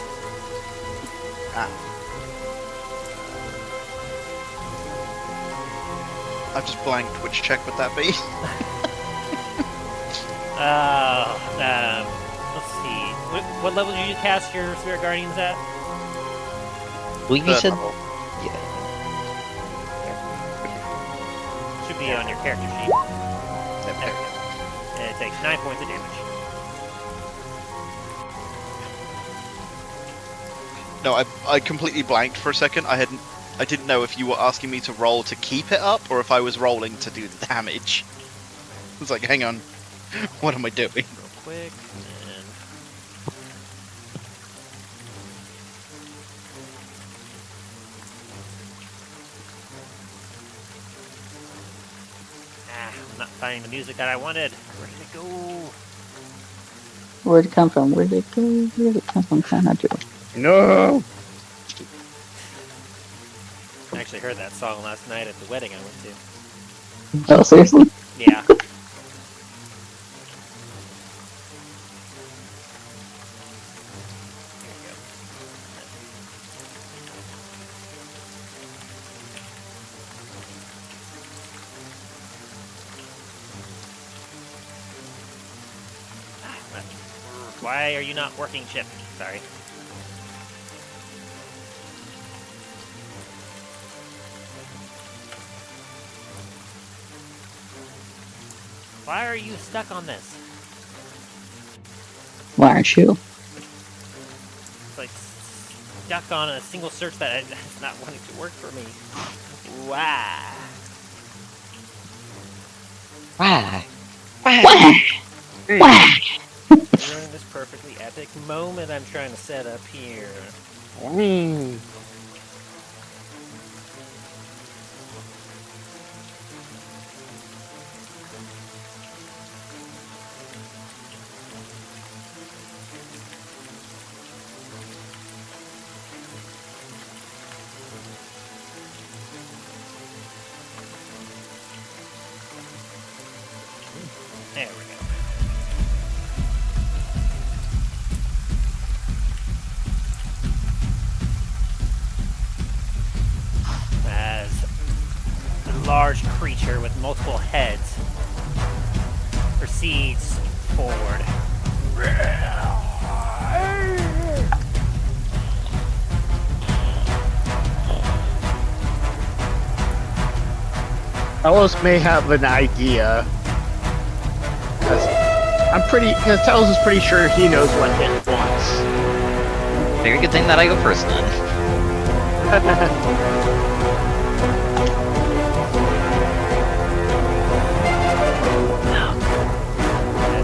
I've just blanked. Which check would that be? Let's see. What level did you cast your Spirit Guardians at? I believe you Third said. level. Should be on your character sheet. There we go. And it takes 9 points of damage. No, I completely blanked for a second. I didn't know if you were asking me to roll to keep it up or if I was rolling to do the damage. I was like, hang on, what am I doing? Real quick. And I'm not finding the music that I wanted. Where did it go? Where'd it come from? Where'd it go? Where'd it come from? Kind of do. No. I actually heard that song last night at the wedding I went to. Oh, seriously? Yeah. There you go. Why are you not working, Chip? Sorry. Why are you stuck on this? Why aren't you? It's like stuck on a single search that is not wanting to work for me. Wow. Why? Whack! Whack! During this perfectly epic moment I'm trying to set up here. There we go. As a large creature with multiple heads proceeds forward. Telos may have an idea. Because Telos is pretty sure he knows what hit wants. Very good thing that I go first then. As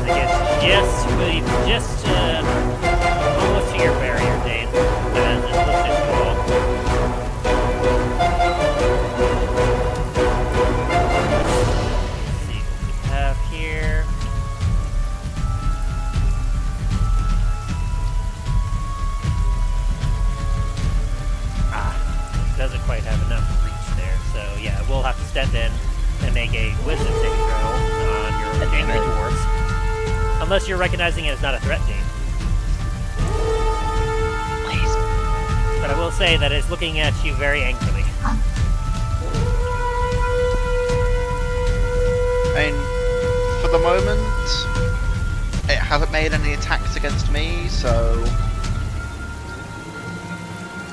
it gets just almost to your barrier, Dain. As it looks at you all. Let's see what we have here. Doesn't quite have enough reach there, so yeah, we'll have to step in and make a wisdom saving throw on your angry dwarves. Unless you're recognizing it as not a threat, Dain. Please. But I will say that it's looking at you very angrily. I mean, for the moment, it hasn't made any attacks against me, so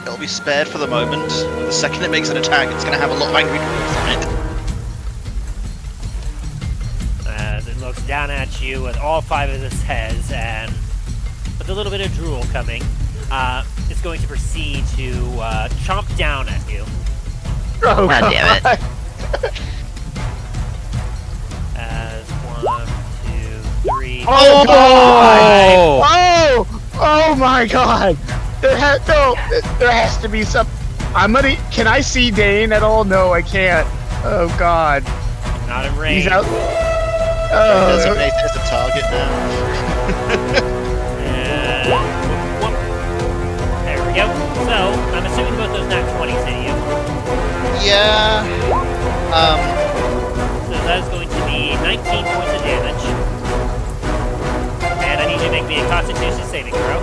it'll be spared for the moment. The second it makes an attack, it's going to have a lot of angry dwarves on it. As it looks down at you with all 5 of its heads, and with a little bit of drool coming, it's going to proceed to chomp down at you. Oh, God damn it. As 1, 2, 3. Oh, God! Oh my God! There has to be some. Can I see Dain at all? No, I can't. Oh God. Not in range. He's out. Designated as a target now. And whoop. There we go. So, I'm assuming both those nat 20s hit you. Yeah. So that is going to be 19 points of damage. And I need you to make me a Constitution saving throw.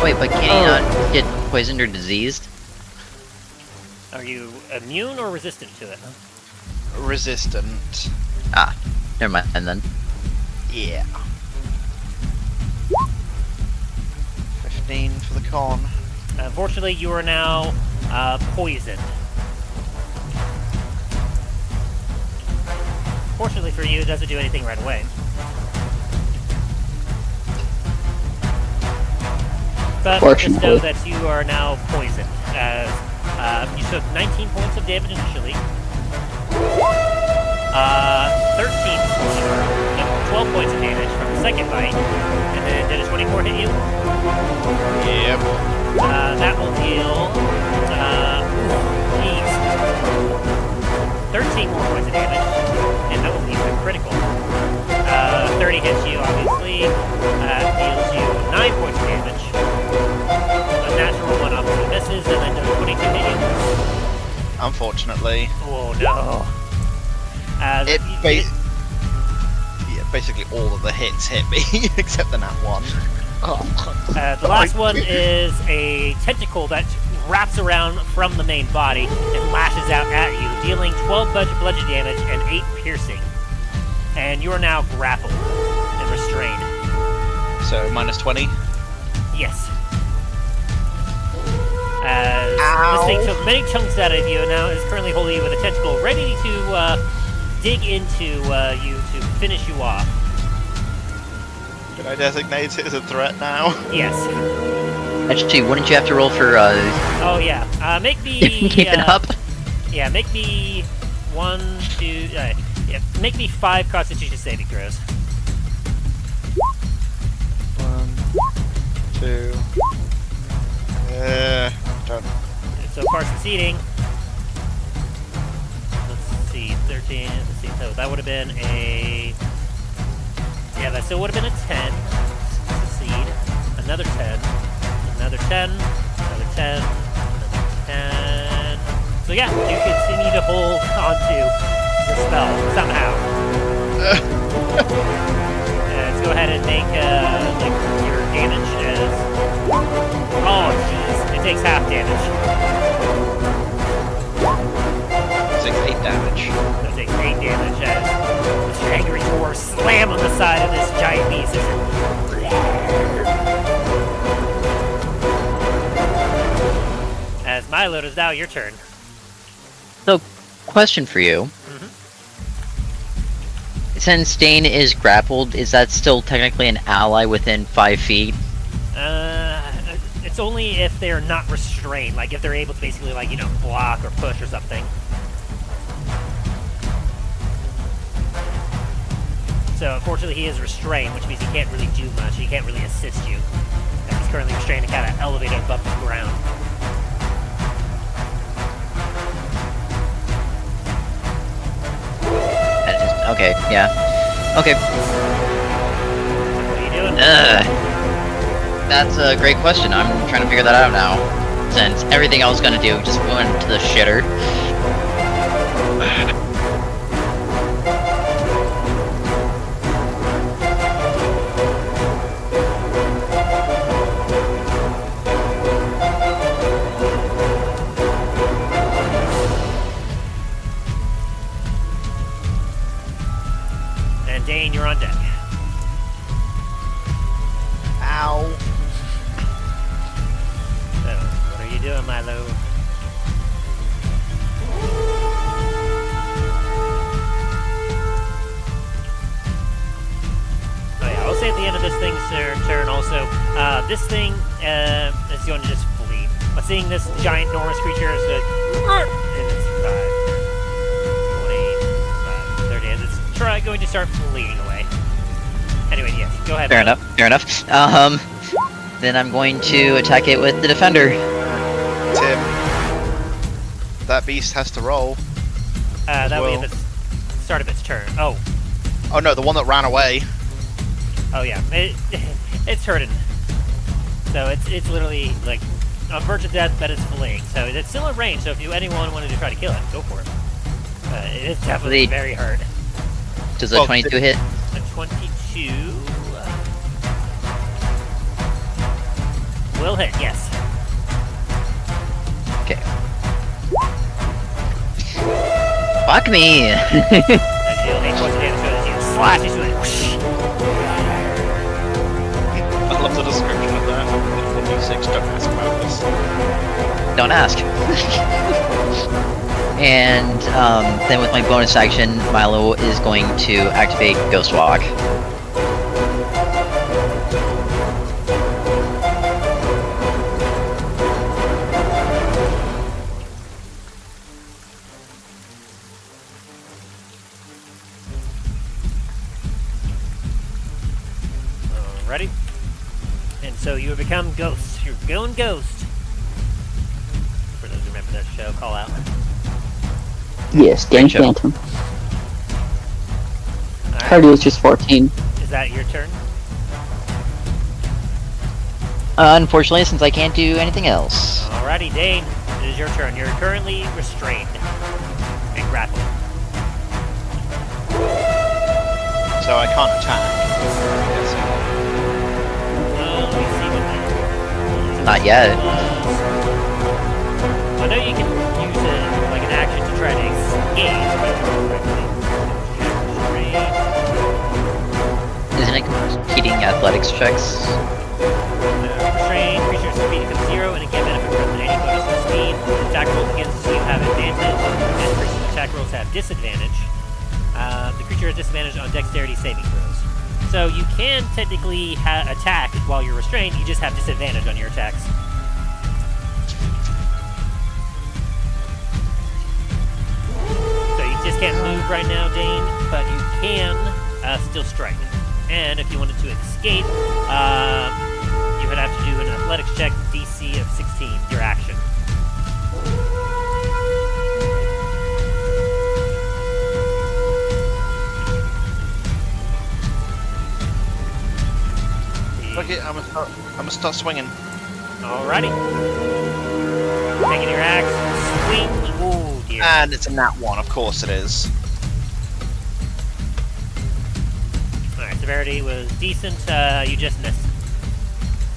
Wait, but can he not get poisoned or diseased? Are you immune or resistant to it? Resistant. Ah, never mind then. Yeah. 15 for the con. Unfortunately, you are now poisoned. Fortunately for you, it doesn't do anything right away. But just know that you are now poisoned, as you took 19 points of damage initially, 12 points of damage from the second bite, and then did a 24 hit you? Yep. That will deal, 13 more points of damage, and that will leave you critical. 30 hits you, obviously, deals you 9 points of damage. A natural one obviously misses, and then does 22 hit you. Unfortunately. Oh no. Basically all of the hits hit me, except the nat 1. The last one is a tentacle that wraps around from the main body and lashes out at you, dealing 12 bludgeon damage and 8 piercing. And you are now grappled and restrained. So, minus 20? Yes. As this thing took many chunks out of you and now is currently holding you with a tentacle ready to dig into you to finish you off. Can I designate it as a threat now? Yes. Actually, wouldn't you have to roll for Oh yeah. Make me. keeping up? Yeah, make me 1, 2. Yeah, make me 5 Constitution saving throws. 1, 2. Don't. So far succeeding. Let's see, 13. Let's see. So that would have been a. Yeah, that still would have been a 10. Succeed. Another 10. Another 10. Another 10. Another 10. So yeah, you continue to hold onto the spell somehow. Let's go ahead and make like your damage as. Oh jeez, it takes half damage. It takes 8 damage. So it takes 8 damage as the angry dwarves slam on the side of this giant beast. As Milo, it is now your turn. So, question for you. Since Dain is grappled, is that still technically an ally within 5 feet? It's only if they're not restrained, like if they're able to basically, like, you know, block or push or something. So, unfortunately, he is restrained, which means he can't really do much. He can't really assist you. And he's currently restrained and kind of elevated above the ground. Okay, yeah. Okay. What are you doing? That's a great question. I'm trying to figure that out now. Since everything I was gonna do just went to the shitter. And Dain, you're on deck. Ow. So, what are you doing, Milo? Oh yeah, I'll say at the end of this thing's turn also, this thing is going to just flee. But seeing this giant enormous creature is and it's 5, 20, 30, and it's going to start fleeing away. Anyway, yes, go ahead. Fair Milo. enough, fair enough. Then I'm going to attack it with the defender. Tim. That beast has to roll. That well. will be at the start of its turn. Oh, Oh no, the one that ran away. oh yeah, it's hurting. So it's literally like on verge of death, but it's fleeing. So it's still in range. So if anyone wanted to try to kill it, go for it. It is definitely very hurt. Does a Well, 22 hit? A 22 will hit. Yes. Okay. Fuck me! And deal 8 points of damage to it as you slash into it. Whoosh. I love the description of that. 46, don't ask about this. Don't ask. And then with my bonus action, Milo is going to activate Ghost Walk. Alrighty. And so you have become Ghost. You're going Ghost. For those who remember that show, call out. Yes, Dain Show. Phantom. Alright. Cardio is just 14. Is that your turn? Unfortunately, since I can't do anything else. Alrighty, Dain, it is your turn. You're currently restrained and grappled. So I can't attack. Let me see what that. Not yet. I know you can use it like an action to try to escape. Isn't it competing athletics checks? Restrained, creature's speed becomes 0, and again benefit from any bonus to speed. Attack rolls against you have advantage, and creature's attack rolls have disadvantage. The creature has disadvantage on dexterity saving throws. So you can technically attack while you're restrained, you just have disadvantage on your attacks. So you just can't move right now, Dain, but you can still strike. And if you wanted to escape, you would have to do an athletics check, DC of 16, your action. Okay, I'm gonna start swinging. Alrighty. Taking your axe, swing. Ooh, dear. And it's a nat 1, of course it is. Alright, severity was decent. You just missed.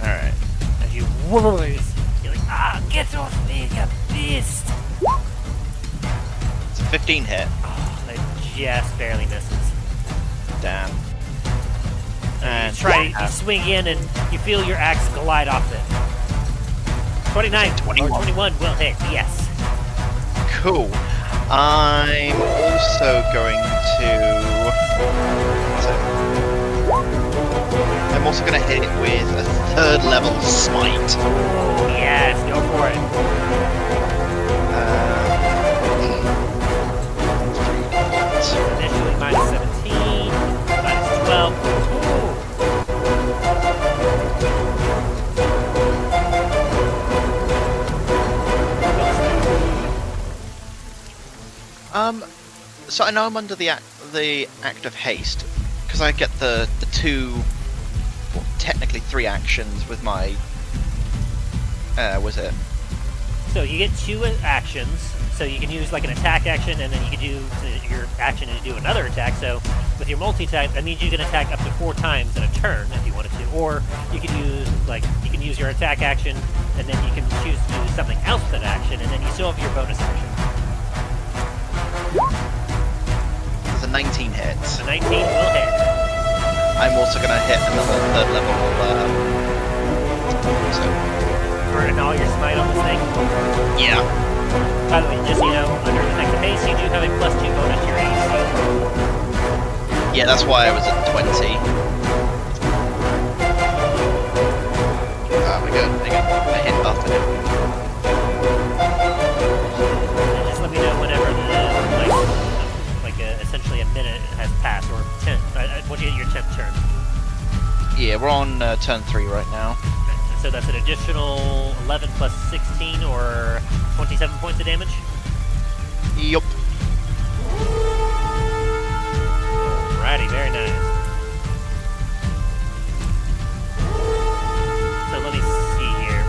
Alright. As you whirls, you're like, get off me, you beast! It's a 15 hit. Oh, it just barely misses. Damn. And you swing in and you feel your axe glide off it. 29 or 21 will hit, yes. Cool. I'm also going to... I'm also going to hit it with a 3rd level smite. Yes, go for it. Initially minus 17, minus 12. So I know I'm under the act of haste because I get the 2, well, technically 3 actions with my. Was it? So you get 2 actions. So you can use like an attack action, and then you can do your action to do another attack. So with your multi-type, that means you can attack up to 4 times in a turn if you wanted to, or you can use your attack action, and then you can choose to do something else with that action, and then you still have your bonus action. There's a 19 hits. A 19 will hit. I'm also going to hit another 3rd level. Burn all your smite on this thing. Yeah. By the way, just so you know, under effective haste, you do have a +2 bonus to your AC. Yeah, that's why I was at 20. We got a hit after him. Just let me know whenever essentially a minute has passed, or 10. Once you get your 10th turn. Yeah, we're on turn 3 right now. So that's an additional 11 plus 16, or 27 points of damage. Yup. Alrighty, very nice. So let me see here.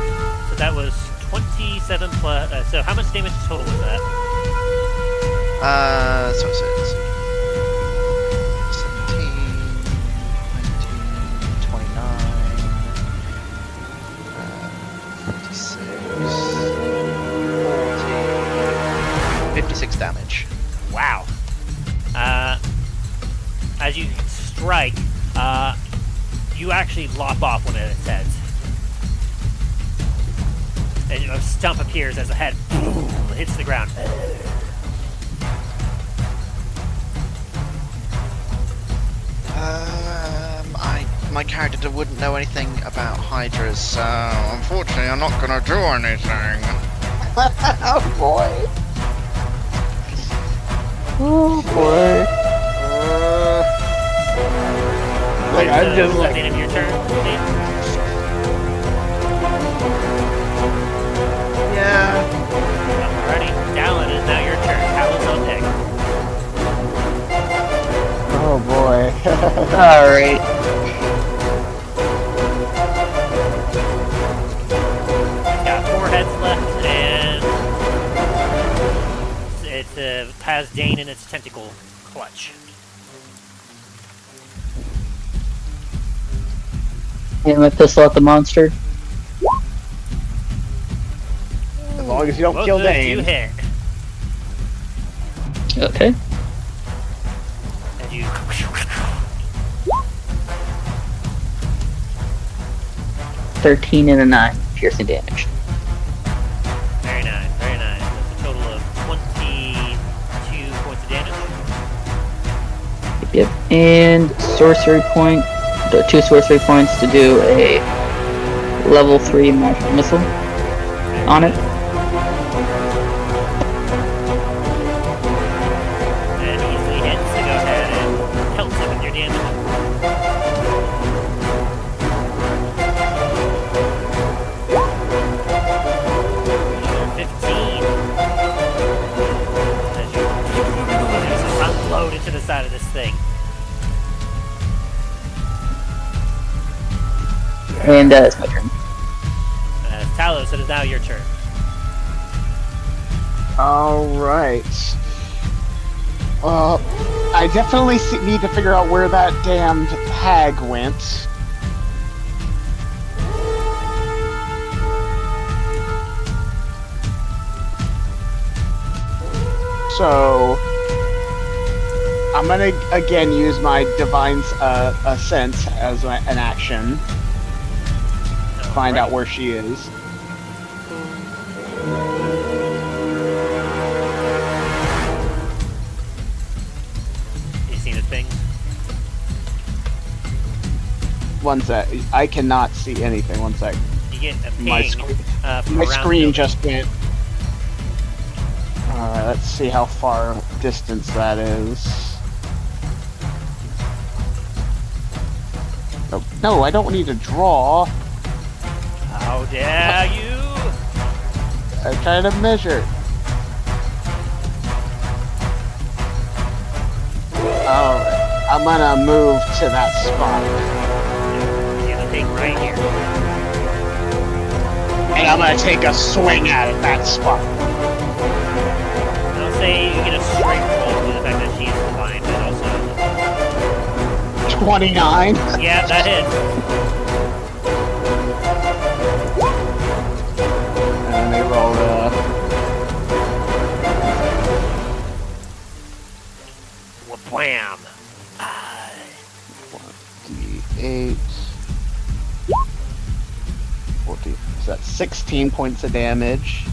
So that was 27 plus. So how much damage total was that? So it's 17, 19, 29, 56, 40, 56 damage. Wow. As you strike, you actually lop off one of its heads. And a stump appears as the head boom, hits the ground. My character wouldn't know anything about hydras, so unfortunately I'm not gonna do anything. Oh boy. Oh boy. Like I'm just Is that like. the end of your turn, Dave? Yeah. Alrighty, Dallen, is now your turn. Talon's on deck. Oh boy. Alright. He's got 4 heads left, and it has Dain in its tentacle clutch. Aim my pistol at the monster. As long as you don't Both kill of those Dain. do hit. Okay. And you 13 and a 9 piercing damage. very nice, very nice. That's a total of 22 points of damage. Yep. And sorcery point 2 sorcery points to do a level 3 magic missile on it. And easily hits, so go ahead and help it with your damage. Another 15. As you just unload into the side of this thing. And it's my turn. Talos, it is now your turn. Alright. I definitely need to figure out where that damned hag went. So, I'm gonna again use my divine sense as an action. Find out where she is. You see the thing? One sec. I cannot see anything. One sec. You get a ping My from My around screen the just went. Alright, let's see how far distance that is. No, I don't need to draw. How dare you! I'm trying to measure. Alright, I'm gonna move to that spot. See the thing right here. And I'm gonna take a swing at it, that spot. I'll say you get a straight roll due to the fact that she's blind, but also... 29. Yeah, that hits. And they rolled Wham! D8. 14. So that's 16 points of damage.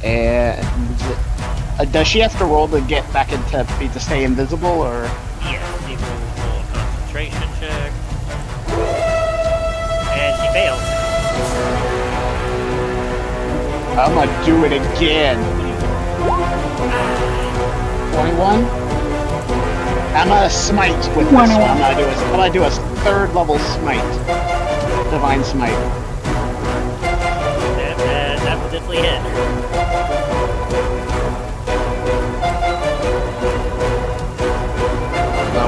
And does she have to roll to get back to stay invisible, or? Yes, you can roll a concentration check. And she fails. I'm gonna do it again. 21. I'm gonna smite with this one. I'm gonna do a third level smite, divine smite. That will definitely hit.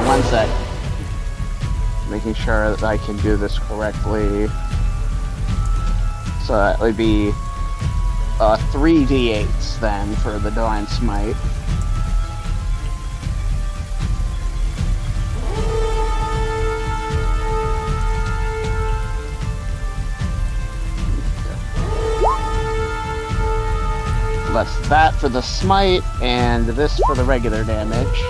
One sec. Making sure that I can do this correctly. So that would be 3 d8s then for the divine smite. Less that for the smite, and this for the regular damage.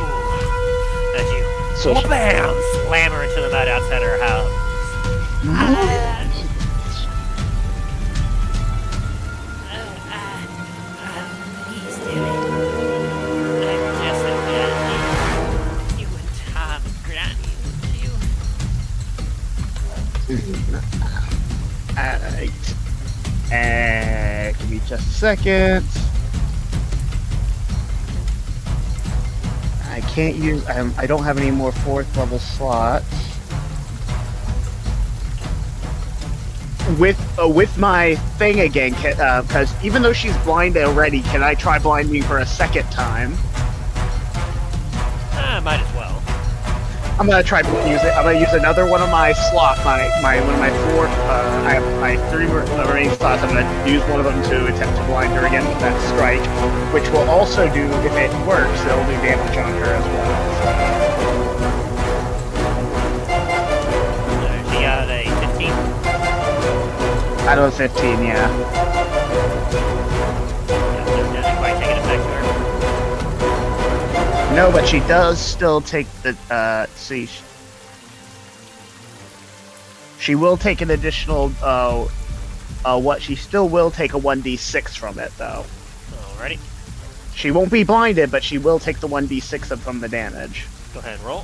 As you So bam! Slam her into the mud outside her house. He's doing. I'm just a Granny. You and Tom and Granny. Alright. Give me just a second. I can't use. I don't have any more 4th level slots. With my thing again, because even though she's blind already, can I try blinding her a second time? Might as well. I'm gonna try to use it. I'm gonna use another one of my slots. One of my 4. I have my 3 remaining slots. I'm gonna use one of them to attempt to blind her again with that strike, which will also do, if it works, it'll do damage on her as well. She got a 15. I do 15, yeah. Doesn't quite take an effect to her. No, but she does still take the. See, she she will take an additional. She still will take a 1d6 from it though. Alrighty. She won't be blinded, but she will take the 1d6 from the damage. Go ahead and roll.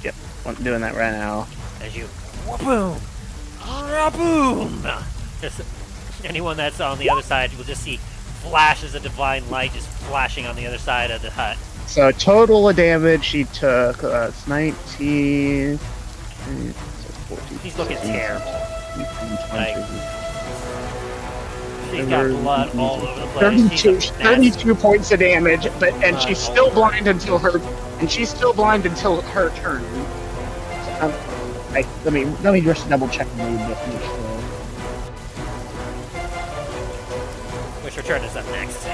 Yep, I'm doing that right now. As you boom, boom. Just anyone that's on the other side will just see flashes of divine light just flashing on the other side of the hut. So total of damage she took, it's 19... 14, She's looking 16, terrible. 18, 20, Like, she's got blood all over the place. 32, She's a mess. 32 points of damage, and she's all still over. blind until her turn. Let me just double check and read this. Make sure. Which your turn is up next.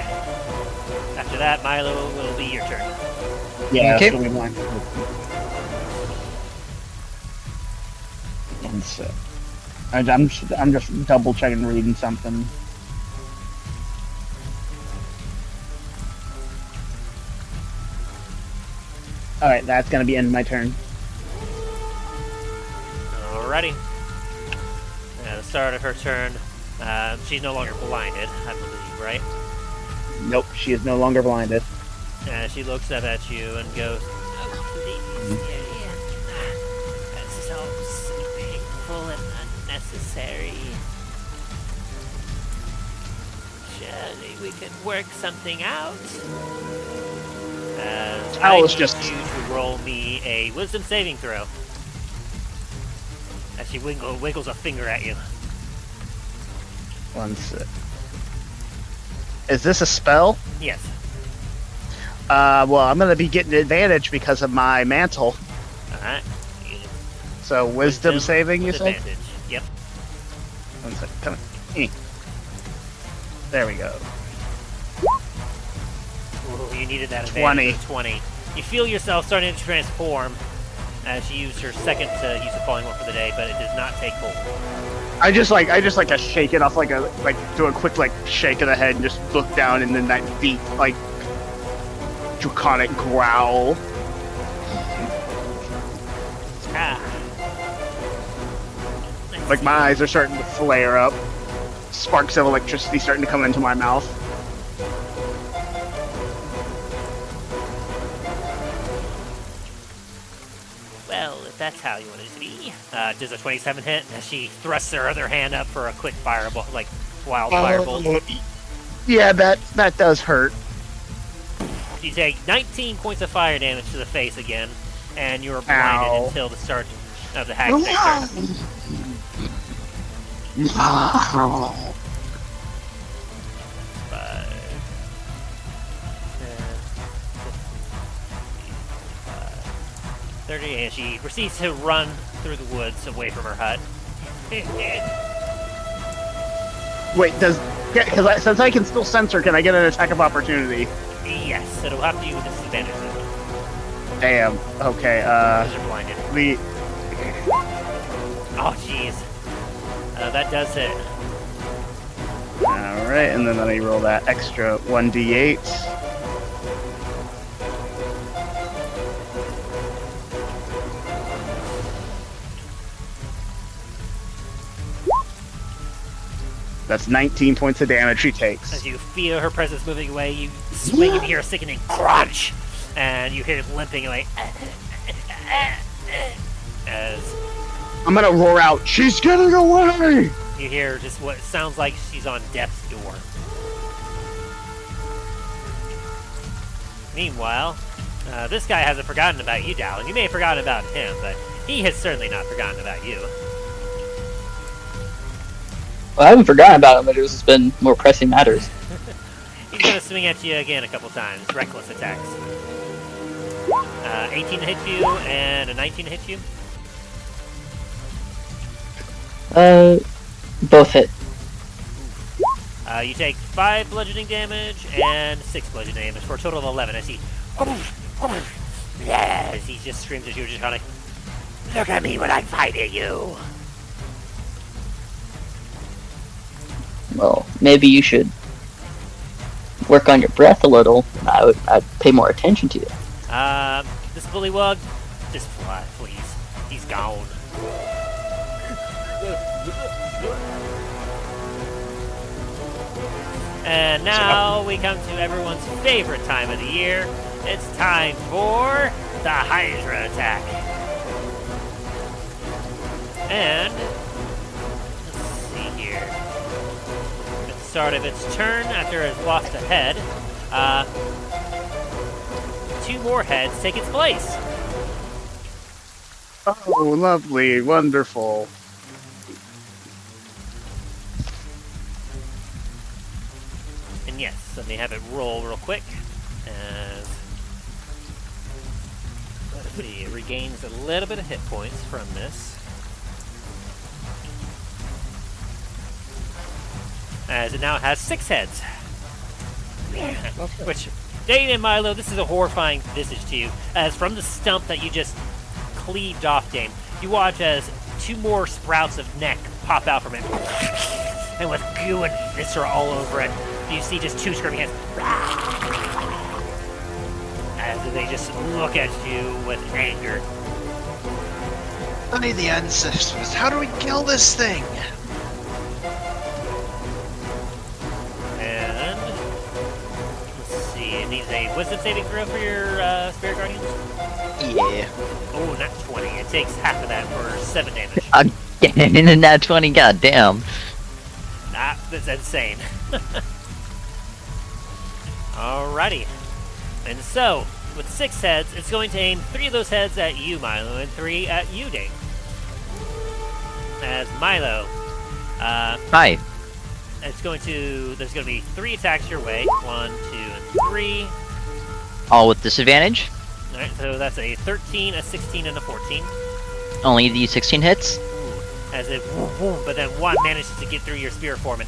After that, Milo will be your turn. Yeah, Okay. she'll be blind. One sec. I'm just double checking reading something. Alright, that's gonna be end my turn. Alrighty. At the start of her turn, she's no longer blinded, I believe, right? Nope, she is no longer blinded. She looks up at you and goes, "Oh, please, Tyrion. That's so painful and unnecessary. Surely we could work something out." I Owl's need just- you to roll me a wisdom saving throw. As she wiggles a finger at you. One sec. Is this a spell? Yes. Well, I'm gonna be getting advantage because of my mantle. Alright. So wisdom saving, you with say? advantage. Yep. One sec. Come on. There we go. Ooh, you needed that 20. advantage of 20. You feel yourself starting to transform as she used her second to use the falling one for the day, but it does not take hold. I just like a shake it off, do a quick shake of the head and just look down and then that deep draconic growl. Ah. Like my eyes are starting to flare up. Sparks of electricity starting to come into my mouth. Well, if that's how you want it to be. Does a 27 hit? As she thrusts her other hand up for a quick fireball, wild firebolt. Yeah, that does hurt. You take 19 points of fire damage to the face again, and you are blinded Ow. until the start of the hag's next turn. 5, 10, 15, 30, and she proceeds to run through the woods away from her hut. Wait, because since I can still sense her, can I get an attack of opportunity? Yes, it'll have to be with disadvantage. Damn. Okay. Because you're blinded. The Oh, jeez. That does hit. all right, and then let me roll that extra 1d8. That's 19 points of damage she takes. As you feel her presence moving away, you swing and you hear a sickening crunch, and you hear it limping away. As I'm gonna roar out, "She's getting away!" you hear just what sounds like she's on death's door. Meanwhile, this guy hasn't forgotten about you, Dallen. You may have forgotten about him, but he has certainly not forgotten about you. Well, I haven't forgotten about him, but it's just been more pressing matters. He's gonna swing at you again a couple times. Reckless attacks. 18 to hit you, and a 19 to hit you. Both hit. You take 5 bludgeoning damage and 6 bludgeoning damage for a total of 11. As he just screams at you, just kind of look at me when I'm fighting you. Well, maybe you should work on your breath a little. I'd pay more attention to you. This Bullywug, just fly, please. He's gone. And now we come to everyone's favorite time of the year. It's time for the Hydra attack. And let's see here. At the start of its turn, after it has lost a head, 2 more heads take its place. Oh, lovely, wonderful. And yes, let me have it roll real quick. As let's see, it regains a little bit of hit points from this. As it now has 6 heads. Which, Dain and Milo, this is a horrifying visage to you. As from the stump that you just cleaved off, Dain, you watch as 2 more sprouts of neck pop out from it. And with goo and viscera all over it, you see just 2 screaming heads. As they just look at you with anger. Only the ancestors. How do we kill this thing? And let's see, it needs a wisdom saving throw for your spirit guardians. Yeah. Oh, not 20. It takes half of that for 7 damage. Again, in that 20, goddamn. That's insane. Alrighty. And so, with 6 heads, it's going to aim 3 of those heads at you, Milo, and 3 at you, Dain. As Milo, Hi. there's going to be 3 attacks your way. 1, 2, and 3. All with disadvantage. Alright, so that's a 13, a 16, and a 14. Only the 16 hits. As it, but then one manages to get through your spear form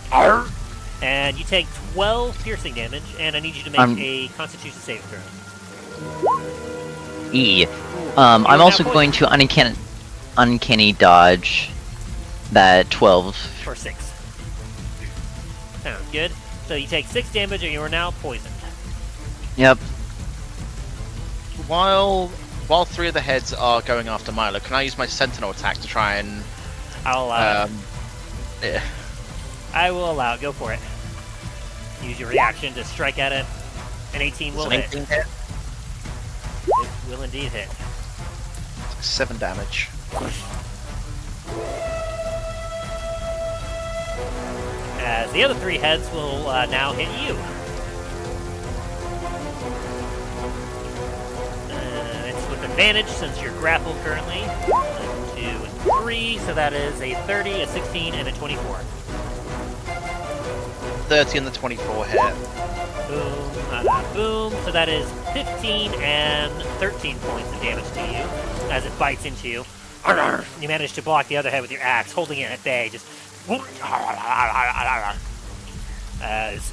and you take 12 piercing damage, and I need you to make a Constitution saving throw. E. I'm also going to uncanny dodge that 12. For 6. Sounds good. So you take 6 damage, and you are now poisoned. Yep. While 3 of the heads are going after Milo, can I use my sentinel attack to try and I'll allow it. yeah. I will allow it. Go for it. Use your reaction to strike at it. An 18 will hit. 18 hit? It will indeed hit. 7 damage. As the other 3 heads will now hit you. It's with advantage since you're grappled currently. 1, 2, and 3, so that is a 30, a 16, and a 24. 30 and the 24 hit. Boom, boom. So that is 15 and 13 points of damage to you as it bites into you. You manage to block the other head with your axe, holding it at bay. Just as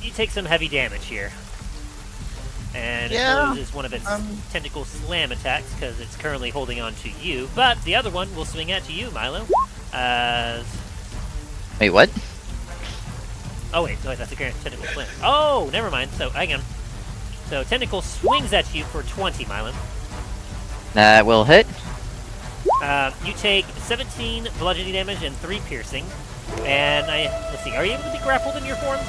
you take some heavy damage here. And it loses one of its tentacle slam attacks because it's currently holding on to you. But the other one will swing at to you, Milo. Wait, what? Oh wait, that's a tentacle slam. Oh, never mind. So hang on. So tentacle swings at you for 20, Milo. That will hit. You take 17 bludgeoning damage and 3 piercing. And let's see, are you able to be grappled in your form?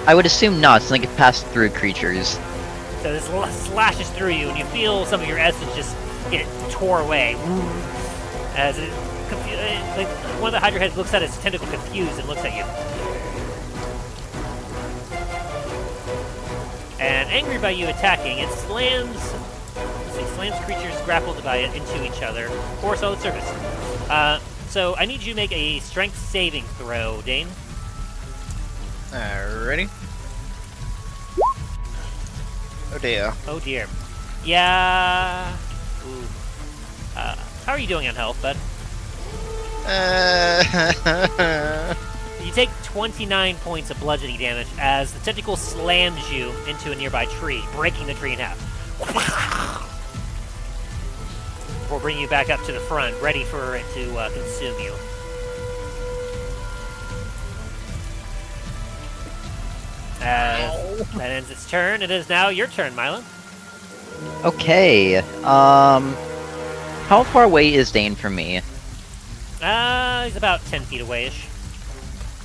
I would assume not, since I can pass through creatures. So this slashes through you, and you feel some of your essence just get tore away. As it, like one of the Hydra heads looks at its tentacle confused and looks at you. And angry by you attacking, it slams creatures grappled by it into each other, or solid surface. So I need you to make a strength saving throw, Dain. Alrighty. Oh dear. Oh dear. Yeah. Ooh. How are you doing on health, bud? You take 29 points of bludgeoning damage as the tentacle slams you into a nearby tree, breaking the tree in half. We'll bring you back up to the front, ready for it to consume you. As that ends its turn, it is now your turn, Milo. Okay. How far away is Dain from me? he's about 10 feet away-ish.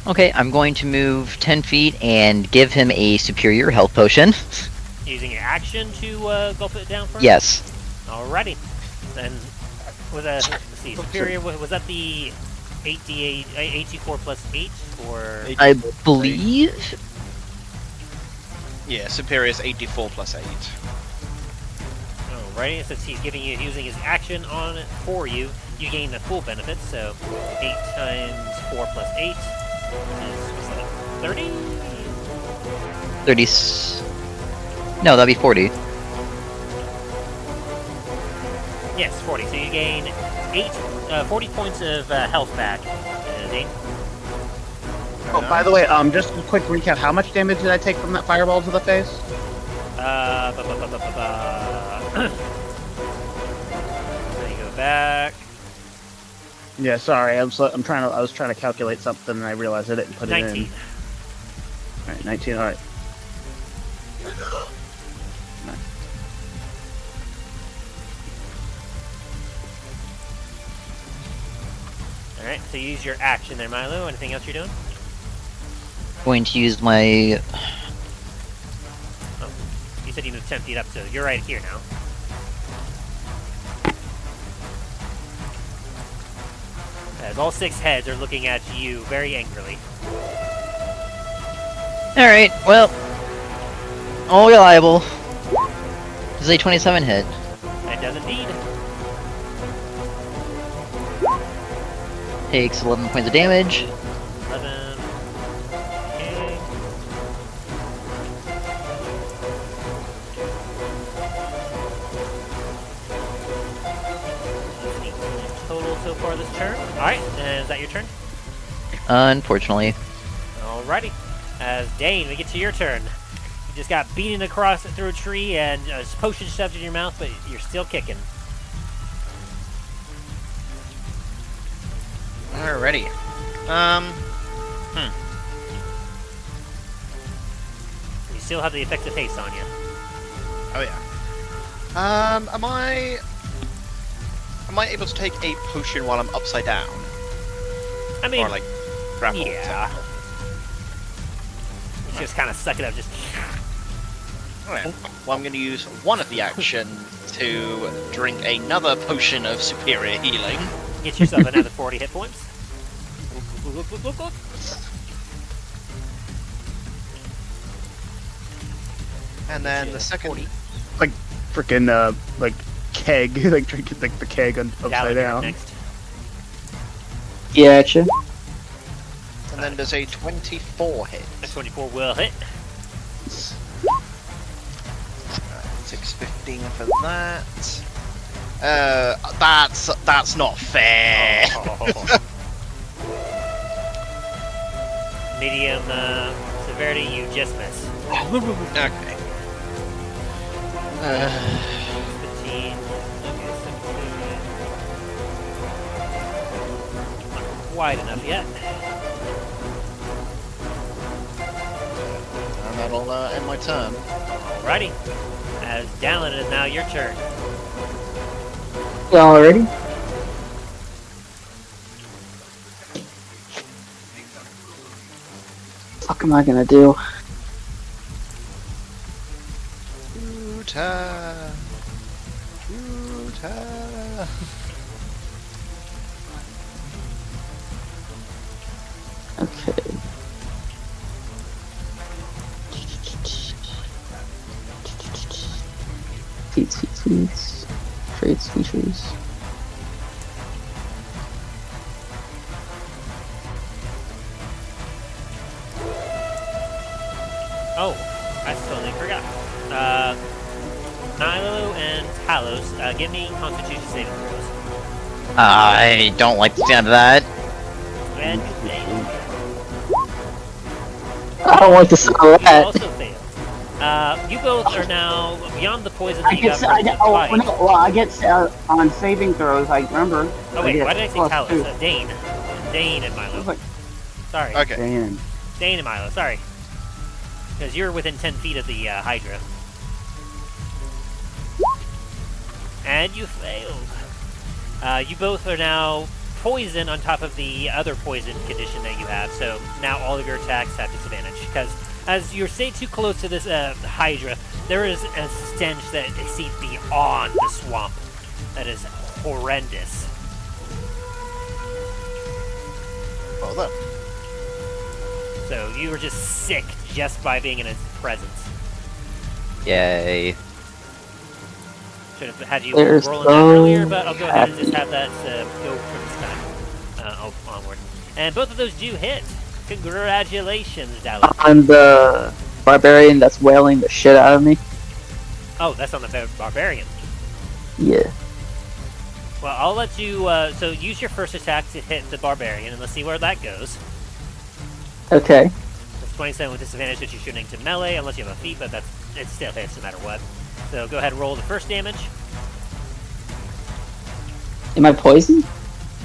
Okay, I'm going to move 10 feet and give him a superior health potion. Using your action to gulp it down first? Yes. Alrighty. Then, with a, let's see, superior, was that the 8d8, 8d4 plus 8, or? I believe... Yeah, superior is 8d4 plus 8. Alrighty, since he's using his action on it for you, you gain the full benefit, so 8 times 4 plus 8 is, what's that, 30? 30... No, that'd be 40. Yes, 40. So you gain 40 points of health back, Dain. Oh, by the way, just a quick recap. How much damage did I take from that fireball to the face? Let me go back. Yeah, sorry. I was trying to calculate something and I realized I didn't put 19. it in. All right, 19. All right. Alright, so you use your action there, Milo. Anything else you're doing? Going to use my... Oh, you said you moved 10 feet up, so you're right here now. As all 6 heads are looking at you very angrily. Alright, well... All reliable. Does a 27 hit? It does indeed. Takes 11 points of damage. 11. Okay. That's 18 total so far this turn. Alright, and is that your turn? Unfortunately. Alrighty. As Dain, we get to your turn. You just got beaten across through a tree and a potion shoved in your mouth, but you're still kicking. Alrighty. You still have the effective haste on you. Oh yeah. Am I able to take a potion while I'm upside down? I mean, Or like grapple? yeah. You just kind of suck it up, just... Alright. Well, I'm going to use one of the action to drink another potion of superior healing. Get yourself another 40 hit points. And then the second... Like freaking like keg, like drinking like the keg upside Dallen, you're down. next. Yeah, action. And then there's a 24 hit. A 24 will hit. 615 for that. That's not fair. Oh. Medium severity, you just miss. Okay. 15. Okay, 17. Not quite enough yet. And that'll end my turn. Alrighty. As Dallen, it is now your turn. Already? What am I gonna do? Uta. Uta. Okay. Feats, traits, features. Oh, I totally forgot. Milo and Talos, give me Constitution saving throws. I don't like the sound of that. And you fail. I don't like the sound of You that. also fail. You both are now beyond the poison that I you get, got I from get, the oh, fight. no, well, I get on saving throws. I remember. Oh wait, get why did I say plus Talos? 2. Dain. Dain and I was Milo. like, Sorry. Okay. damn. Dain and Milo, sorry. Because you're within 10 feet of the Hydra. And you failed. You both are now poison on top of the other poison condition that you have, so now all of your attacks have disadvantage. Because as you stay too close to this Hydra, there is a stench that they see beyond the swamp that is horrendous. Well then. So you were just sick just by being in its presence. Yay. Should have had you They're rolling that so earlier, but I'll go ahead and just happy. have that go for this time. Onward. And both of those do hit. Congratulations, Dallen. I'm the barbarian that's wailing the shit out of me. Oh, that's on the barbarian. Yeah. Well, I'll let you, so use your first attack to hit the barbarian, and let's see where that goes. Okay. It's 27 with disadvantage that you're shooting to melee, unless you have a feat, but it still hits no matter what. So go ahead and roll the first damage. Am I poisoned?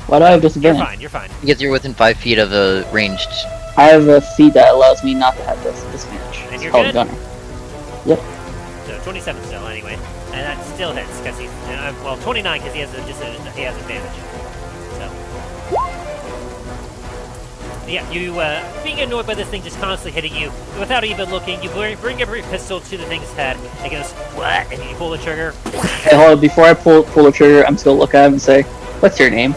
Why do I have You're disadvantage? fine, you're fine. Because you're within 5 feet of a ranged. I have a feat that allows me not to have this disadvantage. And It's you're called good? Gunner. So 27 still, anyway. And that still hits, because he's, well, 29 because he has advantage. So. Yeah, you, being annoyed by this thing just constantly hitting you, without even looking, you bring every pistol to the thing's head, it goes, what? And you pull the trigger. Hey, hold on. Before I pull the trigger, I'm just gonna look at him and say, "What's your name?"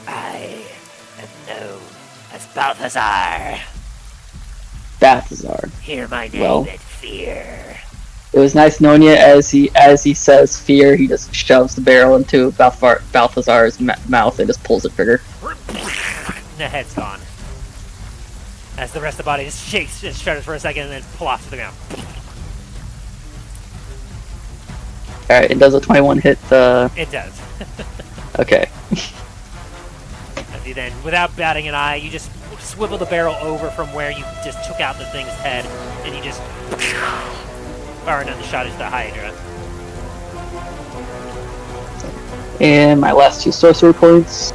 I am known as Balthazar. Balthazar. Hear my name Well. and fear. It was nice knowing you. As he says fear, he just shoves the barrel into Balthazar's mouth and just pulls the trigger. The head's gone. As the rest of the body just shakes and shudders for a second and then plops to the ground. Alright, and does a 21 hit the... It does. Okay. As you then, without batting an eye, you just swivel the barrel over from where you just took out the thing's head, and you just fire another shot into the Hydra. And my last 2 sorcery points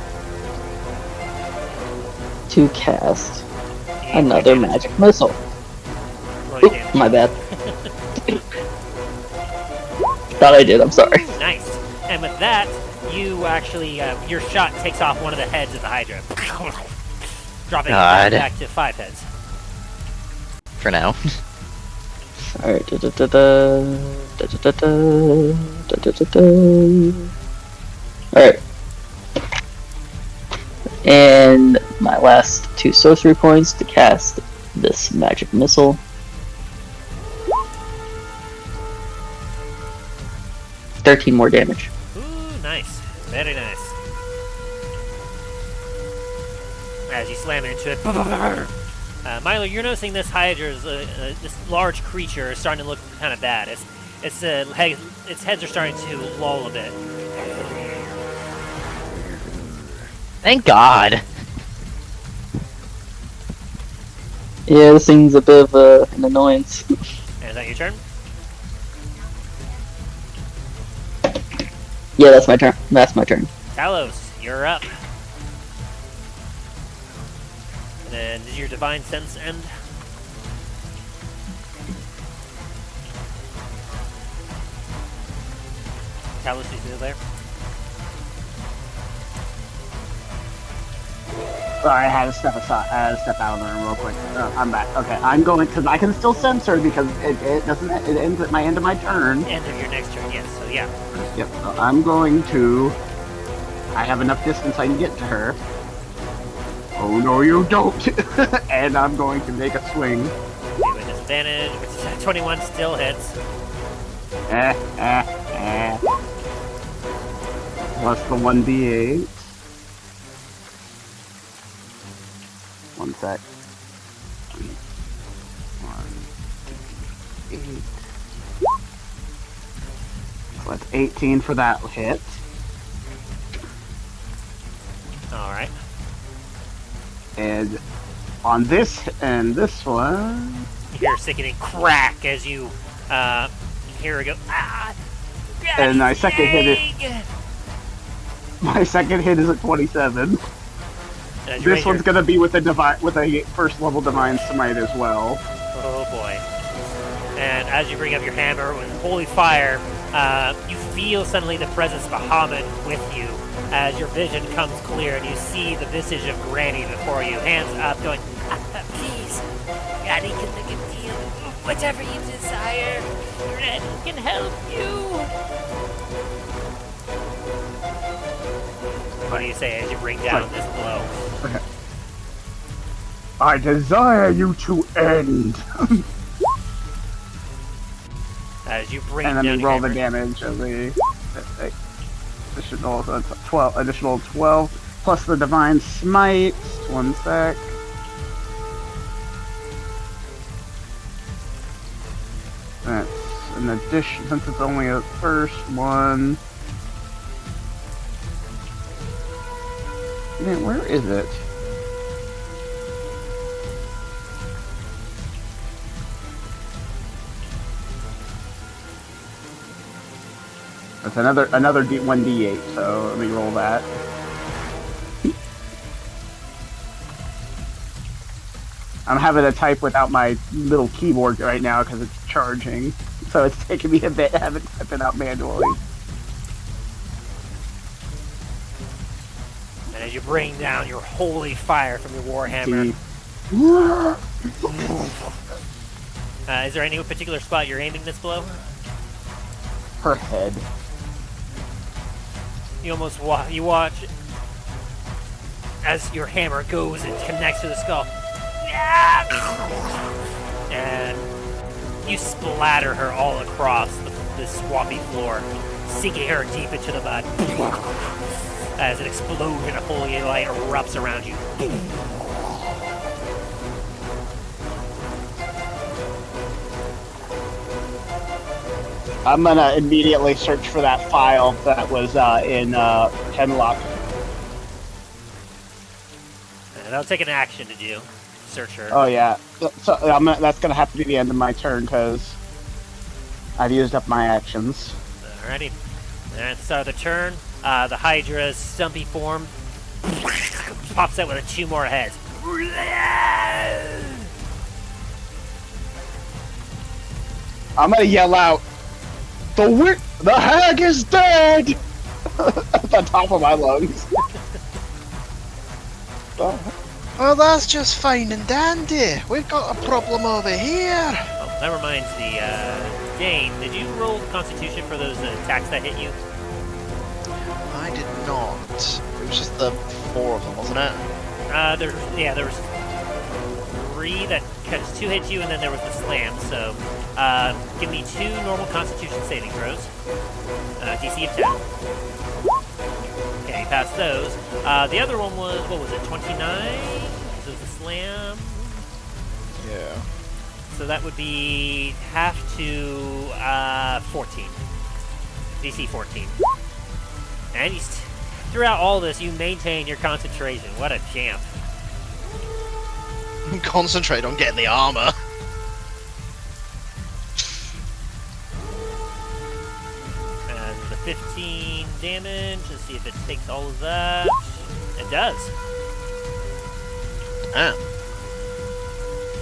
to cast another magic missile. Roll your Oop, damage. my bad. Thought I did, I'm sorry. Nice. And with that, you actually, your shot takes off one of the heads of the Hydra. Dropping it God. back to 5 heads. For now. Alright, Alright. And my last 2 sorcery points to cast this magic missile. 13 more damage. Ooh, nice. Very nice. As you slam it into it. Milo, you're noticing this Hydra's, this large creature is starting to look kind of bad. Its heads are starting to loll a bit. Thank God. Yeah, this thing's a bit of an annoyance. And is that your turn? Yeah, that's my turn. That's my turn. Talos, you're up. And then, does your Divine Sense end? Talos, you still there? Sorry, I had to step aside. I had to step out of the room real quick. I'm back. Okay, I'm going because I can still sense her because it doesn't. It ends at my end of my turn. End of your next turn, yes. So yeah. Yep. So I'm going to. I have enough distance I can get to her. Oh no, you don't! And I'm going to make a swing. Okay, with disadvantage, which 21 still hits. Plus the 1d8. One sec. 1d8. So that's 18 for that hit. Alright. And on this and this one, You hear a sickening crack as you hear it go, ah! And my second hit is. my second hit is at 27. This one's gonna be with a first level divine smite as well. Oh boy. And as you bring up your hammer with holy fire, You feel suddenly the presence of a Hamid with you as your vision comes clear and you see the visage of Grannie before you, hands up, going, Please, Granny can make a deal. Whatever you desire, Granny can help you. what do you say as you bring down this blow? I desire you to end. As you bring And then down we roll your the hammer. damage of the additional 12 plus the divine smite. 1 sec. That's an addition since it's only a first one. Man, where is it? That's another D1D8, so let me roll that. I'm having to type without my little keyboard right now because it's charging, so it's taking me a bit to have it type it out manually. And as you bring down your holy fire from your warhammer, is there any particular spot you're aiming this blow? Her head. You almost you watch as your hammer goes and connects to the skull. And you splatter her all across the swampy floor, sinking her deep into the mud. As an explosion of holy light erupts around you. I'm gonna immediately search for that file that was in Hemlock. That'll take an action to do. Search her. Oh yeah, so that's gonna have to be the end of my turn because I've used up my actions. Alrighty. And at the start of the turn, the Hydra's stumpy form pops out with 2 more heads. I'm gonna yell out, the hag is dead! At the top of my lungs. Well, that's just fine and dandy. We've got a problem over here. Oh, that reminds me, Dain, did you roll Constitution for those attacks that hit you? I did not. It was just the 4 of them, wasn't it? There was 3 that 2 hit you, and then there was the slam. So, give me 2 normal Constitution saving throws. DC of 10. Okay, you passed those. The other one was, what was it, 29? So the slam. Yeah. So that would be half to 14. DC 14. And throughout all this, you maintain your concentration. What a champ. Concentrate on getting the armor. And the 15 damage. Let's see if it takes all of that. It does. Ah.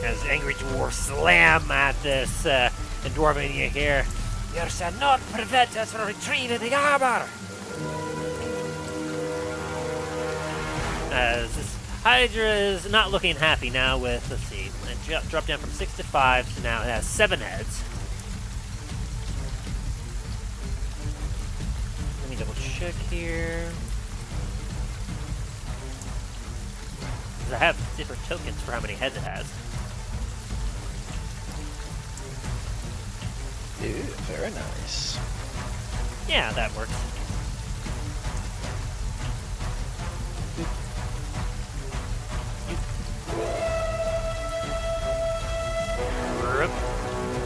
As angry dwarfs slam at this, and dwarven you hear, You shall not prevent us from retrieving the armor. as this Hydra is not looking happy now with, let's see, it dropped down from 6 to 5, so now it has 7 heads. Let me double check here. 'Cause I have different tokens for how many heads it has. Ooh, very nice. Yeah, that works.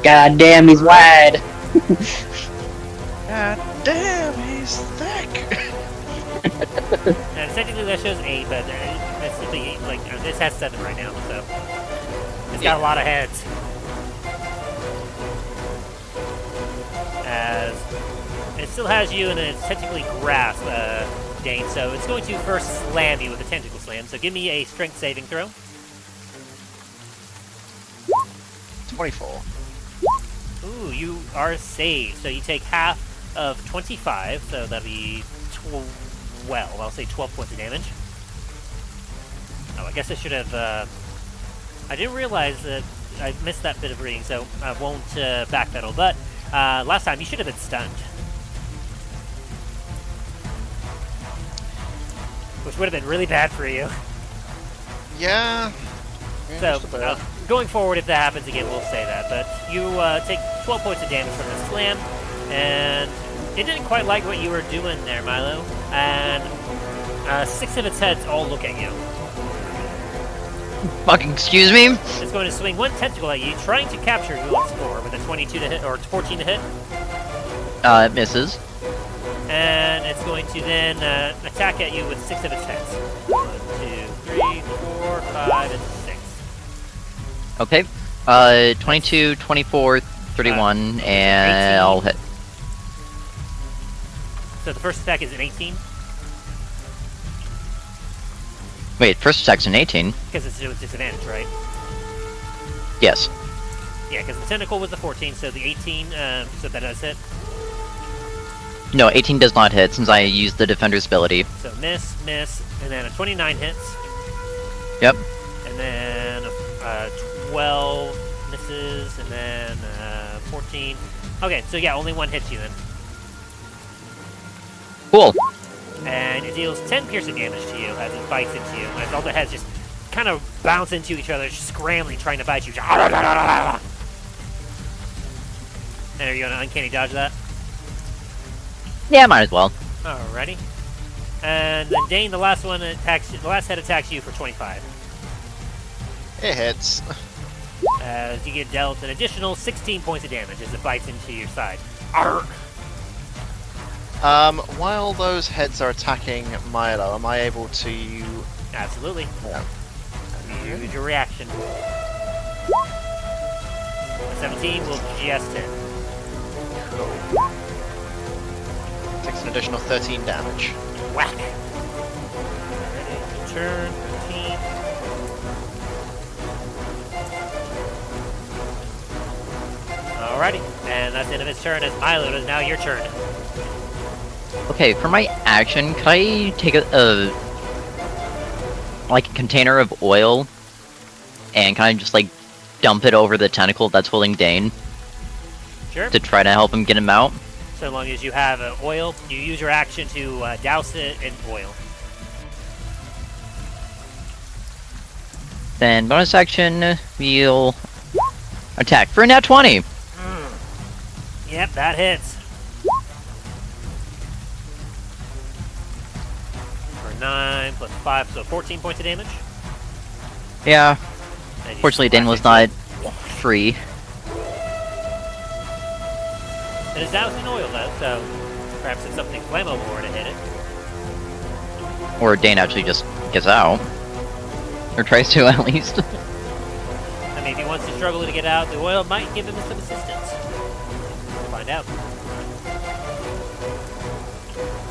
God damn, he's wide. God damn, he's thick. And technically that shows 8, but it's simply, like, this has 7 right now, so it's got a lot of heads. As it still has you in its technically grasp, Dain, so it's going to first slam you with a tentacle slam, so give me a strength saving throw. 24. Ooh, you are saved, so you take half of 25, so that'll be 12. I'll say 12 points of damage. Oh, I guess I should have. I didn't realize that I missed that bit of reading, so I won't backpedal. But last time you should have been stunned, which would have been really bad for you. Yeah. So, going forward, if that happens again, we'll say that. But you take 12 points of damage from the slam, and it didn't quite like what you were doing there, Milo. And 6 of its heads all look at you. Fucking excuse me? It's going to swing one tentacle at you, trying to capture you on score with a 22 to hit, or 14 to hit. It misses. And it's going to then attack at you with 6 of its heads. 1, 2, 3, 4, 5, and 6. Okay. 22, 24, 31, and 18. I'll hit. So the first attack is an 18, Wait, first attack's an 18? because it's with disadvantage, right? Yes. Yeah, because the tentacle was the 14, so the 18, so that does hit. No, 18 does not hit since I used the defender's ability. So miss, and then a 29 hits. Yep. And then 12 misses, and then 14. Okay, so yeah, only one hits you then. Cool. And it deals 10 piercing damage to you as it bites into you. As all the heads just kind of bounce into each other, scrambling, trying to bite you. And are you going to uncanny dodge that? Yeah, might as well. Alrighty. And then Dain, the last one attacks. The last head attacks you for 25. It hits. As you get dealt an additional 16 points of damage as it bites into your side. Arr! While those heads are attacking Milo, am I able to... Absolutely. Yeah. Use your reaction. 17 will just hit. Takes an additional 13 damage. Whack! Ready, turn, 13. Alrighty, and that's the end of its turn as Milo. It is now your turn. Okay, for my action, could I take a like a container of oil and kind of just like dump it over the tentacle that's holding Dain Sure. to try to help him get him out? So long as you have oil, you use your action to douse it in oil. Then bonus action, we'll attack for a nat 20. Yep, that hits. For 9 plus 5, so 14 points of damage. Yeah, And you fortunately Dain slash was it. not free. It is doused in oil though, so perhaps it's something flammable to hit it. Or Dain actually just gets out. Or tries to, at least. I mean, if he wants to struggle to get out, the oil might give him some assistance. We'll find out.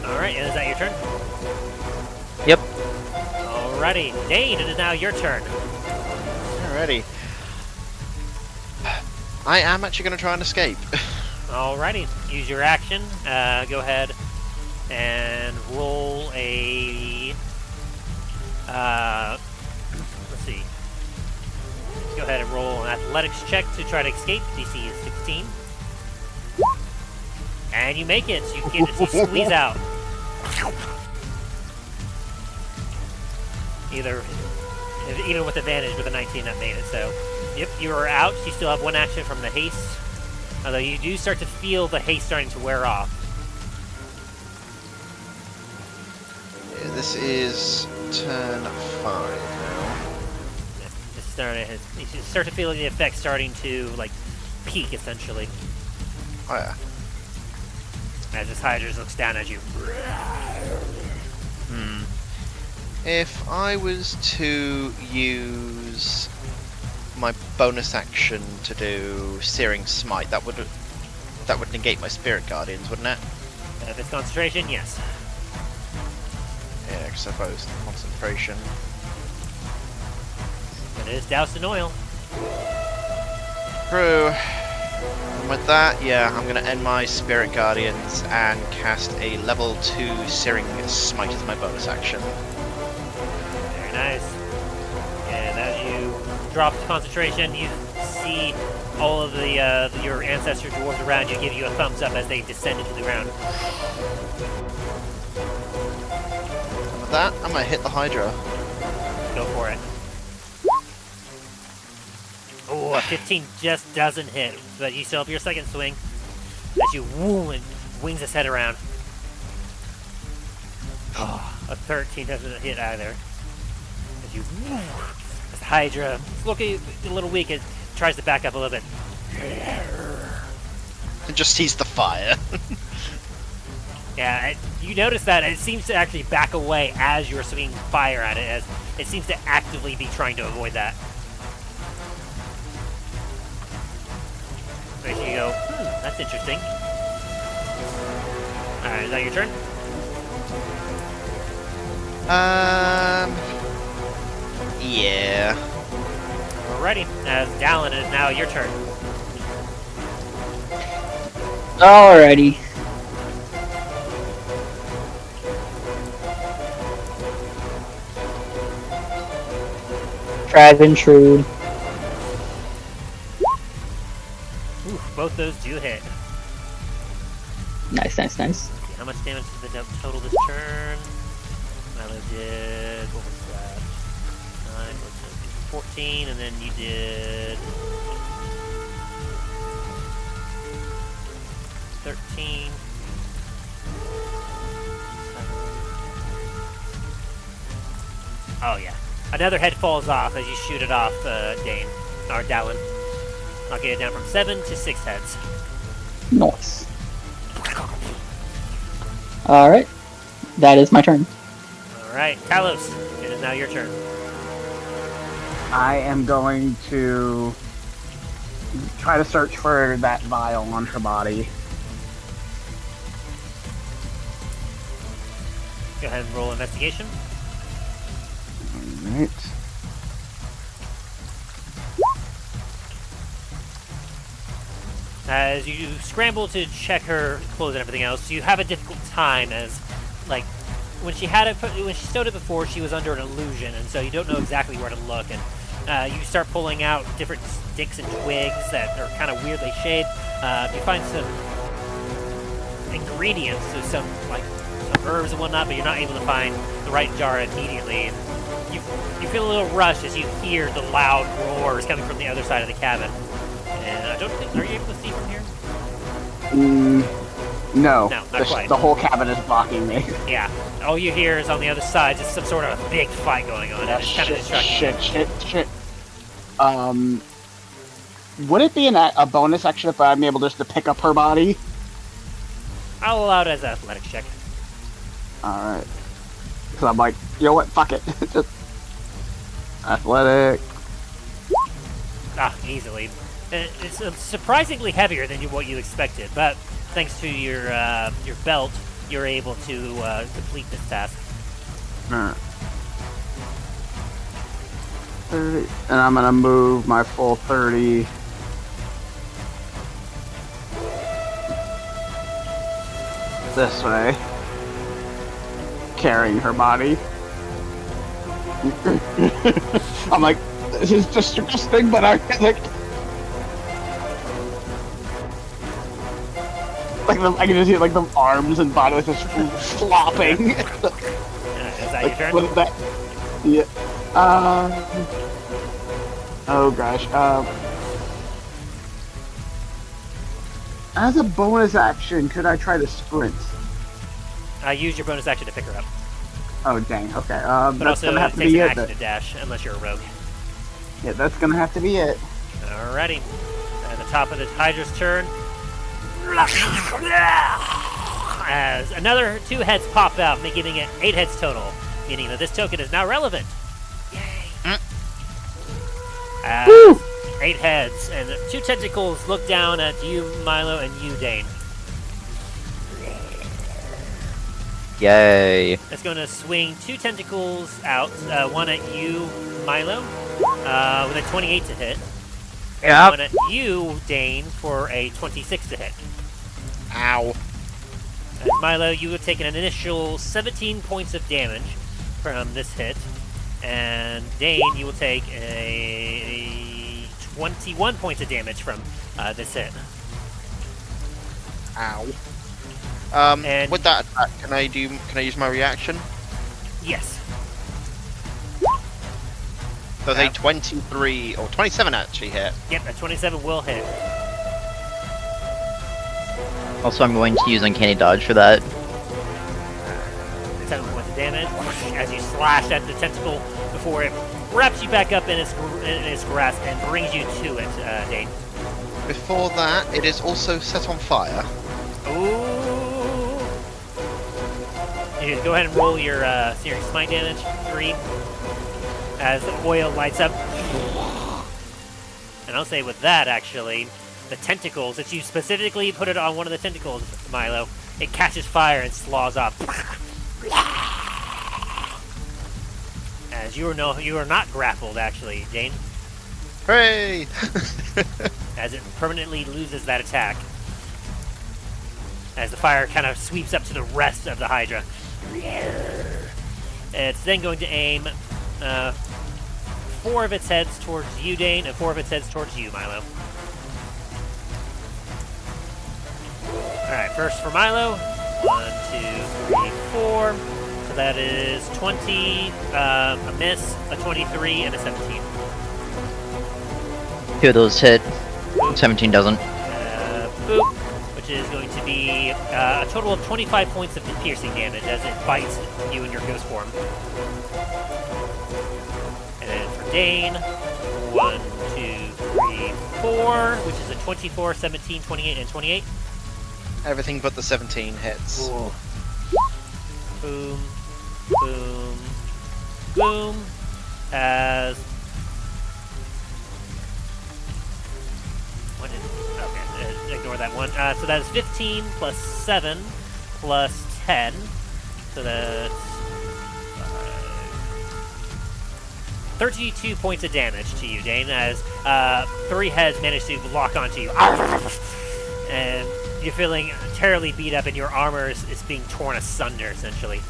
Alright, and is that your turn? Yep. Alrighty, Dain, it is now your turn. Alrighty. I am actually going to try and escape. Alrighty, use your action. Go ahead and roll a. Let's see. Go ahead and roll an athletics check to try to escape. DC is 16. And you make it. So you get to squeeze out. Even with advantage with a 19, that made it. So, yep, you are out. You still have one action from the haste. Although you do start to feel the haste starting to wear off. Yeah, this is turn 5 now. You start to feel the effect starting to like peak essentially Oh yeah. as this Hydra looks down at you. If I was to use my bonus action to do Searing Smite, that would negate my Spirit Guardians, wouldn't it? If it's concentration, yes. Yeah, I suppose concentration. It is doused in oil. True. And with that, yeah, I'm gonna end my Spirit Guardians and cast a level 2 Searing Smite as my bonus action. Very nice. And as you drop concentration, you see all of the your ancestor dwarves around you give you a thumbs up as they descend into the ground. And with that, I'm gonna hit the Hydra. Go for it. Oh, a 15 just doesn't hit, but you still have your second swing as you woo and wings its head around. Oh, a 13 doesn't hit either. As you woo, as the Hydra is looking a little weak, it tries to back up a little bit. And just sees the fire. Yeah, you notice that it seems to actually back away as you're swinging fire at it, as it seems to actively be trying to avoid that. There you go. That's interesting. Alright, is that your turn? Yeah. Alrighty, as Dallen, it is now your turn. Alrighty. Try to intrude. Ooh, both those do hit. Nice, nice, nice. See, how much damage did the total this turn? Milo did, what was that? 9, 14, and then you did 13. Oh yeah. Another head falls off as you shoot it off, Dain, or Dallen. Knocking it down from 7 to 6 heads. Nice. Alright. That is my turn. Alright, Talos, it is now your turn. I am going to try to search for that vial on her body. Go ahead and roll investigation. Alright. As you scramble to check her clothes and everything else, you have a difficult time as, like, when she stowed it before, she was under an illusion, and so you don't know exactly where to look. And you start pulling out different sticks and twigs that are kind of weirdly shaped. You find some ingredients, so some herbs and whatnot, but you're not able to find the right jar immediately. And you feel a little rushed as you hear the loud roars coming from the other side of the cabin. And I don't think, are you able to see from here? No, No, not quite. The whole cabin is blocking me. Yeah. All you hear is on the other side just some sort of a big fight going on, and it's kind of distracting. Shit. Would it be a bonus action if I'm able just to pick up her body? I'll allow it as an athletics check. Alright. Because I'm like, you know what, fuck it. Just athletic. Ah, easily. It's surprisingly heavier than what you expected, but thanks to your belt, you're able to complete this task. Alright. 30. And I'm gonna move my full 30. This way. Carrying her body. I'm like, this is disgusting, but I I can just see like the arms and body just flopping. Is that your turn? What is that? Yeah. Oh gosh. As a bonus action, could I try to sprint? Use your bonus action to pick her up. Oh dang. Okay. But That's also, gonna it have to takes be an it. action Then. to dash, unless you're a rogue. Yeah, that's gonna have to be it. Alrighty. At the top of the Hydra's turn. As another 2 heads pop out, giving it 8 heads total, meaning that this token is now relevant. Yay! As 8 heads, and 2 tentacles look down at you, Milo, and you, Dain. Yay. It's going to swing 2 tentacles out, one at you, Milo, with a 28 to hit. Yep. One at you, Dain, for a 26 to hit. Ow. As Milo, you have taken an initial 17 points of damage from this hit. And Dain, you will take a 21 points of damage from this hit. Ow. And- With that attack, can I use my reaction? Yes. Does a 23 or 27 actually hit? Yep, a 27 will hit. Also, I'm going to use Uncanny Dodge for that. 7 points of damage as you slash at the tentacle before it wraps you back up in its grasp and brings you to it, Dain. Before that, it is also set on fire. Ooh! You go ahead and roll your searing smite damage. 3. As the oil lights up. And I'll say with that, actually, the tentacles, that you specifically put it on one of the tentacles, Milo, it catches fire and slaws off. As you are not grappled, actually, Dain, Hooray! as it permanently loses that attack. As the fire kind of sweeps up to the rest of the Hydra. It's then going to aim 4 of its heads towards you, Dain, and 4 of its heads towards you, Milo. Alright, first for Milo. 1, 2, 3, 4. So that is 20, a miss, a 23, and a 17. 2 of those hit. 17 doesn't. Boop, which is going to be a total of 25 points of piercing damage as it bites you in your ghost form. And then for Dain, 1, 2, 3, 4, which is a 24, 17, 28, and 28. Everything but the 17 hits. Ooh. Boom, boom, boom. As what is? Okay, ignore that one. So that is 15 plus 7 plus 10. So that's 32 points of damage to you, Dain, as 3 heads manage to lock onto you. And you're feeling terribly beat up, and your armor is being torn asunder, essentially.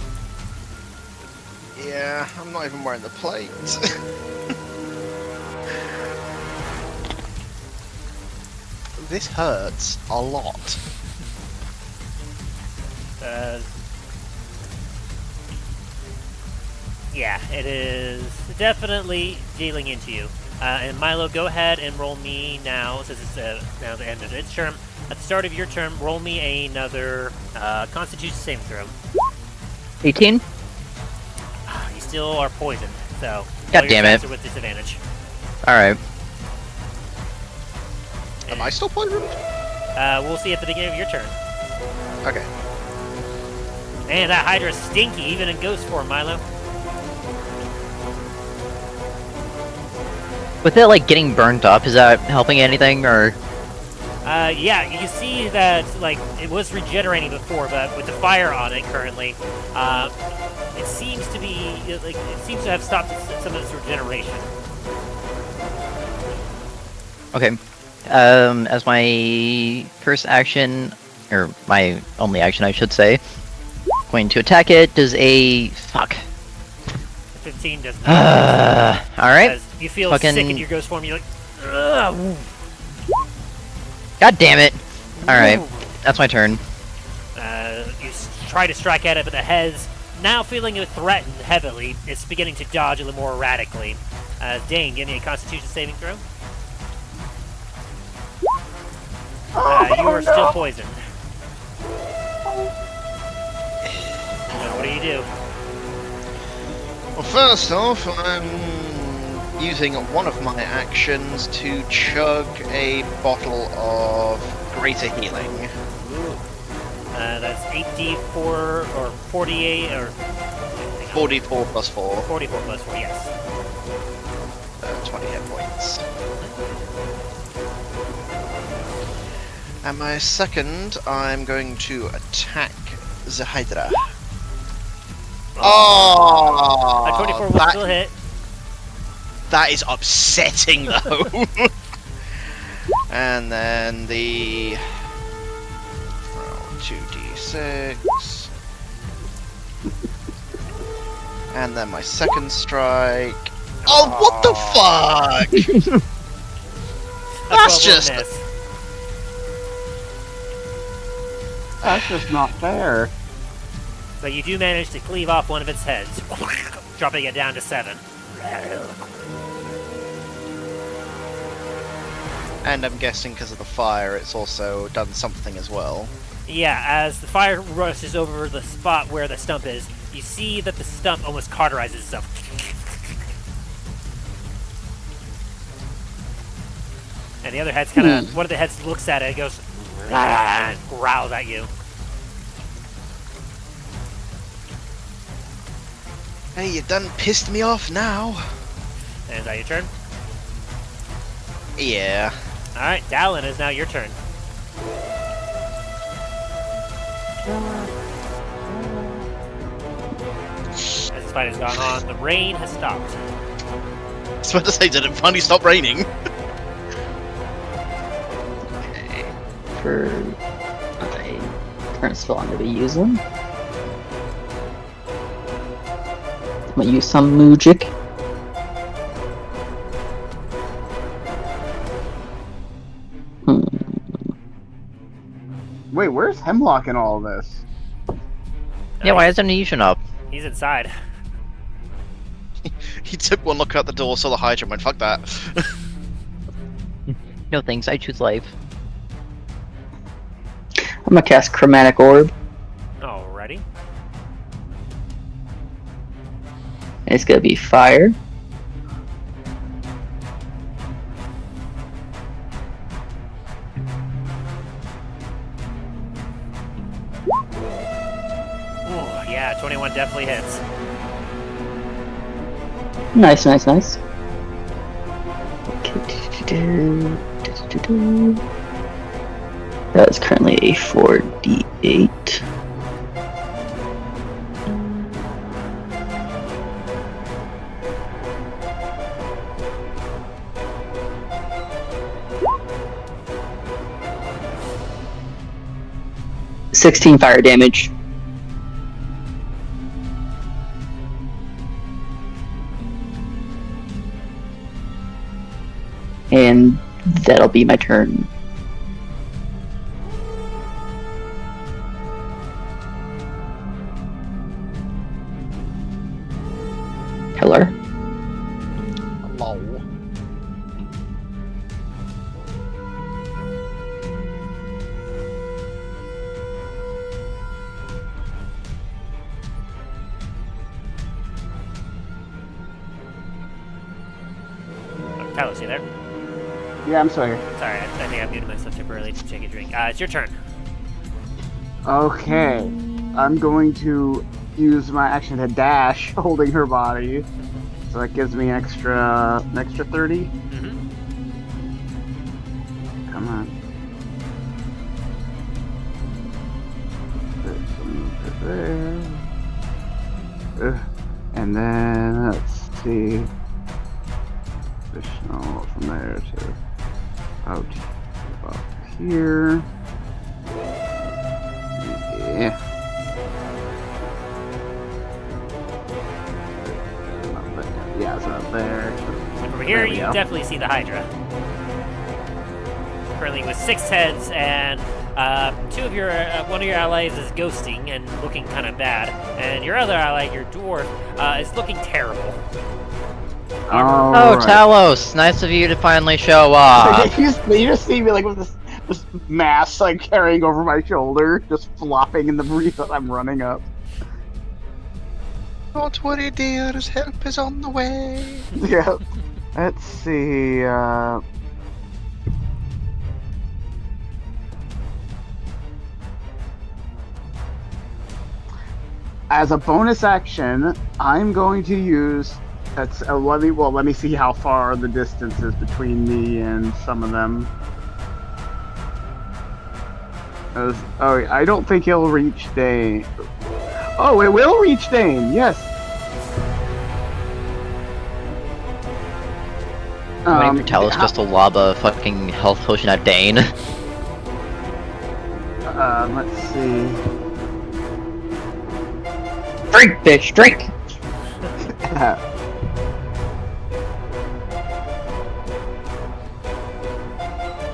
Yeah, I'm not even wearing the plate. This hurts a lot. Yeah, it is definitely dealing into you. And Milo, go ahead and roll me now, since it's now the end of its turn. At the start of your turn, roll me another Constitution saving throw. 18? You still are poisoned, so God roll your damn it. faster with disadvantage. Alright. Am I still poisoned? We'll see at the beginning of your turn. Okay. And that Hydra's stinky, even in ghost form, Milo. With it, like, getting burnt up, is that helping anything, or...? Yeah, you can see that, like, it was regenerating before, but with the fire on it currently, it seems to be, like, it seems to have stopped some of its regeneration. Okay. As my first action, or my only action, I should say, going to attack it, does a... fuck. 15 does not. Alright. As you feel Fucking... sick in your ghost form, you're like, ugh. God damn it! Alright, that's my turn. You try to strike at it, but the heads, now feeling it threatened heavily, it's beginning to dodge a little more erratically. Dain, give me a Constitution saving throw. You are still poisoned. Now, what do you do? Well, first off, I'm using one of my actions to chug a bottle of greater healing. That's 8d4 or 48 or 44 plus 4. 44 plus 4, yes. 20 hit points. And my second, I'm going to attack the Hydra. Oh! A 24 will still hit. That is upsetting, though. And then the 2d6. And then my second strike. Oh, what the fuck? That's just. That's just not fair. So you do manage to cleave off one of its heads, dropping it down to 7. And I'm guessing because of the fire, it's also done something as well. Yeah, as the fire rushes over the spot where the stump is, you see that the stump almost cauterizes itself. And the other head's kind of, one of the heads looks at it and goes, and growls at you. Hey, you done pissed me off now. And is that your turn? Yeah. Alright, Dallen, is now your turn. As this fight has gone on, the rain has stopped. I was about to say, did it finally stop raining? Okay. For my current spell, I'm going to be using. I'm going to use some magic. Wait, where's Hemlock in all this? Yeah, why isn't he up? He's inside. He took one look out the door, saw the Hydra, and went, fuck that. No thanks, I choose life. I'm going to cast Chromatic Orb. Alrighty. And it's going to be fire. Ooh, yeah, 21 definitely hits. Nice, nice, nice. Okay. That is currently a 4d8. $16 fire damage. And that'll be my turn. Hello. Hello. Talos, you there? Yeah, I'm sorry. Sorry, I think I muted myself temporarily to take a drink. It's your turn. Okay. I'm going to use my action to dash, holding her body. So that gives me an extra 30. Mm-hmm. Come on. There. And then let's see. Additional from there to about here. Yeah. Yeah, it's up there. Over here, you definitely see the Hydra. Currently with 6 heads, and one of your allies is ghosting and looking kind of bad, and your other ally, your dwarf, is looking terrible. Oh, right. Talos! Nice of you to finally show up. you just see me like with this mass like carrying over my shoulder, just flopping in the breeze that I'm running up. Don't worry, dears, help is on the way. Yeah. Let's see. As a bonus action, I'm going to use. Let me see how far the distance is between me and some of them. I don't think he'll reach Dain. Oh, it will reach Dain. Yes. I'm waiting for Talos how- just to lob a fucking health potion at Dain. Let's see. Drink, bitch, drink!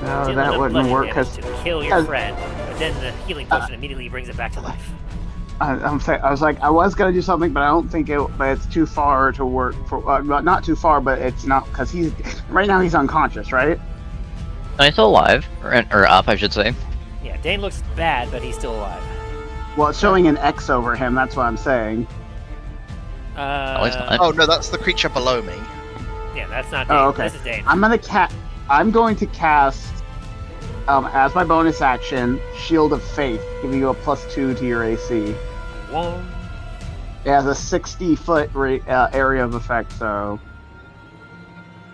No, Dealing that a wouldn't bludgeon work damage because to kill your friend, but then the healing potion immediately brings it back to life. I was like, I was gonna do something, but I don't think but it's too far to work for. Not too far, but it's not because he's right now he's unconscious, right? I'm still alive, or up, I should say. Yeah, Dain looks bad, but he's still alive. Well, it's showing an X over him. That's what I'm saying. he's not. Oh no, that's the creature below me. Yeah, that's not Dain. Oh, okay. This is Dain. I'm going to cast as my bonus action, Shield of Faith, giving you a +2 to your AC. One. It has a 60-foot area of effect, so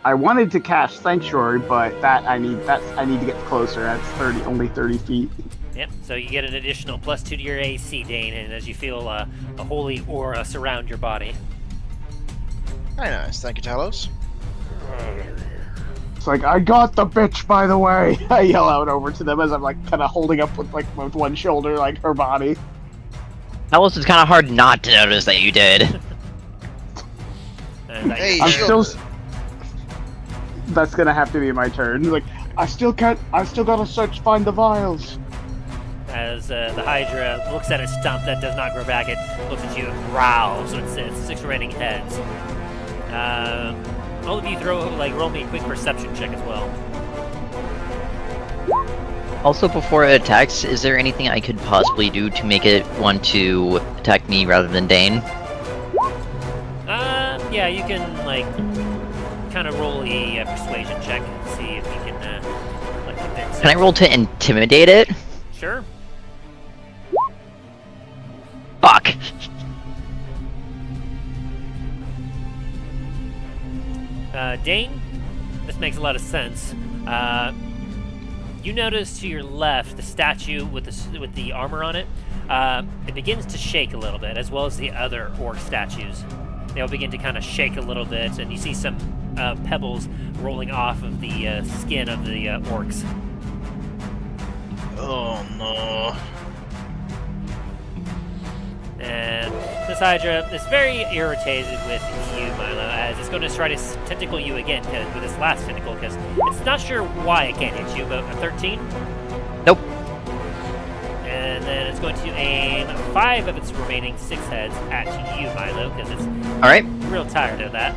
I wanted to cast Sanctuary, but I need to get closer. That's only 30 feet. Yep, so you get an additional +2 to your AC, Dain, and as you feel a holy aura surround your body. Very nice, thank you, Talos. It's like, I got the bitch, by the way. I yell out over to them as I'm like kind of holding up with one shoulder, like her body. Talos, it's kind of hard not to notice that you did. And Hey, I'm shield. still. That's gonna have to be my turn. Like, I still gotta find the vials. As the Hydra looks at its stump that does not grow back, it looks at you and growls with its 6 remaining heads. All of you roll me a quick perception check as well. Also, before it attacks, is there anything I could possibly do to make it want to attack me rather than Dain? Yeah, you can, kind of roll a persuasion check and see if you can, convince Can I it. roll to intimidate it? Sure. Fuck! Dain, this makes a lot of sense. You notice to your left the statue with the armor on it. It begins to shake a little bit, as well as the other orc statues. They'll begin to kind of shake a little bit, and you see some pebbles rolling off of the skin of the orcs. Oh no. And this Hydra is very irritated with you, Milo, as it's going to try to tentacle you again with its last tentacle, because it's not sure why it can't hit you, but a 13? Nope. And then it's going to aim 5 of its remaining 6 heads at you, Milo, because it's Alright, real tired of that.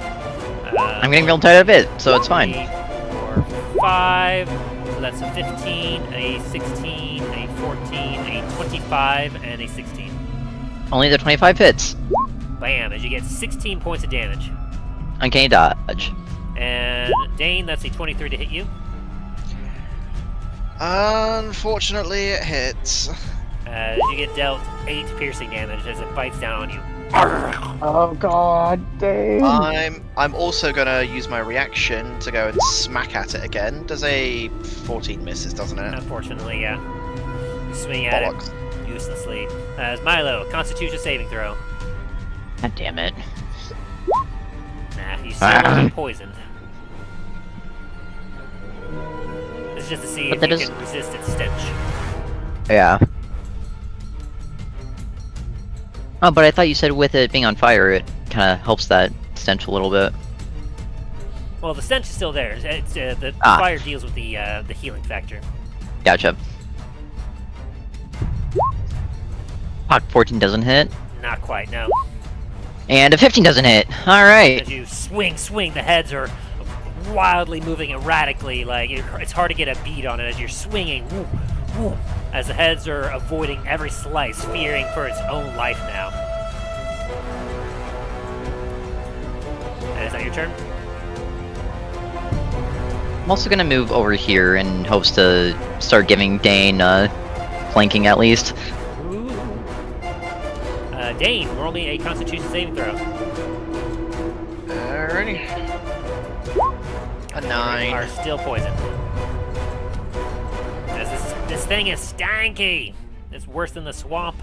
I'm getting real tired of it, so it's fine. 3, 4, 5. So that's a 15, a 16, a 14, a 25, and a 16. Only the 25 hits. Bam, as you get 16 points of damage. Uncanny dodge. And Dain, that's a 23 to hit you. Unfortunately, it hits. As you get dealt 8 piercing damage as it bites down on you. Oh god, Dave. I'm also gonna use my reaction to go and smack at it again. Does a 14 misses, doesn't it? Unfortunately, yeah. You swing at Bollocks. it uselessly. As Milo, Constitution saving throw. God damn it. Nah, you still poisoned. This is just to see But if that you is- can resist its stench. Yeah. Oh, but I thought you said with it being on fire, it kind of helps that stench a little bit. Well, the stench is still there. It's the Ah. fire deals with the healing factor. Gotcha. Fuck, 14 doesn't hit. Not quite, no. And a 15 doesn't hit. Alright. As you swing, the heads are wildly moving erratically. Like it's hard to get a beat on it as you're swinging. Woo, woo, as the heads are avoiding every slice, fearing for its own life now. And is that your turn? I'm also gonna move over here in hopes to start giving Dain flanking at least. Ooh. Dain, roll me a Constitution saving throw. Alrighty. A You 9. are still poisoned. As this thing is stanky. It's worse than the swamp.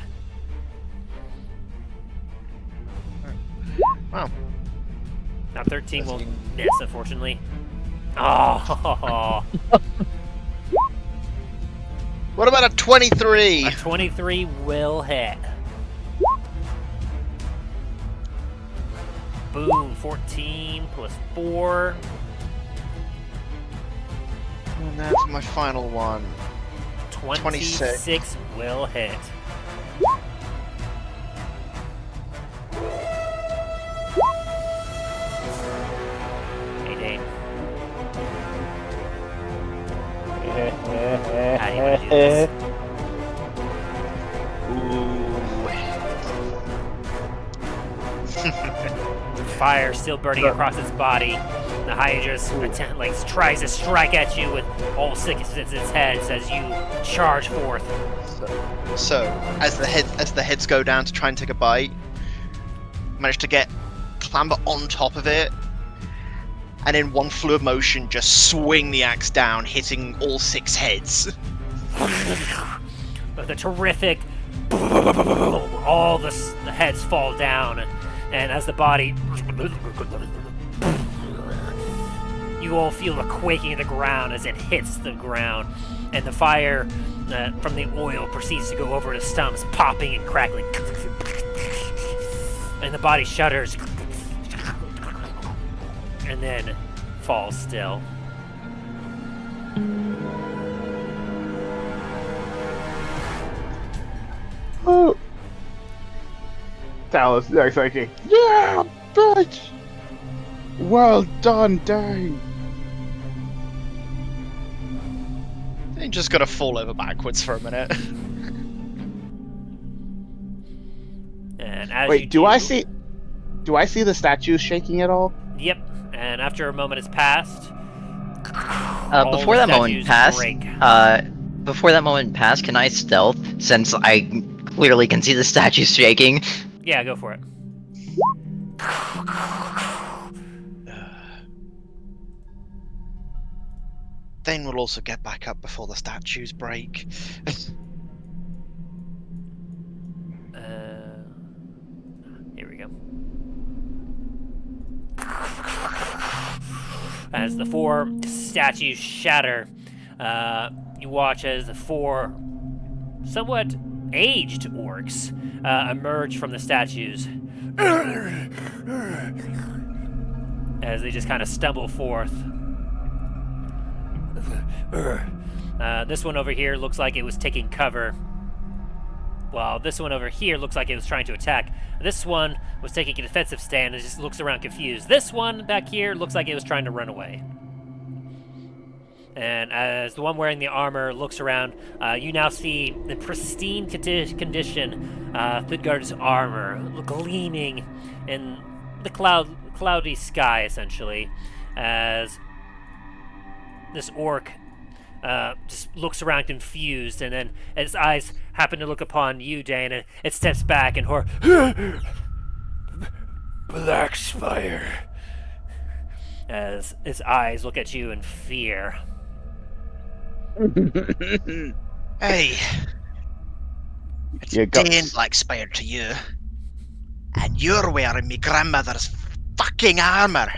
Wow. Now 13 will miss, unfortunately. Oh, What about a 23? a 23 will hit. Boom, 14 plus 4. And that's my final one. 26 will hit. Hey, Dain. How do you want to do this? The fire still burning across its body. The Hydras tries to strike at you with all six of its heads as you charge forth. So, as the heads go down to try and take a bite, manage to clamber on top of it, and in one fluid motion, just swing the axe down, hitting all 6 heads. With a terrific, all the heads fall down, and as the body, you all feel a quaking of the ground as it hits the ground, and the fire from the oil proceeds to go over the stumps, popping and crackling, and the body shudders, and then falls still. Oh. Talus looks like a, yeah, bitch! Well done, Dain! You just gotta fall over backwards for a minute. And as Wait, you do I see the statues shaking at all? Yep. And after a moment has passed, Before that moment passed, can I stealth since I clearly can see the statues shaking? Yeah, go for it. Dain will also get back up before the statues break. Here we go. As the 4 statues shatter, you watch as the 4 somewhat aged orcs emerge from the statues as they just kind of stumble forth. This one over here looks like it was taking cover, while this one over here looks like it was trying to attack. This one was taking a defensive stand and just looks around confused. This one back here looks like it was trying to run away. And as the one wearing the armor looks around, you now see the pristine condition Thudgard's armor gleaming in the cloudy sky, essentially, as this orc just looks around confused, and then its eyes happen to look upon you, Dain, and it steps back in horror. Black Spire. As its eyes look at you in fear. Hey, it's You got- Dain Black Spire to you, and you're wearing me grandmother's fucking armor.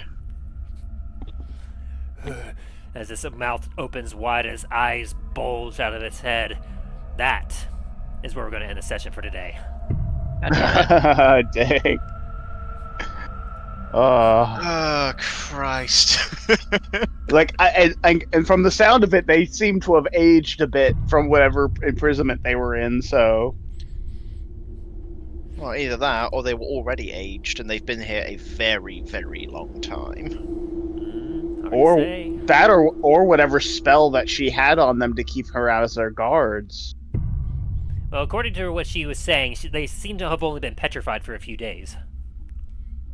As its mouth opens wide and its eyes bulge out of its head. That is where we're going to end the session for today. Dang. Oh, Christ. And from the sound of it, they seem to have aged a bit from whatever imprisonment they were in, so... Well, either that, or they were already aged, and they've been here a very, very long time. Or that, or whatever spell that she had on them to keep her out as their guards. Well, according to what she was saying, they seem to have only been petrified for a few days.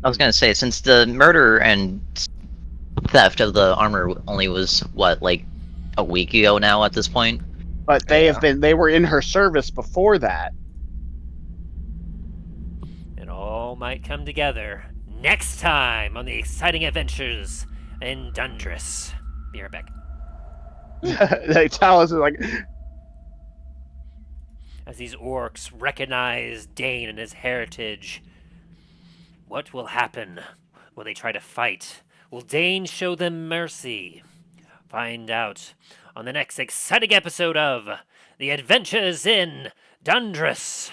I was gonna say, since the murder and theft of the armor only was, what, like, a week ago now at this point? But they were in her service before that. It all might come together next time on the exciting adventures in Dundras. Be right back. Talus is like, As these orcs recognize Dain and his heritage, what will happen? Will they try to fight? Will Dain show them mercy? find out on the next exciting episode of The Adventures in Dundras.